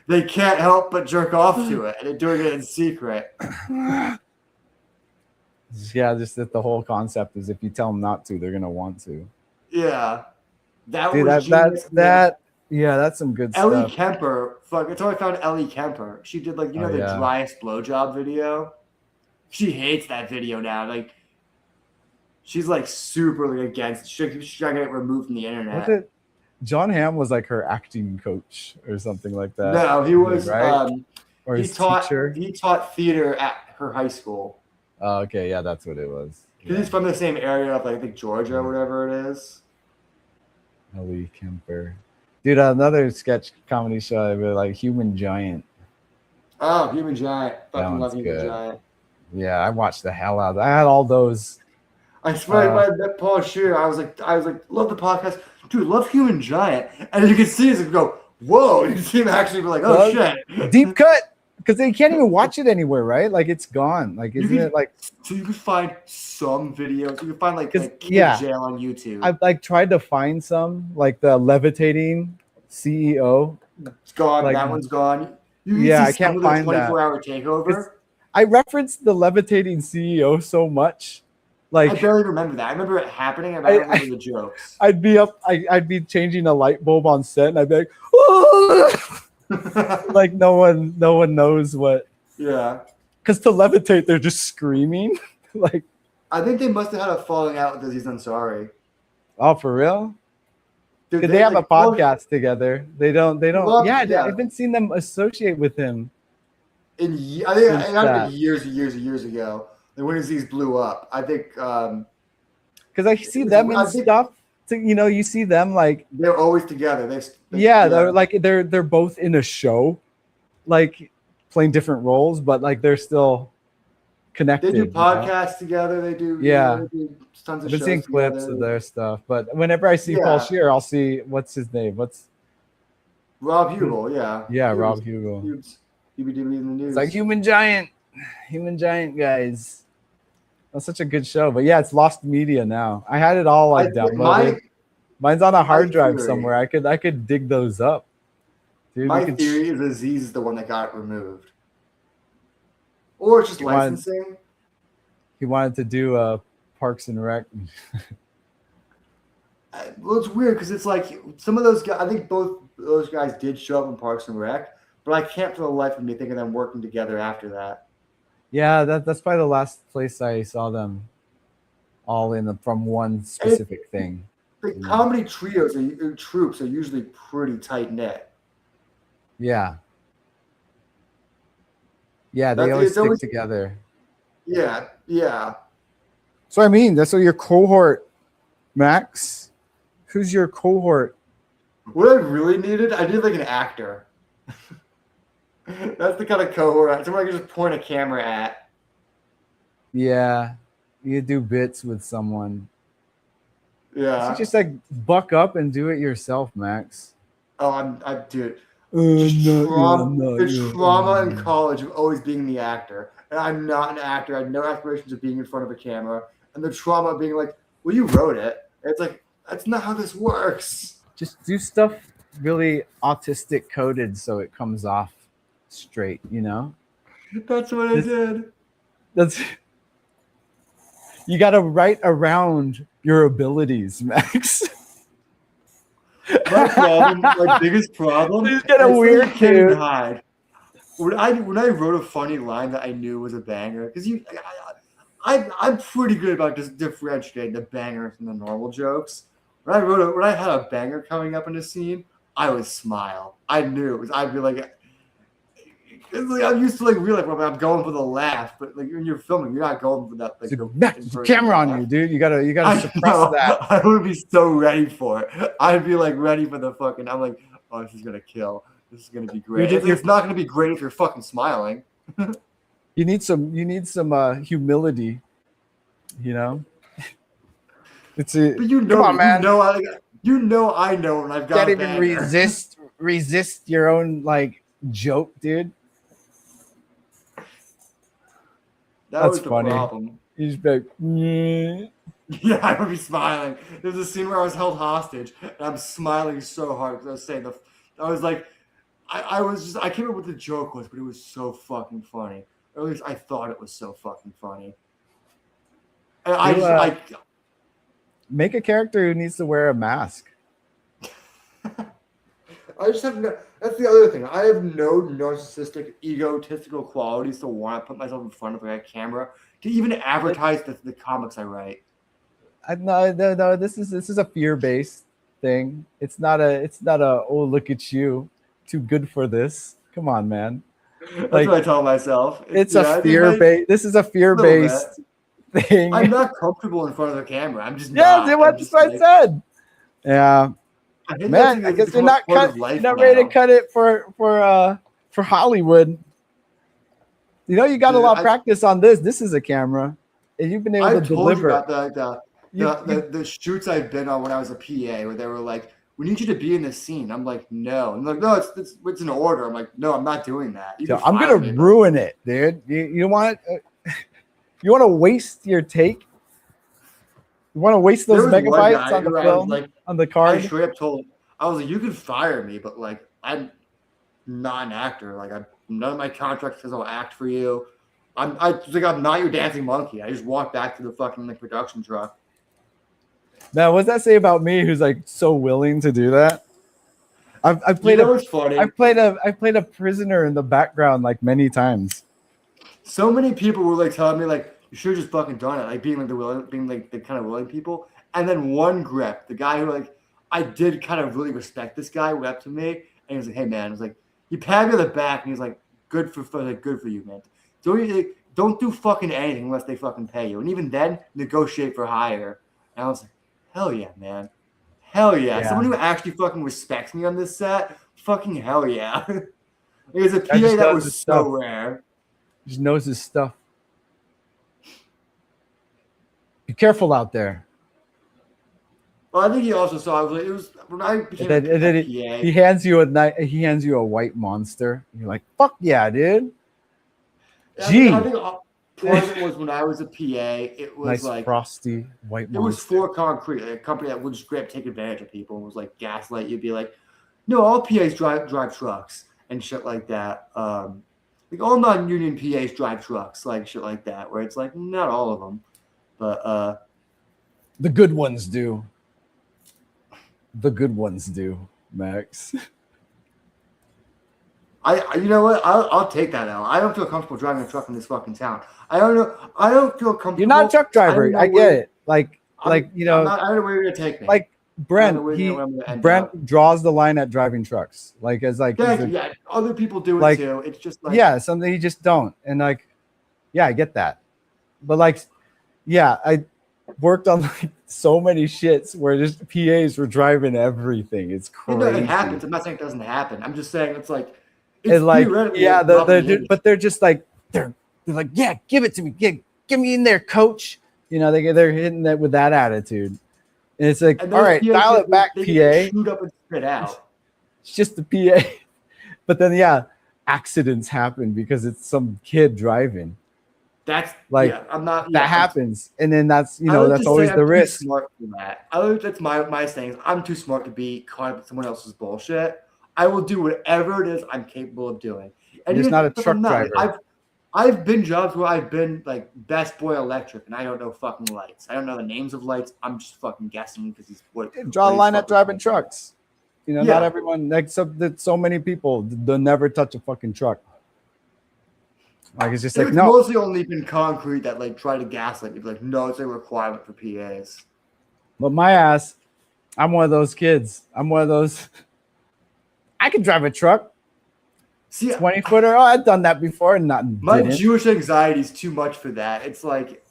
They can't help but jerk off to it, and they're doing it in secret. Yeah, just that the whole concept is if you tell them not to, they're gonna want to. Yeah, that Dude, was genius. yeah, that's some good Ellie stuff. Kemper, fuck, it's how I found Ellie Kemper. She did like the Yeah. driest blowjob video. She hates that video now. Like, she's like super like against. She's trying to get it removed from the internet. Was it John Hamm was like her acting coach or something like that? No, he was right. Or he his taught teacher. he taught theater at her high school. Oh, okay, yeah, that's what it was. Because he's from the same area of like I think Georgia or whatever it is. Ellie Kemper. Dude, another sketch comedy show I really like, Human Giant. Oh, Human Giant. Fucking one's love Human good. Giant. Yeah, I watched the hell out of that. I had all those. I swear, when I met Paul Shear, I was like, love the podcast, dude, love Human Giant, and you can see us go, whoa, you can see him actually be like, oh shit, deep cut, because they can't even watch it anywhere, right? Like it's gone. Like isn't it like? So you can find some videos. You can find like Kid Jail on YouTube. I've like tried to find some, like the levitating CEO. It's gone. Like, that one's gone. I can't find that. 24-hour takeover. I referenced the levitating CEO so much. Like I barely remember that. I remember it happening, and I don't remember the jokes. I'd be changing a light bulb on set, and I'd be like, oh! Like no one knows what. Yeah. Because to levitate, they're just screaming. Like I think they must have had a falling out with Aziz Ansari. Oh, for real? Dude, they have a podcast together. They don't. I haven't seen them associate with him. I think years ago. When Aziz blew up, I think because I see them and stuff. So, you see them like they're always together. They're both in a show, like playing different roles, but like they're still connected. They do podcasts together. They do. Yeah, they do tons of I've been seeing clips of their stuff, but whenever I see Paul Shear, I'll see what's his name. Rob Hugel? Yeah. Yeah, Rob Hugel. He be in the news. It's like Human Giant guys. That's such a good show, but yeah, it's lost media now. I had it all downloaded. Mine's on a hard drive somewhere. I could dig those up. Dude, my theory is Aziz is the one that got it removed, or it's just licensing. He wanted to do Parks and Rec. Well, it's weird because it's like some of those guys. I think both those guys did show up in Parks and Rec, but I can't for the life of me think of them working together after that. Yeah, that's probably the last place I saw them all from one specific thing. The comedy trios or troops are usually pretty tight knit. Yeah. Yeah, they always stick together. Yeah. So I mean, that's your cohort, Max. Who's your cohort? What I really needed, I needed like an actor. That's the kind of cohort. Someone I can just point a camera at. Yeah, you do bits with someone. Yeah, so just like buck up and do it yourself, Max. Oh, I do it. The trauma in college of always being the actor, and I'm not an actor. I had no aspirations of being in front of a camera, and the trauma of being like, "Well, you wrote it." It's like that's not how this works. Just do stuff really autistic coded so it comes off straight, That's what I did. You got to write around your abilities, Max. My biggest problem is get a weird kid. Hide. When I wrote a funny line that I knew was a banger, because I'm pretty good about just differentiating the banger from the normal jokes. When I had a banger coming up in a scene, I would smile. I knew it was. I'd be like, It's like I'm used to like real life. I'm going for the laugh, but like when you're filming, you're not going for that. Like There's a camera on you, dude. You gotta suppress that. I would be so ready for it. I'd be like ready for the fucking. I'm like, oh, this is gonna kill. This is gonna be great. It's not gonna be great if you're fucking smiling. You need some humility, you know. But you know, come on, man. I know when I've got. Can't even resist your own like joke, dude. That's funny. Problem. You just be like, "Nyeh." Yeah, I would be smiling. There's a scene where I was held hostage, and I'm smiling so hard because I was saying I was like, I can't remember what the joke was, but it was so fucking funny. Or at least I thought it was so fucking funny. And I make a character who needs to wear a mask. I just have no. That's the other thing. I have no narcissistic, egotistical qualities to want to put myself in front of a camera to even advertise the comics I write. No. This is a fear-based thing. It's not a. Oh, look at you, too good for this. Come on, man. That's what I tell myself. It's a fear-based. This is a fear-based thing. I'm not comfortable in front of the cammer. I'm just not. That's what I said. Yeah. Man, I guess you're not ready to cut it for Hollywood. You know, you got a lot of practice on this. This is a camera, and you've been able to deliver. I told you about the shoots I've been on when I was a PA, where they were like, "We need you to be in this scene." I'm like, "No." I'm like, "No, it's an order." I'm like, "No, I'm not doing that." I'm gonna ruin it, dude. You want you want to waste your take? You want to waste those megabytes on the film, on the card? I straight up told him, I was like, you can fire me, but like I'm not an actor. Like none of my contract says I'll act for you. I'm not your dancing monkey. I just walked back to the fucking production truck. Now, what does that say about me? Who's like so willing to do that? I've played I played a prisoner in the background like many times. So many people were like telling me like, you should have just fucking done it, like being the kind of willing people. And then one grip, the guy who like I did kind of really respect this guy, went up to me and he was like, "Hey man," I was like, he patted me on the back and he's like, good for you, man. Don't do fucking anything unless they fucking pay you. And even then, negotiate for higher. And I was like, hell yeah, man. Hell yeah. Someone who actually fucking respects me on this set, fucking hell yeah. There's a PA that was so rare. He just knows his stuff. Be careful out there. Well, I think he also saw it was when I became a PA. He hands you a white monster. You're like, fuck yeah, dude. Gee. I think part of it was when I was a PA. It was nice like frosty white monster. It was For Concrete, a company that would just take advantage of people and was like gaslight. You'd be like, no, all PAs drive trucks and shit like that. Like all non-union PAs drive trucks, like shit like that. Where it's like not all of them. But the good ones do. The good ones do, Max. You know what? I'll take that out. I don't feel comfortable driving a truck in this fucking town. I don't know. I don't feel comfortable. You're not a truck driver. I get it. Like you know. I don't know where you're gonna take me. Like Brent, Brent draws the line at driving trucks. Like as like yeah, other people do it too. It's just like something you just don't. And like, I get that. But like, I worked on like so many shits where just PAs were driving everything. It's crazy. It happens. I'm not saying it doesn't happen. I'm just saying it's like but they're just like they're like, yeah, give it to me. Get me in there, coach. You know, they're hitting that with that attitude. And it's like, all right, dial it back, PA. Shoot up and spit out. It's just the PA. But then accidents happen because it's some kid driving. That's like I'm not. That happens, and then that's that's always the risk. Smart for that. That's my saying. I'm too smart to be caught up in someone else's bullshit. I will do whatever it is I'm capable of doing. And it's not a truck driver. I've been jobs where I've been like best boy electric, and I don't know fucking lights. I don't know the names of lights. I'm just fucking guessing because he's draw a line at driving trucks. You know, not everyone. Except that so many people they'll never touch a fucking truck. Like it's just like no. Mostly only been concrete that like try to gaslight you. Like no, it's a requirement for PAs. But my ass, I'm one of those kids. I'm one of those. I can drive a truck. See, 20-footer. Oh, I've done that before and not my didn't. Jewish anxiety is too much for that. It's like,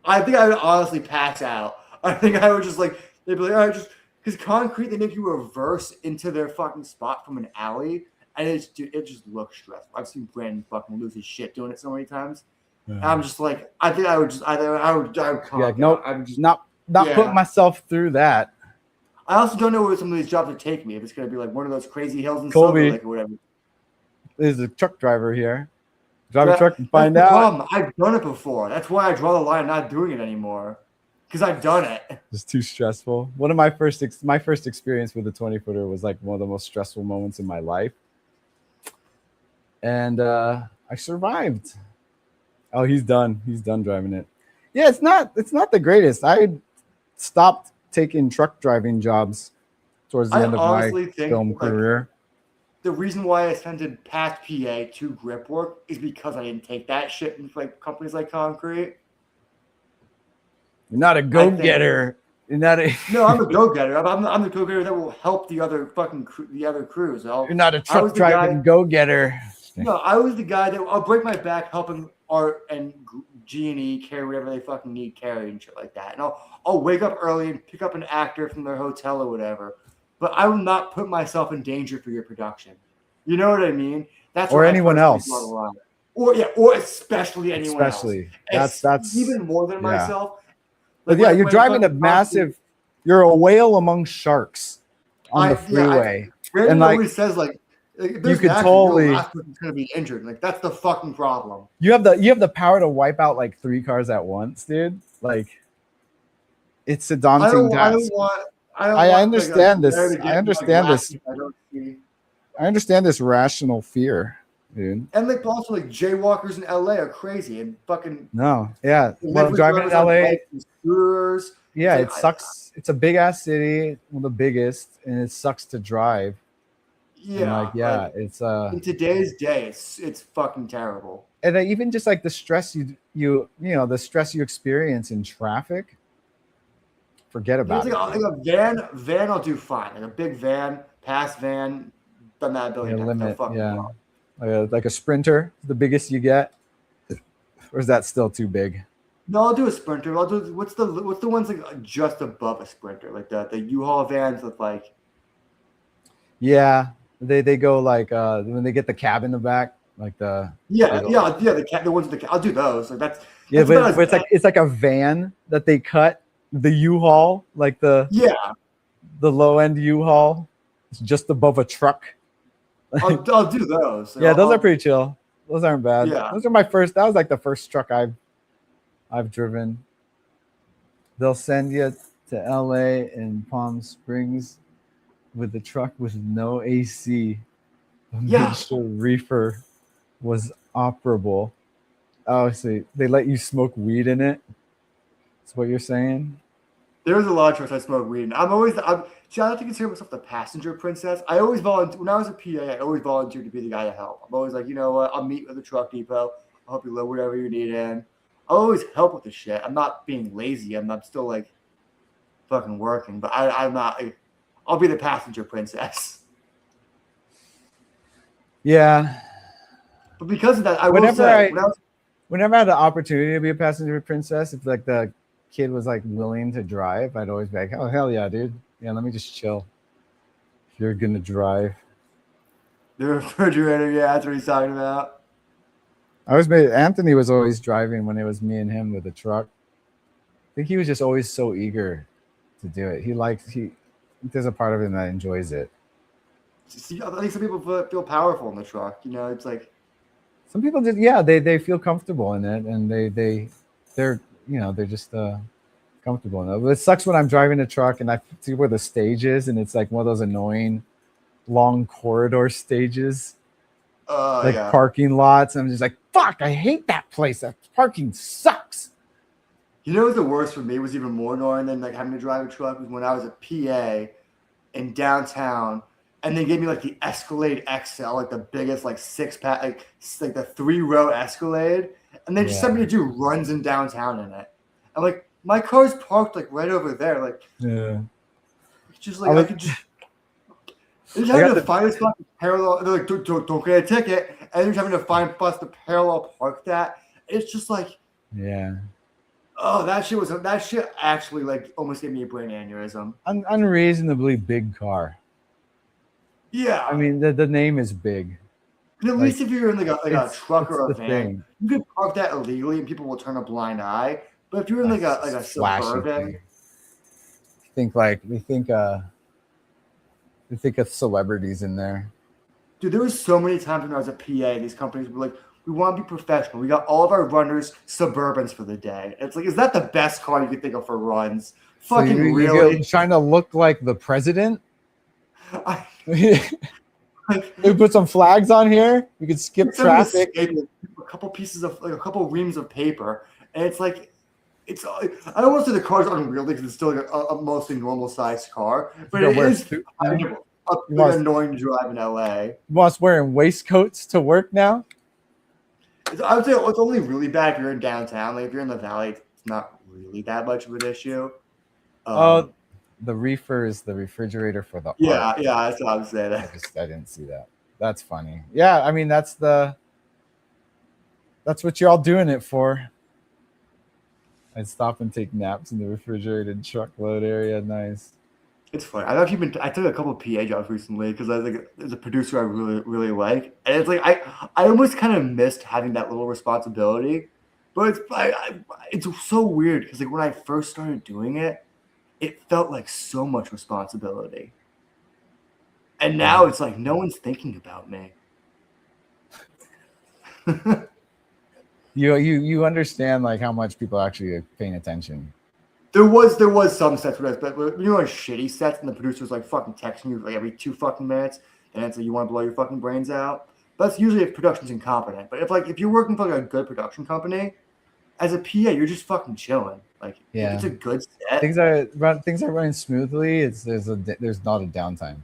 I think I would honestly pass out. I think I would just like, they'd be like, all right, just because concrete, they make you reverse into their fucking spot from an alley, and it just looks stressful. I've seen Brandon fucking lose his shit doing it so many times. And I'm just like, I think I would just either I would calm Yeah, down. nope. I'm just Not Yeah. put myself through that. I also don't know where some of these jobs would take me. If it's going to be like one of those crazy hills in Colby. Silver Lake or whatever. There's a truck driver here. Drive a That- truck and that's find the out. problem. I've done it before. That's why I draw the line not doing it anymore. Because I've done it. It's too stressful. One of my first experience with a 20-footer was like one of the most stressful moments in my life. And I survived. Oh, he's done. He's done driving it. Yeah, it's not the greatest. I stopped taking truck driving jobs towards the I end of my honestly think film like, career. the reason why I ascended past PA to grip work is because I didn't take that shit in like companies like Concrete. You're not a go-getter. You're not a No, I'm a go-getter. I'm the go-getter that will help the other crews. you're not a I was truck the driving guy- go-getter. No, I was the guy that I'll break my back helping Art and G&E carry whatever they fucking need carry and shit like that. And I'll wake up early and pick up an actor from their hotel or whatever. But I will not put myself in danger for your production. You know what I mean? That's Or where I anyone personally else. draw the line. Or especially anyone Especially. else. That's even more than yeah. myself. But Like, yeah, when- you're when driving a fucking massive. You're a whale among sharks on the freeway. Brandon and, like, always says like if there's could an accident, totally- you're the last person's gonna be injured. Like that's the fucking problem. You have the power to wipe out like 3 cars at once, dude. Like, it's a I daunting don't task. want. I want, understand like, this. there to get I my understand this. glasses I don't see. I understand this rational fear, dude. And like also like jaywalkers in LA are crazy and fucking No, yeah. they live Well, with driving in drugs on LA, bikes and scooters. yeah, It's it like, sucks. It's a big ass city, one of the biggest, and it sucks to drive. And Yeah, like, yeah, like, it's in today's day, it's fucking terrible. and then even just like the stress you know the stress you experience in traffic. Forget about It's it. like a van I'll do fine. Like a big van, past van, done that a billion Yeah, times. No limit, fucking yeah. problem. Like a Sprinter, the biggest you get, or is that still too big? No, I'll do a Sprinter. I'll do what's the ones like just above a Sprinter, like the U-Haul vans with like Yeah, they go like when they get the cab in the back, like the the ones with the I'll do those. Like that's yeah, that's about but as it's like a van that they cut the U-Haul, like the low end U-Haul, it's just above a truck. I'll do those. Yeah, those I'll- are pretty chill. Those aren't bad. Yeah. Those are my first. That was like the first truck I've driven. They'll send you to LA and Palm Springs with the truck with no AC. Yeah. Make sure reefer was operable. Obviously, they let you smoke weed in it. That's what you're saying? There's a lot of trucks I smoke weed in. I like to consider myself the passenger princess. I always volunteer when I was a PA. I always volunteered to be the guy to help. I'm always like, you know what? I'll meet at the truck depot. I'll help you load whatever you need in. I'll always help with the shit. I'm not being lazy. I'm still like fucking working, but I'm not. I'll be the passenger princess. Yeah. But because of that, I Whenever will say, Whenever I had the opportunity to be a passenger princess, if like the kid was like willing to drive, I'd always be like, oh hell yeah, dude. Yeah, let me just chill. If you're gonna drive. the refrigerator, yeah, that's what he's talking about. Anthony was always driving when it was me and him with the truck. I think he was just always so eager to do it. There's a part of him that enjoys it. See, I think some people feel powerful in the truck. You know, it's like Some people just they feel comfortable in it, and they're just comfortable in it. But it sucks when I'm driving a truck and I see where the stage is, and it's like one of those annoying long corridor stages, like yeah. parking lots. I'm just like, fuck, I hate that place. That parking sucks. You know, what was the worst for me was even more annoying than like having to drive a truck was when I was a PA in downtown, and they gave me like the Escalade XL, like the biggest like 6-pack, like the 3-row Escalade, and they just sent me to do runs in downtown in it. I'm like, my car's parked like right over there, like Yeah. just like I could just They're just having to find a spot to parallel. They're like, don't get a ticket, and they're just having to find spots to parallel park that. It's just like, Yeah. oh, that shit actually like almost gave me a brain aneurysm. Unreasonably big car. Yeah, I mean, the name is big. and at least if you're in like a truck or a it's the van, thing. you could park that illegally, and people will turn a blind eye. But if you're in like a Flashy suburban, thing. They think of celebrities in there. dude, there was so many times when I was a PA, these companies were like, we want to be professional. We got all of our runners Suburbans for the day. It's like, is that the best car you could think of for runs? So Fucking you really? go trying to look like the president? I, We like, put some flags on here. We could skip send me a traffic. statement, a couple pieces of like a couple reams of paper, and it's like I don't want to say the car's unwieldy because it's still like a mostly normal sized car, but You it gotta wear a is suit now? like annoying to drive in LA. You want us wearing waistcoats to work now? I would say it's only really bad if you're in downtown. Like if you're in the valley, it's not really that much of an issue. The reefer is the refrigerator for the yeah, art. yeah, that's what I would say. That. I didn't see that. That's funny. Yeah, I mean that's what you're all doing it for. I'd stop and take naps in the refrigerated truckload area. Nice. It's funny. I took a couple of PA jobs recently because I was like, there's a producer I really, really like, and it's like I almost kind of missed having that little responsibility, but it's so weird because like when I first started doing it, it felt like so much responsibility, and now it's like no one's thinking about me. You understand like how much people actually are paying attention. There was some sets where but you know, like shitty sets, and the producer's like fucking texting you like every 2 fucking minutes, and it's like you want to blow your fucking brains out. But that's usually if production's incompetent. But if you're working for like a good production company, as a PA, you're just fucking chilling. Like if it's a good set. Things are running smoothly. There's not a downtime.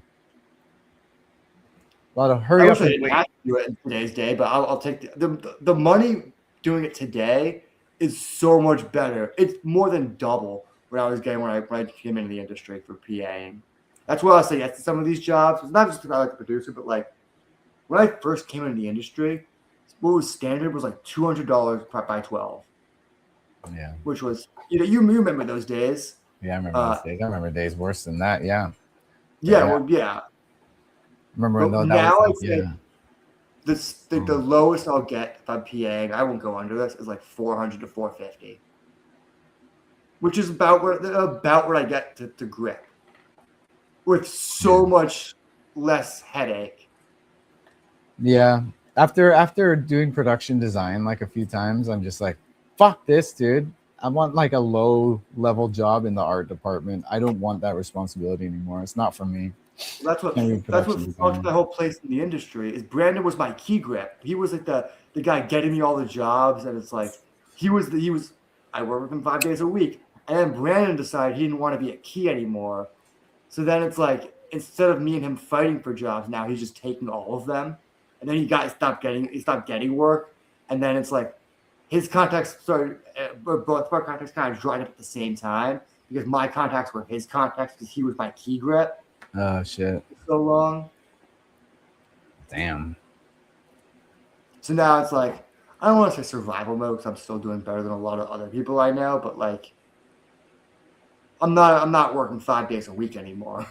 A lot of hurry up. I didn't have to do it in today's day, but I'll take the money doing it today is so much better. It's more than double what I was getting when I came into the industry for PAing. That's why I say yes to some of these jobs. It's not just because I like the producer, but like when I first came into the industry, what was standard was like $200 by 12. Yeah. Which was you remember those days. Yeah, I remember those days. I remember days worse than that. Yeah. Yeah, well, yeah. Remember but that now was like, the lowest I'll get if I'm PAing, I won't go under this, is like 400 to 450, which is about what I get to grip, with so much less headache. Yeah, after doing production design like a few times, I'm just like, fuck this, dude. I want like a low level job in the art department. I don't want that responsibility anymore. It's not for me. That's what fucks my whole place in the industry is Brandon was my key grip. He was like the guy getting me all the jobs, and it's like he was I worked with him 5 days a week, and then Brandon decided he didn't want to be a key anymore. So then it's like instead of me and him fighting for jobs, now he's just taking all of them, and then he stopped getting work, and then it's like his contacts started both of our contacts kind of dried up at the same time because my contacts were his contacts because he was my key grip. Oh shit! So long. Damn. So now it's like I don't want to say survival mode because I'm still doing better than a lot of other people I know, but like I'm not working 5 days a week anymore.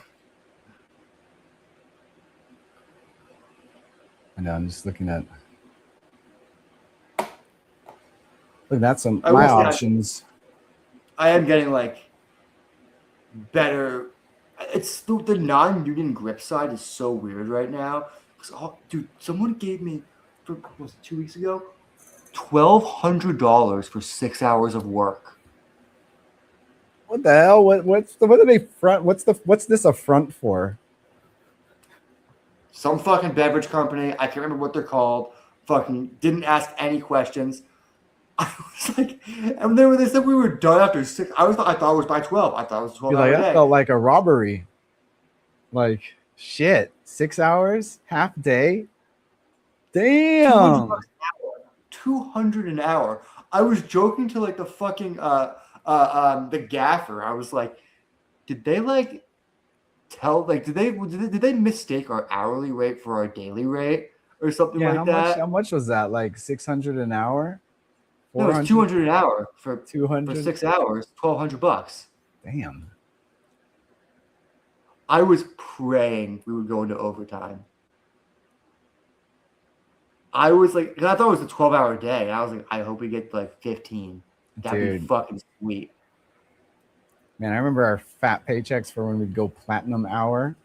I know. I'm just looking at some my options. I am getting like better. It's the non-union grip side is so weird right now. Dude, someone gave me for 2 weeks ago $1,200 for 6 hours of work. What the hell? What are they front? What's this a front for? Some fucking beverage company. I can't remember what they're called. Fucking didn't ask any questions. I was like, and they said we were done after 6. I thought it was by 12. I thought it was 12 hours. That felt like a robbery. Like shit, 6 hours, half day. Damn. $200 an hour. I was joking to like the fucking the gaffer. I was like, did tell? Like, did they mistake our hourly rate for our daily rate or something Yeah, like that? how much was that? Like 600 an hour? No, it's 200 an hour for 200? 6 hours, $1,200. Damn. I was praying we would go into overtime. I was like, 'cause I thought it was a 12-hour day. I was like, I hope we get like 15. That'd be Dude. fucking sweet. Man, I remember our fat paychecks for when we'd go platinum hour.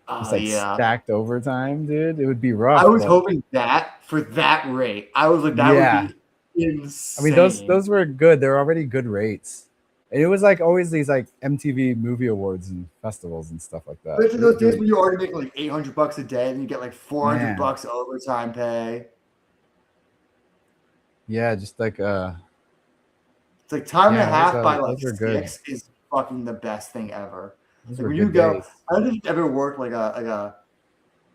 Just Oh like yeah. stacked overtime, dude. It would be rough. I was but- hoping that for that rate. I was like, that Yeah. would be insane. I mean, those were good. They're already good rates. And it was like always these like MTV movie awards and festivals and stuff like that. Especially those days when you already make like $800 a day and you get like Man. $400 overtime pay. Yeah, just like It's like time and a half by like those were good. 6 is fucking the best thing ever. Those Like were when you good go, days. I don't think you've ever worked like a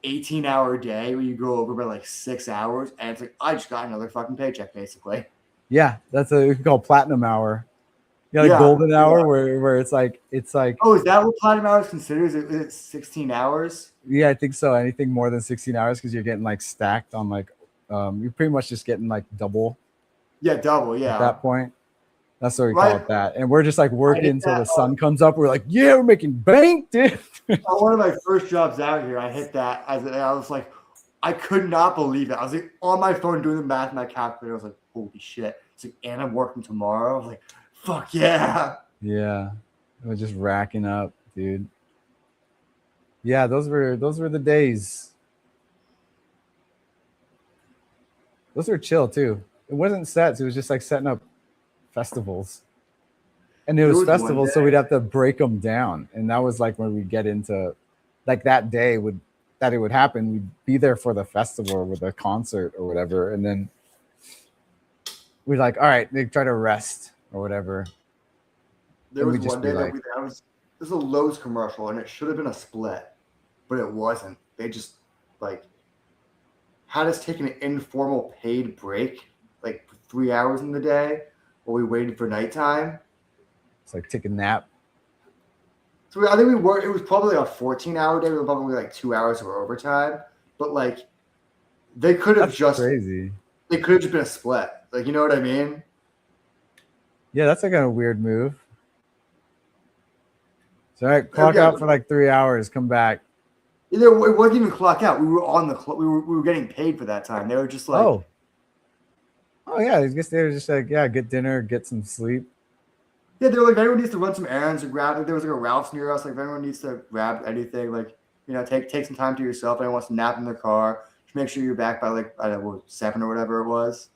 18-hour day where you go over by like 6 hours and it's like I just got another fucking paycheck basically. Yeah, that's a we call platinum hour. Yeah, like Yeah, golden hour yeah. where it's like Oh, is that what platinum hours considers? Is it 16 hours? yeah, I think so. Anything more than 16 hours because you're getting like stacked on like you're pretty much just getting like double Yeah, double. Yeah. at that point. That's what we Right. call it that. And we're just like working did until that the sun comes up. We're like, yeah, we're making bank, dude. On one of my first jobs out here, I hit that. I was like, I could not believe it. I was like on my phone doing the math in my calculator. I was like, holy shit. It's like, and I'm working tomorrow. I was like, fuck yeah. Yeah. We're just racking up, dude. Yeah, those were the days. Those were chill too. It wasn't sets, it was just like setting up festivals. And it There was was one festivals, so day- we'd have to break them down. And that was like when we get into like that day it would happen. We'd be there for the festival or with a concert or whatever. And then we'd like, all right, they try to rest or whatever. There And was we'd just one be day like- this was a Lowe's commercial, and it should have been a split, but it wasn't. They just like had us take an informal paid break, like for 3 hours in the day, while we waited for nighttime. It's like take a nap. So I think we worked. It was probably like a 14-hour day. We were probably like 2 hours of overtime, but like they could have That's just crazy. It could have just been a split. Like, you know what I mean? Yeah, that's like a weird move. So all right, clock Yeah. out for like 3 hours, come back. Either it wasn't even clock out. We were on the we were getting paid for that time. They were just like, Oh yeah, I guess they were just like, yeah, get dinner, get some sleep. yeah, they were like, if anyone needs to run some errands or grab. There was like a Ralph's near us. Like, if anyone needs to grab anything, like, you know, take some time to yourself. Anyone wants to nap in their car, just make sure you're back by like I don't know 7 or whatever it was.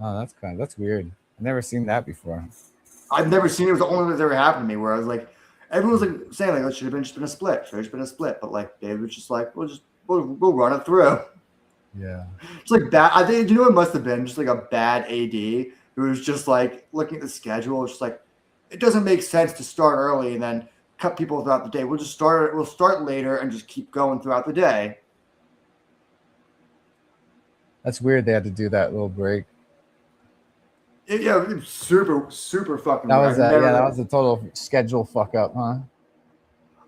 Oh, that's weird. I've never seen that before. I've never seen it. It was the only thing that's ever happened to me. Where I was like, everyone was like saying like, it should have been just been a split. Should have just been a split. But like, David was just like, we'll run it through. Yeah. It's like bad. I think you know it must have been just like a bad AD. It was just like looking at the schedule. It's just like it doesn't make sense to start early and then cut people throughout the day. We'll start later and just keep going throughout the day. That's weird they had to do that little break. It was super fucking. That weird. was that was a total schedule fuck up, huh?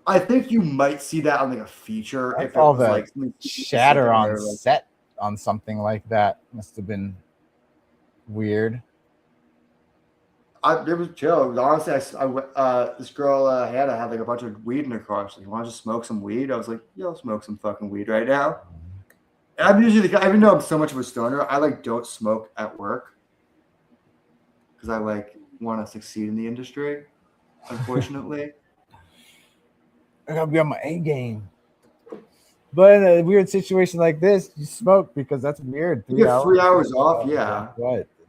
I think you might see that on like a feature That's if it all was the like Shatter on there, like, set on something like that must have been weird. It was chill. Honestly, this girl Hannah had like a bunch of weed in her car. She's like, "You want to just smoke some weed?" I was like, "Yeah, I'll smoke some fucking weed right now." And I'm usually the guy, even though I'm so much of a stoner, I like don't smoke at work because I like want to succeed in the industry. Unfortunately, I gotta be on my A game. But in a weird situation like this, you smoke because that's weird. you get 3 hours off. Yeah,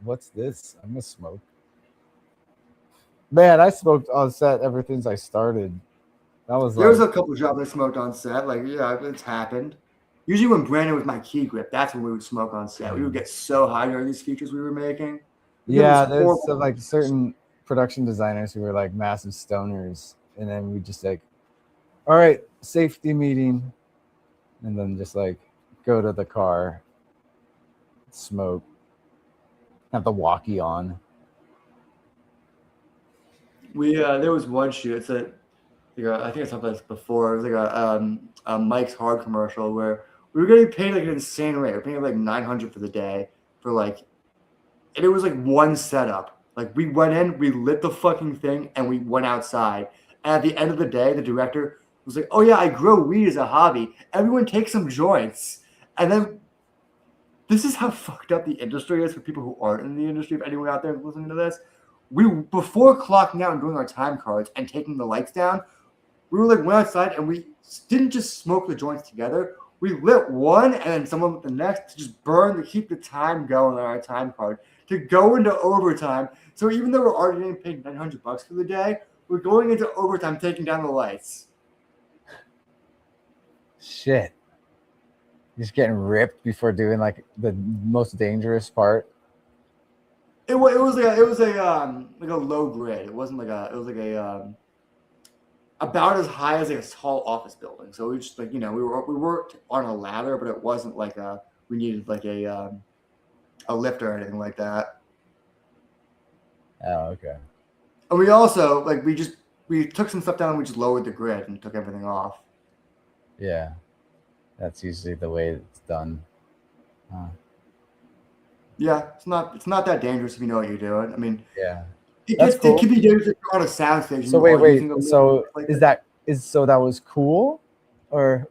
What's this? I'm gonna smoke. Man, I smoked on set ever since I started. That was there was like, a couple of jobs I smoked on set. Like, yeah, it's happened. Usually when Brandon was my key grip, that's when we would smoke on set. We would get so high during these features we were making. yeah, It was there's horrible. like certain production designers who were like massive stoners, and then we just like, all right, safety meeting, and then just like go to the car, smoke, have the walkie on. We there was one shoot. It's I think I saw this before. It was like a Mike's Hard commercial where we were getting paid like an insane rate. We were paying like $900 for the day for like, and it was like one setup. Like we went in, we lit the fucking thing, and we went outside. And at the end of the day, the director was like, "Oh yeah, I grow weed as a hobby. Everyone take some joints." And then this is how fucked up the industry is for people who aren't in the industry. If anyone out there is listening to this, we before clocking out and doing our time cards and taking the lights down, we were like went outside and we didn't just smoke the joints together. We lit one and then someone lit the next to just burn to keep the time going on our time card to go into overtime. So even though we're already getting paid $900 for the day, we're going into overtime taking down the lights. Shit. Just getting ripped before doing like the most dangerous part. It was like a low grade. It wasn't like a. It was like a about as high as like a tall office building. So we just like we worked on a ladder, but it wasn't like we needed like a lift or anything like that. Oh, okay. And we also like we took some stuff down and we just lowered the grid and took everything off. Yeah. That's usually the way it's done. Huh. Yeah, it's not that dangerous if you know what you're doing. I mean, Yeah. It That's cool. It can be dangerous if you're on a sound stage. So wait. So that was cool, or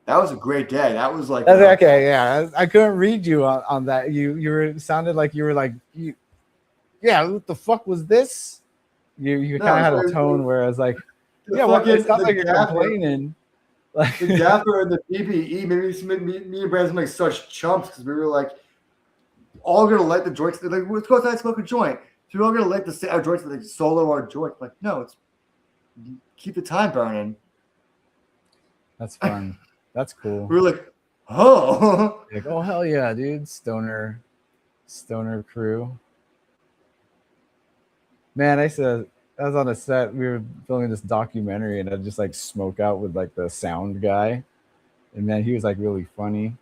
that was a great day. That was like okay. Yeah, I couldn't read you on that. You were sounded like you were like yeah. What the fuck was this? You kind of had a tone where I was like, yeah. Well, it's not like you're complaining. Like the gaffer and the PPE maybe me and Brandon like such chumps because we were like all gonna light the joints. They're like, let's go outside and smoke a joint. So we're all gonna light our joints like solo our joint. Like, no, it's keep the time burning. That's fun. That's cool. We were like, oh, like, oh hell yeah, dude, stoner crew. Man, I was on a set. We were filming this documentary, and I'd just like smoke out with like the sound guy, and man, he was like really funny,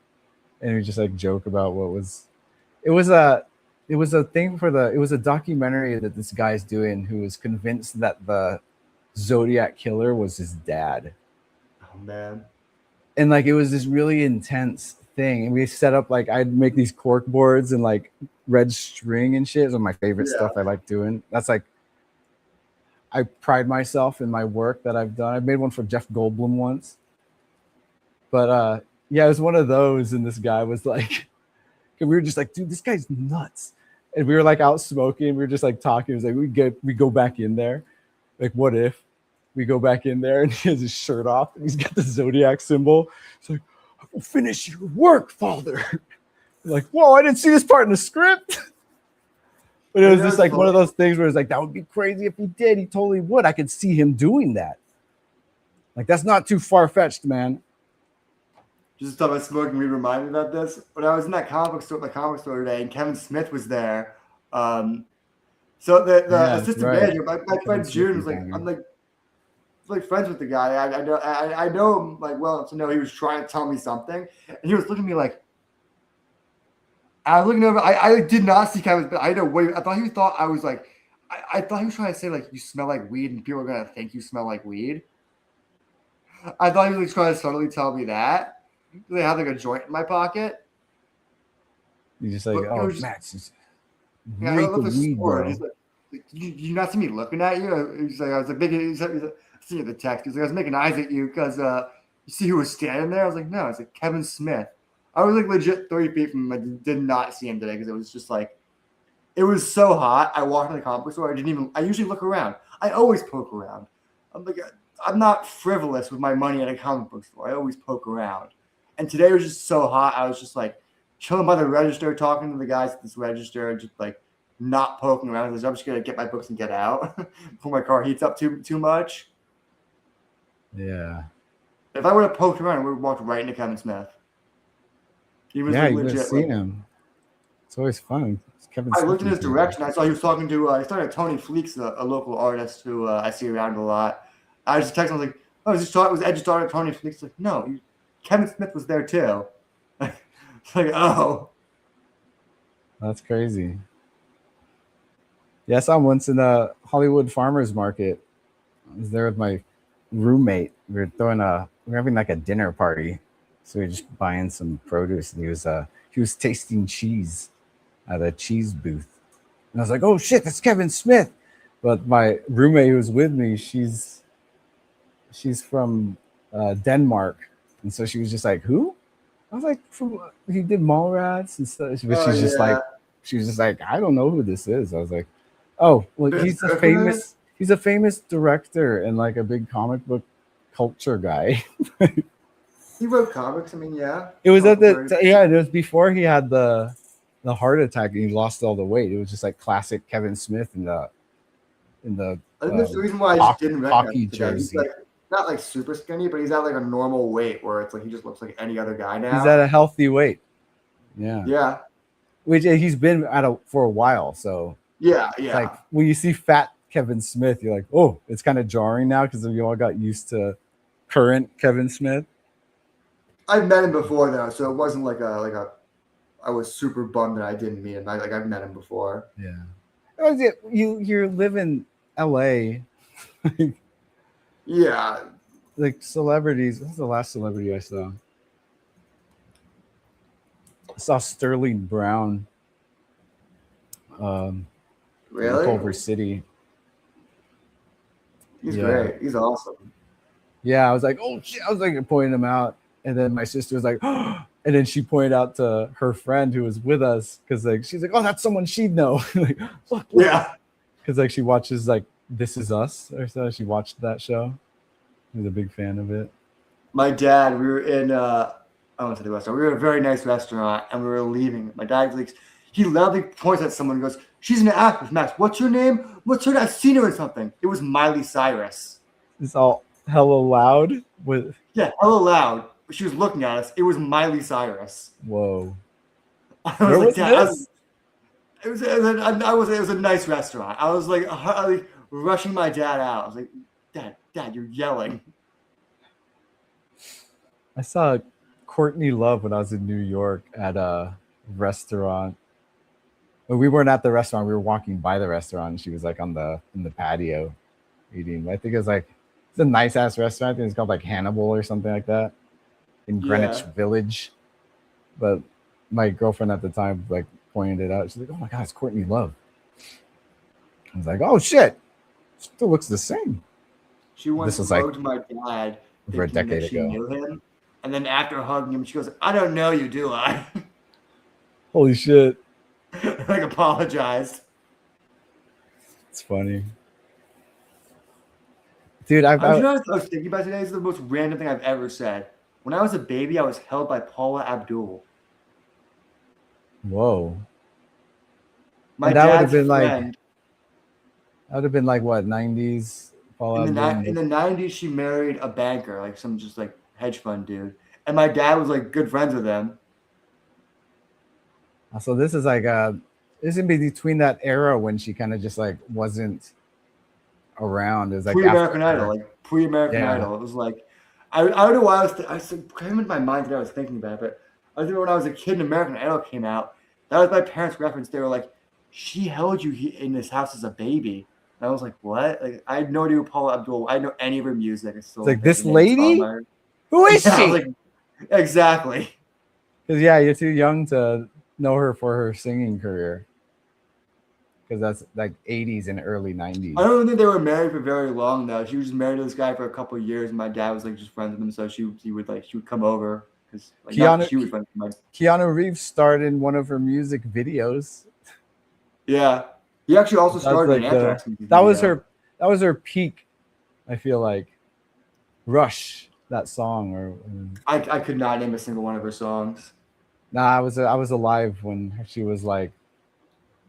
and we just like joke about what was. It was a thing it was a documentary that this guy's doing who was convinced that the Zodiac killer was his dad. Oh man. And like it was this really intense thing. And we set up like I'd make these cork boards and like red string and shit. It's one of my favorite stuff I like doing. That's like I pride myself in my work that I've done. I made one for Jeff Goldblum once. But yeah, it was one of those, and this guy was like we were just like, dude, this guy's nuts. And we were like out smoking. We were just like talking. It was like, we go back in there. Like, what if we go back in there and he has his shirt off and he's got the Zodiac symbol? It's like, I will finish your work, father. Like, whoa, I didn't see this part in the script. But it was just like one of those things where it's like, that would be crazy if he did. He totally would. I could see him doing that. Like, that's not too far-fetched, man. Just talking about smoking, we remind me about this. When I was in that comic store today, and Kevin Smith was there. So the assistant manager, my friend June was like, I'm like friends with the guy. I know him like well enough to know he was trying to tell me something, and he was looking at me like. I was looking over. I did not see Kevin, but I know what I thought he thought I was like. I thought he was trying to say like you smell like weed, and people are gonna think you smell like weed. I thought he was like, trying to subtly tell me that. They have like a joint in my pocket. You just like, oh, Max, yeah, I love the store. He's like, you not see me looking at you? He's like, I was like, he's like, see the text. He's like, I was making eyes at you because you see who was standing there. I was like, no, it's like Kevin Smith. I was like legit 30 feet from him. I did not see him today because it was just like, it was so hot. I walked in the comic book store. I usually look around. I always poke around. I'm like, I'm not frivolous with my money at a comic book store. I always poke around. And today was just so hot. I was just like chilling by the register, talking to the guys at this register, and just like not poking around. I'm just gonna get my books and get out before my car heats up too much. Yeah. If I would have poked around, we would have walked right into Kevin Smith. He was you would have seen him. It's always fun. I looked in his direction. I saw he was talking to he started Tony Fleeks, a local artist who I see around a lot. I just texted him, I was like, oh, was Edge started Tony Fleeks? Like, no, Kevin Smith was there too. It's like, oh. That's crazy. Yeah, I saw him once in the Hollywood Farmers Market. I was there with my roommate. We were having like a dinner party, so we were just buying some produce, and he was tasting cheese at a cheese booth, and I was like, "Oh shit, that's Kevin Smith!" But my roommate who was with me, she's from Denmark, and so she was just like, "Who?" I was like, "From he did Mallrats and stuff," but Oh, she's just yeah. like, she was just like, "I don't know who this is." I was like, "Oh, well, He's a he's a famous director and like a big comic book culture guy." He wrote comics. I mean, yeah. It was at Very- it was before he had the heart attack and he lost all the weight. It was just like classic Kevin Smith in the I think that's the reason why I just didn't recognize hockey the guy. He's jersey. like not like super skinny, but he's at like a normal weight where it's like he just looks like any other guy now. He's at a healthy weight. Yeah. Yeah. Which he's been for a while. So Yeah. it's like when you see fat Kevin Smith, you're like, oh, it's kind of jarring now because we all got used to current Kevin Smith. I've met him before though, so it wasn't like a. I was super bummed that I didn't meet him. I've met him before. Yeah. You live in LA. Yeah. Like celebrities. What's the last celebrity I saw? I saw Sterling Brown. Really? Culver City. He's Yeah. great. He's awesome. Yeah, I was like, oh shit. I was like pointing him out. And then my sister was like, oh, and then she pointed out to her friend who was with us because like she's like, oh, that's someone she'd know. Like, look. Yeah. Because like she watches like This Is Us or so. She watched that show. He was a big fan of it. My dad, we were in I went to the restaurant. We were at a very nice restaurant and we were leaving. My dad like he loudly points at someone and goes, she's an actress, Max. What's your name? What's her name? I've seen her in something. It was Miley Cyrus. It's all hella loud with Yeah, hella loud. She was looking at us. It was Miley Cyrus. whoa. I was Where like, was Dad, this? it was a nice restaurant. I was like rushing my dad out. I was like, Dad, you're yelling. I saw Courtney Love when I was in New York at a restaurant. Well, we weren't at the restaurant. We were walking by the restaurant. And she was like in the patio eating. I think it was like it's a nice ass restaurant. I think it's called like Hannibal or something like that in Greenwich Village. But my girlfriend at the time like pointed it out. She's like, "Oh my god, it's Courtney Love." I was like, "Oh shit, still looks the same." She once This was like hugged my dad over a thinking decade that she ago. knew him. And then after hugging him, she goes, I don't know you, do I? Holy shit, Like apologized. it's funny, dude. I was thinking about today. This is the most random thing I've ever said. When I was a baby, I was held by Paula Abdul. Whoa. My And that would have dad's been like friend. that would have been like what 90s. In the 90s, she married a banker, like some just like hedge fund dude. And my dad was like good friends with him. So this is like this is in between that era when she kind of just like wasn't around. It was like Pre-American after- Idol, like pre-American Yeah. Idol. It was like I don't know why I came into my mind that I was thinking about it, but I remember when I was a kid and American Idol came out, that was my parents' reference. They were like, she held you in this house as a baby. And I was like, what? Like I had no idea who Paula Abdul. I didn't know any of her music. It's like this lady? Who Who is I she? was like, exactly. Because yeah, you're too young to know her for her singing career. Because that's like 80s and early 90s. I don't think they were married for very long though. She was just married to this guy for a couple of years, and my dad was like just friends with him, so she would come over because like Keanu- she was friends with my Keanu Reeves starred in one of her music videos. yeah. He actually also That's starred in like an Anthrax music that was video. that was her peak. I feel like Rush, that song, or I could not name a single one of her songs. nah, I was alive when she was like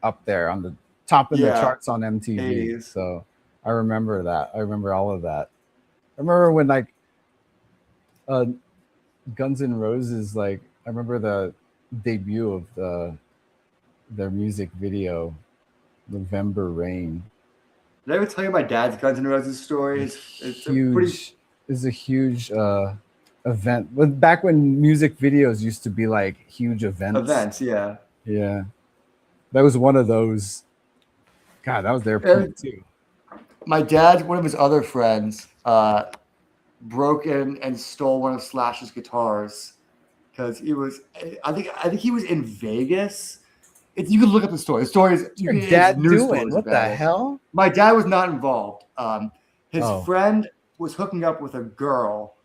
up there on the top of the Yeah. charts on MTV. 80s. So I remember that. I remember all of that. I remember when like Guns N' Roses, like I remember the debut of their music video, November Rain. Did I ever tell you my dad's Guns N' Roses story? It's a huge. pretty It's a huge event. But back when music videos used to be like huge events. yeah. Yeah. That was one of those. God, that was their peak too. My dad, one of his other friends, broke in and stole one of Slash's guitars because he was. I think he was in Vegas. You can look up the story. The story is What's your dad news doing? stories What the about it. hell? My dad was not involved. His Oh. friend was hooking up with a girl,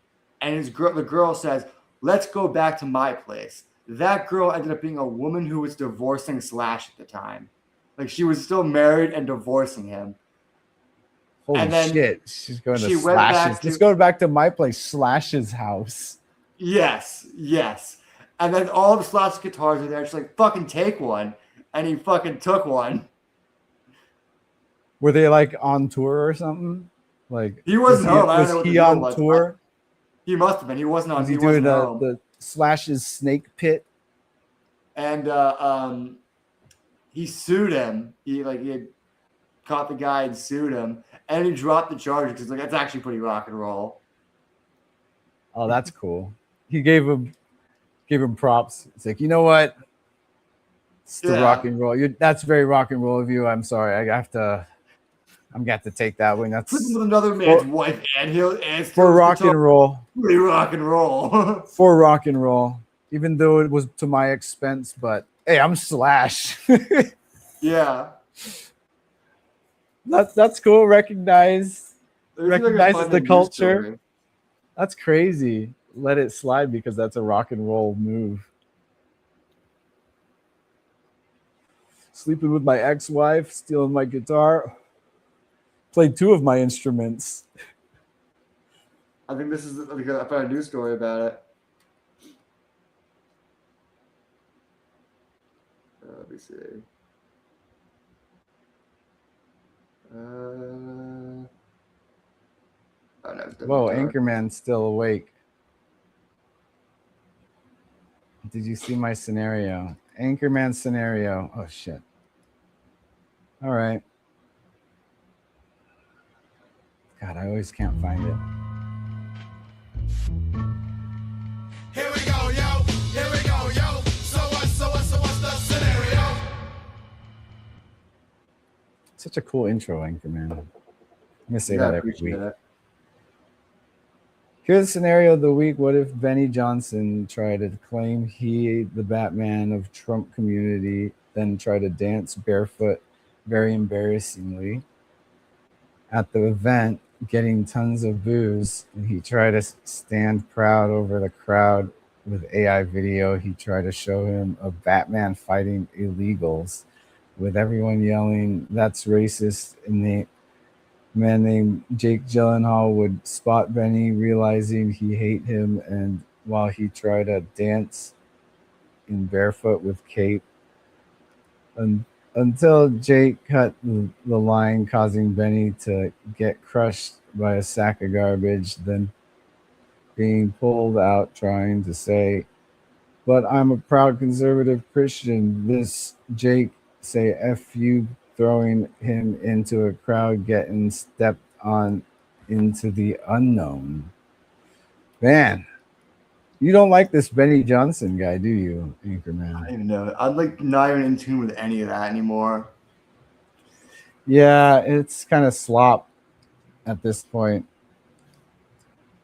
and the girl says, "Let's go back to my place." That girl ended up being a woman who was divorcing Slash at the time. Like she was still married and divorcing him. Holy And then shit. She's going to she went back Slash's. to- Let's go back to my place, Slash's house. Yes. And then all the Slash guitars are there. She's like, "Fucking take one," and he fucking took one. Were they like on tour or something? Like He wasn't home. I don't know Was what the he deal on was. tour? He must have been. He wasn't on. Was he wasn't doing home. the Slash's Snake Pit? And he sued him. He had caught the guy and sued him, and he dropped the charge because like that's actually pretty rock and roll. Oh, that's cool. He gave him props. It's like, you know what? It's the Yeah. rock and roll. That's very rock and roll of you. I'm sorry. I'm gonna have to take that one. That's Sleeping with another man's wife, and and for rock and roll. Pretty rock and roll. For rock and roll. Even though it was to my expense, but hey, I'm Slash. Yeah. That's cool. Recognizes the news culture. story. That's crazy. Let it slide because that's a rock and roll move. Sleeping with my ex-wife, stealing my guitar, played 2 of my instruments. I think this is. I found a news story about it. Let me see. Oh, no, it's Whoa, dark. Anchorman's still awake. Did you see my scenario? Anchorman scenario. Oh, shit. All right. God, I always can't find it. Here we go, yo. Here we go, yo. So what's the scenario? Such a cool intro, Anchorman. I'm gonna say Yeah, I that every appreciate week. it. Here's the scenario of the week. What if Benny Johnson tried to claim he the Batman of Trump community, then try to dance barefoot very embarrassingly at the event, getting tons of booze, and he tried to stand proud over the crowd with AI video. He tried to show him a Batman fighting illegals with everyone yelling, "That's racist," and the man named Jake Gyllenhaal would spot Benny, realizing he hate him, and while he tried to dance in barefoot with cape, until Jake cut the line, causing Benny to get crushed by a sack of garbage, then being pulled out trying to say, "But I'm a proud conservative Christian." This Jake say F you, throwing him into a crowd, getting stepped on into the unknown. Man, you don't like this Benny Johnson guy, do you, I don't Anchorman? even know. I'm like not even in tune with any of that anymore. Yeah, it's kind of slop at this point.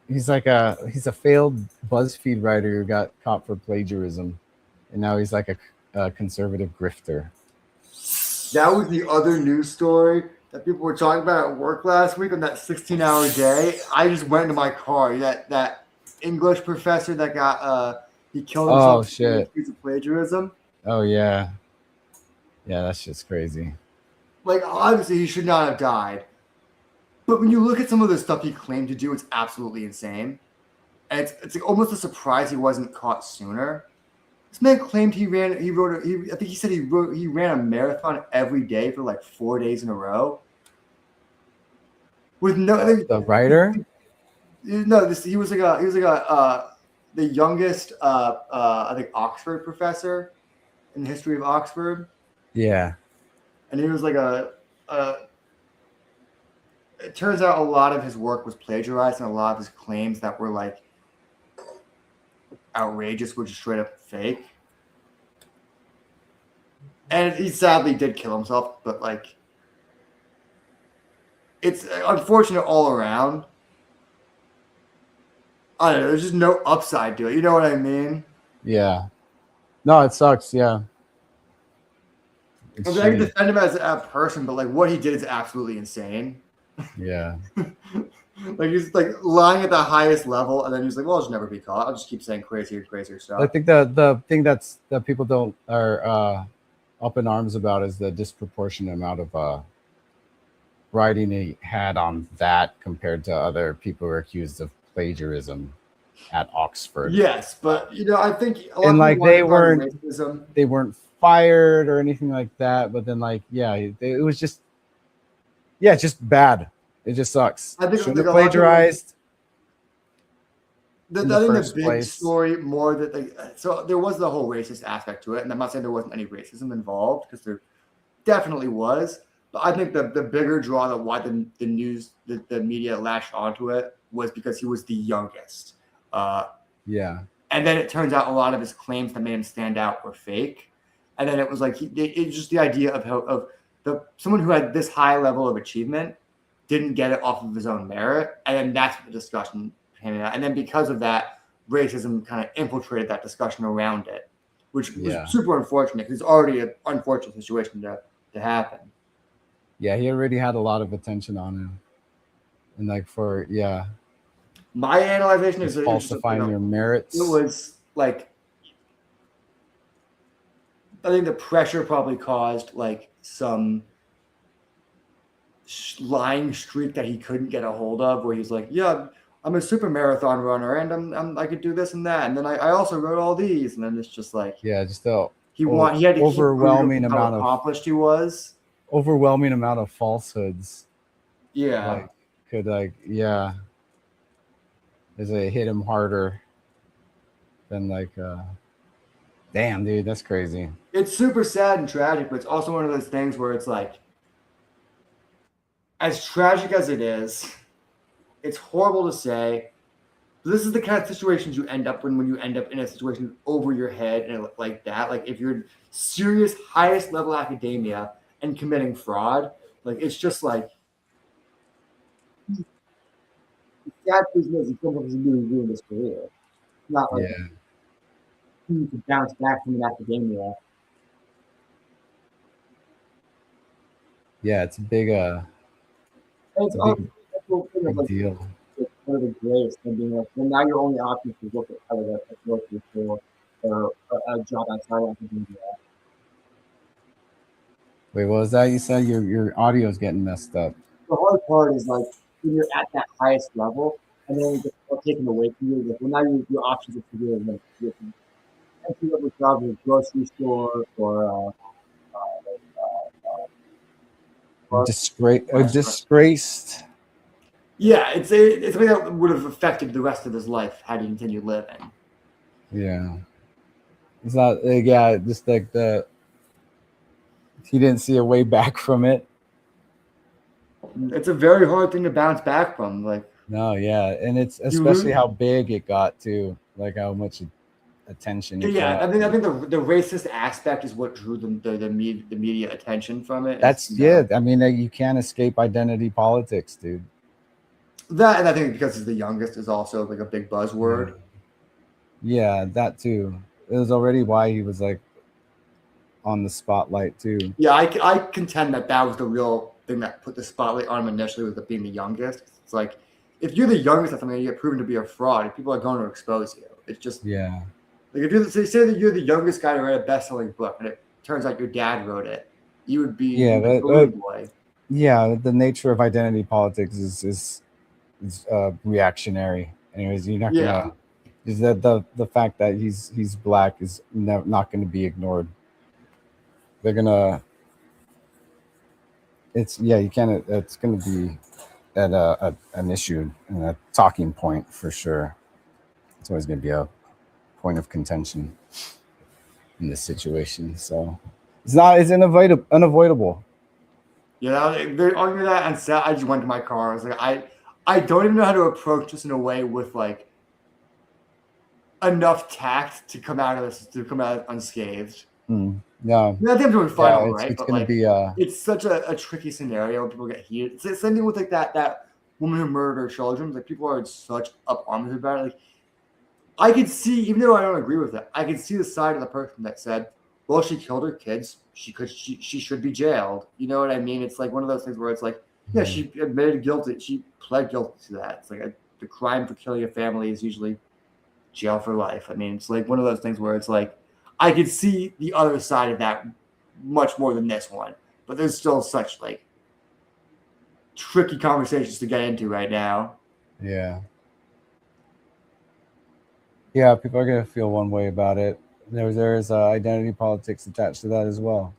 He's a failed BuzzFeed writer who got caught for plagiarism, and now he's like a conservative grifter. That was the other news story that people were talking about at work last week on that 16-hour day. I just went into my car. That English professor that got he killed himself. Oh, shit. Because of plagiarism. Oh yeah, that's just crazy. Like obviously he should not have died, but when you look at some of the stuff he claimed to do, it's absolutely insane, and it's like almost a surprise he wasn't caught sooner. This man claimed he ran a marathon every day for like 4 days in a row. With no The writer? No, he was like the youngest I think Oxford professor in the history of Oxford. Yeah. And he was like it turns out a lot of his work was plagiarized, and a lot of his claims that were like outrageous were just straight up fake. And he sadly did kill himself, but like it's unfortunate all around. I don't know. There's just no upside to it. You know what I mean? Yeah. No, it sucks. Yeah. It's I mean, I can shitty. defend him as a person, but like what he did is absolutely insane. Yeah. Like he's like lying at the highest level, and then he's like, "Well, I'll just never be caught. I'll just keep saying crazier and crazier stuff." I think the thing that people don't are up in arms about is the disproportionate amount of writing he had on that compared to other people who are accused of plagiarism at Oxford. Yes, but you know, I think a lot And of like people they want to weren't call it racism. they weren't fired or anything like that, but then like it was just it's just bad. It just sucks. I think Shouldn't like have a lot of people- plagiarized. I in think the the first big place. story more that like so there was the whole racist aspect to it, and I'm not saying there wasn't any racism involved because there definitely was. But I think the bigger draw that why the news the media latched onto it was because he was the youngest. Yeah. And then it turns out a lot of his claims that made him stand out were fake. And then it was like it's just the idea of someone who had this high level of achievement didn't get it off of his own merit, and then that's what the discussion came out. And then because of that, racism kind of infiltrated that discussion around it, which was super unfortunate because it's already an unfortunate situation to happen. Yeah, he already had a lot of attention on him, and like my analyzation is falsifying your merits. It was like I think the pressure probably caused like some lying streak that he couldn't get a hold of, where he's like, "Yeah, I'm a super marathon runner, and I could do this and that, and then I also wrote all these," and then it's just like he had to overwhelming keep amount how of accomplished he was. Overwhelming amount of falsehoods. Yeah, as it hit him harder than damn, dude, that's crazy. It's super sad and tragic, but it's also one of those things where it's like, as tragic as it is, it's horrible to say. But this is the kind of situations you end up when you end up in a situation over your head and like that. Like if you're serious, highest level academia and committing fraud, like it's just like that business is something to do in his career. It's not like he could bounce back from an academia. Yeah, it's a big big deal. It's one of the greatest and being like, well, now your only option is to look at other grocery store or a job outside academia. Wait, what was that you said? Your audio is getting messed up. The hard part is like when you're at that highest level and then it gets taken away from you. Like, well, now your options are to do like entry level job in a grocery store or disgraced. Yeah, it's something that would have affected the rest of his life had he continued living. Yeah, it's not. Just like he didn't see a way back from it. It's a very hard thing to bounce back from. Like and it's especially how big it got to, like how much attention. I think the racist aspect is what drew the media attention from it. I mean, you can't escape identity politics, dude. That, and I think because he's the youngest is also like a big buzzword. Yeah, that too. It was already why he was like on the spotlight too. Yeah, I contend that was the real thing that put the spotlight on him initially, was being the youngest. It's like if you're the youngest at something and you get proven to be a fraud, people are going to expose you. It's just like if you say that you're the youngest guy to write a best-selling book and it turns out your dad wrote it, you would be boy. Yeah, the nature of identity politics is reactionary. Anyways, you're not gonna. Is that the fact that he's black is not going to be ignored. They're gonna. It's you can't. It's going to be an issue and a talking point for sure. It's always going to be a point of contention in this situation. So it's unavoidable. Yeah, they argue that on set. I just went to my car. I was like, I don't even know how to approach this in a way with like enough tact to come out of this unscathed. No, I think I'm doing fine, right? It's but going to be it's such a tricky scenario when people get heated. It's the same thing with like that women who murder children. Like people are in such up arms about it. Like I could see, even though I don't agree with it, I could see the side of the person that said, "Well, she killed her kids. She should be jailed." You know what I mean? It's like one of those things where it's like, yeah, she admitted guilty. She pled guilty to that. It's like the crime for killing a family is usually jail for life. I mean, it's like one of those things where it's like I could see the other side of that much more than this one, but there's still such like tricky conversations to get into right now. Yeah. Yeah, people are gonna feel one way about it. There's identity politics attached to that as well.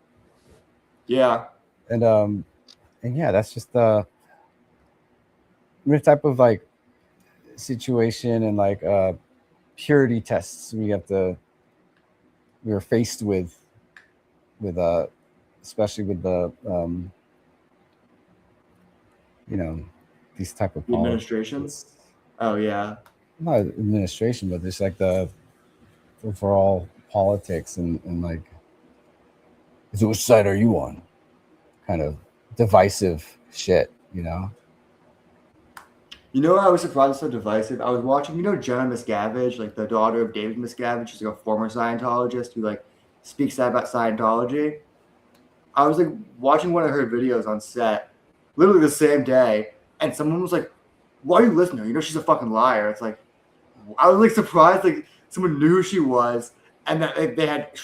Yeah. And yeah, that's just the type of like situation and like purity tests we were faced with especially with the these type of The administrations. Oh yeah. Not administration, but just like the overall politics and like, so which side are you on? Kind of divisive shit, you know? You know, I was surprised it's so divisive. I was watching, Jenna Miscavige, like the daughter of David Miscavige. She's like a former Scientologist who like speaks out about Scientology. I was like watching one of her videos on set, literally the same day, and someone was like, "Why are you listening? You know she's a fucking liar." It's like I was like surprised, like someone knew who she was, and that they had a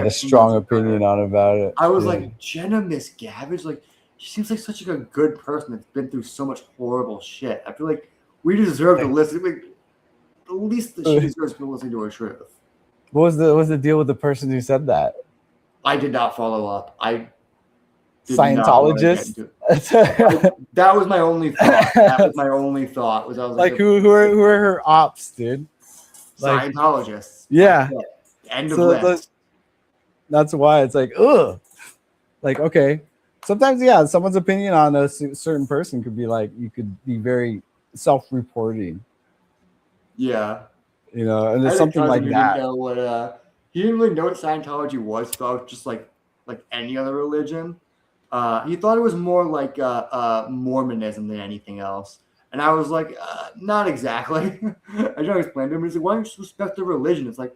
strong opinion on about it. I was like, Jenna Miscavige, like she seems like such a good person that's been through so much horrible shit. I feel like we deserve to listen. Like, the least that she deserves to listen to her truth. What was the deal with the person who said that? I did not follow up. I Scientologist. That was my only thought. That was my only thought. I was like, who are her ops, dude? Like, Scientologists. Yeah. End of list. That's why it's like, ugh. Like, okay. Sometimes, yeah, someone's opinion on a certain person could be like, you could be very self-reporting. Yeah. You know, and there's something like that. He didn't really know what Scientology was, but just like any other religion. He thought it was more like Mormonism than anything else. And I was like, not exactly. I tried to explain to him. He's like, why don't you just respect the religion? It's like,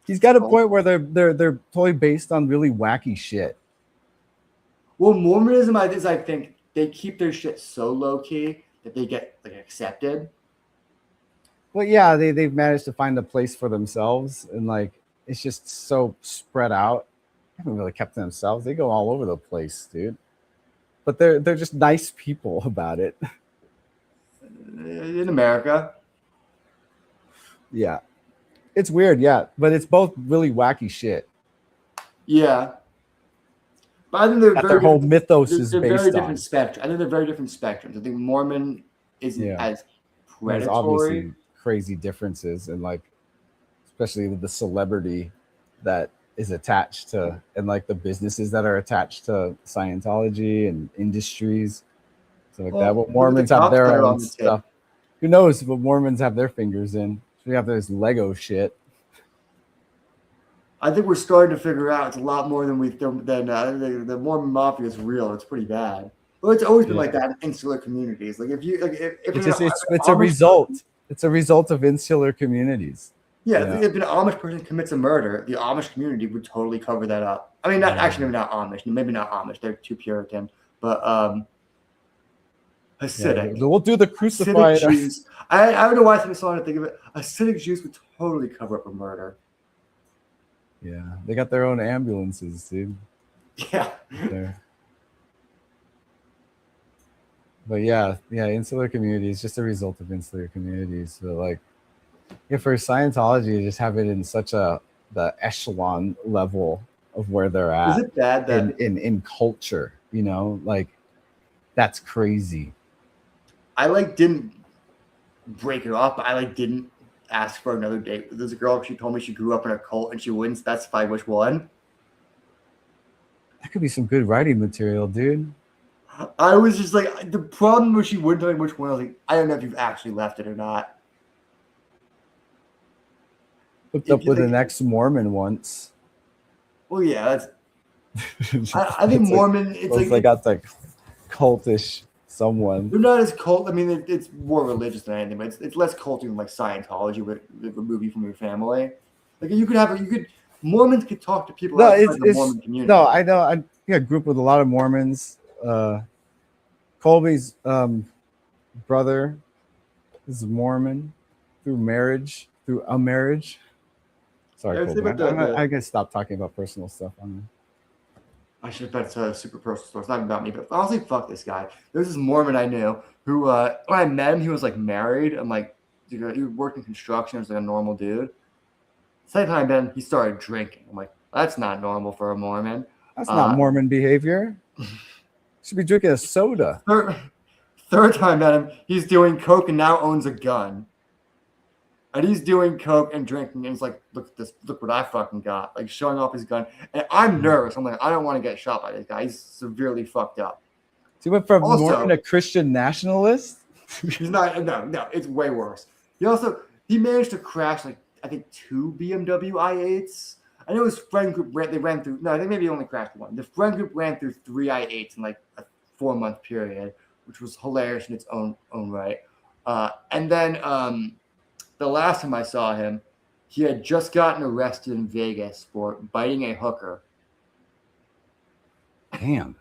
he's got a point where they're totally based on really wacky shit. Well, Mormonism, I think they keep their shit so low key that they get like accepted. Well, yeah, they've managed to find a place for themselves, and like it's just so spread out. They haven't really kept to themselves. They go all over the place, dude. But they're just nice people about it. In America. Yeah. It's weird, yeah. But it's both really wacky shit. Yeah. But I think their whole mythos is based very on. Different spectrum. I think they're very different spectrums. I think Mormon isn't as predatory. There's obviously crazy differences, and like especially with the celebrity that is attached to, and like the businesses that are attached to Scientology and industries, so like that. But Mormons have their own stuff. Who knows what Mormons have their fingers in? We have this Lego shit. I think we're starting to figure out it's a lot more than the Mormon mafia is real. It's pretty bad. Well, it's always been like that in insular communities. Like if you like, if it's a result. It's a result of insular communities. Yeah, if an Amish person commits a murder, the Amish community would totally cover that up. I mean, maybe not Amish. They're too Puritan, but Hasidic. Yeah, we'll do the crucified Jews. I don't know why I'm starting to think of it. Hasidic Jews would totally cover up a murder. Yeah, they got their own ambulances, dude. Yeah. But yeah, insular community is just a result of insular communities. So like, for Scientology to just have it in such the echelon level of where they're at, is it bad that in culture, like that's crazy. I didn't break it off, but I didn't ask for another date. There's a girl, she told me she grew up in a cult and she wouldn't specify which one. That could be some good writing material, dude. I was just like, the problem was she wouldn't tell me which one. I was like, I don't know if you've actually left it or not. Hooked up with an ex-Mormon once. Well, yeah, that's. I think Mormon. It's like got like cultish someone. They're not as cult. I mean, it's more religious than anything, but it's less culty than like Scientology, with remove you from your family. Like you could Mormons could talk to people No, outside the Mormon community. no. I know. I grew up with a lot of Mormons. Colby's brother is Mormon through a marriage. Sorry, Yeah, Colby. but I can stop talking about personal stuff on I should have bet it's super personal story. It's not about me, but honestly, fuck this guy. There's this Mormon I knew who, when I met him, he was like married. I'm like, he worked in construction. He was like a normal dude. Second time I met him, he started drinking. I'm like, that's not normal for a Mormon. That's not Mormon behavior. Should be drinking a soda. Third time I met him, he's doing coke and now owns a gun. And he's doing coke and drinking, and he's like, "Look at this! Look what I fucking got!" Like showing off his gun. And I'm nervous. I'm like, I don't want to get shot by this guy. He's severely fucked up. So he went from Also- Mormon to Christian nationalist. He's not. No, it's way worse. He managed to crash like I think 2 BMW i8s. I know his friend group ran through. No, I think maybe he only crashed one. The friend group ran through 3 i8s in like a 4-month period, which was hilarious in its own right. And then the last time I saw him, he had just gotten arrested in Vegas for biting a hooker, Damn.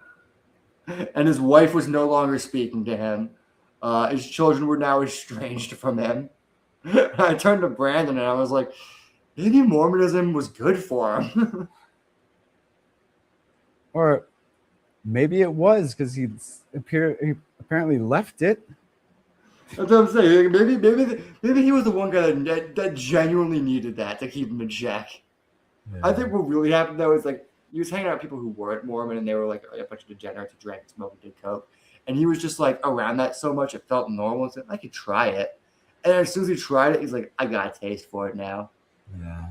and his wife was no longer speaking to him. His children were now estranged from him. I turned to Brandon and I was like, maybe Mormonism was good for him. Or maybe it was because he apparently left it. That's what I'm saying. Maybe he was the one guy that genuinely needed that to keep him in check. Yeah. I think what really happened though is like he was hanging out with people who weren't Mormon and they were like a bunch of degenerates who drank, smoked, and did coke. And he was just like around that so much it felt normal. And said, I could try it. And as soon as he tried it, he's like, I got a taste for it now. Yeah.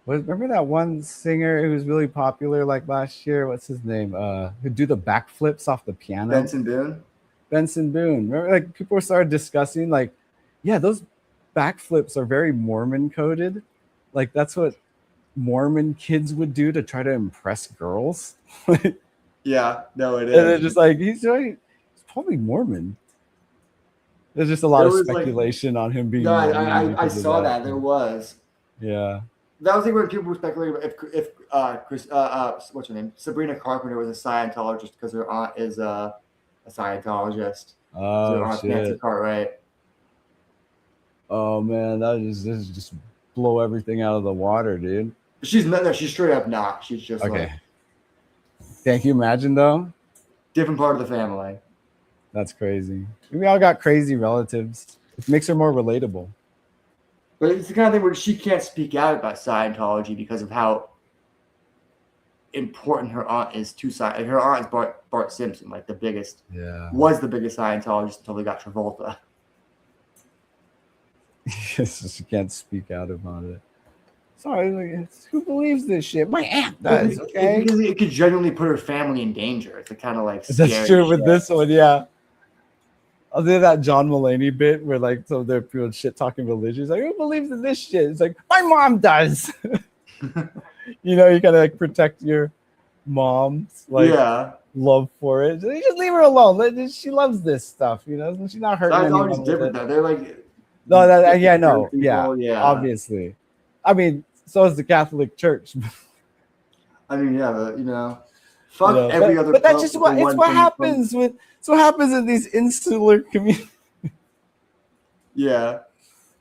Remember that one singer who was really popular like last year? What's his name? Who'd do the backflips off the piano? Benson Boone. Benson Boone. Remember, like people started discussing, like, yeah, those backflips are very Mormon coded. Like that's what Mormon kids would do to try to impress girls. Yeah, no, it is. And they're just like, he's probably Mormon. There's just a lot of There was, like- speculation on him being. No, Mormon I because of saw that. There was. Yeah. That was like when people were speculating if what's her name? Sabrina Carpenter was a Scientologist because her aunt is a Scientologist. So her Oh aunt's Nancy shit. Cartwright. Oh man, this is just blow everything out of the water, dude. She's straight up not. She's just Okay. like Can you imagine though? different part of the family. That's crazy. We all got crazy relatives. It makes her more relatable. But it's the kind of thing where she can't speak out about Scientology because of how important her aunt is to Scientology. Her aunt is Bart Simpson, like the biggest Scientologist until they got Travolta. She can't speak out about it. Sorry, who believes this shit? My aunt does. Okay, Because it could genuinely put her family in danger. It's a kind of like that's scary true with shit. this one. Yeah, I'll do that John Mulaney bit where like some of their people shit talking religions. Like, who believes in this shit? It's like my mom does. You know, you gotta like protect your mom's like Yeah. love for it. Just leave her alone. She loves this stuff. You know, she's not hurting anyone. Scientology's with different it. though. They're like No, yeah, no, people, yeah, obviously. I mean, so is the Catholic Church. I mean, yeah, but you know, fuck You know, every other. but that's pope just with what the it's one what from- happens with. It's what happens in these insular communities. Yeah,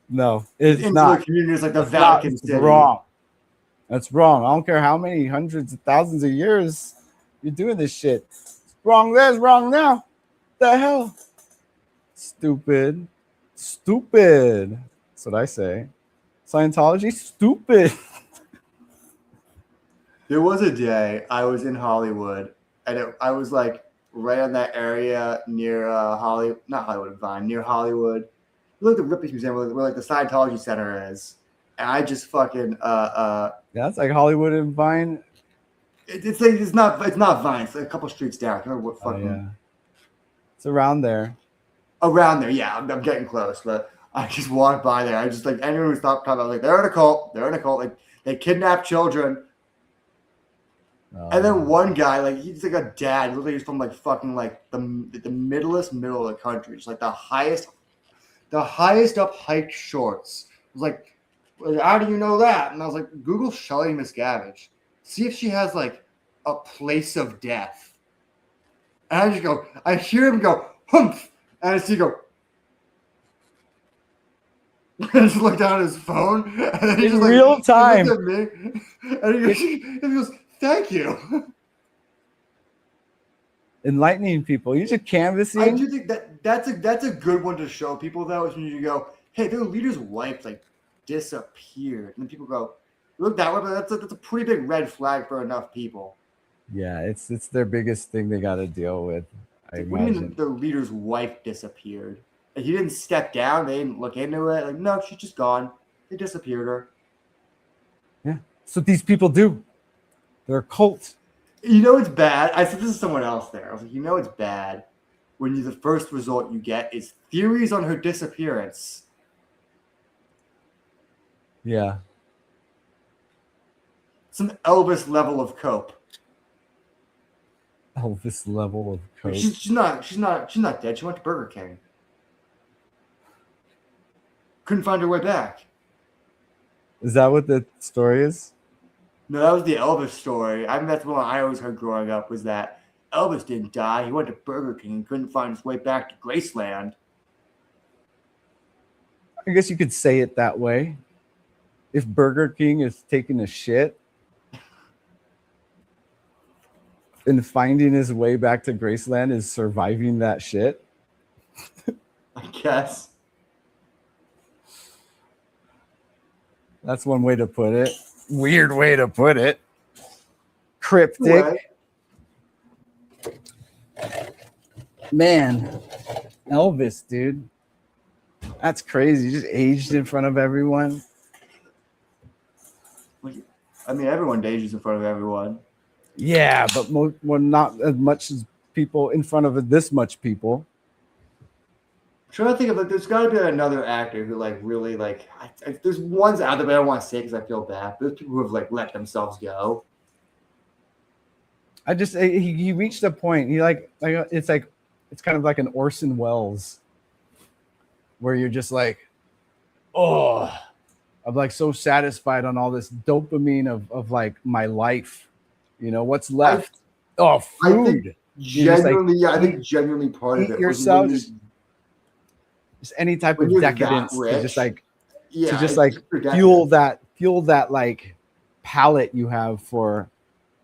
No, it's into not. the community is like the It's not. Vatican It's City. wrong. That's wrong. I don't care how many hundreds of thousands of years you're doing this shit. It's wrong there. It's wrong now. The hell? Stupid. That's what I say. Scientology, stupid. There was a day I was in Hollywood, and I was like right on that area near Hollywood, not Hollywood Vine, near Hollywood. Look at the Ripley's Museum, where like the Scientology Center is, and I just fucking Yeah, it's like Hollywood and Vine. it's not Vine. It's like a couple streets down. I can't remember what Oh, fucking yeah. It's around there. around there. Yeah, I'm getting close, but I just walked by there. I just like anyone who stopped talking, I was like, they're in a cult. They're in a cult. Like they kidnap children. And then one guy, like he's like a dad. He looks like he's from like fucking like the middle of the country. Just like the highest up hiked shorts. I was like, well, how do you know that? And I was like, Google Shelly Miscavige. See if she has like a place of death. And I just go, I hear him go, humph, and I see him go. I just looked down at his phone, and then he In just like real time. He looked at me, and he goes, "Thank you." Enlightening people. You're just canvassing. I do think that's a good one to show people though. Is when you go, "Hey, their leader's wife like disappeared," and then people go, "Look that way," but that's a pretty big red flag for enough people. Yeah, it's their biggest thing they got to deal with. I Like, what do you mean imagine. their leader's wife disappeared? Like, he didn't step down. They didn't look into it. Like, no, she's just gone. They disappeared her. That's what these people do. They're a cult. You know it's bad. I said this to someone else there. I was like, you know it's bad when the first result you get is theories on her disappearance. Yeah. Some Elvis level of cope. Elvis level of Like, coke. she's not dead. She went to Burger King. Couldn't find her way back. Is that what the story is? No, that was the Elvis story. I mean, that's the one I always heard growing up was that Elvis didn't die. He went to Burger King and couldn't find his way back to Graceland. I guess you could say it that way. If Burger King is taking a shit and finding his way back to Graceland is surviving that shit. I guess. That's one way to put it. Weird way to put it. Cryptic. Right. Man, Elvis, dude. That's crazy. You just aged in front of everyone. I mean, everyone ages in front of everyone. Yeah, but well, not as much as people in front of this much people. I'm trying to think of like, there's got to be another actor who like really like. There's ones out there, but I don't want to say because I feel bad. There's people who have like let themselves go. I just he reached a point. He like it's kind of like an Orson Welles, where you're just like, oh, I'm like so satisfied on all this dopamine of like my life. You know what's left? I think food. Genuinely, like, I think genuinely part of eat it yourself. was Just any type when of you're that decadence to rich, just like yeah, to just it's like super fuel decadent. that like palate you have for.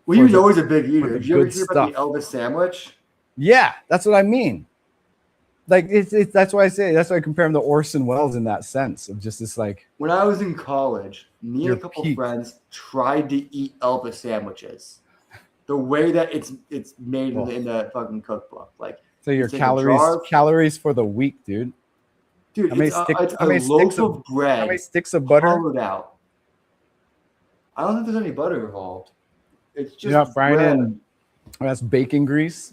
Well, he was always a big for eater. the Did you ever good hear about the stuff. Elvis sandwich? Yeah, that's what I mean. Like it's that's why I say that's why I compare him to Orson Welles in that sense of just this like When I was in college, me and Your a couple peak. friends tried to eat Elvis sandwiches. The way that it's made in the fucking cookbook, like so your you take a jar of- calories for the week, dude. dude, How many it's stick- it's how a many loaf sticks of- of bread. How many sticks of butter? Hollowed out. I don't think there's any butter involved. It's just You know, Brian bread. and that's bacon grease.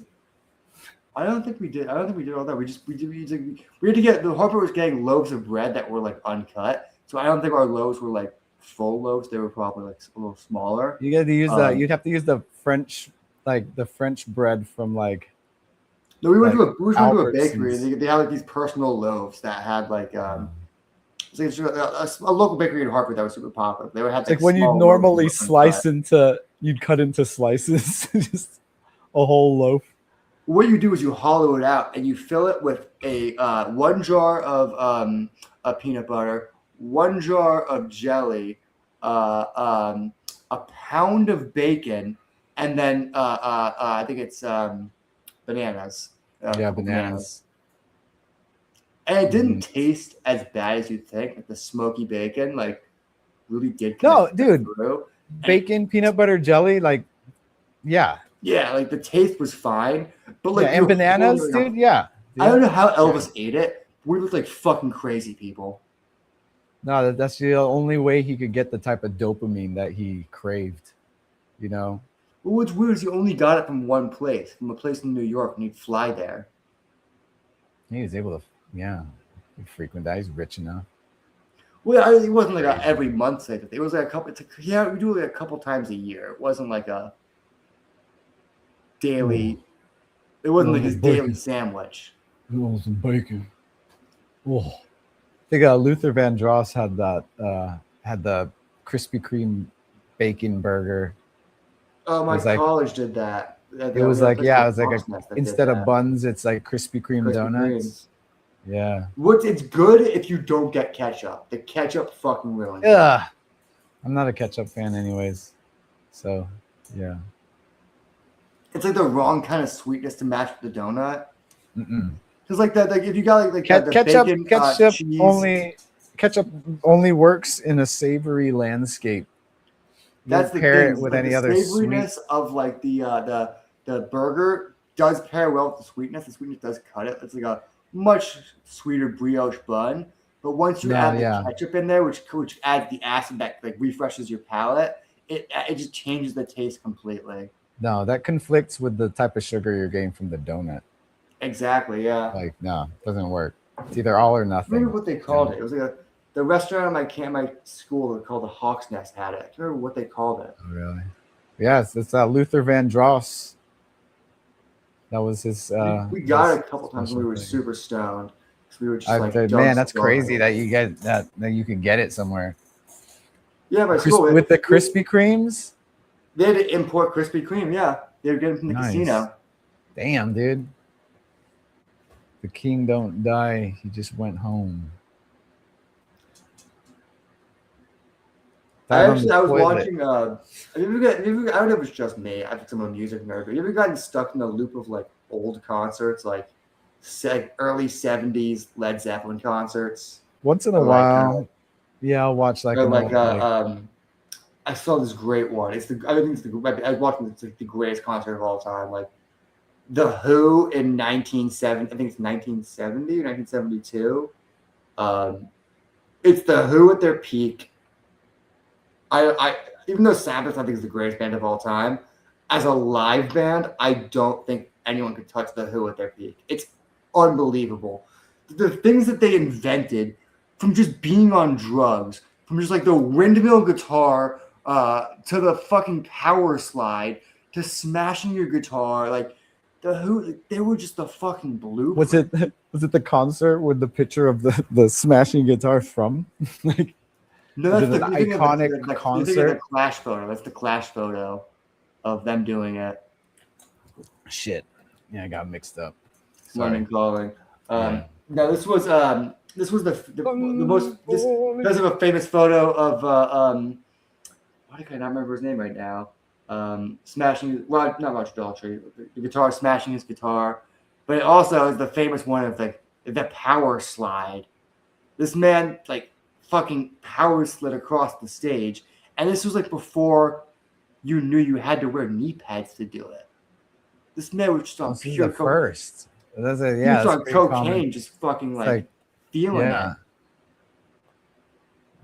I don't think we did. I don't think we did all that. We had to get the Harper was getting loaves of bread that were like uncut. So I don't think our loaves were like full loaves. They were probably like a little smaller. You got to use you'd have to use the French bread from like No, we went like to a bakery Albertsons. and they had like these personal loaves that had like it's like a local bakery in Harper that was super popular. They would have It's like when you small normally loaves that were uncut. you'd cut into slices, just a whole loaf. What you do is you hollow it out and you fill it with a 1 jar of a peanut butter, 1 jar of jelly, a pound of bacon, and then I think it's bananas. Yeah, bananas. And it didn't taste as bad as you'd think. Like the smoky bacon, like really did. No, connect dude. through. Bacon, peanut butter, jelly, like yeah. Yeah, like the taste was fine, but like And bananas, dude, yeah. I don't know how Elvis ate it. We looked like fucking crazy people. No, that's the only way he could get the type of dopamine that he craved, you know. Well, what's weird is he only got it from one place, from a place in New York, and he'd fly there. He was able to, yeah, frequent that. He's rich enough. Well, it wasn't like every month thing. It was like a couple. We do it like a couple times a year. It wasn't like a. daily. It wasn't like his bacon. daily sandwich. Some bacon. Oh, I think Luther Vandross had that. Had the Krispy Kreme bacon burger. Oh, my It was like- college did that. It was like instead of buns, it's like Krispy Kreme Krispy donuts. Kremes. Yeah. It's good if you don't get ketchup. The ketchup fucking ruins it. Yeah. I'm not a ketchup fan, anyways. So, yeah. It's like the wrong kind of sweetness to match with the donut. Mm-mm. Because like that, like if you got like the Ketchup, bacon, cheese, ketchup only works in a savory landscape. that's Don't the pair thing. it with Like any the other savoriness of like the burger does pair well with the sweetness. The sweetness does cut it. It's like a much sweeter brioche bun. But once you add the ketchup in there, which adds the acid that like refreshes your palate, it just changes the taste completely. No, that conflicts with the type of sugar you're getting from the donut. Exactly. Yeah. Like, no, it doesn't work. It's either all or I nothing. remember what they called it. It was like the restaurant at my school called the Hawk's Nest had it. I can't remember what they called it. Oh, really? Yes, it's Luther Vandross. That was his. We got his it a couple times when we were thing. super stoned. We were just Man, that's crazy that you get that you can get it somewhere. Yeah, my school With the Krispy Kremes. They had to import Krispy Kreme. Yeah, they were getting from the casino. Damn, dude. The king don't die. He just went home. I was watching. I don't know if it was just me. I think I'm a music nerd. But you ever gotten stuck in the loop of like old concerts, like early '70s Led Zeppelin concerts? Once in a while, yeah, I'll watch like. I saw this great one. I think I was watching. It's like the greatest concert of all time. Like the Who in 1970. I think it's 1970 or 1972. It's the Who at their peak. I even though Sabbath I think is the greatest band of all time, as a live band, I don't think anyone could touch the Who at their peak. It's unbelievable. The things that they invented from just being on drugs, from just like the windmill guitar to the fucking power slide to smashing your guitar, like the Who, they were just the fucking blueprint. Was it the concert with the picture of the smashing guitar from? Like. No, that's the iconic concert. The Clash photo. That's the Clash photo of them doing it. Shit. Yeah, I got mixed up. London Calling. No, this was the most. This is a famous photo of why can I not remember his name right now? Smashing. Well, not Roger Daltrey. The guitar smashing his guitar, but it also is the famous one of the power slide. This man like. Fucking power slid across the stage, and this was like before you knew you had to wear knee pads to do it. This man was just on pure first. That's he was on cocaine, just fucking like feeling it.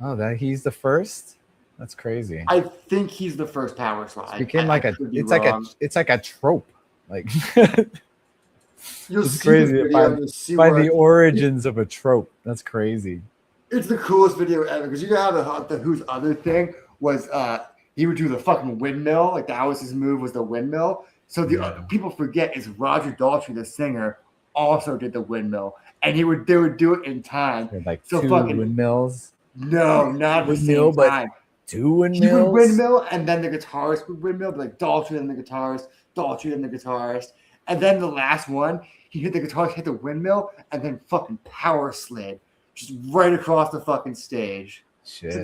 Oh, he's the first. That's crazy. I think he's the first power slide. It became it's like a trope. Like you'll it's see crazy by the origins of a trope. That's crazy. It's the coolest video ever because you have the Who's other thing was he would do the fucking windmill, like that was his move was the windmill. So people forget is Roger Daltrey, the singer, also did the windmill, and they would do it in time. Like so two fucking windmills. No, not the same time. Two windmills. He would windmill, and then the guitarist would windmill, like Daltrey, then the guitarist, Daltrey, then the guitarist, and then the last one he hit the guitarist, hit the windmill, and then fucking power slid. Just right across the fucking stage. Shit. So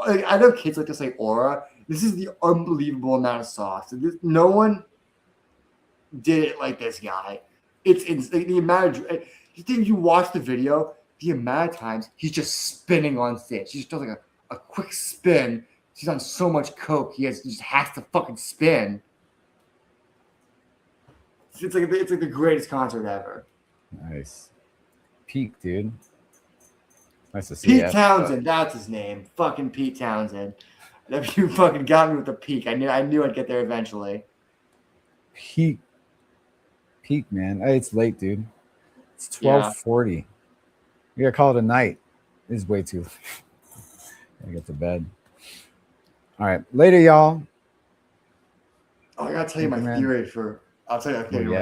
I know kids like to say aura. This is the unbelievable amount of sauce. No one did it like this guy. It's the amount of. You watch the video, the amount of times he's just spinning on stage. He just does like a quick spin. He's on so much coke, he just has to fucking spin. It's like the greatest concert ever. Nice. Peak, dude. Nice to see Pete Townsend, that's his name. Fucking Pete Townsend. You fucking got me with the peak. I knew I'd get there eventually. Peak, man. Hey, it's late, dude. It's 12:40. We gotta call it a night. It's way too late. I get to bed. All right, later, y'all. Oh, I gotta tell you my Anchorman. theory for. I'll tell you my theory. Yeah.